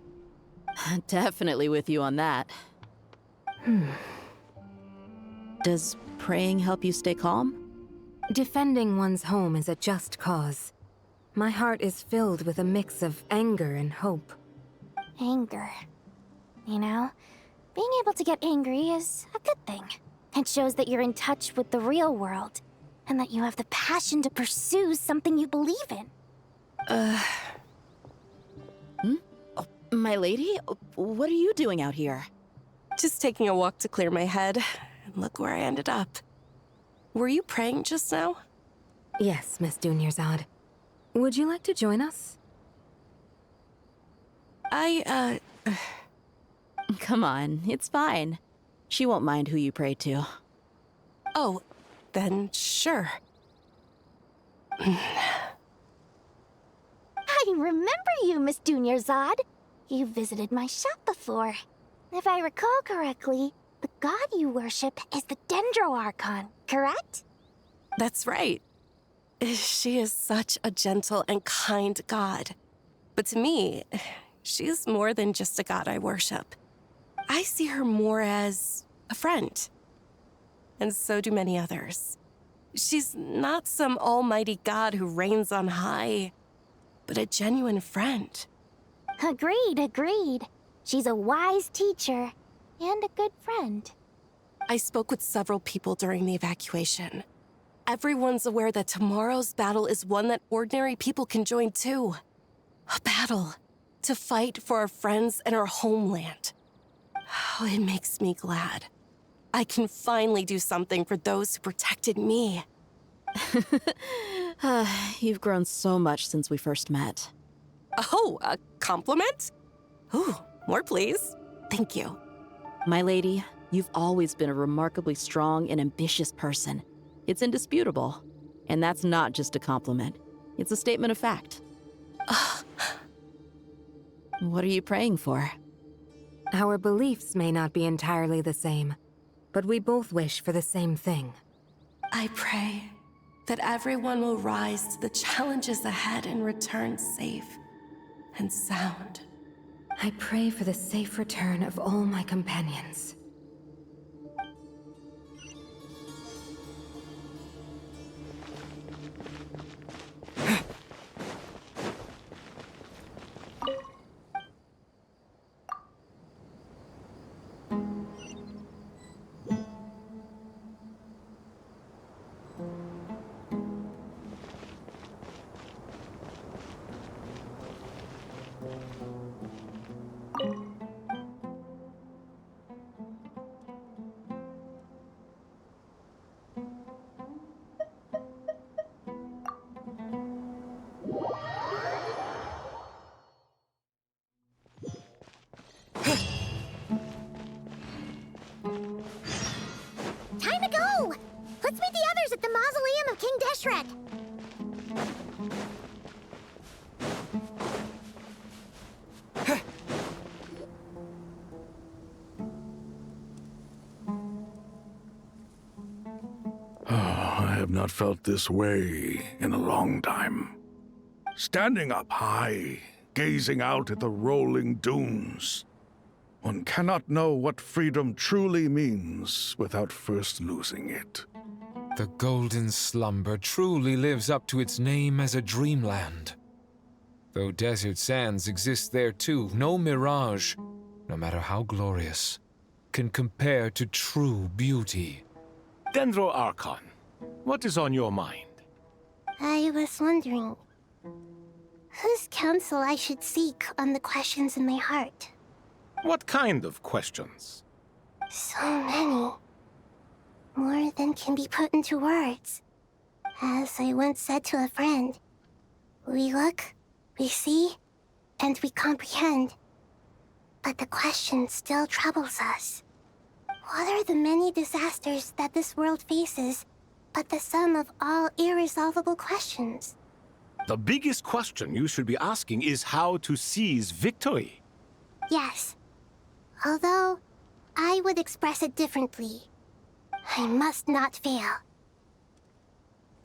Definitely with you on that. Does praying help you stay calm? Defending one's home is a just cause. My heart is filled with a mix of anger and hope. Anger. You know, being able to get angry is a good thing. It shows that you're in touch with the real world, and that you have the passion to pursue something you believe in. My lady? What are you doing out here? Just taking a walk to clear my head. And look where I ended up. Were you praying just now? Yes, Miss Dunyarzad. Would you like to join us? Come on, it's fine. She won't mind who you pray to. Oh, then sure. I remember you, Miss Dunyarzad. You visited my shop before. If I recall correctly, the god you worship is the Dendro Archon, correct? That's right. She is such a gentle and kind god. But to me, she is more than just a god I worship. I see her more as a friend. And so do many others. She's not some almighty god who reigns on high, but a genuine friend. Agreed. She's a wise teacher and a good friend. I spoke with several people during the evacuation. Everyone's aware that tomorrow's battle is one that ordinary people can join too. A battle to fight for our friends and our homeland. Oh, it makes me glad. I can finally do something for those who protected me. You've grown so much since we first met. Oh, a compliment? Ooh, more please. Thank you. My lady, you've always been a remarkably strong and ambitious person. It's indisputable. And that's not just a compliment. It's a statement of fact. What are you praying for? Our beliefs may not be entirely the same, but we both wish for the same thing. I pray that everyone will rise to the challenges ahead and return safe and sound. I pray for the safe return of all my companions. Time to go! Let's meet the others at the mausoleum of King Deshret. have not felt this way in a long time. Standing up high, gazing out at the rolling dunes. One cannot know what freedom truly means without first losing it. The golden slumber truly lives up to its name as a dreamland. Though desert sands exist there too, no mirage, no matter how glorious, can compare to true beauty. Dendro Archon, what is on your mind? I was wondering whose counsel I should seek on the questions in my heart. What kind of questions? So many. More than can be put into words. As I once said to a friend, we look, we see, and we comprehend. But the question still troubles us. What are the many disasters that this world faces, but the sum of all irresolvable questions? The biggest question you should be asking is how to seize victory. Yes. Although, I would express it differently. I must not fail.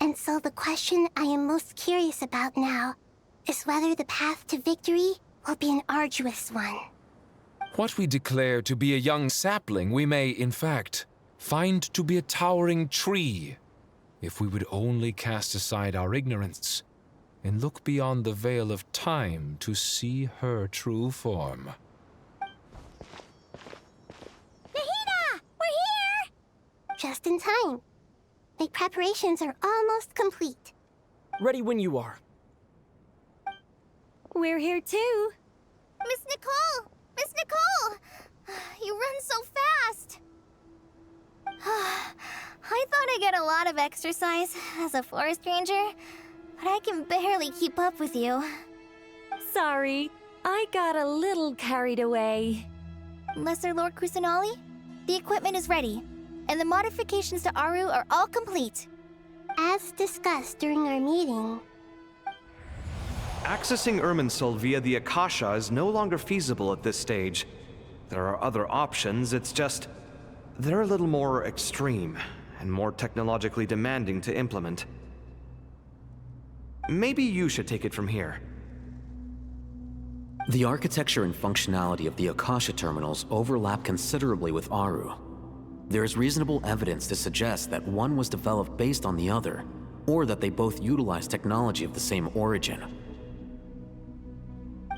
And so the question I am most curious about now is whether the path to victory will be an arduous one. What we declare to be a young sapling, we may, in fact, find to be a towering tree, if we would only cast aside our ignorance and look beyond the veil of time to see her true form. Nahida! We're here! Just in time. My preparations are almost complete. Ready when you are. We're here too. Miss Nicole! Miss Nicole! You run so fast! I thought I'd get a lot of exercise as a forest ranger, but I can barely keep up with you. Sorry, I got a little carried away. Lesser Lord Kusanali, the equipment is ready, and the modifications to Aru are all complete. As discussed during our meeting, Accessing Irminsul via the Akasha is no longer feasible at this stage. There are other options, it's just... they're a little more extreme, and more technologically demanding to implement. Maybe you should take it from here. The architecture and functionality of the Akasha terminals overlap considerably with Aru. There is reasonable evidence to suggest that one was developed based on the other, or that they both utilize technology of the same origin.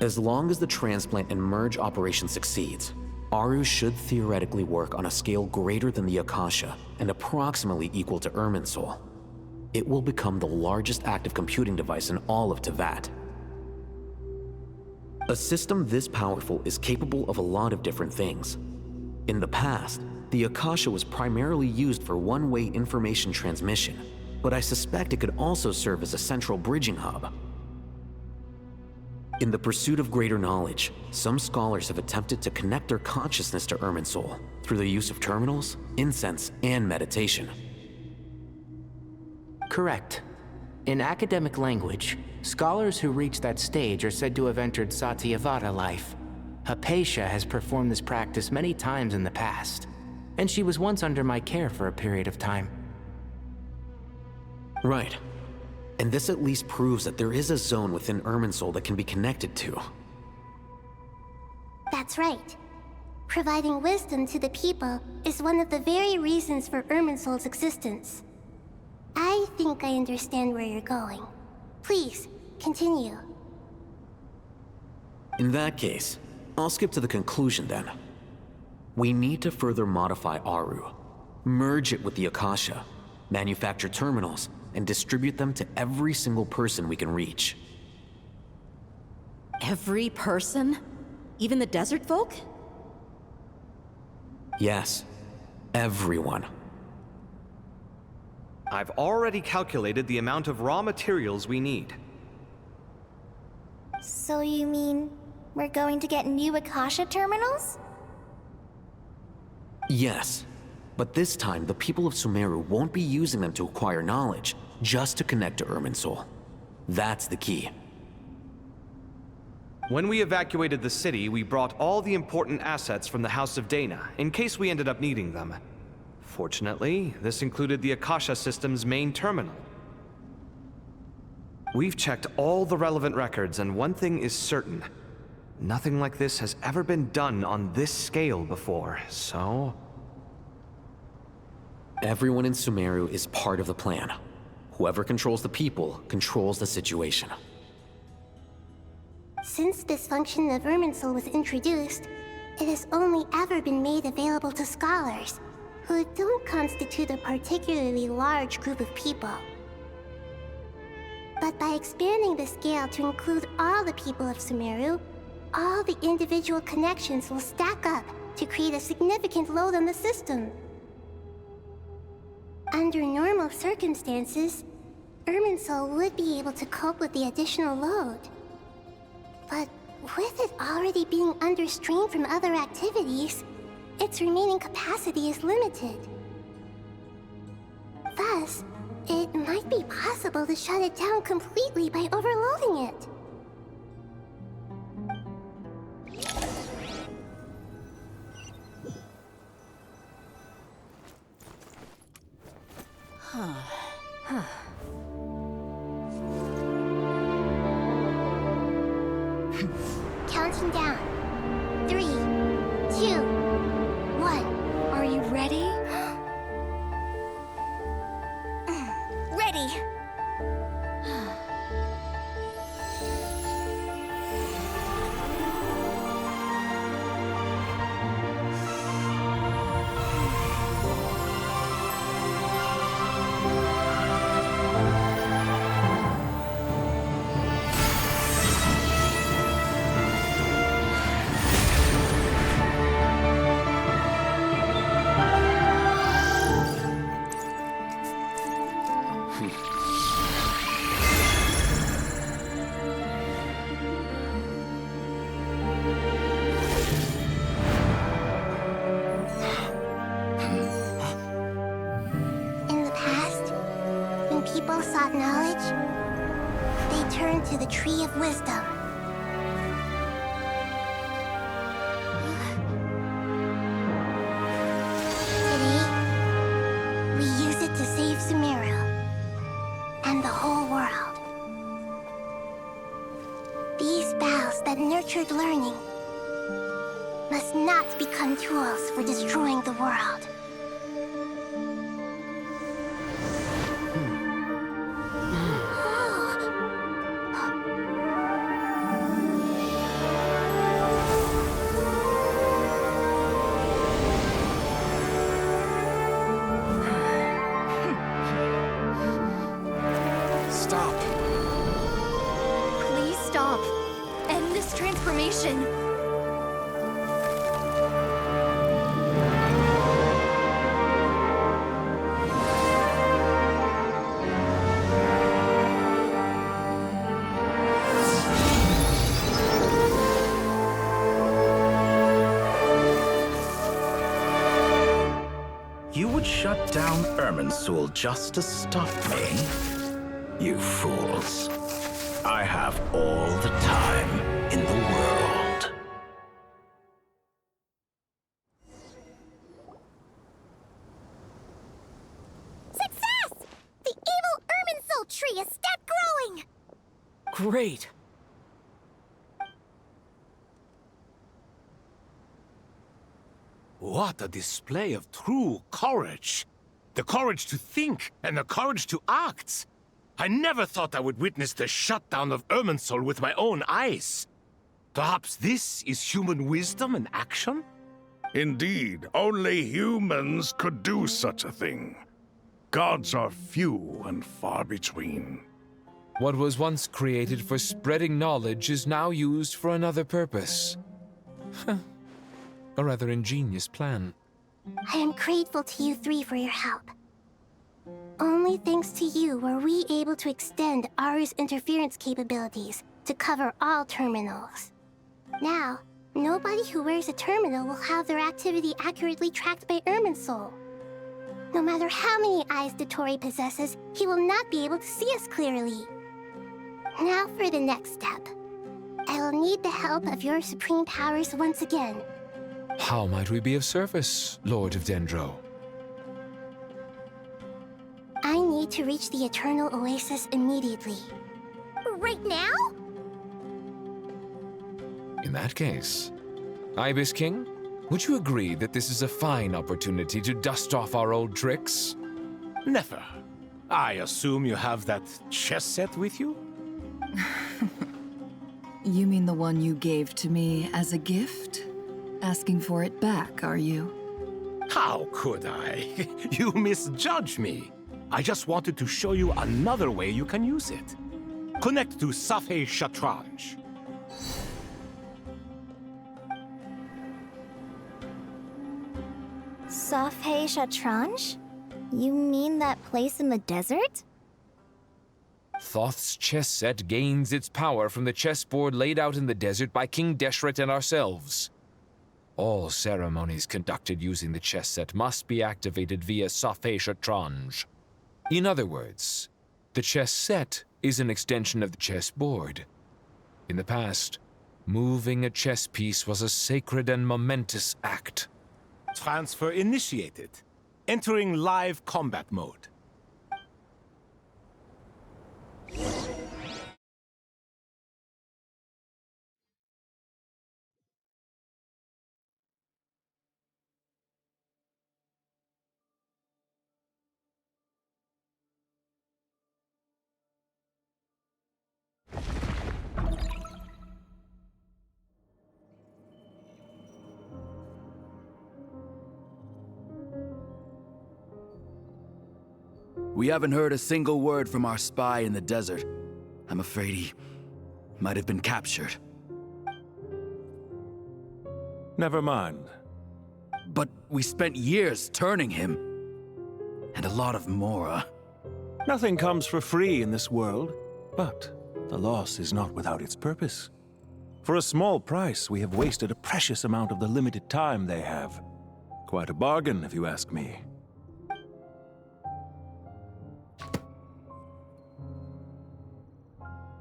As long as the transplant and merge operation succeeds, Aru should theoretically work on a scale greater than the Akasha and approximately equal to Irminsul. It will become the largest active computing device in all of Teyvat. A system this powerful is capable of a lot of different things. In the past, the Akasha was primarily used for one-way information transmission, but I suspect it could also serve as a central bridging hub. In the pursuit of greater knowledge, some scholars have attempted to connect their consciousness to Irminsul through the use of terminals, incense, and meditation. Correct. In academic language, scholars who reach that stage are said to have entered Satyavada life. Hypatia has performed this practice many times in the past, and she was once under my care for a period of time. Right. And this at least proves that there is a zone within Irminsul that can be connected to. that's right. Providing wisdom to the people is one of the very reasons for Irminsul's existence. I think I understand where you're going. Please, continue. In that case, I'll skip to the conclusion then. We need to further modify Aru, merge it with the Akasha, manufacture terminals, and distribute them to every single person we can reach. Every person? Even the desert folk? Yes, everyone. I've already calculated the amount of raw materials we need. So you mean we're going to get new Akasha terminals? Yes, but this time the people of Sumeru won't be using them to acquire knowledge, just to connect to Irminsul. That's the key. When we evacuated the city, we brought all the important assets from the House of Dana, in case we ended up needing them. Fortunately, this included the Akasha system's main terminal. We've checked all the relevant records, and one thing is certain. Nothing like this has ever been done on this scale before, so... Everyone in Sumeru is part of the plan. Whoever controls the people controls the situation. Since this function of Irminsul was introduced, it has only ever been made available to scholars, who don't constitute a particularly large group of people. But by expanding the scale to include all the people of Sumeru, all the individual connections will stack up to create a significant load on the system. Under normal circumstances, Irminsul would be able to cope with the additional load. But with it already being under strain from other activities, its remaining capacity is limited. Thus, it might be possible to shut it down completely by overloading it. Counting down. 3, 2, 1. Are you ready? Ready! People sought knowledge, they turned to the Tree of Wisdom. Today, we use it to save Sumeru and the whole world. These boughs that nurtured learning must not become tools for destroying the world. Transformation. You would shut down Irminsul just to stop me? You fools. I have all the time in the world. Success! The evil Irminsul tree is stepped growing! Great! What a display of true courage! The courage to think and the courage to act! I never thought I would witness the shutdown of Irminsul with my own eyes. Perhaps this is human wisdom in action? Indeed, only humans could do such a thing. Gods are few and far between. What was once created for spreading knowledge is now used for another purpose. A rather ingenious plan. I am grateful to you three for your help. Only thanks to you were we able to extend Aru's interference capabilities to cover all terminals. Now, nobody who wears a terminal will have their activity accurately tracked by Irminsul. No matter how many eyes Dotori possesses, he will not be able to see us clearly. Now for the next step. I will need the help of your supreme powers once again. How might we be of service, Lord of Dendro? need to reach the Eternal Oasis immediately. Right now? In that case, Ibis King, would you agree that this is a fine opportunity to dust off our old tricks? Never. I assume you have that chess set with you? You mean the one you gave to me as a gift? Asking for it back, are you? How could I? You misjudge me. I just wanted to show you another way you can use it. Connect to Safei Shatranj. Safei Shatranj? You mean that place in the desert? Thoth's chess set gains its power from the chessboard laid out in the desert by King Deshret and ourselves. All ceremonies conducted using the chess set must be activated via Safei Shatranj. In other words, the chess set is an extension of the chessboard. In the past, moving a chess piece was a sacred and momentous act. Transfer initiated. Entering live combat mode. We haven't heard a single word from our spy in the desert. I'm afraid he might have been captured. Never mind. But we spent years turning him. And a lot of Mora. Nothing comes for free in this world, but the loss is not without its purpose. For a small price, we have wasted a precious amount of the limited time they have. Quite a bargain, if you ask me.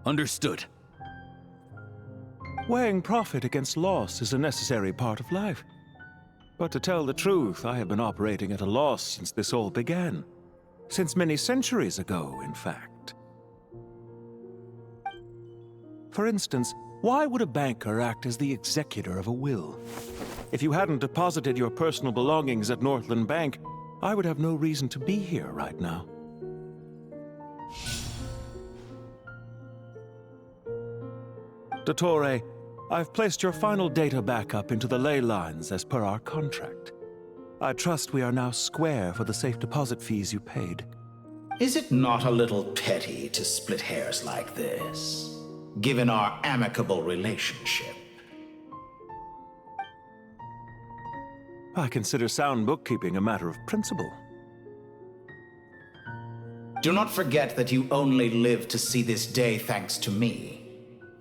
Understood. Weighing profit against loss is a necessary part of life. But to tell the truth, I have been operating at a loss since this all began. Since many centuries ago, in fact. For instance, why would a banker act as the executor of a will? If you hadn't deposited your personal belongings at Northland Bank, I would have no reason to be here right now. Dottore, I've placed your final data backup into the ley lines as per our contract. I trust we are now square for the safe deposit fees you paid. Is it not a little petty to split hairs like this, given our amicable relationship? I consider sound bookkeeping a matter of principle. Do not forget that you only live to see this day thanks to me.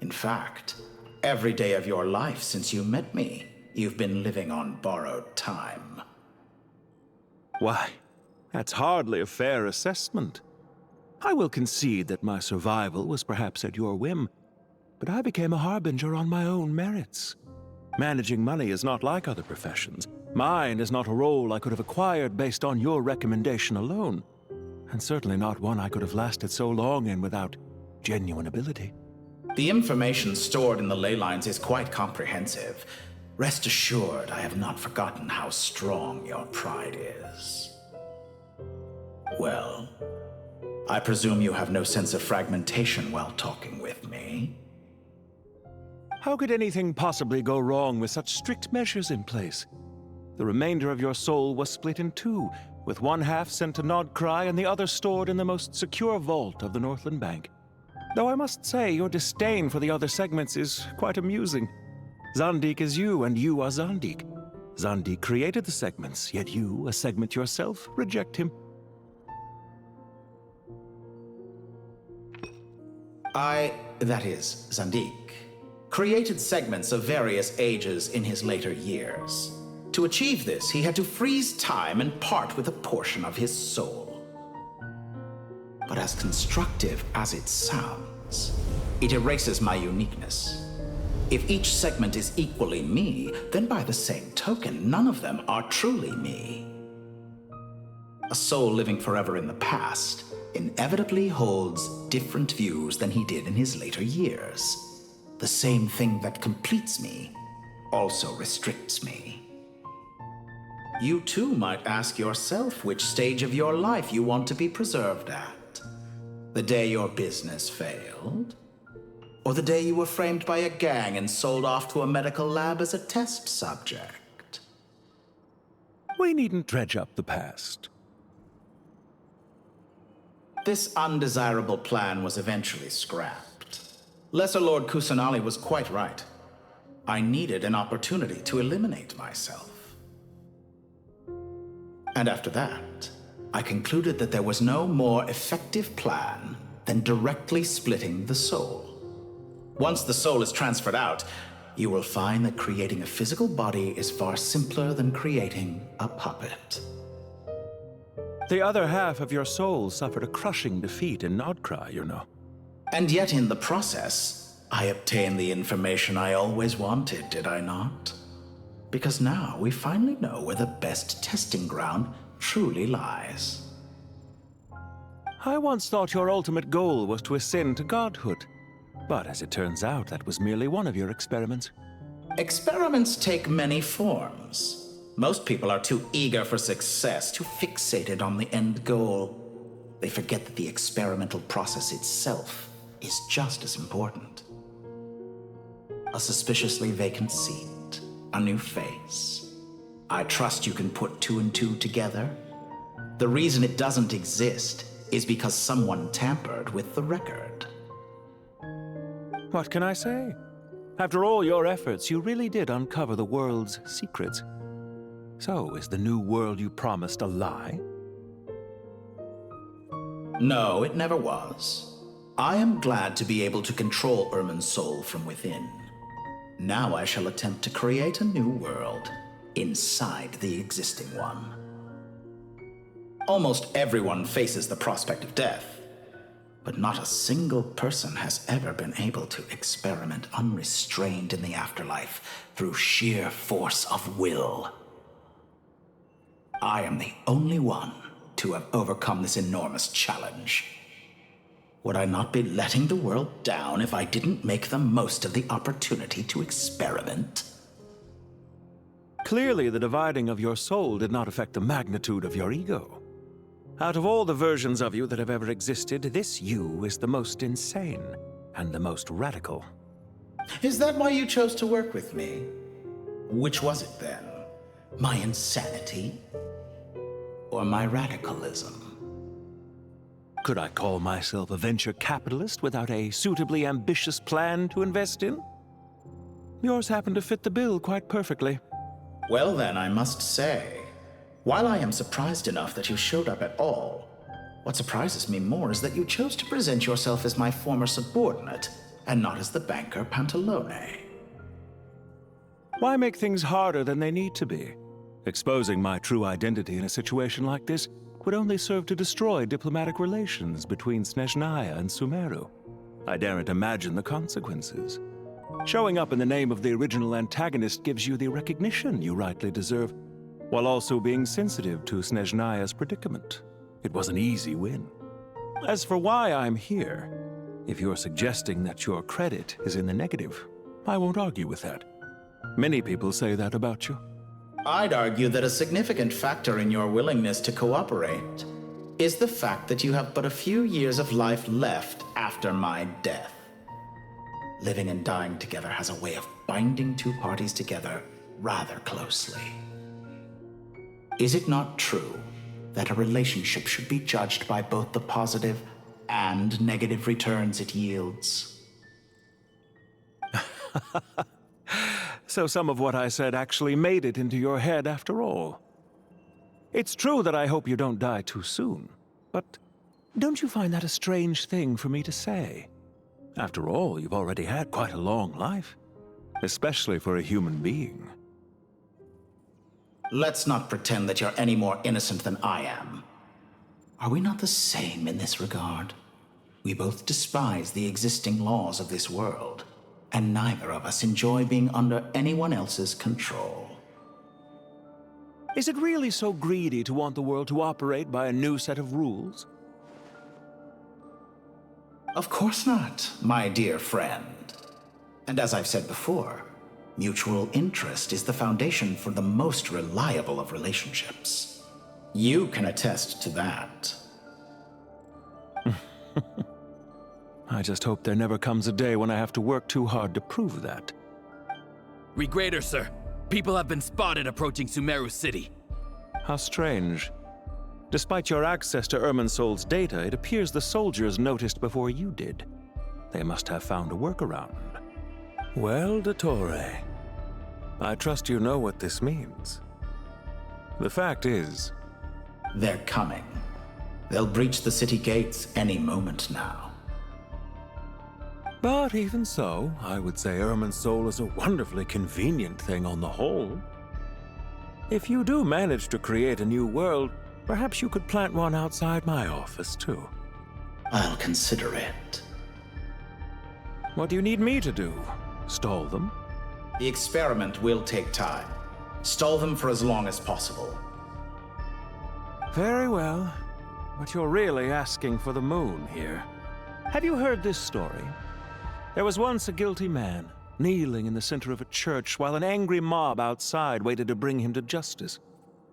In fact, every day of your life since you met me, you've been living on borrowed time. Why, that's hardly a fair assessment. I will concede that my survival was perhaps at your whim, but I became a harbinger on my own merits. Managing money is not like other professions. Mine is not a role I could have acquired based on your recommendation alone, and certainly not one I could have lasted so long in without genuine ability. The information stored in the ley lines is quite comprehensive. Rest assured, I have not forgotten how strong your pride is. Well, I presume you have no sense of fragmentation while talking with me. How could anything possibly go wrong with such strict measures in place? The remainder of your soul was split in two, with one half sent to Nodcry and the other stored in the most secure vault of the Northland Bank. Though I must say, your disdain for the other segments is quite amusing. Zandik is you, and you are Zandik. Zandik created the segments, yet you, a segment yourself, reject him. That is, Zandik, created segments of various ages in his later years. To achieve this, he had to freeze time and part with a portion of his soul. But as constructive as it sounds, it erases my uniqueness. If each segment is equally me, then by the same token, none of them are truly me. A soul living forever in the past inevitably holds different views than he did in his later years. The same thing that completes me also restricts me. You too might ask yourself which stage of your life you want to be preserved at. The day your business failed? Or the day you were framed by a gang and sold off to a medical lab as a test subject? We needn't dredge up the past. This undesirable plan was eventually scrapped. Lesser Lord Kusanali was quite right. I needed an opportunity to eliminate myself. And after that, I concluded that there was no more effective plan than directly splitting the soul. Once the soul is transferred out, you will find that creating a physical body is far simpler than creating a puppet. The other half of your soul suffered a crushing defeat in Nodcry, you know. And yet in the process, I obtained the information I always wanted, did I not? Because now we finally know where the best testing ground truly lies. I once thought your ultimate goal was to ascend to godhood. But as it turns out, that was merely one of your experiments. Experiments take many forms. Most people are too eager for success, too fixated on the end goal. They forget that the experimental process itself is just as important. A suspiciously vacant seat, a new face. I trust you can put two and two together. The reason it doesn't exist is because someone tampered with the record. What can I say? After all your efforts, you really did uncover the world's secrets. So, is the new world you promised a lie? No, it never was. I am glad to be able to control Irmin's soul from within. Now I shall attempt to create a new world inside the existing one. Almost everyone faces the prospect of death. But not a single person has ever been able to experiment unrestrained in the afterlife through sheer force of will. I am the only one to have overcome this enormous challenge. Would I not be letting the world down if I didn't make the most of the opportunity to experiment? Clearly, the dividing of your soul did not affect the magnitude of your ego. Out of all the versions of you that have ever existed, this you is the most insane and the most radical. Is that why you chose to work with me? Which was it then? My insanity? Or my radicalism? Could I call myself a venture capitalist without a suitably ambitious plan to invest in? Yours happened to fit the bill quite perfectly. Well then, I must say, while I am surprised enough that you showed up at all, what surprises me more is that you chose to present yourself as my former subordinate, and not as the banker Pantalone. Why make things harder than they need to be? Exposing my true identity in a situation like this would only serve to destroy diplomatic relations between Snezhnaya and Sumeru. I daren't imagine the consequences. Showing up in the name of the original antagonist gives you the recognition you rightly deserve, while also being sensitive to Snezhnaya's predicament. It was an easy win. As for why I'm here, if you're suggesting that your credit is in the negative, I won't argue with that. Many people say that about you. I'd argue that a significant factor in your willingness to cooperate is the fact that you have but a few years of life left after my death. Living and dying together has a way of binding two parties together rather closely. Is it not true that a relationship should be judged by both the positive and negative returns it yields? So some of what I said actually made it into your head after all. It's true that I hope you don't die too soon, but don't you find that a strange thing for me to say? After all, you've already had quite a long life, especially for a human being. Let's not pretend that you're any more innocent than I am. Are we not the same in this regard? We both despise the existing laws of this world, and neither of us enjoy being under anyone else's control. Is it really so greedy to want the world to operate by a new set of rules? Of course not, my dear friend. And as I've said before, mutual interest is the foundation for the most reliable of relationships. You can attest to that. I just hope there never comes a day when I have to work too hard to prove that. Regrader, sir. People have been spotted approaching Sumeru City. How strange. Despite your access to Irminsol's data, it appears the soldiers noticed before you did. They must have found a workaround. Well, Dottore, I trust you know what this means. The fact is... They're coming. They'll breach the city gates any moment now. But even so, I would say Irminsol is a wonderfully convenient thing on the whole. If you do manage to create a new world, perhaps you could plant one outside my office, too. I'll consider it. What do you need me to do? Stall them? The experiment will take time. Stall them for as long as possible. Very well. But you're really asking for the moon here. Have you heard this story? There was once a guilty man, kneeling in the center of a church while an angry mob outside waited to bring him to justice.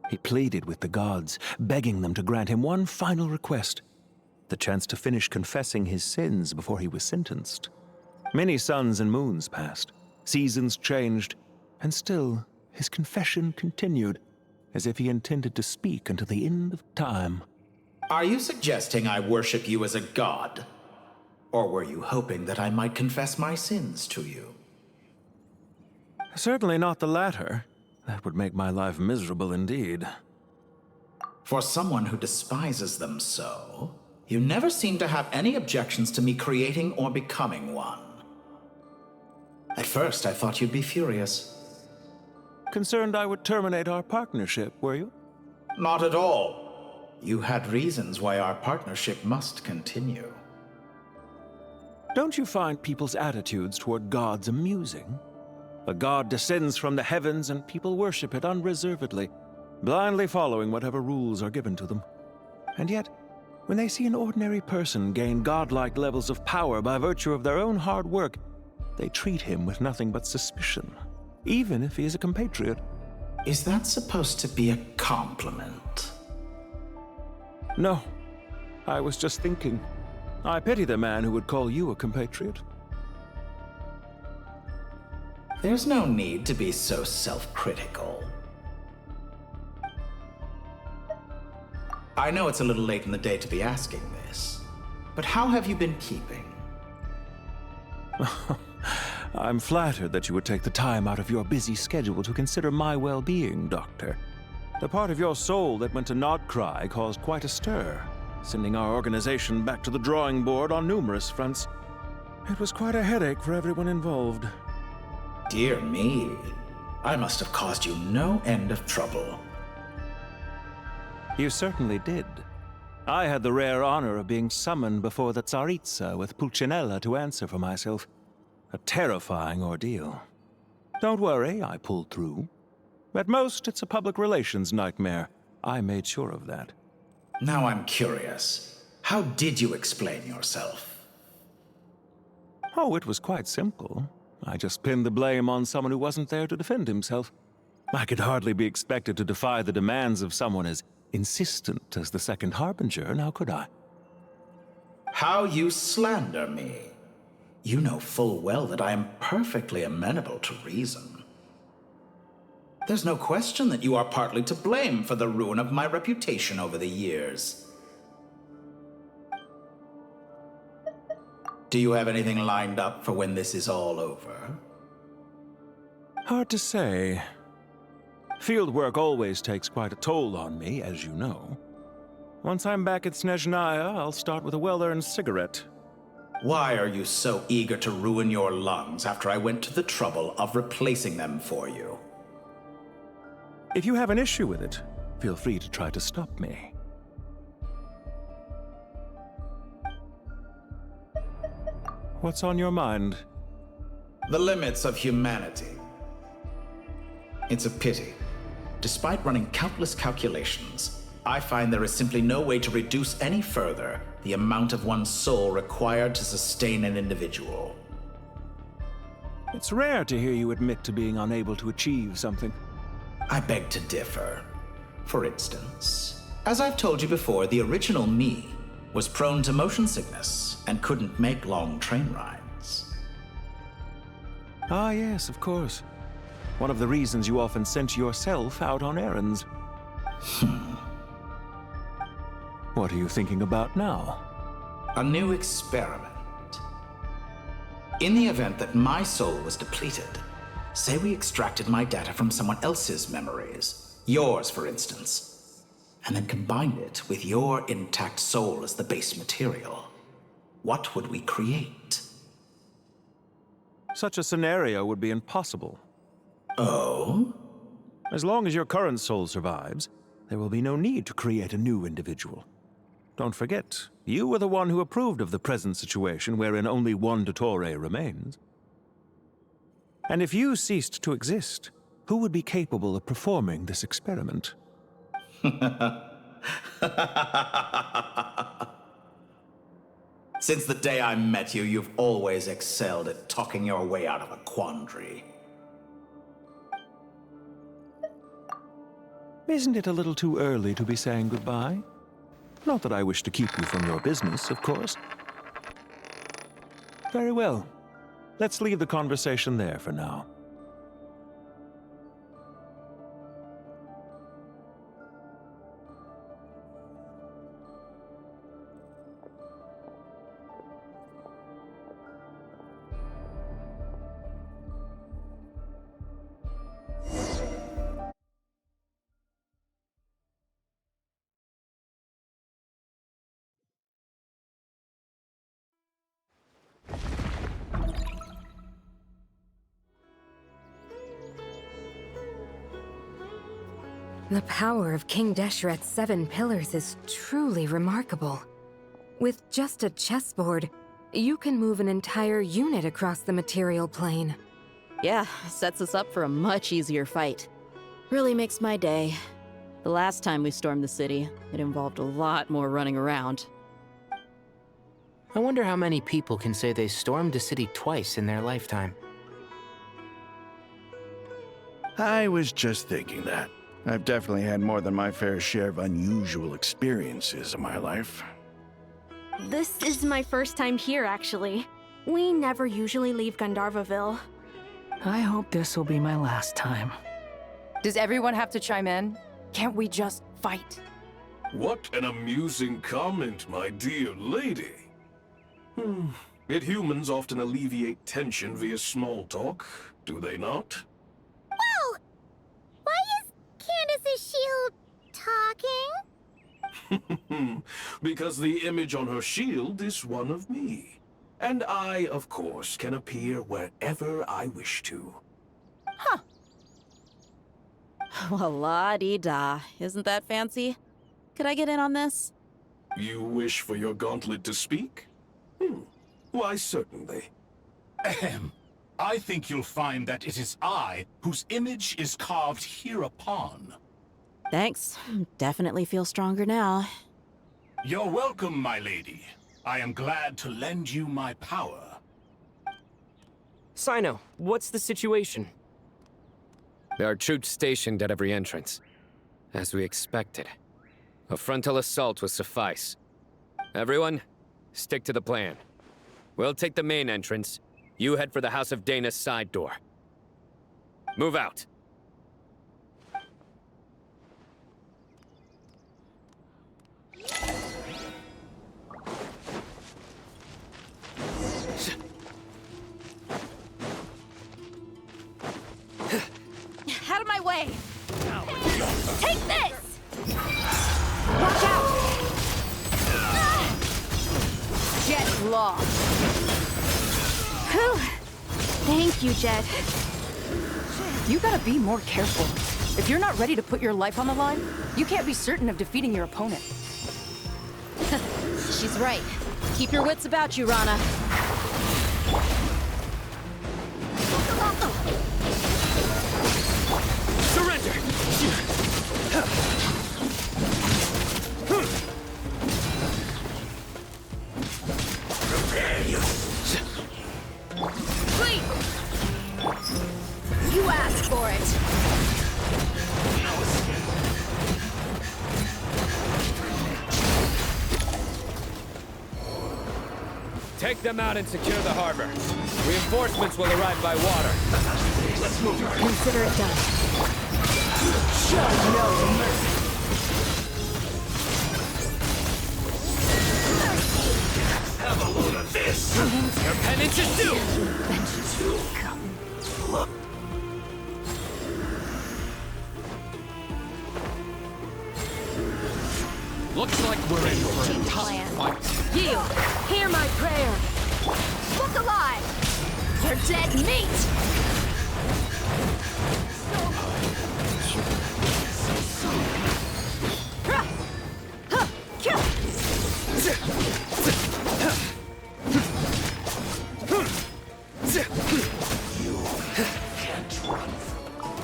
He pleaded with the gods, begging them to grant him one final request, the chance to finish confessing his sins before he was sentenced. Many suns and moons passed, seasons changed, and still his confession continued, as if he intended to speak until the end of time. Are you suggesting I worship you as a god? Or were you hoping that I might confess my sins to you? Certainly not the latter. That would make my life miserable indeed. For someone who despises them so, you never seem to have any objections to me creating or becoming one. At first, I thought you'd be furious. Concerned I would terminate our partnership, were you? Not at all. You had reasons why our partnership must continue. Don't you find people's attitudes toward gods amusing? A god descends from the heavens and people worship it unreservedly, blindly following whatever rules are given to them. And yet, when they see an ordinary person gain godlike levels of power by virtue of their own hard work, they treat him with nothing but suspicion, even if he is a compatriot. Is that supposed to be a compliment? No. I was just thinking. I pity the man who would call you a compatriot. There's no need to be so self-critical. I know it's a little late in the day to be asking this, but how have you been keeping? I'm flattered that you would take the time out of your busy schedule to consider my well-being, Doctor. The part of your soul that went to Nodcry caused quite a stir, sending our organization back to the drawing board on numerous fronts. It was quite a headache for everyone involved. Dear me, I must have caused you no end of trouble. You certainly did. I had the rare honor of being summoned before the Tsaritsa with Pulcinella to answer for myself. A terrifying ordeal. Don't worry, I pulled through. At most, it's a public relations nightmare. I made sure of that. Now I'm curious. How did you explain yourself? Oh, it was quite simple. I just pinned the blame on someone who wasn't there to defend himself. I could hardly be expected to defy the demands of someone as insistent as the Second Harbinger, now could I? How you slander me. You know full well that I am perfectly amenable to reason. There's no question that you are partly to blame for the ruin of my reputation over the years. Do you have anything lined up for when this is all over? Hard to say. Field work always takes quite a toll on me, as you know. Once I'm back at Snezhnaya, I'll start with a well-earned cigarette. Why are you so eager to ruin your lungs after I went to the trouble of replacing them for you? If you have an issue with it, feel free to try to stop me. What's on your mind? The limits of humanity. It's a pity. Despite running countless calculations, I find there is simply no way to reduce any further the amount of one's soul required to sustain an individual. It's rare to hear you admit to being unable to achieve something. I beg to differ. For instance, as I've told you before, the original me was prone to motion sickness and couldn't make long train rides. Ah, yes, of course. One of the reasons you often sent yourself out on errands. What are you thinking about now? A new experiment. In the event that my soul was depleted, say we extracted my data from someone else's memories, yours for instance, and then combined it with your intact soul as the base material, what would we create? Such a scenario would be impossible. Oh? As long as your current soul survives, there will be no need to create a new individual. Don't forget, you were the one who approved of the present situation wherein only one Dottore remains. And if you ceased to exist, who would be capable of performing this experiment? Since the day I met you, you've always excelled at talking your way out of a quandary. Isn't it a little too early to be saying goodbye? Not that I wish to keep you from your business, of course. Very well. Let's leave the conversation there for now. The power of King Deshret's 7 pillars is truly remarkable. With just a chessboard, you can move an entire unit across the material plane. Yeah, sets us up for a much easier fight. Really makes my day. The last time we stormed the city, it involved a lot more running around. I wonder how many people can say they stormed a city twice in their lifetime. I was just thinking that. I've definitely had more than my fair share of unusual experiences in my life. This is my first time here, actually. We never usually leave Gandharvaville. I hope this will be my last time. Does everyone have to chime in? Can't we just fight? What an amusing comment, my dear lady. Yet humans often alleviate tension via small talk, do they not? Whoa! Why is Candace's shield talking? Because the image on her shield is one of me. And I, of course, can appear wherever I wish to. Huh. Well, la-dee-da. Isn't that fancy? Could I get in on this? You wish for your gauntlet to speak? Why, certainly. Ahem. I think you'll find that it is I whose image is carved hereupon. Thanks. Definitely feel stronger now. You're welcome, my lady. I am glad to lend you my power. Sino, what's the situation? There are troops stationed at every entrance. As we expected. A frontal assault will suffice. Everyone, stick to the plan. We'll take the main entrance. You head for the House of Dana's side door. Move out. Out of my way! Take this! Watch out! Jet lost. Whew. Thank you, Jet. You gotta be more careful. If you're not ready to put your life on the line, you can't be certain of defeating your opponent. She's right. Keep your wits about you, Rana. Surrender! dare you! Wait! You asked for it! No escape. Take them out and secure the harbor. Reinforcements will arrive by water. Let's move. Consider it done. Show no mercy. Have a load of this. Your penance is due! Vengeance will come. Look. Looks like we're in for a tough fight. Yield! Hear my prayer! Look alive! You're dead meat!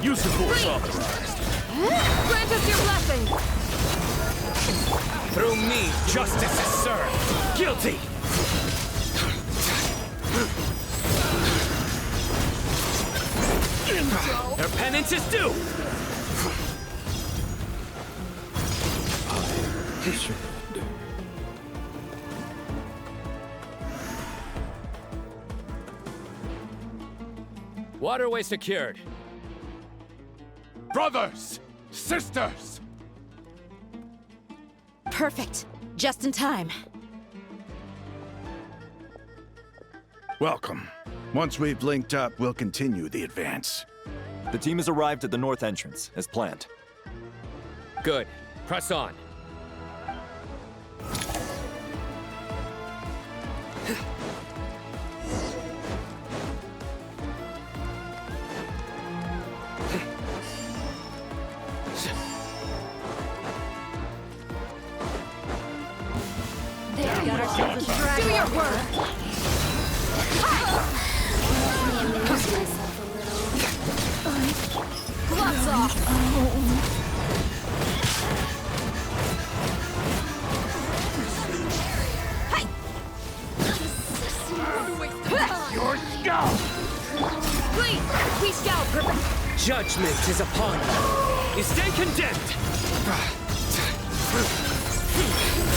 Use the force authorized. Grant us your blessing! Through me, justice is served. Guilty! Their penance is due! Waterway secured. Brothers! Sisters! Perfect. Just in time. Welcome. Once we've linked up, we'll continue the advance. The team has arrived at the north entrance, as planned. Good. Press on. Do your work! Gloves off! Your skull! Please! We shall Judgment is upon you. You stay condemned.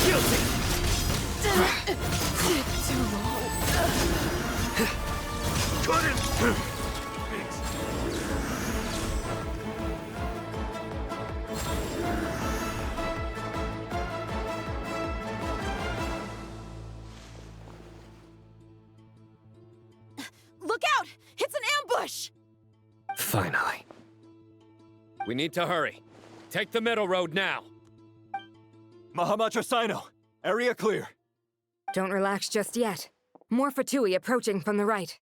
Guilty. Look out! It's an ambush! Finally. We need to hurry. Take the middle road now. Mahamacho Sino, area clear. Don't relax just yet. More Fatui approaching from the right.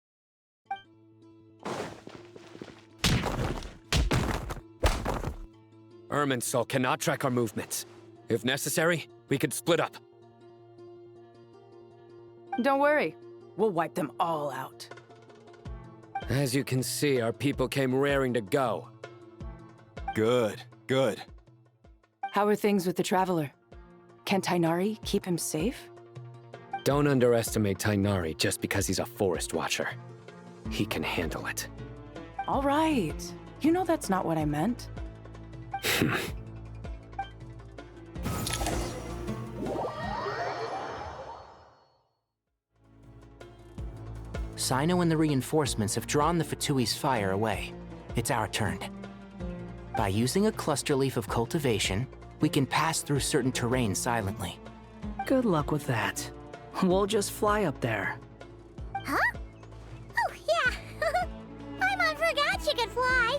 Irminsul cannot track our movements. If necessary, we could split up. Don't worry. We'll wipe them all out. As you can see, our people came raring to go. Good, good. How are things with the Traveler? Can Tainari keep him safe? Don't underestimate Tainari just because he's a forest watcher. He can handle it. All right. You know that's not what I meant. Sino and the reinforcements have drawn the Fatui's fire away. It's our turn. By using a cluster leaf of cultivation, we can pass through certain terrain silently. Good luck with that. We'll just fly up there. Huh? Oh, yeah. Paimon forgot she could fly.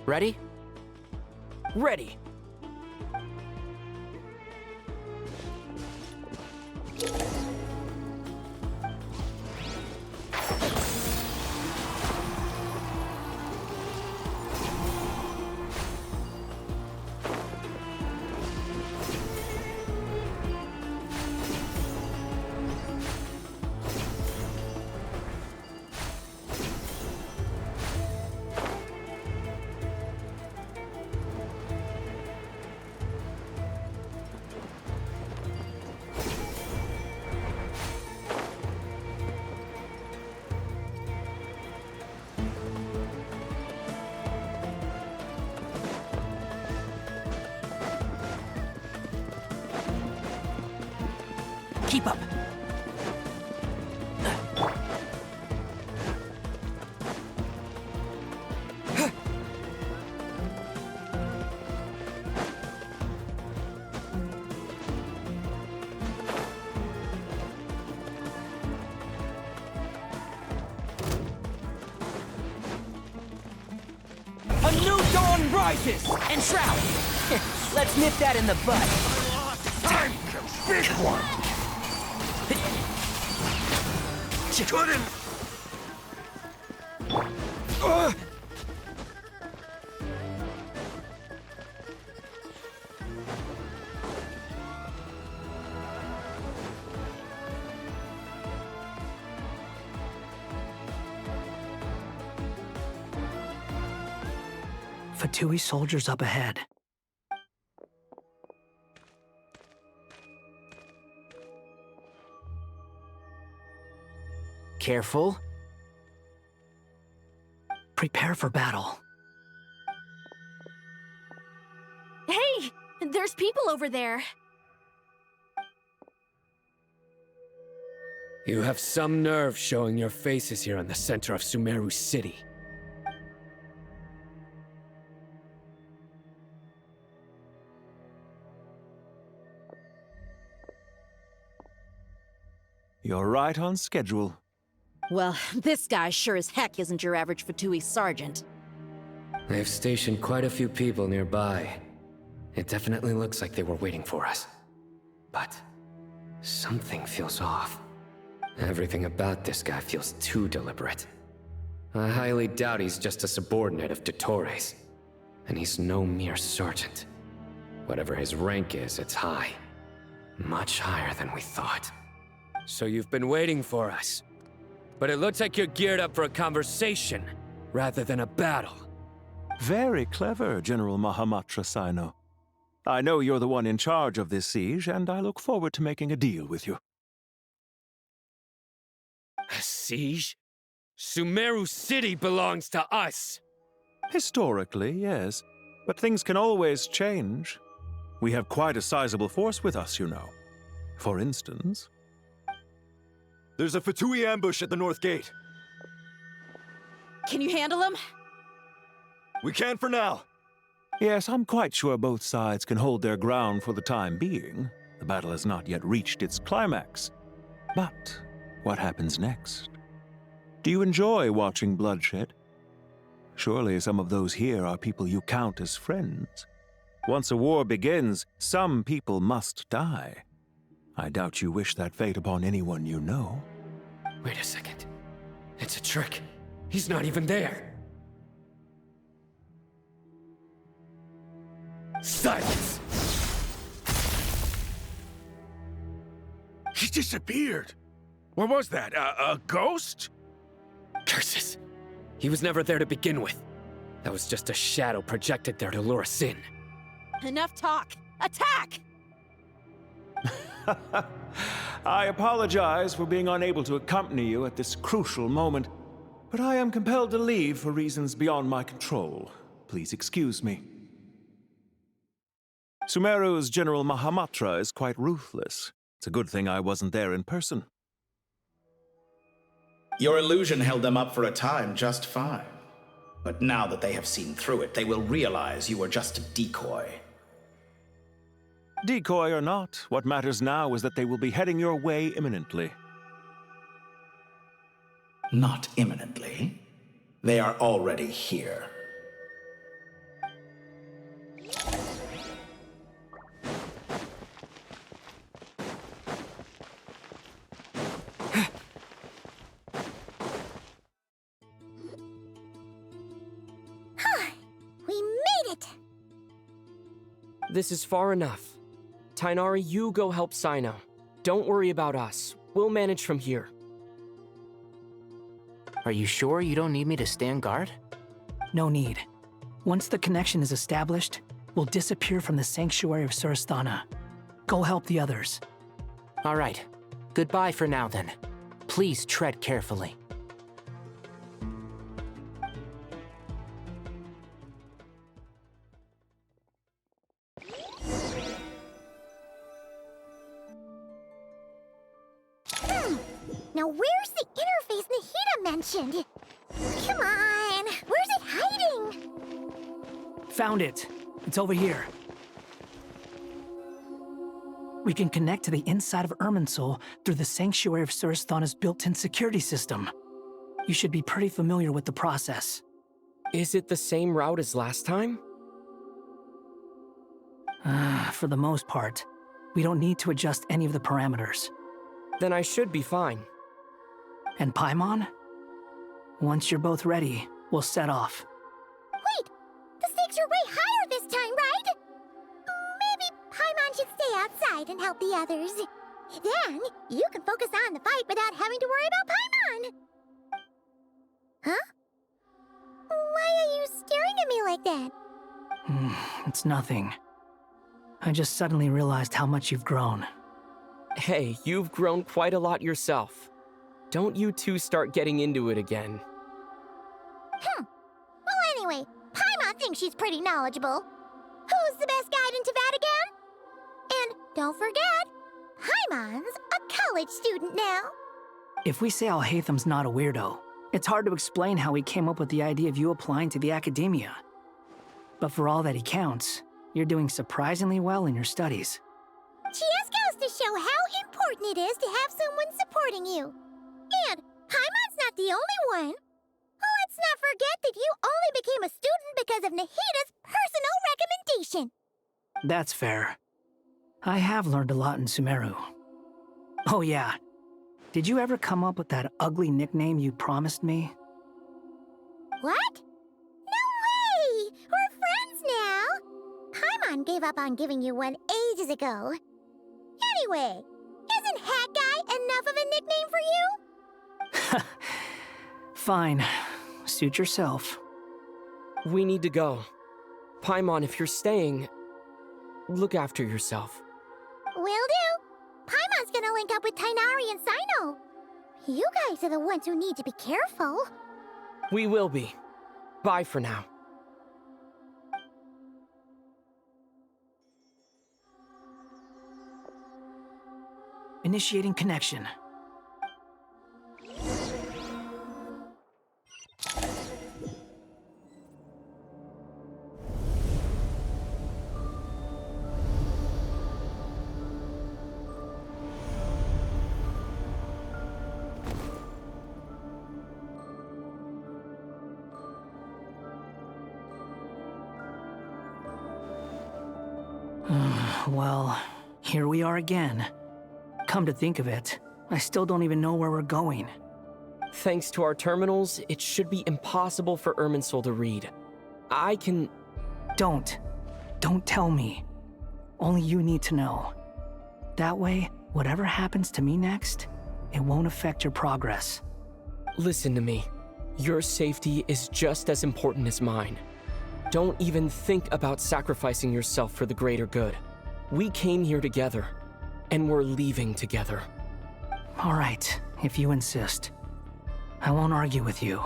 Ready? Ready. Keep up. A new dawn rises! And Shroud! Let's nip that in the bud. Time to big one! Couldn't! Fatui soldiers up ahead. Careful. Prepare for battle. Hey! There's people over there. You have some nerve showing your faces here in the center of Sumeru City. You're right on schedule. Well, this guy sure as heck isn't your average Fatui sergeant. They've stationed quite a few people nearby. It definitely looks like they were waiting for us. But something feels off. Everything about this guy feels too deliberate. I highly doubt he's just a subordinate of Dottores. And he's no mere sergeant. Whatever his rank is, it's high. Much higher than we thought. So you've been waiting for us. But it looks like you're geared up for a conversation, rather than a battle. Very clever, General Mahamatra Sino. I know you're the one in charge of this siege, and I look forward to making a deal with you. A siege? Sumeru City belongs to us! Historically, yes. But things can always change. We have quite a sizable force with us, you know. For instance... There's a Fatui ambush at the north gate. Can you handle him? We can for now. Yes, I'm quite sure both sides can hold their ground for the time being. The battle has not yet reached its climax. But what happens next? Do you enjoy watching bloodshed? Surely some of those here are people you count as friends. Once a war begins, some people must die. I doubt you wish that fate upon anyone you know. Wait a second. It's a trick. He's not even there. Silence! He disappeared. What was that? A ghost? Curses. He was never there to begin with. That was just a shadow projected there to lure us in. Enough talk. Attack! I apologize for being unable to accompany you at this crucial moment, but I am compelled to leave for reasons beyond my control. Please excuse me. Sumeru's General Mahamatra is quite ruthless. It's a good thing I wasn't there in person. Your illusion held them up for a time just fine. But now that they have seen through it, they will realize you were just a decoy. Decoy or not, what matters now is that they will be heading your way imminently. Not imminently. They are already here. We made it! This is far enough. Tainari, you go help Sino. Don't worry about us. We'll manage from here. Are you sure you don't need me to stand guard? No need. Once the connection is established, we'll disappear from the sanctuary of Surasthana. Go help the others. All right. Goodbye for now, then. Please tread carefully. Now where's the interface Nahida mentioned? Come on, where's it hiding? Found it. It's over here. We can connect to the inside of Irminsul through the Sanctuary of Surasthana's built-in security system. You should be pretty familiar with the process. Is it the same route as last time? For the most part. We don't need to adjust any of the parameters. Then I should be fine. And Paimon? Once you're both ready, we'll set off. Wait! The stakes are way higher this time, right? Maybe Paimon should stay outside and help the others. Then, you can focus on the fight without having to worry about Paimon. Huh? Why are you staring at me like that? It's nothing. I just suddenly realized how much you've grown. Hey, you've grown quite a lot yourself. Don't you two start getting into it again. Well, anyway, Paimon thinks she's pretty knowledgeable. Who's the best guide in Tavatigan? And don't forget, Paimon's a college student now. If we say Alhatham's not a weirdo, it's hard to explain how he came up with the idea of you applying to the academia. But for all that he counts, you're doing surprisingly well in your studies. Just goes to show how important it is to have someone supporting you. And Paimon's not the only one. Let's not forget that you only became a student because of Nahida's personal recommendation. That's fair. I have learned a lot in Sumeru. Oh yeah. Did you ever come up with that ugly nickname you promised me? What? No way! We're friends now! Paimon gave up on giving you one ages ago. Anyway, isn't Hat Guy enough of a nickname for you? Fine. Suit yourself. We need to go. Paimon, if you're staying, look after yourself. Will do. Paimon's gonna link up with Tainari and Sino. You guys are the ones who need to be careful. We will be. Bye for now. Initiating connection. Well, here we are again. Come to think of it, I still don't even know where we're going. Thanks to our terminals, it should be impossible for Irminsul to read. I can... Don't tell me. Only you need to know. That way, whatever happens to me next, it won't affect your progress. Listen to me. Your safety is just as important as mine. Don't even think about sacrificing yourself for the greater good. We came here together, and we're leaving together. All right, if you insist. I won't argue with you.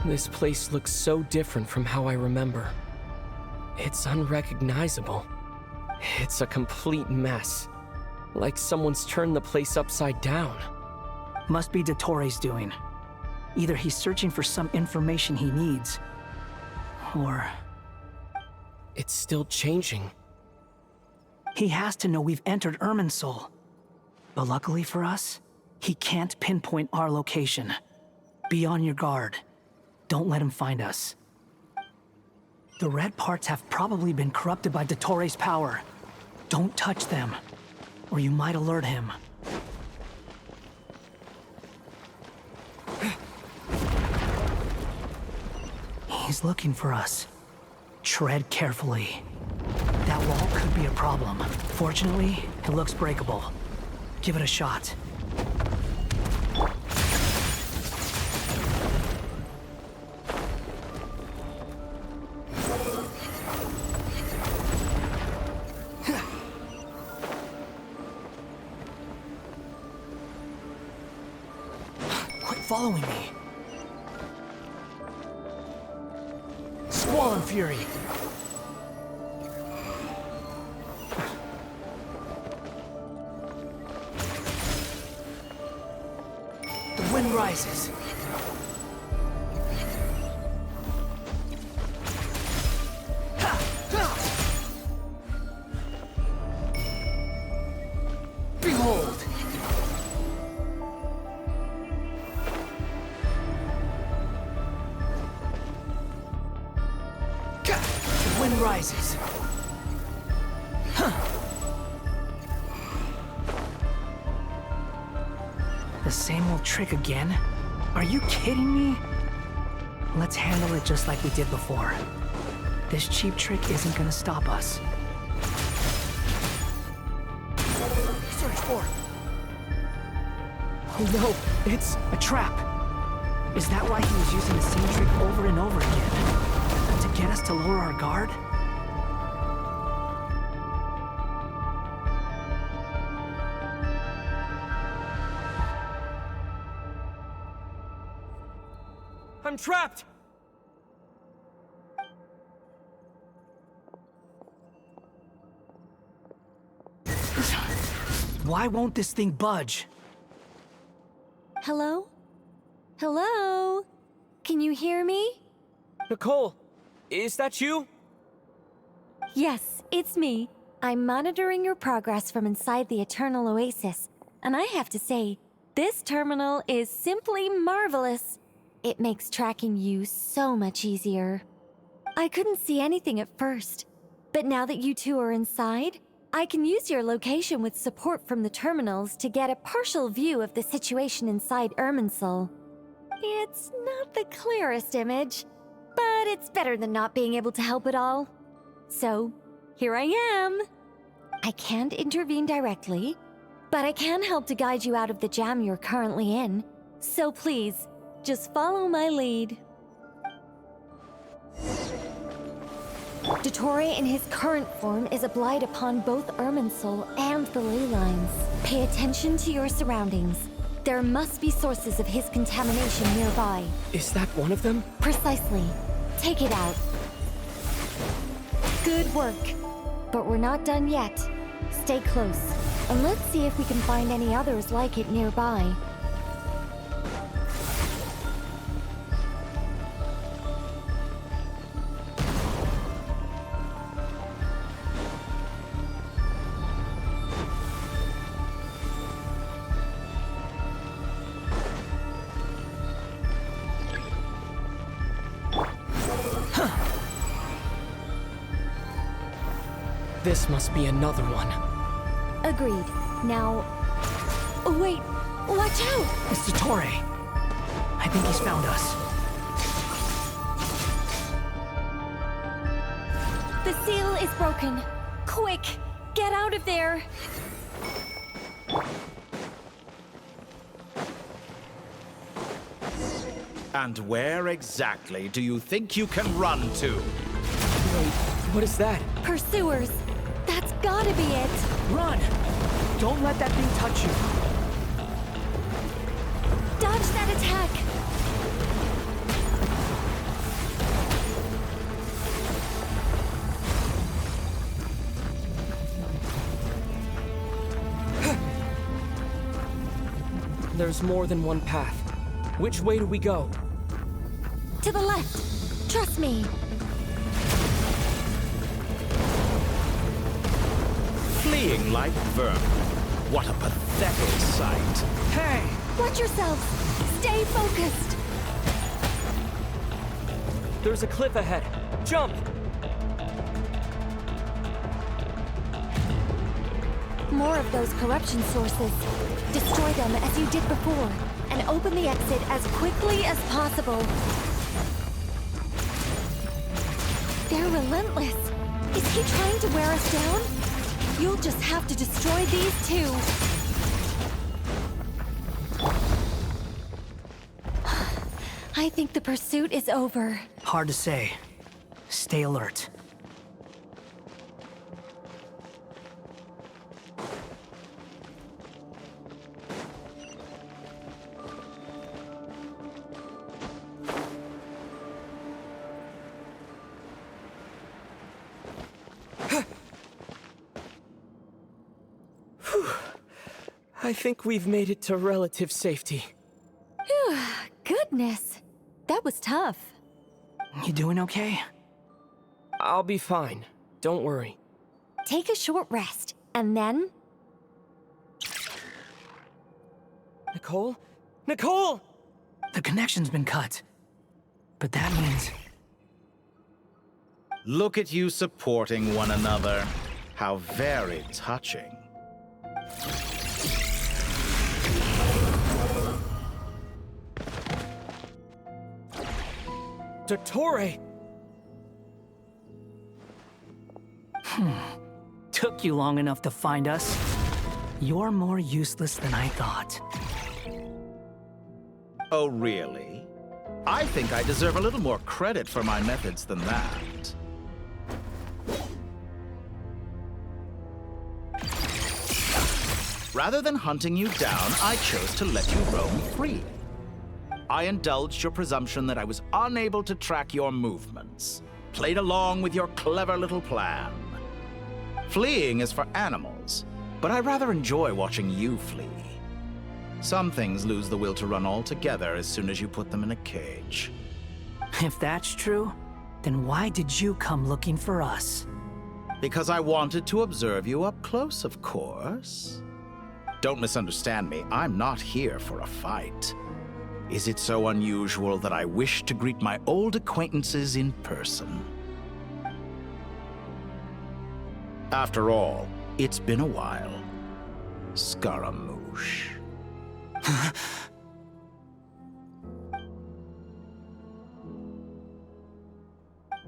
This place looks so different from how I remember. It's unrecognizable. It's a complete mess. Like someone's turned the place upside down. Must be Dottoro's doing. Either he's searching for some information he needs, or... It's still changing. He has to know we've entered Irminsul. But luckily for us, he can't pinpoint our location. Be on your guard. Don't let him find us. The red parts have probably been corrupted by Dottoro's power. Don't touch them, or you might alert him. He's looking for us. Tread carefully. That wall could be a problem. Fortunately, it looks breakable. Give it a shot. Quit following me. fury. The wind rises. Behold! The wind rises. The same old trick again? Are you kidding me? Let's handle it just like we did before. This cheap trick isn't gonna stop us. Search for it. Oh no, it's a trap. Is that why he was using the same trick over and over again? To get us to lower our guard? I'm trapped! Why won't this thing budge? Hello? Hello? Can you hear me? Nicole, is that you? Yes, it's me. I'm monitoring your progress from inside the Eternal Oasis, and I have to say, this terminal is simply marvelous. It makes tracking you so much easier. I couldn't see anything at first, but now that you two are inside, I can use your location with support from the terminals to get a partial view of the situation inside Irminsul. It's not the clearest image, but it's better than not being able to help at all. So, here I am. I can't intervene directly, but I can help to guide you out of the jam you're currently in. So please, just follow my lead. Dottore in his current form is a blight upon both Irminsul and the ley lines. Pay attention to your surroundings. There must be sources of his contamination nearby. Is that one of them? Precisely. Take it out. Good work. But we're not done yet. Stay close, and let's see if we can find any others like it nearby. This must be another one. Agreed. Now... Oh, wait! Watch out! It's Dottore. I think he's found us. The seal is broken. Quick! Get out of there! And where exactly do you think you can run to? Wait, what is that? Pursuers! That's gotta be it! Run! Don't let that thing touch you. Dodge that attack! There's more than one path. Which way do we go? To the left! Trust me! Fleeing like vermin. What a pathetic sight. Hey! Watch yourselves! Stay focused! There's a cliff ahead. Jump! More of those corruption sources. Destroy them as you did before, and open the exit as quickly as possible. They're relentless. Is he trying to wear us down? You'll just have to destroy these two. I think the pursuit is over. Hard to say. Stay alert. I think we've made it to relative safety. Phew, goodness. That was tough. You doing okay? I'll be fine. Don't worry. Take a short rest, and then... Nicole? Nicole! The connection's been cut. But that means... Look at you supporting one another. How very touching. Dottore! Took you long enough to find us. You're more useless than I thought. Oh, really? I think I deserve a little more credit for my methods than that. Rather than hunting you down, I chose to let you roam free. I indulged your presumption that I was unable to track your movements, played along with your clever little plan. Fleeing is for animals, but I rather enjoy watching you flee. Some things lose the will to run altogether as soon as you put them in a cage. If that's true, then why did you come looking for us? Because I wanted to observe you up close, of course. Don't misunderstand me, I'm not here for a fight. Is it so unusual that I wish to greet my old acquaintances in person? After all, it's been a while. Scaramouche.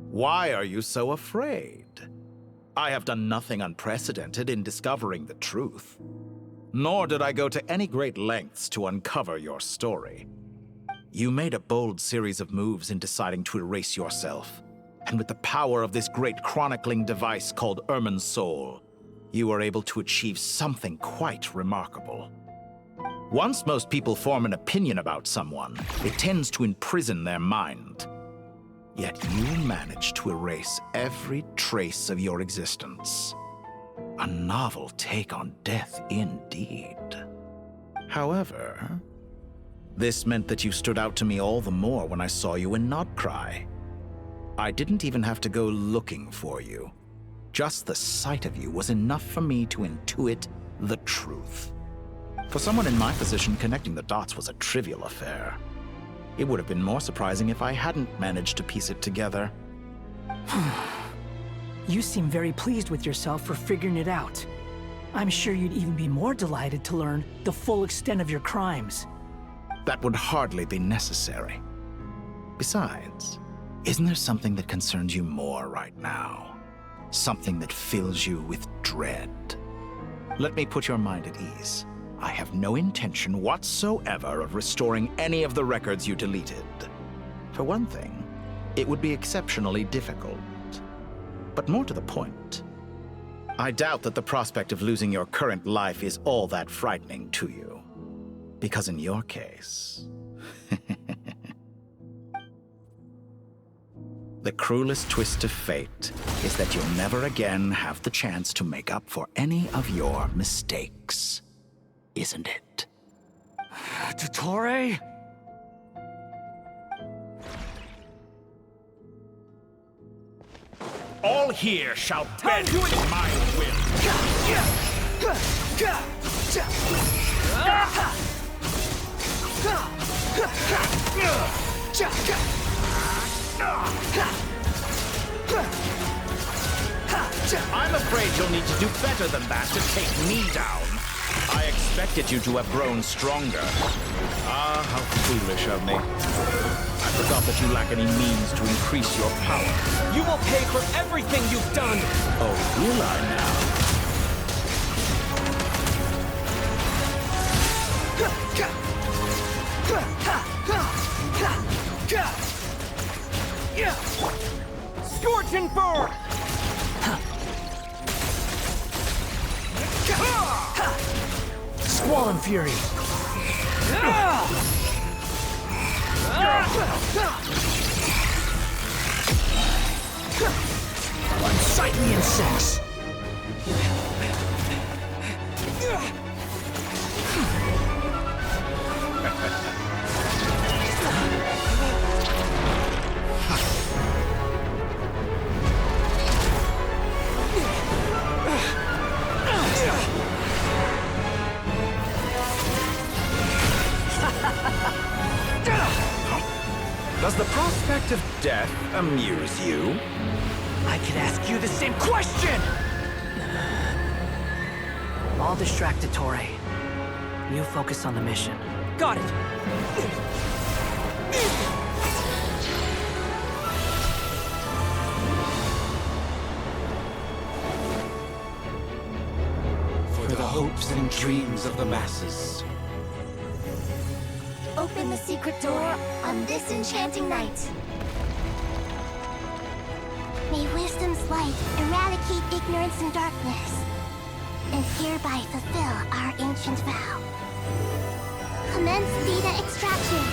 Why are you so afraid? I have done nothing unprecedented in discovering the truth. Nor did I go to any great lengths to uncover your story. You made a bold series of moves in deciding to erase yourself. And with the power of this great chronicling device called Irmin's Soul, you were able to achieve something quite remarkable. Once most people form an opinion about someone, it tends to imprison their mind. Yet you managed to erase every trace of your existence. A novel take on death indeed. However, this meant that you stood out to me all the more when I saw you in Nodcry. I didn't even have to go looking for you. Just the sight of you was enough for me to intuit the truth. For someone in my position, connecting the dots was a trivial affair. It would have been more surprising if I hadn't managed to piece it together. You seem very pleased with yourself for figuring it out. I'm sure you'd even be more delighted to learn the full extent of your crimes. That would hardly be necessary. Besides, isn't there something that concerns you more right now? Something that fills you with dread? Let me put your mind at ease. I have no intention whatsoever of restoring any of the records you deleted. For one thing, it would be exceptionally difficult. But more to the point, I doubt that the prospect of losing your current life is all that frightening to you. Because in your case... the cruelest twist of fate is that you'll never again have the chance to make up for any of your mistakes. Isn't it? Dottore? All here shall bend to my I'm afraid you'll need to do better than that to take me down. I expected you to have grown stronger. Ah, how foolish of me. I forgot that you lack any means to increase your power. You will pay for everything you've done! Oh, will I now? Scorch and burn! Squall and Fury! Unsightly insects! Does the prospect of death amuse you? I could ask you the same question! I'll distract Ettore. You focus on the mission. Got it! For the hopes and dreams of the masses. Open the secret door on this enchanting night. May wisdom's light eradicate ignorance and darkness, and hereby fulfill our ancient vow. Commence data extraction.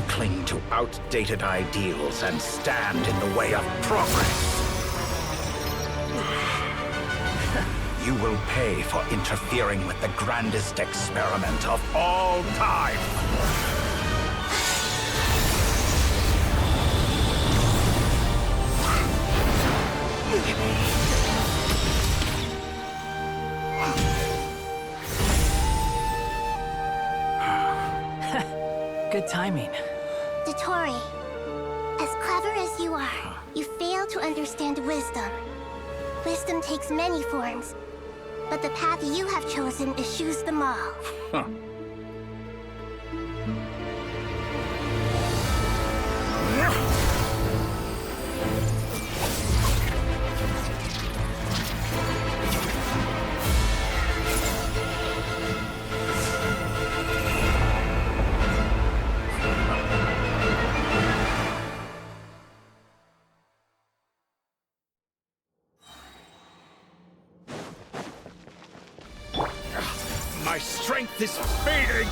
Cling to outdated ideals and stand in the way of progress. You will pay for interfering with the grandest experiment of all time. Good timing. Ettore, as clever as you are, you fail to understand wisdom. Wisdom takes many forms, but the path you have chosen eschews them all. Huh. My strength is fading!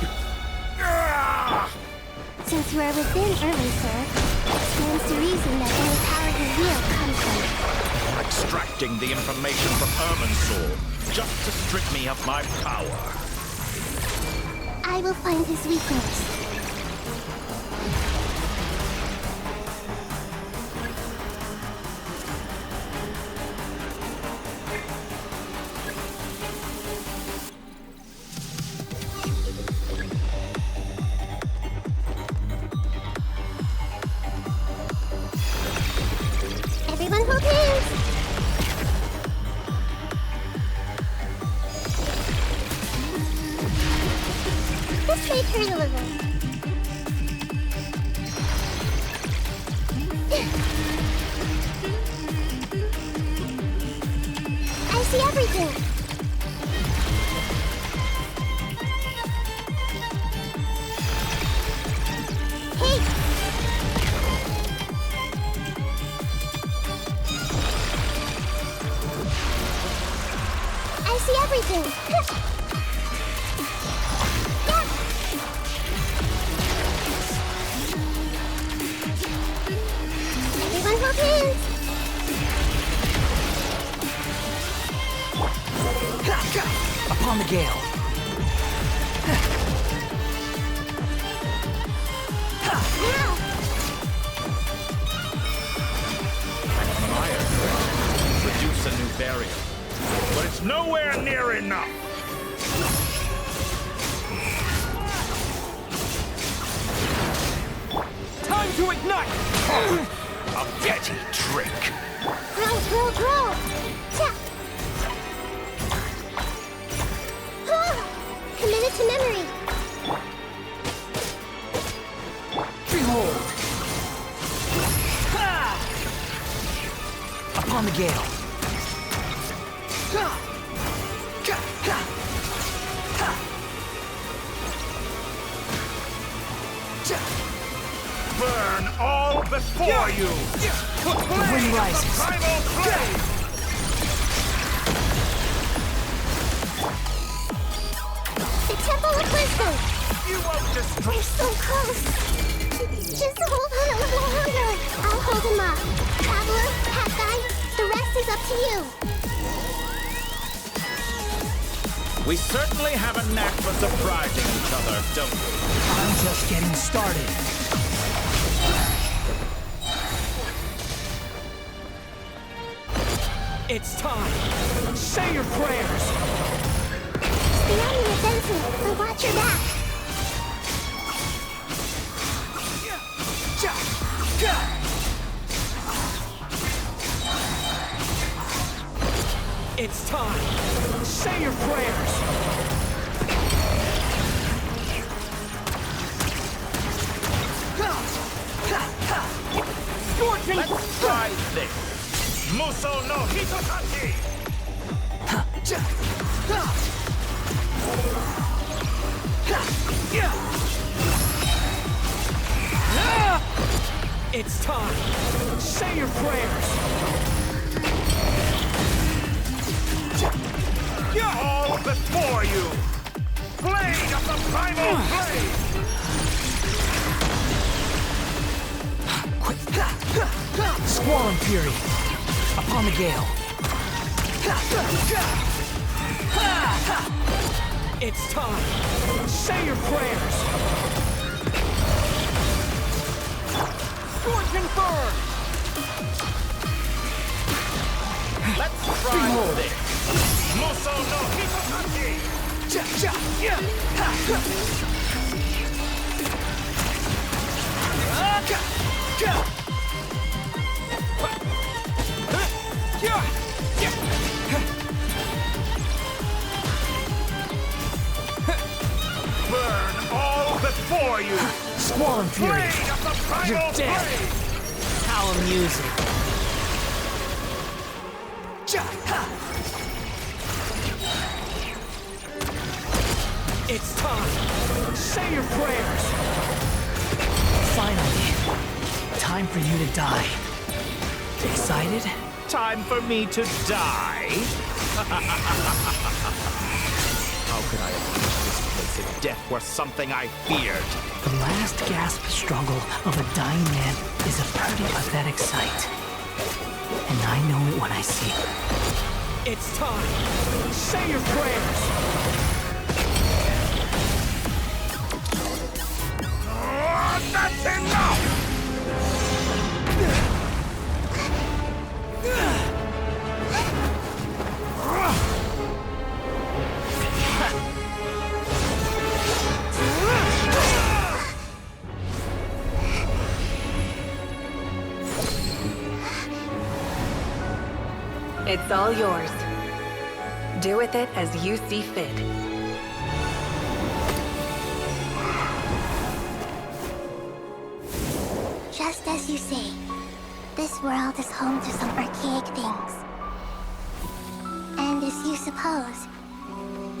Since you are within early, sir, it stands to reason that any power you wield comes from it. Extracting the information from Irminsul, just to strip me of my power. I will find his weakness. Everyone hold hands! This may hurt a little. I see everything! I see everything! Everyone hold hands! Upon the gale. Now! Fire threat. Produce a new barrier. But it's nowhere near enough! Time to ignite! A petty trick! Grow, grow, grow! Tap! Commit it to memory! Behold! Upon the gale. Burn all before you! The wind rises. Primal flame! The Temple of Wisdom! You won't destroy. We're so close! Just hold on a little longer! I'll hold him up. Traveler, Hat Guy, the rest is up to you. We certainly have a knack for surprising each other, don't we? I'm just getting started. It's time. Say your prayers. Stay on the offensive, but watch your back. It's time. Say your prayers. Let's try this. Muso no Hitotachi! It's time. Say your prayers. All before you! Blade of the primal blade! Squall Fury. Upon the gale. It's time. Say your prayers. Scorching burn. Let's try this. Muso no Hitotachi! Burn all before you! Squall Fury. Blade of the primal You're dead. blade! How amusing. It's time. Say your prayers. Finally. Time for you to die. Excited? Time for me to die? How could I approach this place if death were something I feared? The last gasp struggle of a dying man is a pretty pathetic sight. And I know it when I see it. It's time. Say your prayers. That's enough! It's all yours. Do with it as you see fit. Just as you say, this world is home to some archaic things. And as you suppose,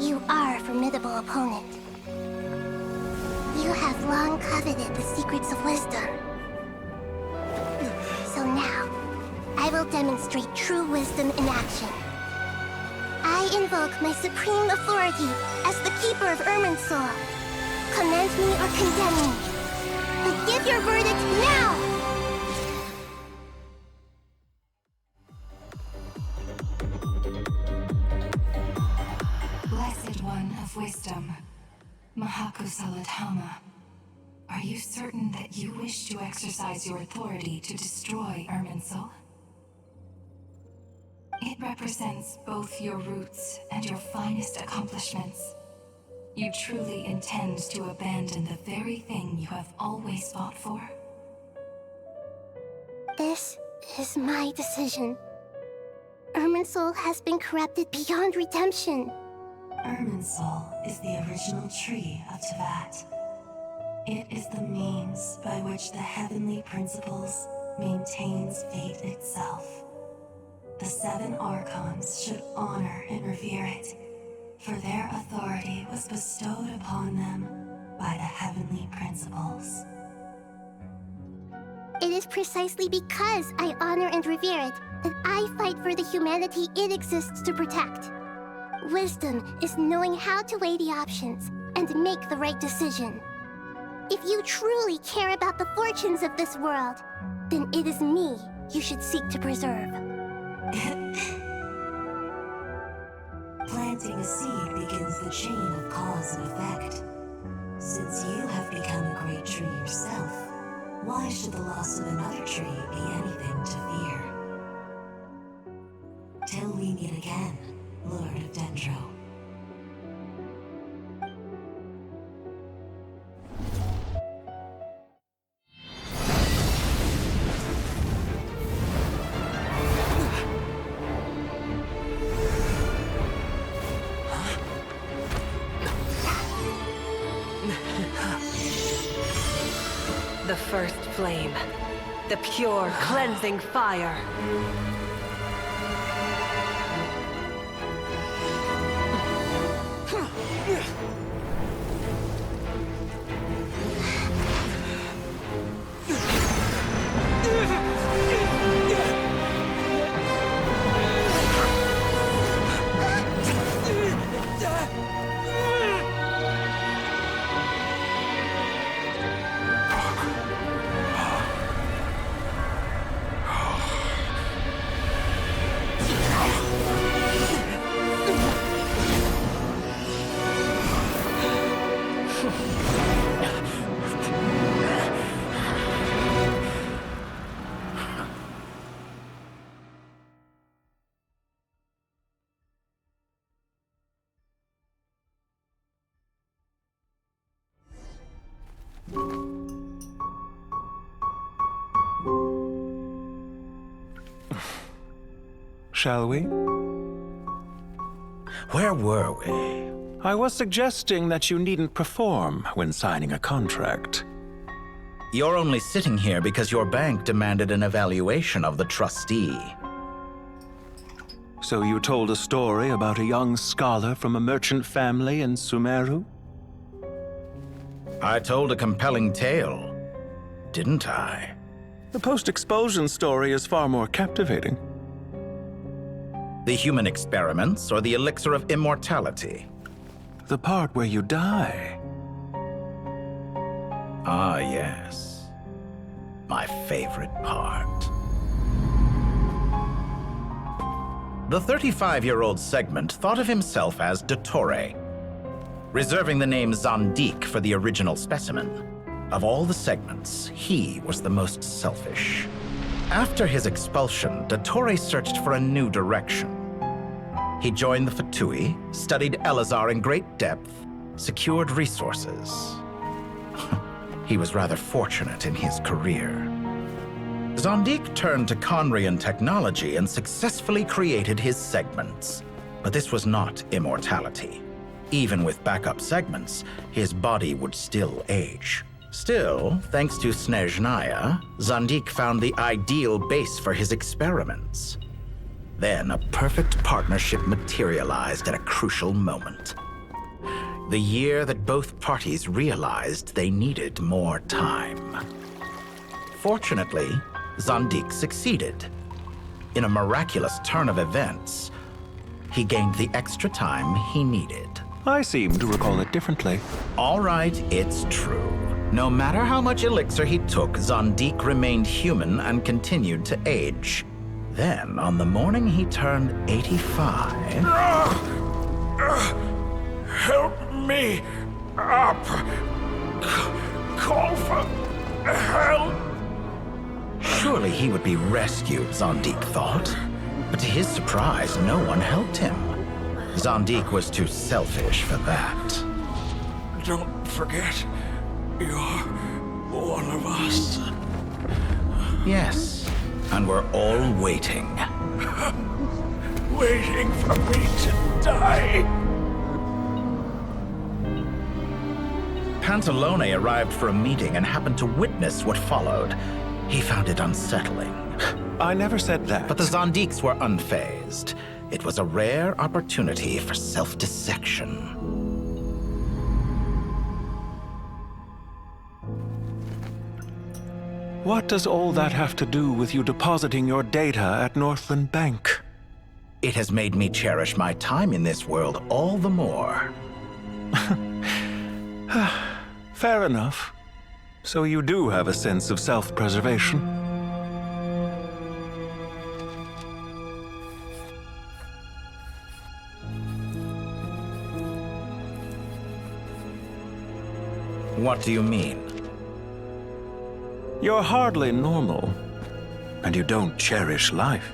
you are a formidable opponent. You have long coveted the secrets of wisdom. So now, I will demonstrate true wisdom in action. I invoke my supreme authority as the keeper of Irminsul. Commend me or condemn me. But give your verdict now! Blessed One of Wisdom, Mahakusaladhama, are you certain that you wish to exercise your authority to destroy Irminsul? It represents both your roots and your finest accomplishments. You truly intend to abandon the very thing you have always fought for? This is my decision. Irminsul has been corrupted beyond redemption. Irminsul is the original tree of Tevat. It is the means by which the heavenly principles maintains fate itself. The 7 Archons should honor and revere it, for their authority was bestowed upon them by the heavenly principles. It is precisely because I honor and revere it that I fight for the humanity it exists to protect. Wisdom is knowing how to weigh the options, and make the right decision. If you truly care about the fortunes of this world, then it is me you should seek to preserve. Planting a seed begins the chain of cause and effect. Since you have become a great tree yourself, why should the loss of another tree be anything to fear? Till we meet again, Lord of Dendro. The first flame. The pure, cleansing fire. Shall we? Where were we? I was suggesting that you needn't perform when signing a contract. You're only sitting here because your bank demanded an evaluation of the trustee. So you told a story about a young scholar from a merchant family in Sumeru? I told a compelling tale, didn't I? The post-expulsion story is far more captivating. The human experiments or the elixir of immortality? The part where you die. Ah, yes. My favorite part. The 35-year-old Segment thought of himself as Dottore, reserving the name Zandik for the original specimen. Of all the Segments, he was the most selfish. After his expulsion, Dottore searched for a new direction. He joined the Fatui, studied Elazar in great depth, secured resources. He was rather fortunate in his career. Zandik turned to Conrian technology and successfully created his segments. But this was not immortality. Even with backup segments, his body would still age. Still, thanks to Snezhnaya, Zandik found the ideal base for his experiments. Then a perfect partnership materialized at a crucial moment. The year that both parties realized they needed more time. Fortunately, Zandik succeeded. In a miraculous turn of events, he gained the extra time he needed. I seem to recall it differently. All right, it's true. No matter how much elixir he took, Zandik remained human and continued to age. Then, on the morning he turned 85... Help me up! Call for help! Surely he would be rescued, Zandik thought. But to his surprise, no one helped him. Zandik was too selfish for that. Don't forget, you're one of us. Yes, and we're all waiting. Waiting for me to die. Pantalone arrived for a meeting and happened to witness what followed. He found it unsettling. I never said that. But the Zandiks were unfazed. It was a rare opportunity for self-dissection. What does all that have to do with you depositing your data at Northland Bank? It has made me cherish my time in this world all the more. Fair enough. So you do have a sense of self-preservation. What do you mean? You're hardly normal, and you don't cherish life.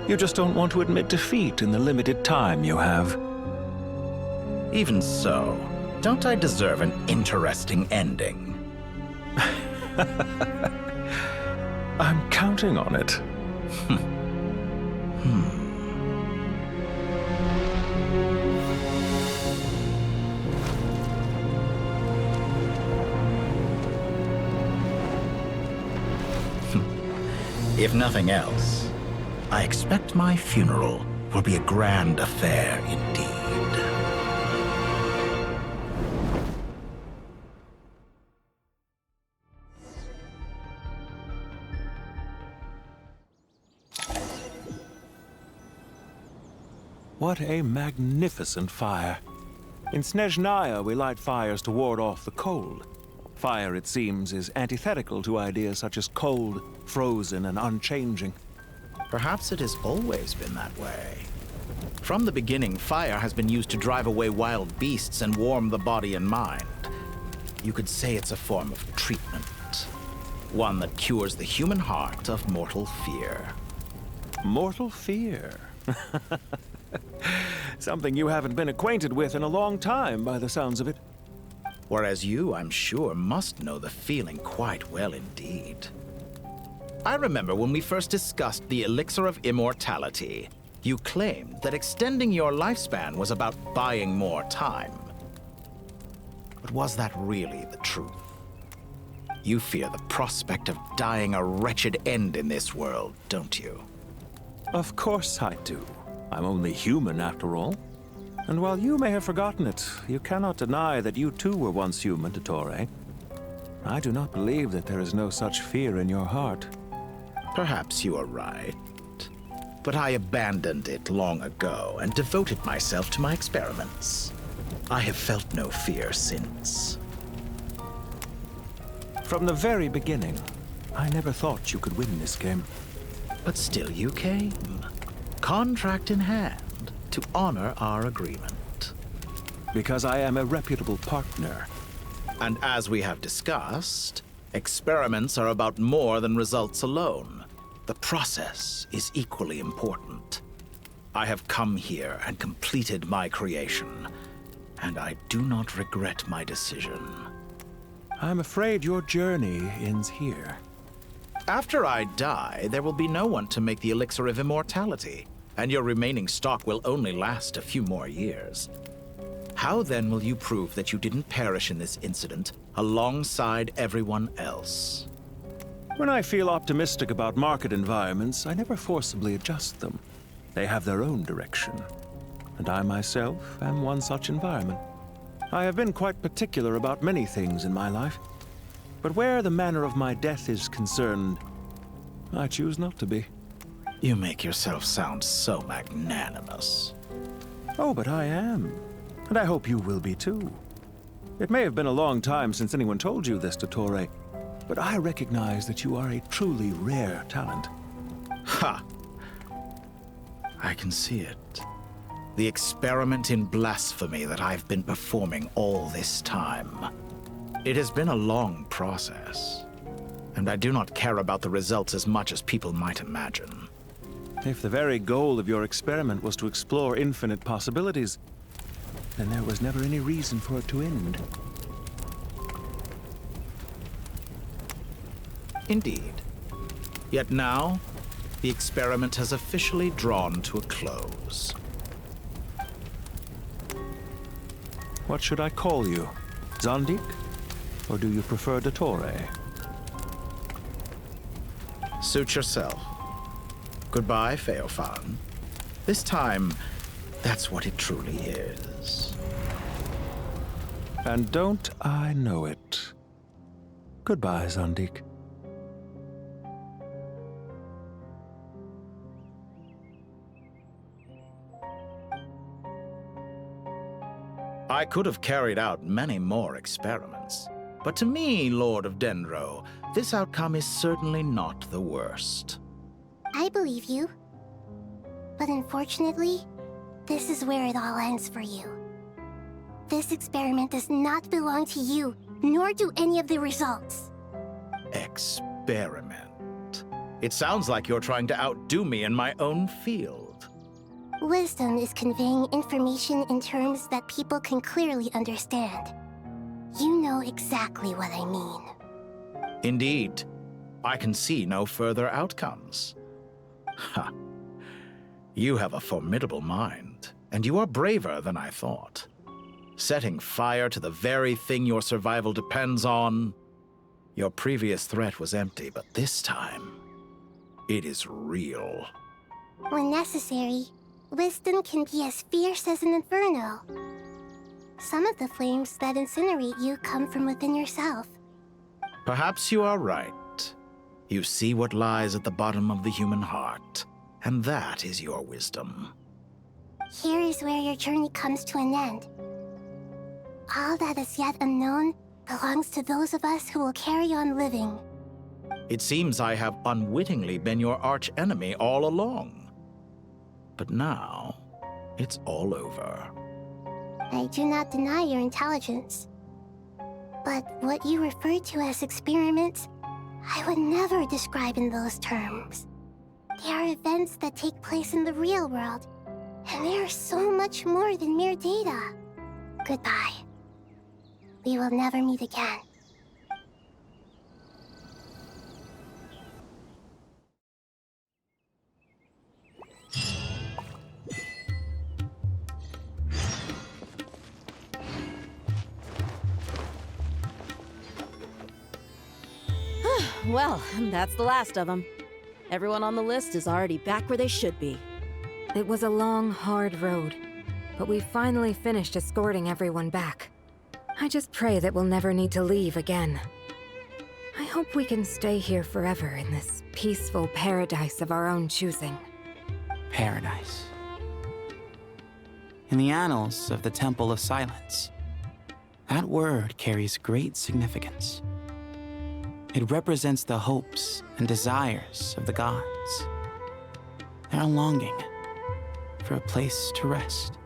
You just don't want to admit defeat in the limited time you have. Even so, don't I deserve an interesting ending? I'm counting on it. If nothing else, I expect my funeral will be a grand affair indeed. What a magnificent fire. In Snezhnaya, we light fires to ward off the cold. Fire, it seems, is antithetical to ideas such as cold, frozen, and unchanging. Perhaps it has always been that way. From the beginning, fire has been used to drive away wild beasts and warm the body and mind. You could say it's a form of treatment. One that cures the human heart of mortal fear. Mortal fear? Something you haven't been acquainted with in a long time, by the sounds of it. Whereas you, I'm sure, must know the feeling quite well indeed. I remember when we first discussed the elixir of immortality, you claimed that extending your lifespan was about buying more time. But was that really the truth? You fear the prospect of dying a wretched end in this world, don't you? Of course I do. I'm only human, after all. And while you may have forgotten it, you cannot deny that you too were once human, Dottore. I do not believe that there is no such fear in your heart. Perhaps you are right. But I abandoned it long ago and devoted myself to my experiments. I have felt no fear since. From the very beginning, I never thought you could win this game. But still you came, contract in hand, to honor our agreement. Because I am a reputable partner. And as we have discussed, experiments are about more than results alone. The process is equally important. I have come here and completed my creation, and I do not regret my decision. I'm afraid your journey ends here. After I die, there will be no one to make the elixir of immortality, and your remaining stock will only last a few more years. How then will you prove that you didn't perish in this incident alongside everyone else? When I feel optimistic about market environments, I never forcibly adjust them. They have their own direction, and I myself am one such environment. I have been quite particular about many things in my life, but where the manner of my death is concerned, I choose not to be. You make yourself sound so magnanimous. Oh, but I am. And I hope you will be too. It may have been a long time since anyone told you this, Dottore, but I recognize that you are a truly rare talent. Ha! I can see it. The experiment in blasphemy that I've been performing all this time. It has been a long process, and I do not care about the results as much as people might imagine. If the very goal of your experiment was to explore infinite possibilities, then there was never any reason for it to end. Indeed. Yet now, the experiment has officially drawn to a close. What should I call you? Zandik? Or do you prefer Dottore? Suit yourself. Goodbye, Feofan. This time, that's what it truly is. And don't I know it? Goodbye, Zandik. I could have carried out many more experiments. But to me, Lord of Dendro, this outcome is certainly not the worst. I believe you. But unfortunately, this is where it all ends for you. This experiment does not belong to you, nor do any of the results. Experiment? It sounds like you're trying to outdo me in my own field. Wisdom is conveying information in terms that people can clearly understand. You know exactly what I mean. Indeed. I can see no further outcomes. Ha. You have a formidable mind, and you are braver than I thought. Setting fire to the very thing your survival depends on. Your previous threat was empty, but this time, it is real. When necessary, wisdom can be as fierce as an inferno. Some of the flames that incinerate you come from within yourself. Perhaps you are right. You see what lies at the bottom of the human heart, and that is your wisdom. Here is where your journey comes to an end. All that is yet unknown belongs to those of us who will carry on living. It seems I have unwittingly been your arch-enemy all along. But now, it's all over. I do not deny your intelligence. But what you refer to as experiments, I would never describe in those terms. They are events that take place in the real world, and they are so much more than mere data. Goodbye. We will never meet again. Well, that's the last of them. Everyone on the list is already back where they should be. It was a long, hard road, but we finally finished escorting everyone back. I just pray that we'll never need to leave again. I hope we can stay here forever in this peaceful paradise of our own choosing. Paradise. In the annals of the Temple of Silence, that word carries great significance. It represents the hopes and desires of the gods. Their longing for a place to rest.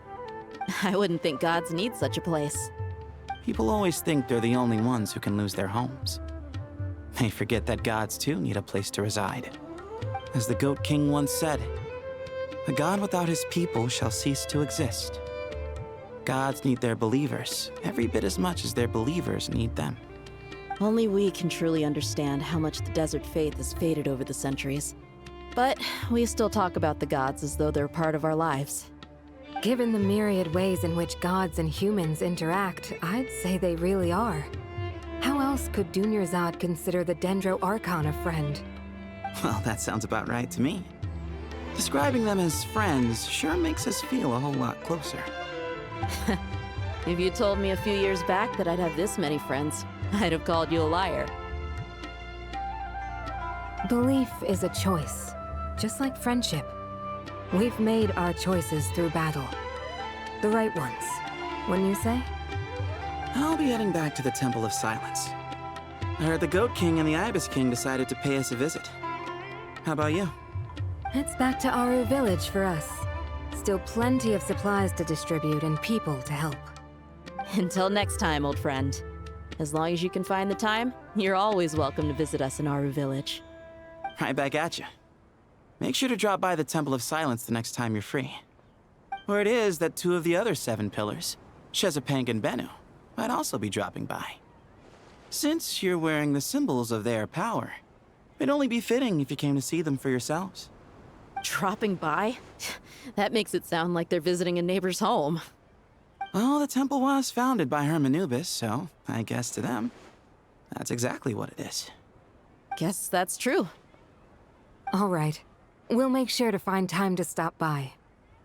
I wouldn't think gods need such a place. People always think they're the only ones who can lose their homes. They forget that gods too need a place to reside. As the Goat King once said, "A god without his people shall cease to exist." Gods need their believers every bit as much as their believers need them. Only we can truly understand how much the desert faith has faded over the centuries. But we still talk about the gods as though they're part of our lives. Given the myriad ways in which gods and humans interact, I'd say they really are. How else could Dunyarzad consider the Dendro Archon a friend? Well, that sounds about right to me. Describing them as friends sure makes us feel a whole lot closer. If you told me a few years back that I'd have this many friends, I'd have called you a liar. Belief is a choice, just like friendship. We've made our choices through battle. The right ones, wouldn't you say? I'll be heading back to the Temple of Silence. I heard the Goat King and the Ibis King decided to pay us a visit. How about you? It's back to Aru Village for us. Still plenty of supplies to distribute and people to help. Until next time, old friend. As long as you can find the time, you're always welcome to visit us in Aru Village. Right back at you. Make sure to drop by the Temple of Silence the next time you're free. Word is that 2 of the other 7 pillars, Chesapeake and Bennu, might also be dropping by. Since you're wearing the symbols of their power, it'd only be fitting if you came to see them for yourselves. Dropping by? That makes it sound like they're visiting a neighbor's home. Well, the temple was founded by Hermanubis, so I guess to them, that's exactly what it is. Guess that's true. All right. We'll make sure to find time to stop by.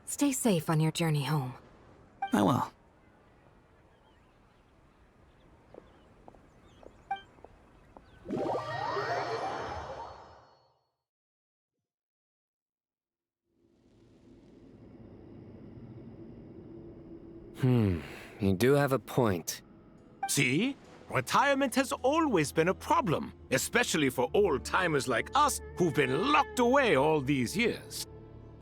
Stay safe on your journey home. I will. you do have a point. See? Retirement has always been a problem, especially for old-timers like us who've been locked away all these years.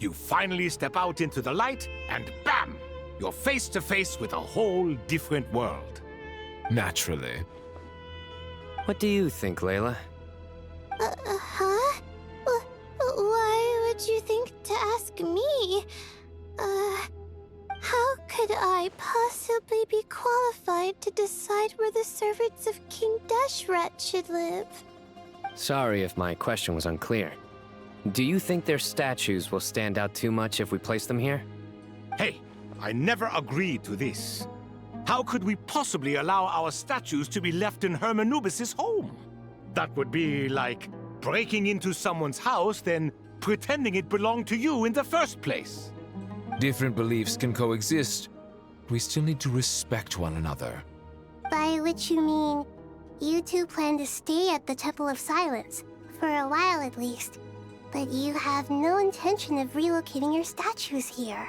You finally step out into the light, and bam! You're face to face with a whole different world. Naturally. What do you think, Layla? Huh? Why would you think to ask me? How could I possibly be qualified to decide where the servants of King Deshret should live? Sorry if my question was unclear. Do you think their statues will stand out too much if we place them here? Hey, I never agreed to this. How could we possibly allow our statues to be left in Hermanubis' home? That would be like breaking into someone's house, then pretending it belonged to you in the first place. Different beliefs can coexist. We still need to respect one another. By which you mean, you two plan to stay at the Temple of Silence, for a while at least. But you have no intention of relocating your statues here.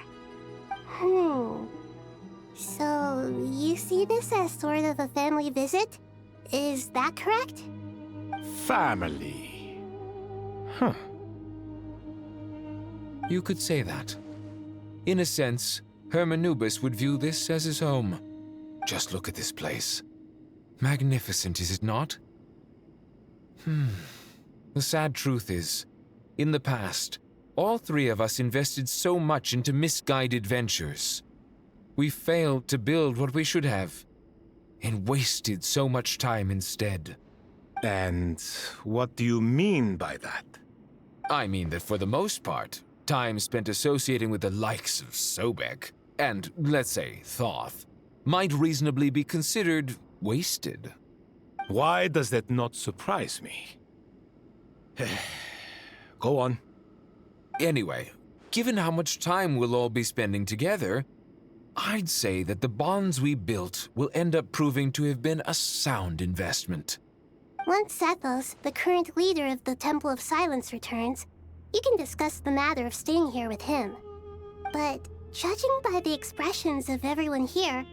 So, you see this as sort of a family visit? Is that correct? Family. Huh. You could say that. In a sense, Hermanubis would view this as his home. Just look at this place. Magnificent, is it not? The sad truth is, in the past, all three of us invested so much into misguided ventures. We failed to build what we should have, and wasted so much time instead. And what do you mean by that? I mean that for the most part, time spent associating with the likes of Sobek, and, let's say, Thoth, might reasonably be considered wasted. Why does that not surprise me? Go on. Anyway, given how much time we'll all be spending together, I'd say that the bonds we built will end up proving to have been a sound investment. Once Sethos, the current leader of the Temple of Silence, returns, you can discuss the matter of staying here with him. But judging by the expressions of everyone here,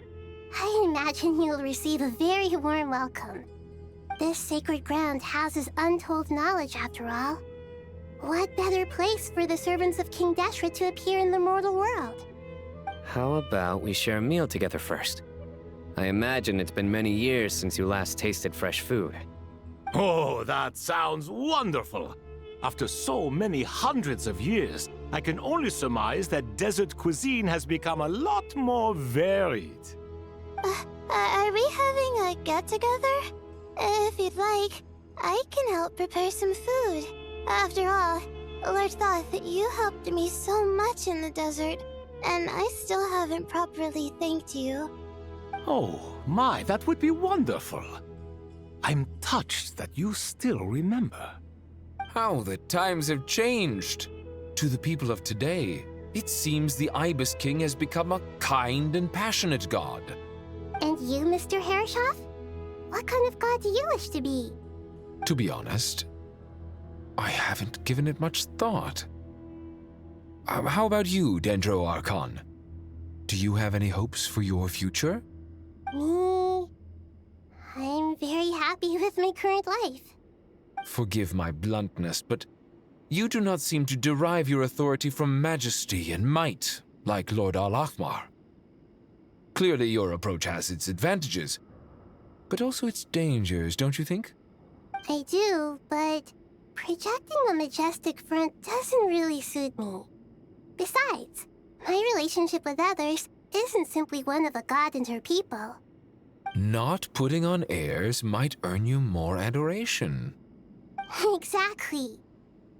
I imagine you'll receive a very warm welcome. This sacred ground houses untold knowledge, after all. What better place for the servants of King Deshret to appear in the mortal world? How about we share a meal together first? I imagine it's been many years since you last tasted fresh food. Oh, that sounds wonderful! After so many hundreds of years, I can only surmise that desert cuisine has become a lot more varied. Are we having a get-together? If you'd like, I can help prepare some food. After all, Lord Thoth, you helped me so much in the desert, and I still haven't properly thanked you. Oh, my, that would be wonderful. I'm touched that you still remember. How the times have changed! To the people of today, it seems the Ibis King has become a kind and passionate god. And you, Mr. Herreshoff? What kind of god do you wish to be? To be honest, I haven't given it much thought. How about you, Dendro Archon? Do you have any hopes for your future? Me? I'm very happy with my current life. Forgive my bluntness, but you do not seem to derive your authority from majesty and might, like Lord Al-Ahmar. Clearly your approach has its advantages, but also its dangers, don't you think? I do, but projecting a majestic front doesn't really suit me. Besides, my relationship with others isn't simply one of a god and her people. Not putting on airs might earn you more adoration. Exactly.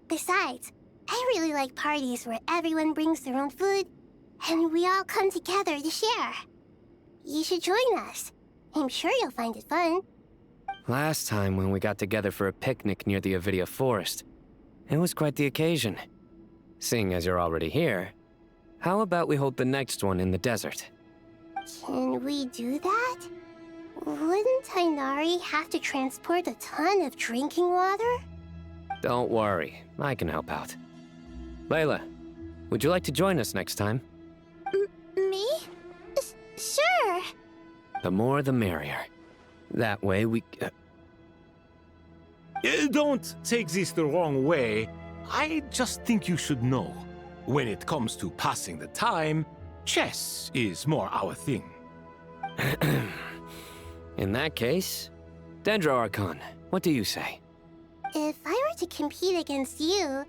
Besides, I really like parties where everyone brings their own food, and we all come together to share. You should join us. I'm sure you'll find it fun. Last time when we got together for a picnic near the Avidia Forest, it was quite the occasion. Seeing as you're already here, how about we hold the next one in the desert? Can we do that? Wouldn't Tainari have to transport a ton of drinking water? Don't worry, I can help out. Layla, would you like to join us next time? Me? Sure. The more the merrier. That way we... Don't take this the wrong way. I just think you should know. When it comes to passing the time, chess is more our thing. In that case, Dendro Archon, what do you say? If I were to compete against you,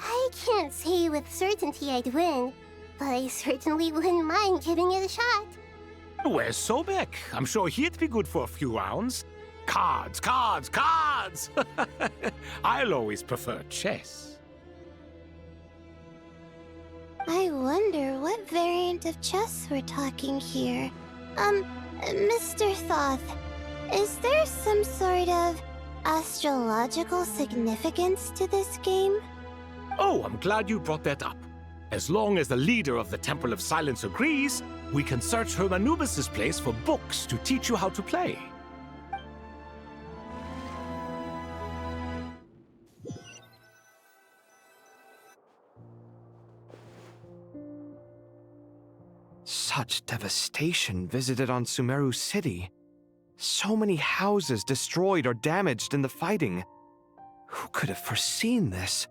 I can't say with certainty I'd win, but I certainly wouldn't mind giving it a shot. Where's Sobek? I'm sure he'd be good for a few rounds. Cards, cards, cards! I'll always prefer chess. I wonder what variant of chess we're talking here. Mr. Thoth, is there some sort of astrological significance to this game? Oh, I'm glad you brought that up. As long as the leader of the Temple of Silence agrees, we can search Hermanubis' place for books to teach you how to play. Such devastation visited on Sumeru City. So many houses destroyed or damaged in the fighting. Who could have foreseen this?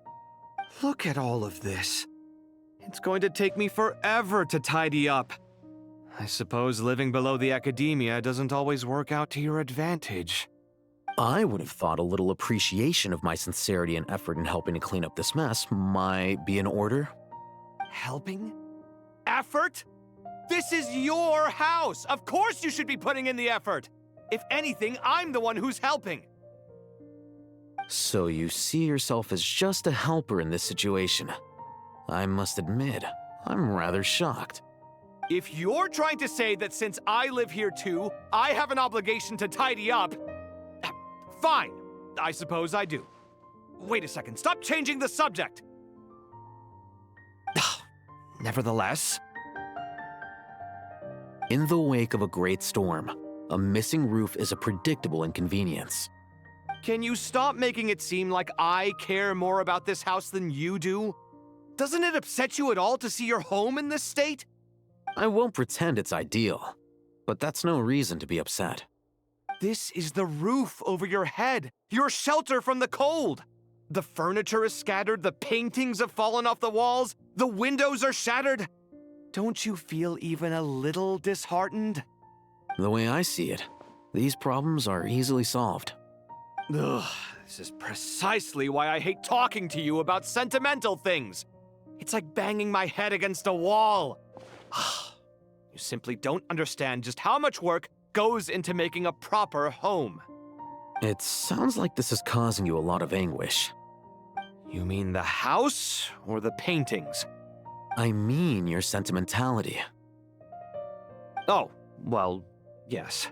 Look at all of this. It's going to take me forever to tidy up. I suppose living below the academia doesn't always work out to your advantage. I would have thought a little appreciation of my sincerity and effort in helping to clean up this mess might be in order. Helping? Effort? This is your house! Of course you should be putting in the effort! If anything, I'm the one who's helping! So you see yourself as just a helper in this situation. I must admit, I'm rather shocked. If you're trying to say that since I live here too, I have an obligation to tidy up, fine, I suppose I do. Wait a second, stop changing the subject! Nevertheless... In the wake of a great storm, a missing roof is a predictable inconvenience. Can you stop making it seem like I care more about this house than you do? Doesn't it upset you at all to see your home in this state? I won't pretend it's ideal, but that's no reason to be upset. This is the roof over your head, your shelter from the cold. The furniture is scattered, the paintings have fallen off the walls, the windows are shattered. Don't you feel even a little disheartened? The way I see it, these problems are easily solved. Ugh, this is precisely why I hate talking to you about sentimental things. It's like banging my head against a wall. You simply don't understand just how much work goes into making a proper home. It sounds like this is causing you a lot of anguish. You mean the house or the paintings? I mean your sentimentality. Oh, well, yes.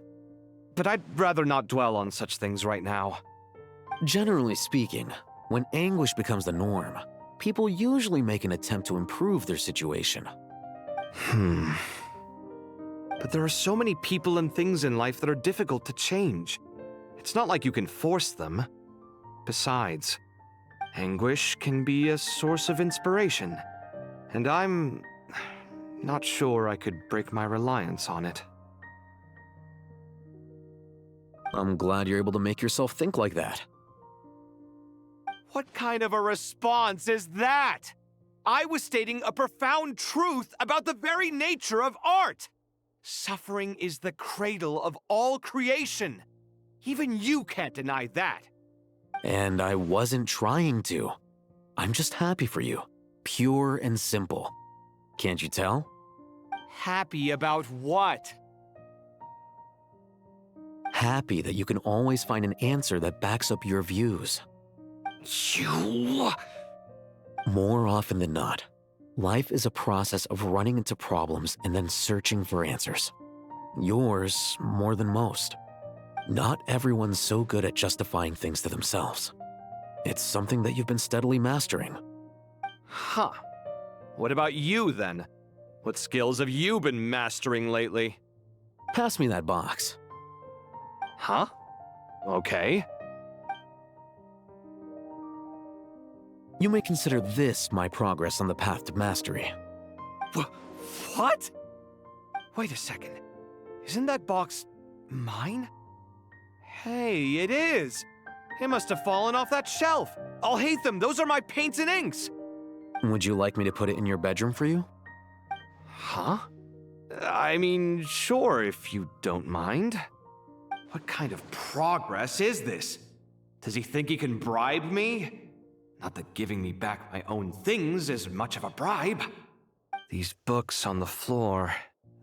But I'd rather not dwell on such things right now. Generally speaking, when anguish becomes the norm, people usually make an attempt to improve their situation. But there are so many people and things in life that are difficult to change. It's not like you can force them. Besides, anguish can be a source of inspiration. And I'm not sure I could break my reliance on it. I'm glad you're able to make yourself think like that. What kind of a response is that? I was stating a profound truth about the very nature of art. Suffering is the cradle of all creation. Even you can't deny that. And I wasn't trying to. I'm just happy for you. Pure and simple. Can't you tell? Happy about what? Happy that you can always find an answer that backs up your views. You... More often than not, life is a process of running into problems and then searching for answers. Yours more than most. Not everyone's so good at justifying things to themselves. It's something that you've been steadily mastering. Huh. What about you, then? What skills have you been mastering lately? Pass me that box. Huh? Okay. You may consider this my progress on the path to mastery. What? Wait a second. Isn't that box mine? Hey, it is! It must have fallen off that shelf! I'll hate them! Those are my paints and inks! Would you like me to put it in your bedroom for you? Huh? I mean, sure, if you don't mind. What kind of progress is this? Does he think he can bribe me? Not that giving me back my own things is much of a bribe. These books on the floor,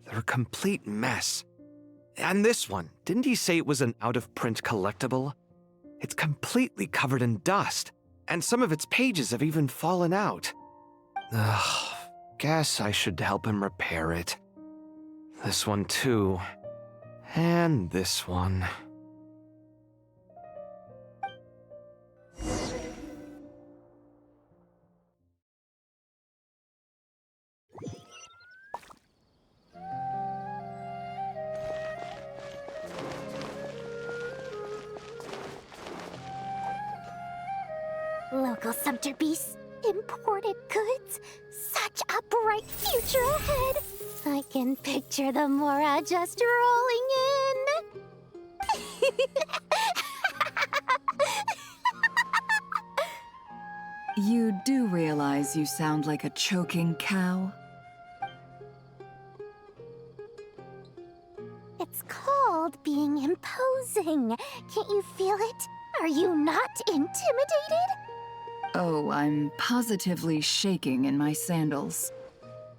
they're a complete mess. And this one, didn't he say it was an out-of-print collectible? It's completely covered in dust, and some of its pages have even fallen out. Ugh, guess I should help him repair it. This one too. And this one. Local subter beasts, imported goods, such a bright future ahead. I can picture the Mora just rolling in. You do realize you sound like a choking cow? It's called being imposing. Can't you feel it? Are you not intimidated? Oh, I'm positively shaking in my sandals.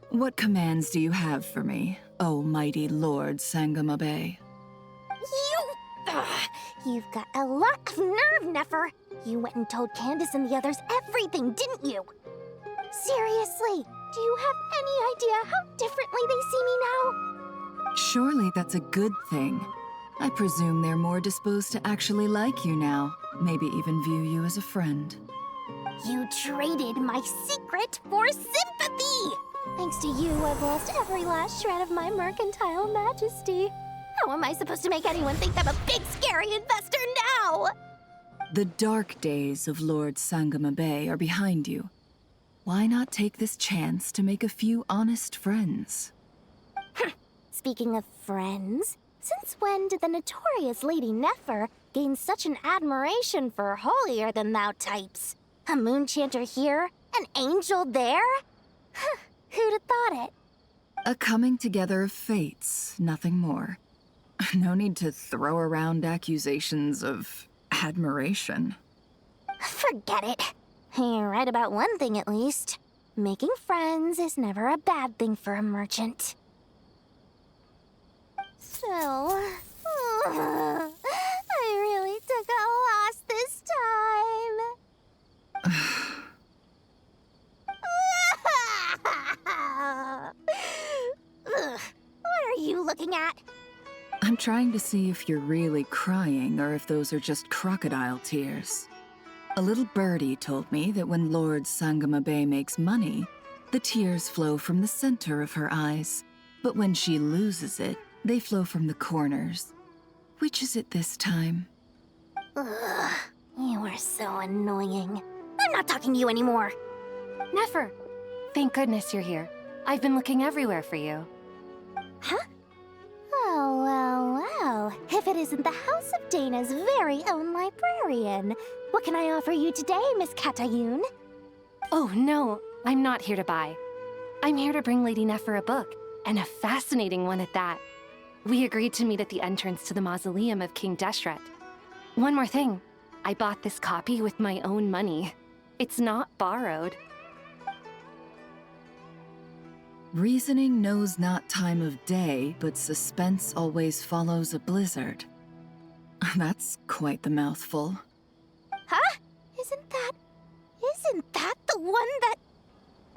What commands do you have for me, oh mighty Lord Sangama Bay? You've got a lot of nerve, Nefer. You went and told Candace and the others everything, didn't you? Seriously, do you have any idea how differently they see me now? Surely that's a good thing. I presume they're more disposed to actually like you now, maybe even view you as a friend. You traded my secret for sympathy! Thanks to you, I've lost every last shred of my mercantile majesty. How am I supposed to make anyone think I'm a big, scary investor now? The dark days of Lord Sangama Bay are behind you. Why not take this chance to make a few honest friends? Speaking of friends, since when did the notorious Lady Nefer gain such an admiration for holier-than-thou types? A moonchanter here, an angel there? Who'd have thought it? A coming together of fates, nothing more. No need to throw around accusations of admiration. Forget it. You're right about one thing at least. Making friends is never a bad thing for a merchant. So, I really took a loss this time. What are you looking at? I'm trying to see if you're really crying or if those are just crocodile tears. A little birdie told me that when Lord Sangama Bay makes money, the tears flow from the center of her eyes. But when she loses it, they flow from the corners. Which is it this time? Ugh, you are so annoying. I'm not talking to you anymore. Nefer, thank goodness you're here. I've been looking everywhere for you. Huh? Oh, well. If it isn't the House of Dana's very own librarian. What can I offer you today, Miss Katayun? Oh, no. I'm not here to buy. I'm here to bring Lady Nefer a book, and a fascinating one at that. We agreed to meet at the entrance to the mausoleum of King Deshret. One more thing. I bought this copy with my own money. It's not borrowed. Reasoning knows not time of day, but suspense always follows a blizzard. That's quite the mouthful. Huh? Isn't that the one that...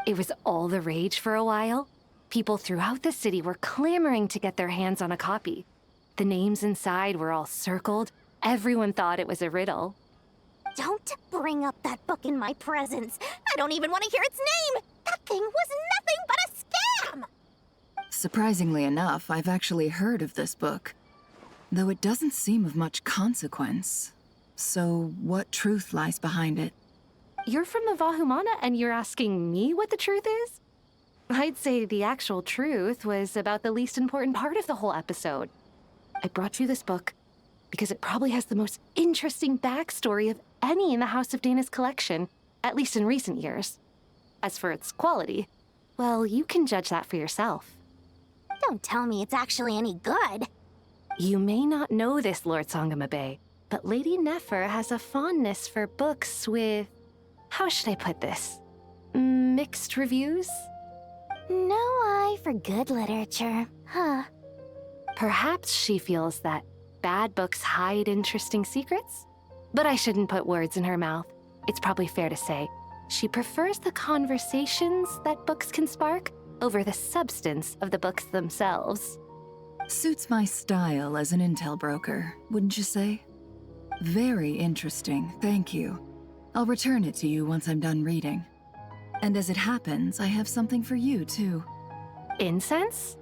It was all the rage for a while. People throughout the city were clamoring to get their hands on a copy. The names inside were all circled. Everyone thought it was a riddle. Don't bring up that book in my presence. I don't even want to hear its name. That thing was nothing but a scam. Surprisingly enough, I've actually heard of this book, though it doesn't seem of much consequence. So, what truth lies behind it? You're from the Vahumana and you're asking me what the truth is? I'd say the actual truth was about the least important part of the whole episode. I brought you this book because it probably has the most interesting backstory of any in the House of Dana's collection, at least in recent years. As for its quality, well, you can judge that for yourself. Don't tell me it's actually any good. You may not know this, Lord Sangamabe, but Lady Nefer has a fondness for books with... how should I put this? Mixed reviews? No eye for good literature, huh? Perhaps she feels that bad books hide interesting secrets? But I shouldn't put words in her mouth. It's probably fair to say she prefers the conversations that books can spark over the substance of the books themselves. Suits my style as an intel broker, wouldn't you say? Very interesting, thank you. I'll return it to you once I'm done reading. And as it happens, I have something for you, too. Incense?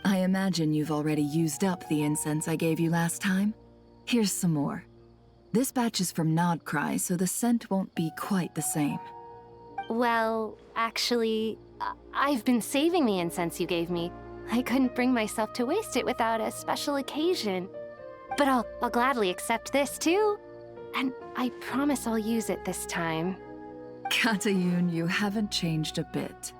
I imagine you've already used up the incense I gave you last time. Here's some more. This batch is from Nodcry, so the scent won't be quite the same. Well, actually, I've been saving the incense you gave me. I couldn't bring myself to waste it without a special occasion. But I'll gladly accept this, too. And I promise I'll use it this time. Katayun, you haven't changed a bit.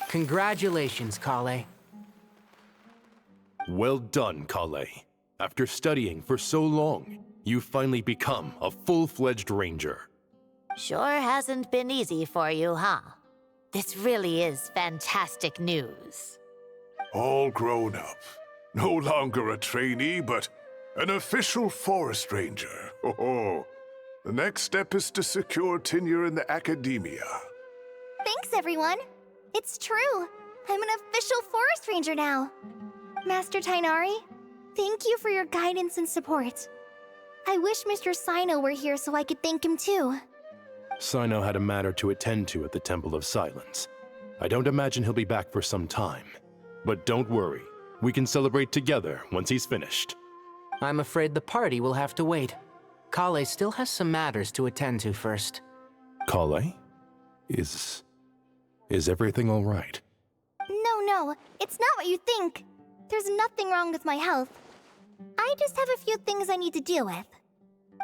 Congratulations, Kale. Well done, Kale. After studying for so long, you've finally become a full-fledged ranger. Sure hasn't been easy for you, huh? This really is fantastic news. All grown up. No longer a trainee, but an official forest ranger. Oh, the next step is to secure tenure in the academia. Thanks, everyone. It's true. I'm an official forest ranger now. Master Tainari, thank you for your guidance and support. I wish Mr. Sino were here so I could thank him too. Sino had a matter to attend to at the Temple of Silence. I don't imagine he'll be back for some time. But don't worry, we can celebrate together once he's finished. I'm afraid the party will have to wait. Kale still has some matters to attend to first. Kale? Is everything all right? No, it's not what you think. There's nothing wrong with my health. I just have a few things I need to deal with.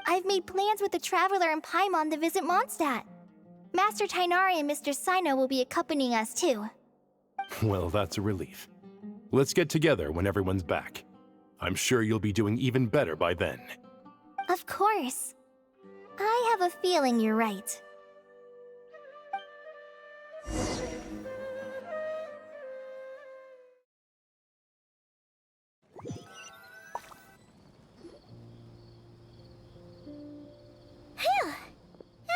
I've made plans with the Traveler and Paimon to visit Mondstadt. Master Tainari and Mr. Sino will be accompanying us too. Well, that's a relief. Let's get together when everyone's back. I'm sure you'll be doing even better by then. Of course. I have a feeling you're right.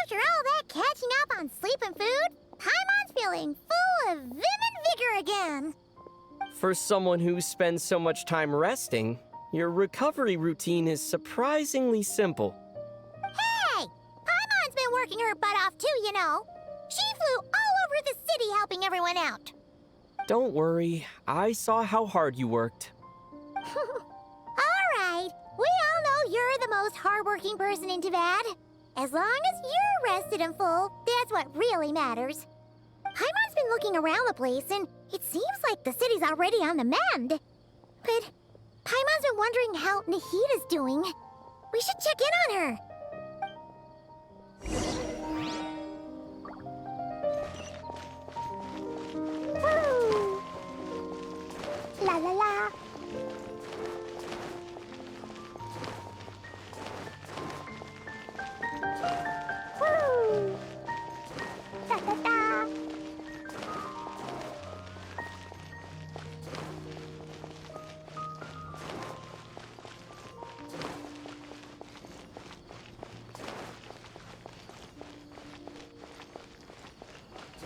After all that catching up on sleep and food, Paimon's feeling full of vim and vigor again. For someone who spends so much time resting, your recovery routine is surprisingly simple. Hey! Paimon's been working her butt off too, you know. She flew all over the city helping everyone out. Don't worry, I saw how hard you worked. All right, we all know you're the most hardworking person in Teyvat. As long as you're rested and full, that's what really matters. Paimon's been looking around the place, and it seems like the city's already on the mend. But Paimon's been wondering how Nahita's doing. We should check in on her. Woo! La la la. Woo! Da da da.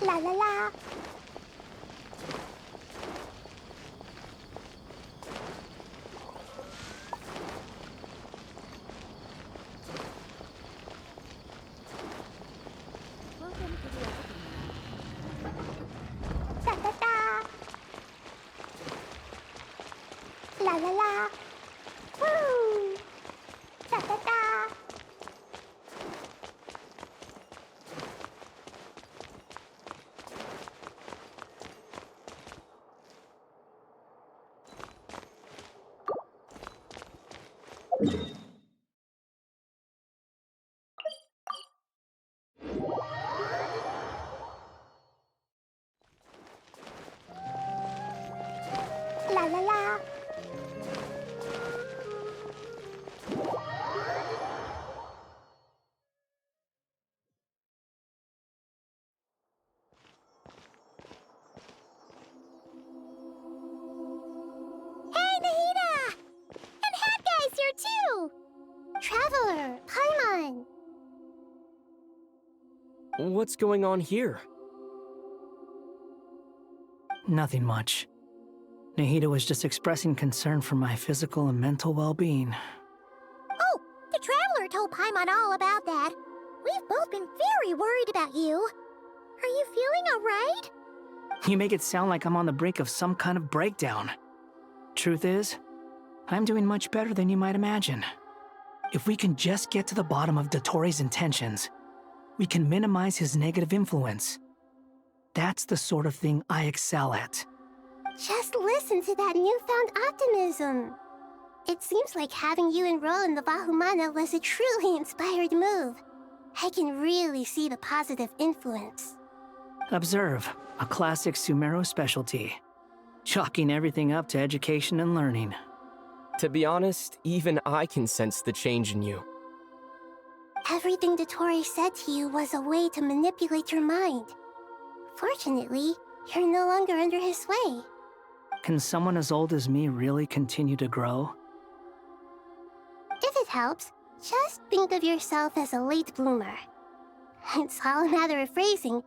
La la la. Da da da. La la La la la. Hey, Nahida! And Hat Guy's here too! Traveler, Paimon. What's going on here? Nothing much. Nahida was just expressing concern for my physical and mental well-being. Oh, the Traveler told Paimon all about that. We've both been very worried about you. Are you feeling alright? You make it sound like I'm on the brink of some kind of breakdown. Truth is, I'm doing much better than you might imagine. If we can just get to the bottom of Dottoro's intentions, we can minimize his negative influence. That's the sort of thing I excel at. Just listen to that newfound optimism. It seems like having you enroll in the Vahumana was a truly inspired move. I can really see the positive influence. Observe, a classic Sumeru specialty. Chalking everything up to education and learning. To be honest, even I can sense the change in you. Everything Dottore said to you was a way to manipulate your mind. Fortunately, you're no longer under his sway. Can someone as old as me really continue to grow? If it helps, just think of yourself as a late bloomer. It's all a matter of phrasing,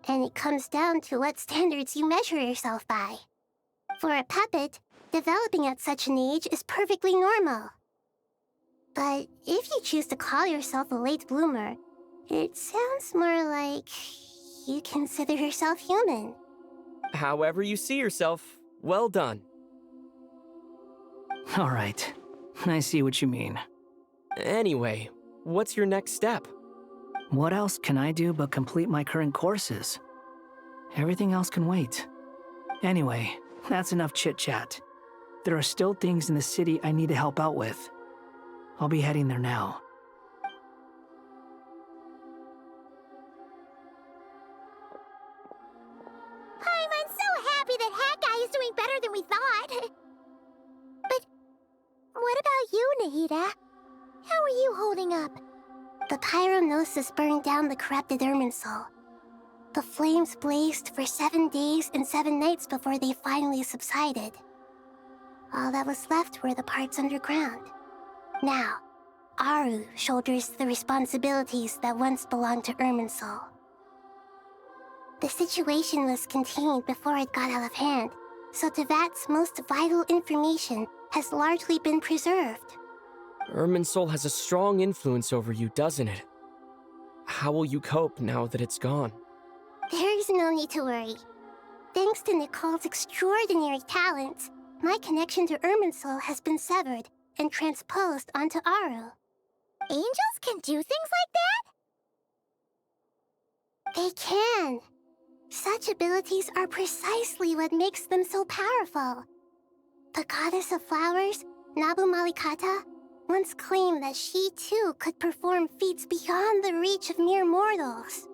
and it comes down to what standards you measure yourself by. For a puppet, developing at such an age is perfectly normal. But if you choose to call yourself a late bloomer, it sounds more like you consider yourself human. However you see yourself, well done. All right, I see what you mean. Anyway, what's your next step? What else can I do but complete my current courses? Everything else can wait. Anyway, that's enough chit-chat. There are still things in the city I need to help out with. I'll be heading there now. I'm so happy that Hat Guy is doing better than we thought. But what about you, Nahida? How are you holding up? The pyronosis burned down the corrupted Irminsul. The flames blazed for 7 days and 7 nights before they finally subsided. All that was left were the parts underground. Now, Aru shoulders the responsibilities that once belonged to Irminsul. The situation was contained before it got out of hand, so Tevat's most vital information has largely been preserved. Irminsul has a strong influence over you, doesn't it? How will you cope now that it's gone? There is no need to worry. Thanks to Nicole's extraordinary talents, my connection to Irminsul has been severed and transposed onto Aru. Angels can do things like that? They can. Such abilities are precisely what makes them so powerful. The goddess of flowers, Nabu Malikata, once claimed that she too could perform feats beyond the reach of mere mortals.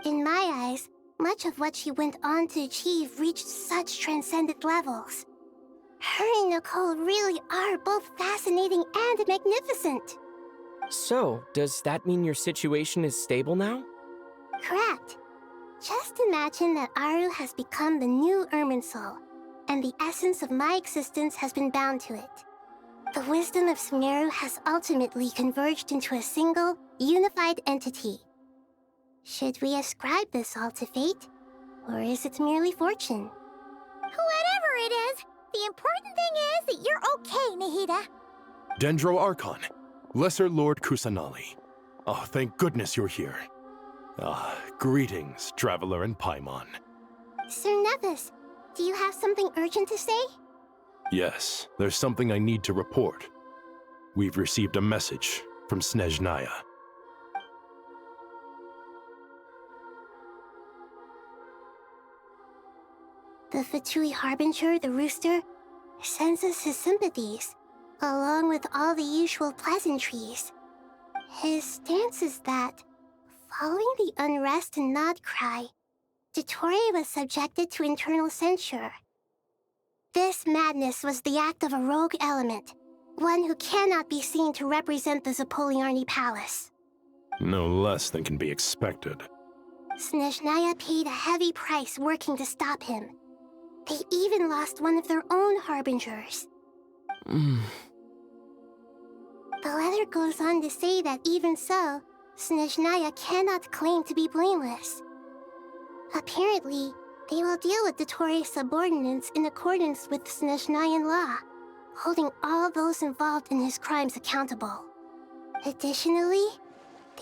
In my eyes, much of what she went on to achieve reached such transcendent levels. Her and Nicole really are both fascinating and magnificent. So, does that mean your situation is stable now? Correct. Just imagine that Aru has become the new Irminsul, and the essence of my existence has been bound to it. The wisdom of Sumeru has ultimately converged into a single, unified entity. Should we ascribe this all to fate, or is it merely fortune? Whatever it is, the important thing is that you're okay, Nahida. Dendro Archon, Lesser Lord Kusanali. Oh, thank goodness you're here. Greetings, Traveler and Paimon. Sir Nevis, do you have something urgent to say? Yes, there's something I need to report. We've received a message from Snezhnaya. The Fatui Harbinger, the Rooster, sends us his sympathies, along with all the usual pleasantries. His stance is that, following the unrest in Nodcry, Dottore was subjected to internal censure. This madness was the act of a rogue element, one who cannot be seen to represent the Zapoliarny Palace. No less than can be expected. Snezhnaya paid a heavy price working to stop him. They even lost one of their own harbingers. The letter goes on to say that even so, Snezhnaya cannot claim to be blameless. Apparently, they will deal with Dottore's subordinates in accordance with Snezhnayan law, holding all those involved in his crimes accountable. Additionally,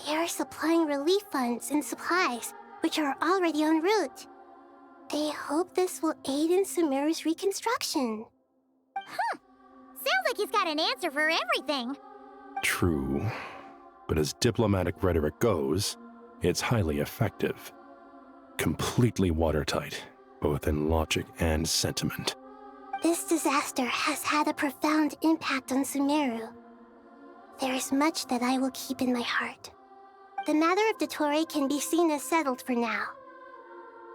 they are supplying relief funds and supplies, which are already en route. They hope this will aid in Sumeru's reconstruction. Sounds like he's got an answer for everything. True. But as diplomatic rhetoric goes, it's highly effective. Completely watertight, both in logic and sentiment. This disaster has had a profound impact on Sumeru. There is much that I will keep in my heart. The matter of Dottore can be seen as settled for now.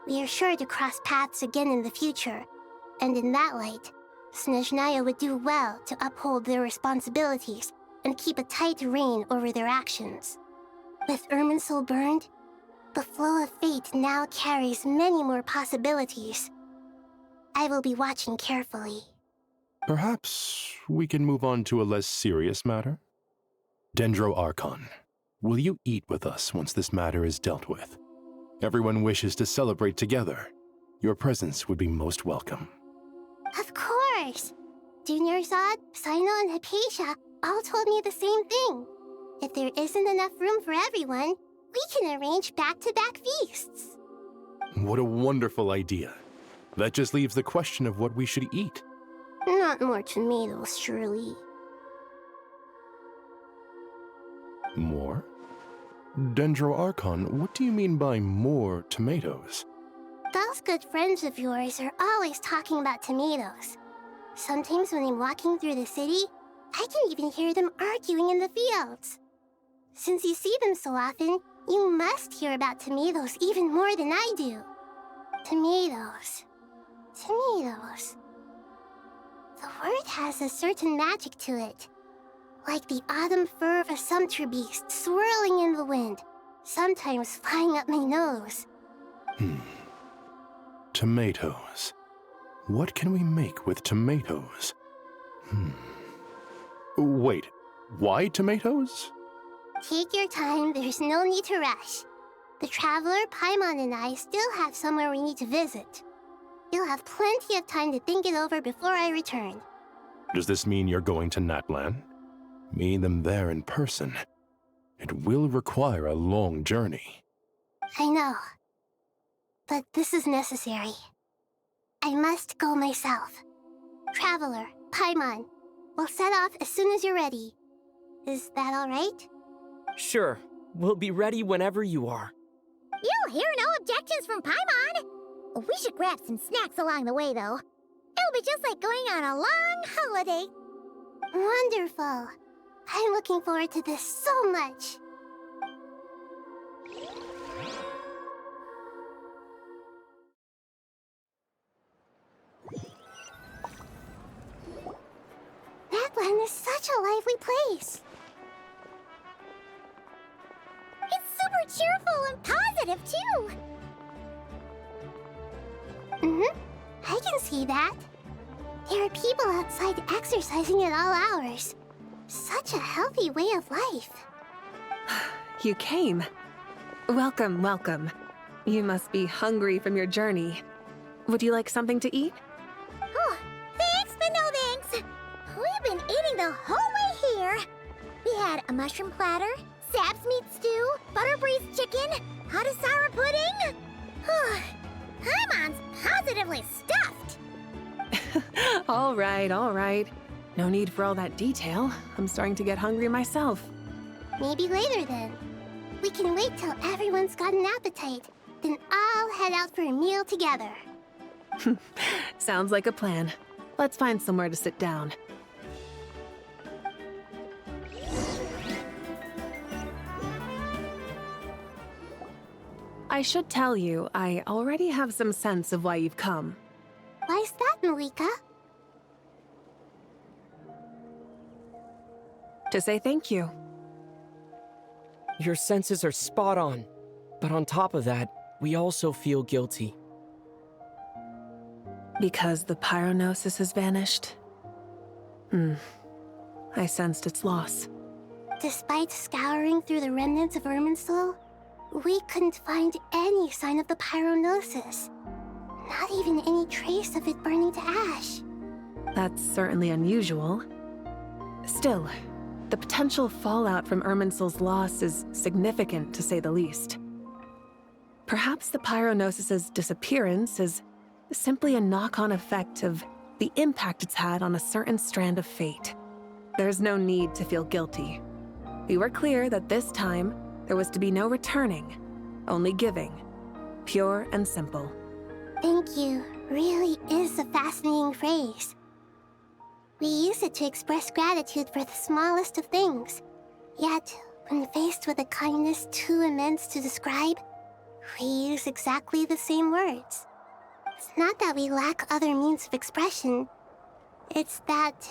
We are sure to cross paths again in the future, and in that light, Snezhnaya would do well to uphold their responsibilities and keep a tight rein over their actions. With Irminsul burned, the flow of fate now carries many more possibilities. I will be watching carefully. Perhaps we can move on to a less serious matter? Dendro Archon, will you eat with us once this matter is dealt with? Everyone wishes to celebrate together. Your presence would be most welcome. Of course! Junior Zod, Sino, and Hypatia all told me the same thing. If there isn't enough room for everyone, we can arrange back-to-back feasts. What a wonderful idea. That just leaves the question of what we should eat. Not more tomatoes, surely. More? Dendro Archon, what do you mean by more tomatoes? Those good friends of yours are always talking about tomatoes. Sometimes when I'm walking through the city, I can even hear them arguing in the fields. Since you see them so often, you must hear about tomatoes even more than I do. Tomatoes. Tomatoes. The word has a certain magic to it. Like the autumn fur of a sumpter beast swirling in the wind, sometimes flying up my nose. Tomatoes. What can we make with tomatoes? Wait, why tomatoes? Take your time, there's no need to rush. The Traveler, Paimon, and I still have somewhere we need to visit. You'll have plenty of time to think it over before I return. Does this mean you're going to Natlan? Meeting them there in person. It will require a long journey. I know. But this is necessary. I must go myself. Traveler, Paimon, we'll set off as soon as you're ready. Is that all right? Sure. We'll be ready whenever you are. You'll hear no objections from Paimon. We should grab some snacks along the way, though. It'll be just like going on a long holiday. Wonderful. I'm looking forward to this so much. Natlan is such a lively place. It's super cheerful and positive, too. I can see that. There are people outside exercising at all hours. Such a healthy way of life. You came. Welcome, welcome. You must be hungry from your journey. Would you like something to eat? Oh, thanks, but no thanks. We've been eating the whole way here. We had a mushroom platter, Sap's meat stew, butter braised chicken, Hadasara pudding. Paimon's positively stuffed. All right, all right. No need for all that detail. I'm starting to get hungry myself. Maybe later then. We can wait till everyone's got an appetite, then I'll head out for a meal together. Sounds like a plan. Let's find somewhere to sit down. I should tell you, I already have some sense of why you've come. Why's that, Malika? To say thank you. Your senses are spot on. But on top of that, we also feel guilty. Because the pyronosis has vanished? I sensed its loss. Despite scouring through the remnants of Irminsul, we couldn't find any sign of the pyronosis. Not even any trace of it burning to ash. That's certainly unusual. Still, the potential fallout from Irminsul's loss is significant, to say the least. Perhaps the pyronosis's disappearance is simply a knock-on effect of the impact it's had on a certain strand of fate. There's no need to feel guilty. We were clear that this time, there was to be no returning, only giving. Pure and simple. Thank you really is a fascinating phrase. We use it to express gratitude for the smallest of things. Yet, when faced with a kindness too immense to describe, we use exactly the same words. It's not that we lack other means of expression. It's that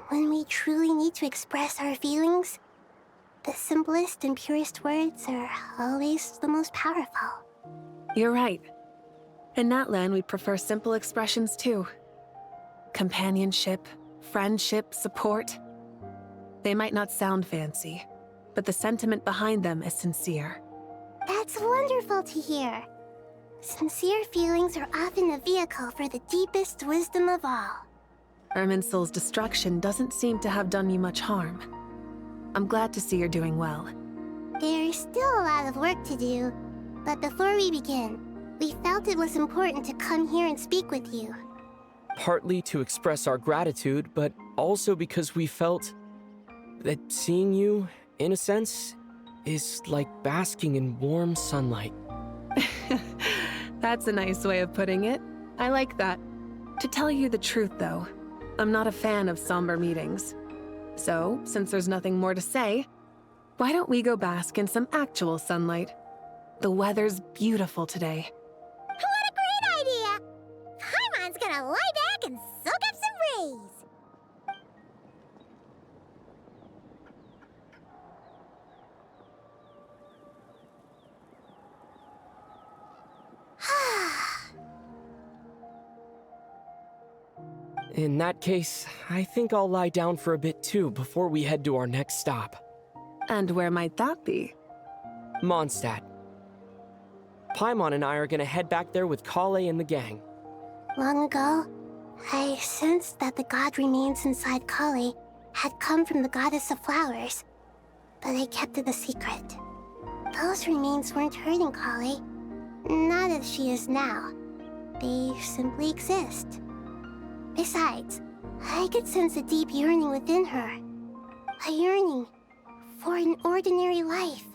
when we truly need to express our feelings, the simplest and purest words are always the most powerful. You're right. In Natlan, we prefer simple expressions too. Companionship, friendship, support. They might not sound fancy, but the sentiment behind them is sincere. That's wonderful to hear. Sincere feelings are often a vehicle for the deepest wisdom of all. Irminsul's destruction doesn't seem to have done you much harm. I'm glad to see you're doing well. There's still a lot of work to do, but before we begin, we felt it was important to come here and speak with you. Partly to express our gratitude, but also because we felt that seeing you, in a sense, is like basking in warm sunlight. That's a nice way of putting it. I like that. To tell you the truth, though, I'm not a fan of somber meetings. So, since there's nothing more to say, why don't we go bask in some actual sunlight? The weather's beautiful today. What a great idea! Paimon's gonna lie back and soak up some rays. In that case, I think I'll lie down for a bit too before we head to our next stop. And where might that be? Mondstadt. Paimon and I are gonna head back there with Kale and the gang. Long ago, I sensed that the god remains inside Kale had come from the goddess of flowers, but I kept it a secret. Those remains weren't hurting Kale, not as she is now. They simply exist. Besides, I could sense a deep yearning within her. A yearning for an ordinary life.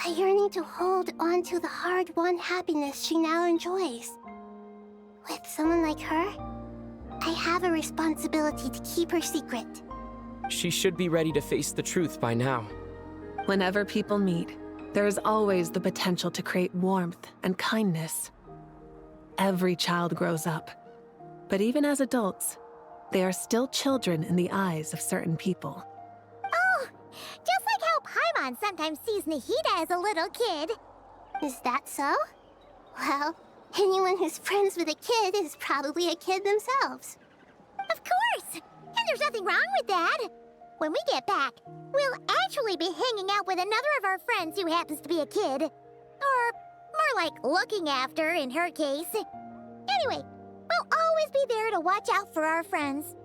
A yearning to hold on to the hard-won happiness she now enjoys. With someone like her, I have a responsibility to keep her secret. She should be ready to face the truth by now. Whenever people meet, there is always the potential to create warmth and kindness. Every child grows up. But even as adults, they are still children in the eyes of certain people. Oh, just like how Paimon sometimes sees Nahida as a little kid. Is that so? Well, anyone who's friends with a kid is probably a kid themselves. Of course! And there's nothing wrong with that. When we get back, we'll actually be hanging out with another of our friends who happens to be a kid. Or more like looking after, in her case. Anyway, we'll always be there to watch out for our friends.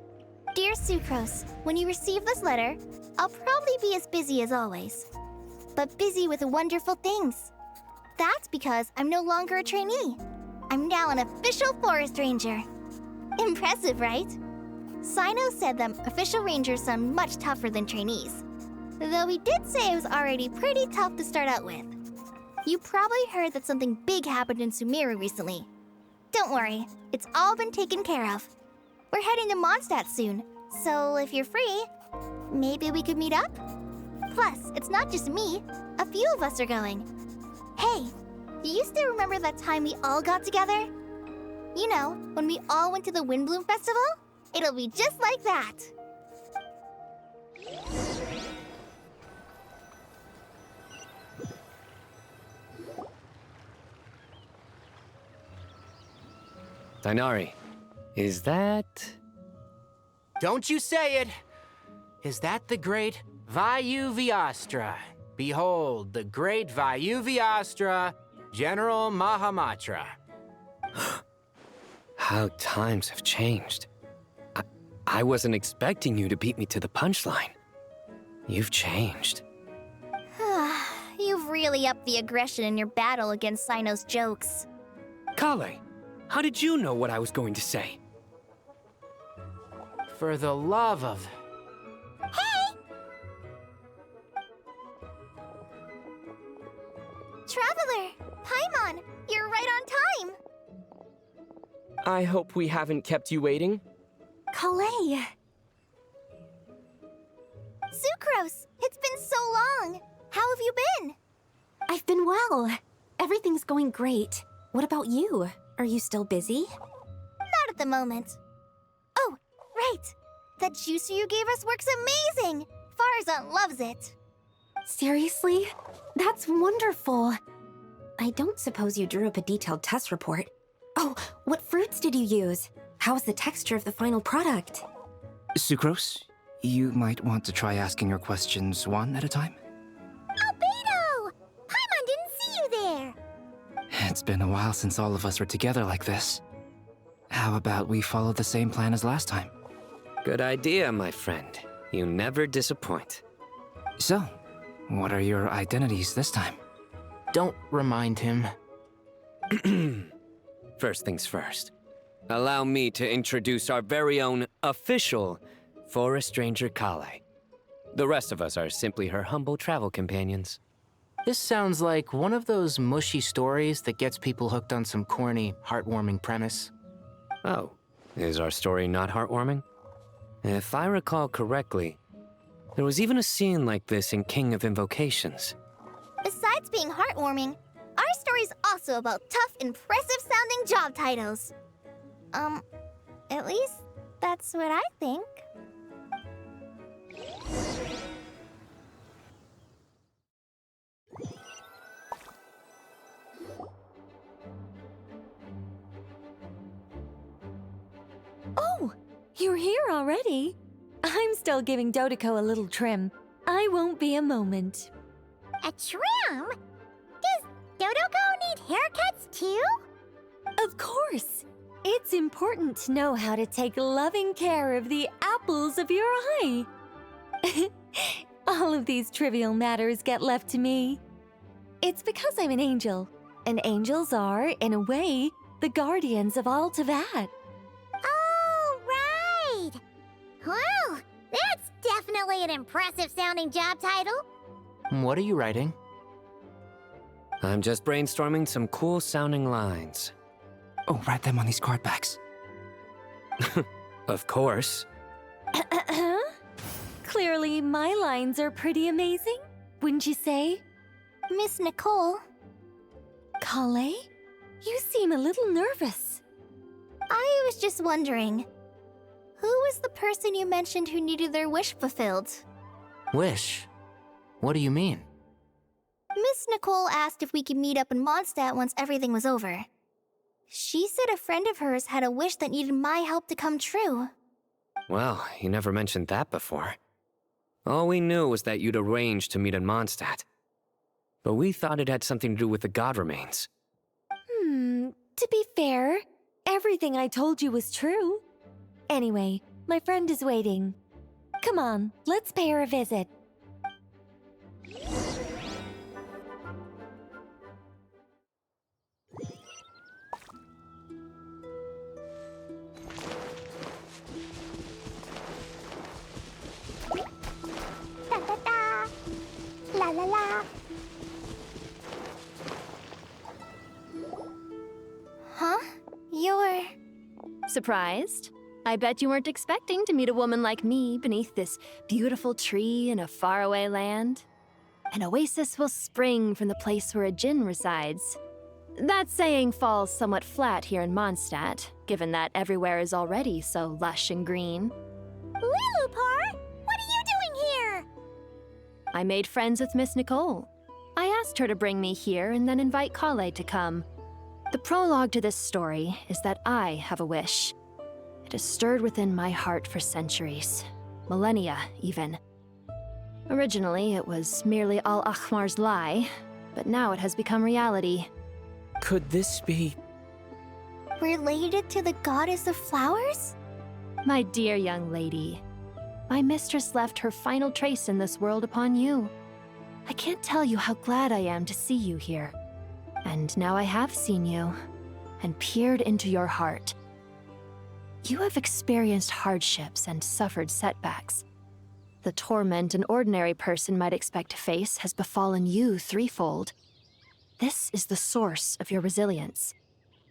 Dear Sucrose, when you receive this letter, I'll probably be as busy as always. But busy with wonderful things. That's because I'm no longer a trainee. I'm now an official forest ranger. Impressive, right? Sino said them official rangers sound much tougher than trainees. Though he did say it was already pretty tough to start out with. You probably heard that something big happened in Sumeru recently. Don't worry, it's all been taken care of. We're heading to Mondstadt soon, so if you're free, maybe we could meet up? Plus, it's not just me. A few of us are going. Hey, do you still remember that time we all got together? You know, when we all went to the Windbloom Festival? It'll be just like that. Dainari, is that... Don't you say it! Is that the great Vayuvyastra? Behold, the great Vayuvyastra, General Mahamatra. How times have changed. I wasn't expecting you to beat me to the punchline. You've changed. You've really upped the aggression in your battle against Sino's jokes. Kale, how did you know what I was going to say? For the love of... Hey! Traveler! Paimon! You're right on time! I hope we haven't kept you waiting. Kalei! Sucrose! It's been so long! How have you been? I've been well. Everything's going great. What about you? Are you still busy? Not at the moment. Oh, right! That juicer you gave us works amazing! Farzan loves it. Seriously? That's wonderful. I don't suppose you drew up a detailed test report. Oh, what fruits did you use? How's the texture of the final product? Sucrose, you might want to try asking your questions one at a time. Albedo! Paimon didn't see you there! It's been a while since all of us were together like this. How about we follow the same plan as last time? Good idea, my friend. You never disappoint. So, what are your identities this time? Don't remind him. First things first. Allow me to introduce our very own official Forest Ranger Kale. The rest of us are simply her humble travel companions. This sounds like one of those mushy stories that gets people hooked on some corny, heartwarming premise. Oh, is our story not heartwarming? If I recall correctly, there was even a scene like this in King of Invocations. Besides being heartwarming, our story's also about tough, impressive-sounding job titles. At least that's what I think. Oh, you're here already? I'm still giving Dodeko a little trim. I won't be a moment. A trim? Does Dodoko need haircuts too? Of course. It's important to know how to take loving care of the apples of your eye. All of these trivial matters get left to me. It's because I'm an angel, and angels are, in a way, the guardians of all Teyvat. Oh, right! Well, that's definitely an impressive-sounding job title. What are you writing? I'm just brainstorming some cool-sounding lines. Oh, write them on these card backs. Of course. Clearly, my lines are pretty amazing, wouldn't you say? Miss Nicole. Kale? You seem a little nervous. I was just wondering, who was the person you mentioned who needed their wish fulfilled? Wish? What do you mean? Miss Nicole asked if we could meet up in Mondstadt once everything was over. She said a friend of hers had a wish that needed my help to come true. Well, you never mentioned that before. All we knew was that you'd arranged to meet in Mondstadt. But we thought it had something to do with the god remains. To be fair, everything I told you was true. Anyway, my friend is waiting. Come on, let's pay her a visit. Da-da-da. La-la-la. Huh? You're... Surprised? I bet you weren't expecting to meet a woman like me beneath this beautiful tree in a faraway land. An oasis will spring from the place where a djinn resides. That saying falls somewhat flat here in Mondstadt, given that everywhere is already so lush and green. Lilupar, what are you doing here? I made friends with Miss Nicole. I asked her to bring me here and then invite Kale to come. The prologue to this story is that I have a wish. It has stirred within my heart for centuries, millennia even. Originally, it was merely Al-Akhmar's lie, but now it has become reality. Could this be... Related to the goddess of flowers? My dear young lady, my mistress left her final trace in this world upon you. I can't tell you how glad I am to see you here. And now I have seen you, and peered into your heart. You have experienced hardships and suffered setbacks. The torment an ordinary person might expect to face has befallen you threefold. This is the source of your resilience.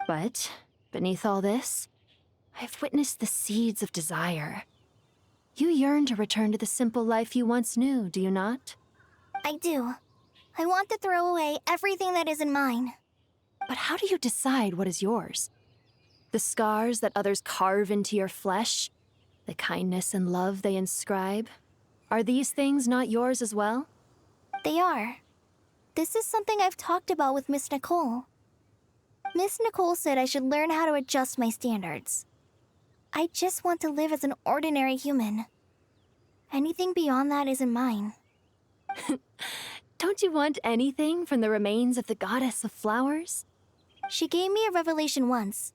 But, beneath all this, I've witnessed the seeds of desire. You yearn to return to the simple life you once knew, do you not? I do. I want to throw away everything that isn't mine. But how do you decide what is yours? The scars that others carve into your flesh? The kindness and love they inscribe? Are these things not yours as well? They are. This is something I've talked about with Miss Nicole. Miss Nicole said I should learn how to adjust my standards. I just want to live as an ordinary human. Anything beyond that isn't mine. Don't you want anything from the remains of the goddess of flowers? She gave me a revelation once.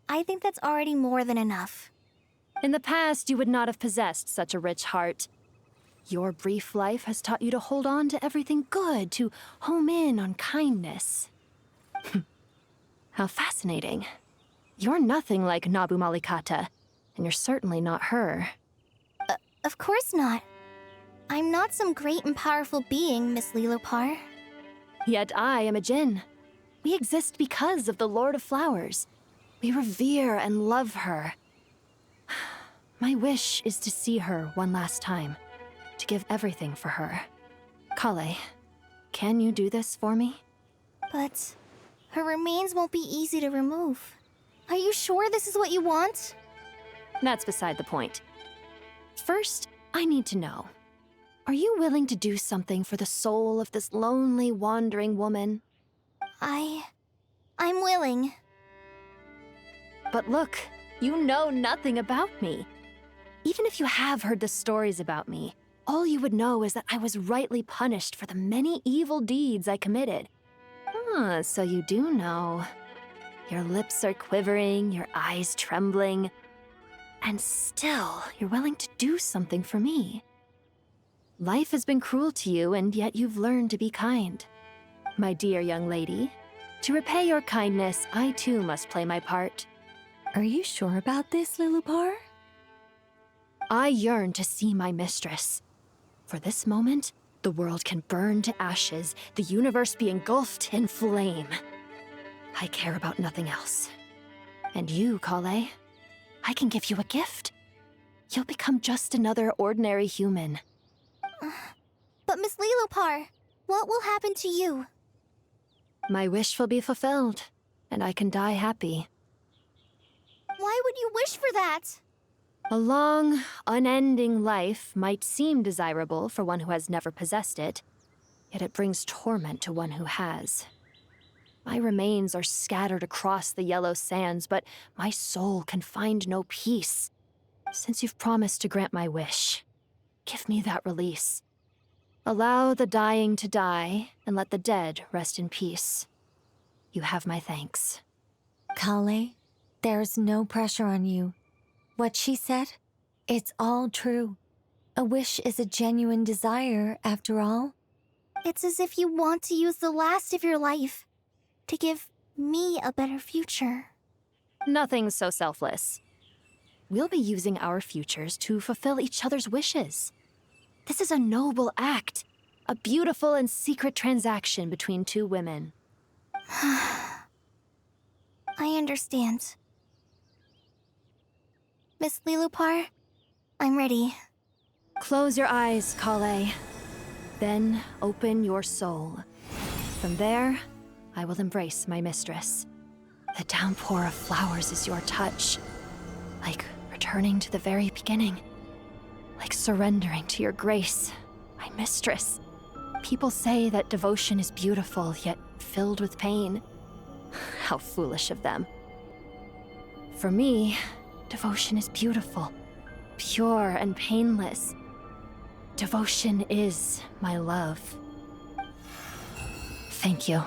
I think that's already more than enough. In the past, you would not have possessed such a rich heart. Your brief life has taught you to hold on to everything good, to home in on kindness. How fascinating. You're nothing like Nabu Malikata, and you're certainly not her. Of course not. I'm not some great and powerful being, Miss Lilupar. Yet I am a Djinn. We exist because of the Lord of Flowers. We revere and love her. My wish is to see her one last time, to give everything for her. Kale, can you do this for me? But her remains won't be easy to remove. Are you sure this is what you want? That's beside the point. First, I need to know. Are you willing to do something for the soul of this lonely, wandering woman? I'm willing. But look, you know nothing about me. Even if you have heard the stories about me, all you would know is that I was rightly punished for the many evil deeds I committed. Ah, so you do know. Your lips are quivering, your eyes trembling, and still you're willing to do something for me. Life has been cruel to you, and yet you've learned to be kind. My dear young lady, to repay your kindness, I too must play my part. Are you sure about this, Lilupar? I yearn to see my mistress. For this moment, the world can burn to ashes, the universe be engulfed in flame. I care about nothing else. And you, Kale, I can give you a gift. You'll become just another ordinary human. But Miss Lilupar, what will happen to you? My wish will be fulfilled, and I can die happy. Why would you wish for that? A long, unending life might seem desirable for one who has never possessed it, yet it brings torment to one who has. My remains are scattered across the yellow sands, but my soul can find no peace. Since you've promised to grant my wish, give me that release. Allow the dying to die, and let the dead rest in peace. You have my thanks. Kale, there's no pressure on you. What she said, it's all true. A wish is a genuine desire, after all. It's as if you want to use the last of your life to give me a better future. Nothing so selfless. We'll be using our futures to fulfill each other's wishes. This is a noble act, a beautiful and secret transaction between two women. I understand. Miss Lilupar, I'm ready. Close your eyes, Kale. Then open your soul. From there, I will embrace my mistress. The downpour of flowers is your touch. Like returning to the very beginning. Like surrendering to your grace, my mistress. People say that devotion is beautiful, yet filled with pain. How foolish of them. For me, devotion is beautiful, pure and painless. Devotion is my love. Thank you.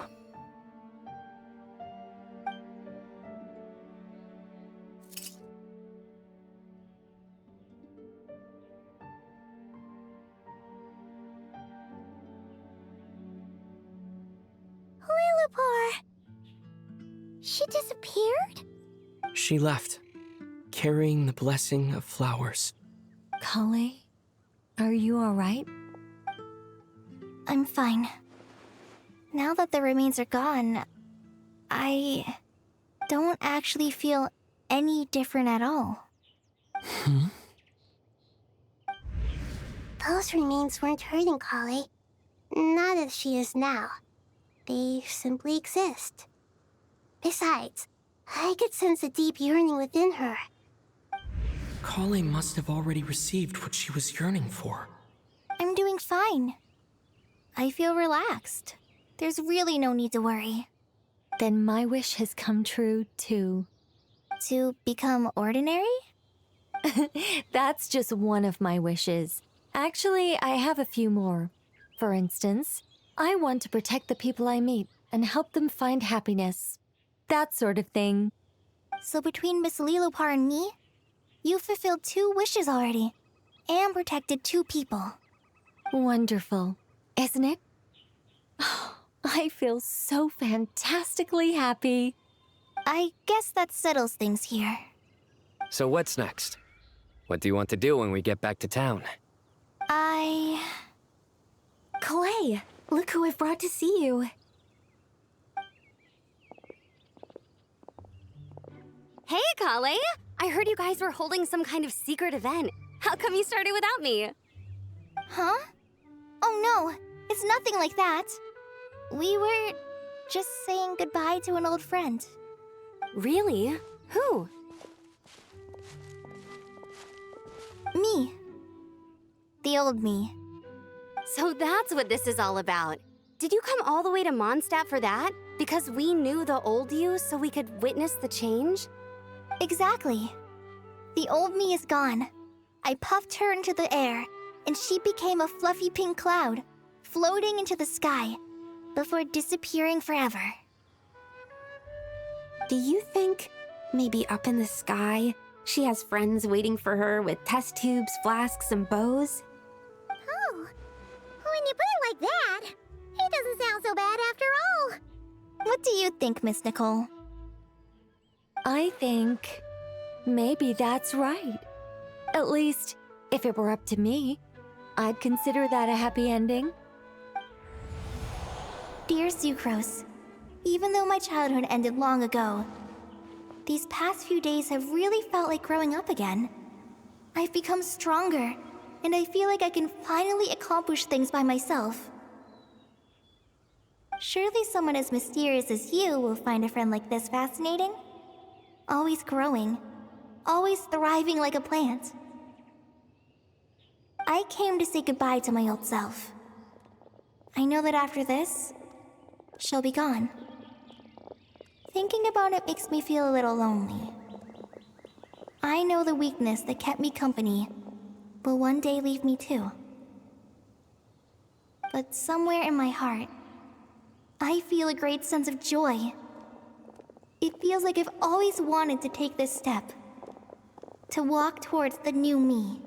Lillipore! She disappeared? She left, carrying the blessing of flowers. Kale, are you alright? I'm fine. Now that the remains are gone, I don't actually feel any different at all. Those remains weren't hurting Kale. Not as she is now. They simply exist. Besides, I could sense a deep yearning within her. Kale must have already received what she was yearning for. I'm doing fine. I feel relaxed. There's really no need to worry. Then my wish has come true, too. To become ordinary? That's just one of my wishes. Actually, I have a few more. For instance, I want to protect the people I meet and help them find happiness. That sort of thing. So between Miss Lillipore and me, you fulfilled 2 wishes already, and protected 2 people. Wonderful, isn't it? I feel so fantastically happy. I guess that settles things here. So what's next? What do you want to do when we get back to town? Clay, look who I've brought to see you. Hey, Kale! I heard you guys were holding some kind of secret event. How come you started without me? Huh? Oh no, it's nothing like that. We were just saying goodbye to an old friend. Really? Who? Me. The old me. So that's what this is all about. Did you come all the way to Mondstadt for that? Because we knew the old you so we could witness the change? Exactly. The old me is gone. I puffed her into the air, and she became a fluffy pink cloud, floating into the sky, before disappearing forever. Do you think, maybe up in the sky, she has friends waiting for her with test tubes, flasks, and bows? Oh, when you put it like that, it doesn't sound so bad after all. What do you think, Miss Nicole? I think maybe that's right. At least, if it were up to me, I'd consider that a happy ending. Dear Sucrose, even though my childhood ended long ago, these past few days have really felt like growing up again. I've become stronger, and I feel like I can finally accomplish things by myself. Surely someone as mysterious as you will find a friend like this fascinating. Always growing, always thriving like a plant. I came to say goodbye to my old self. I know that after this, she'll be gone. Thinking about it makes me feel a little lonely. I know the weakness that kept me company will one day leave me too. But somewhere in my heart, I feel a great sense of joy. It feels like I've always wanted to take this step, to walk towards the new me.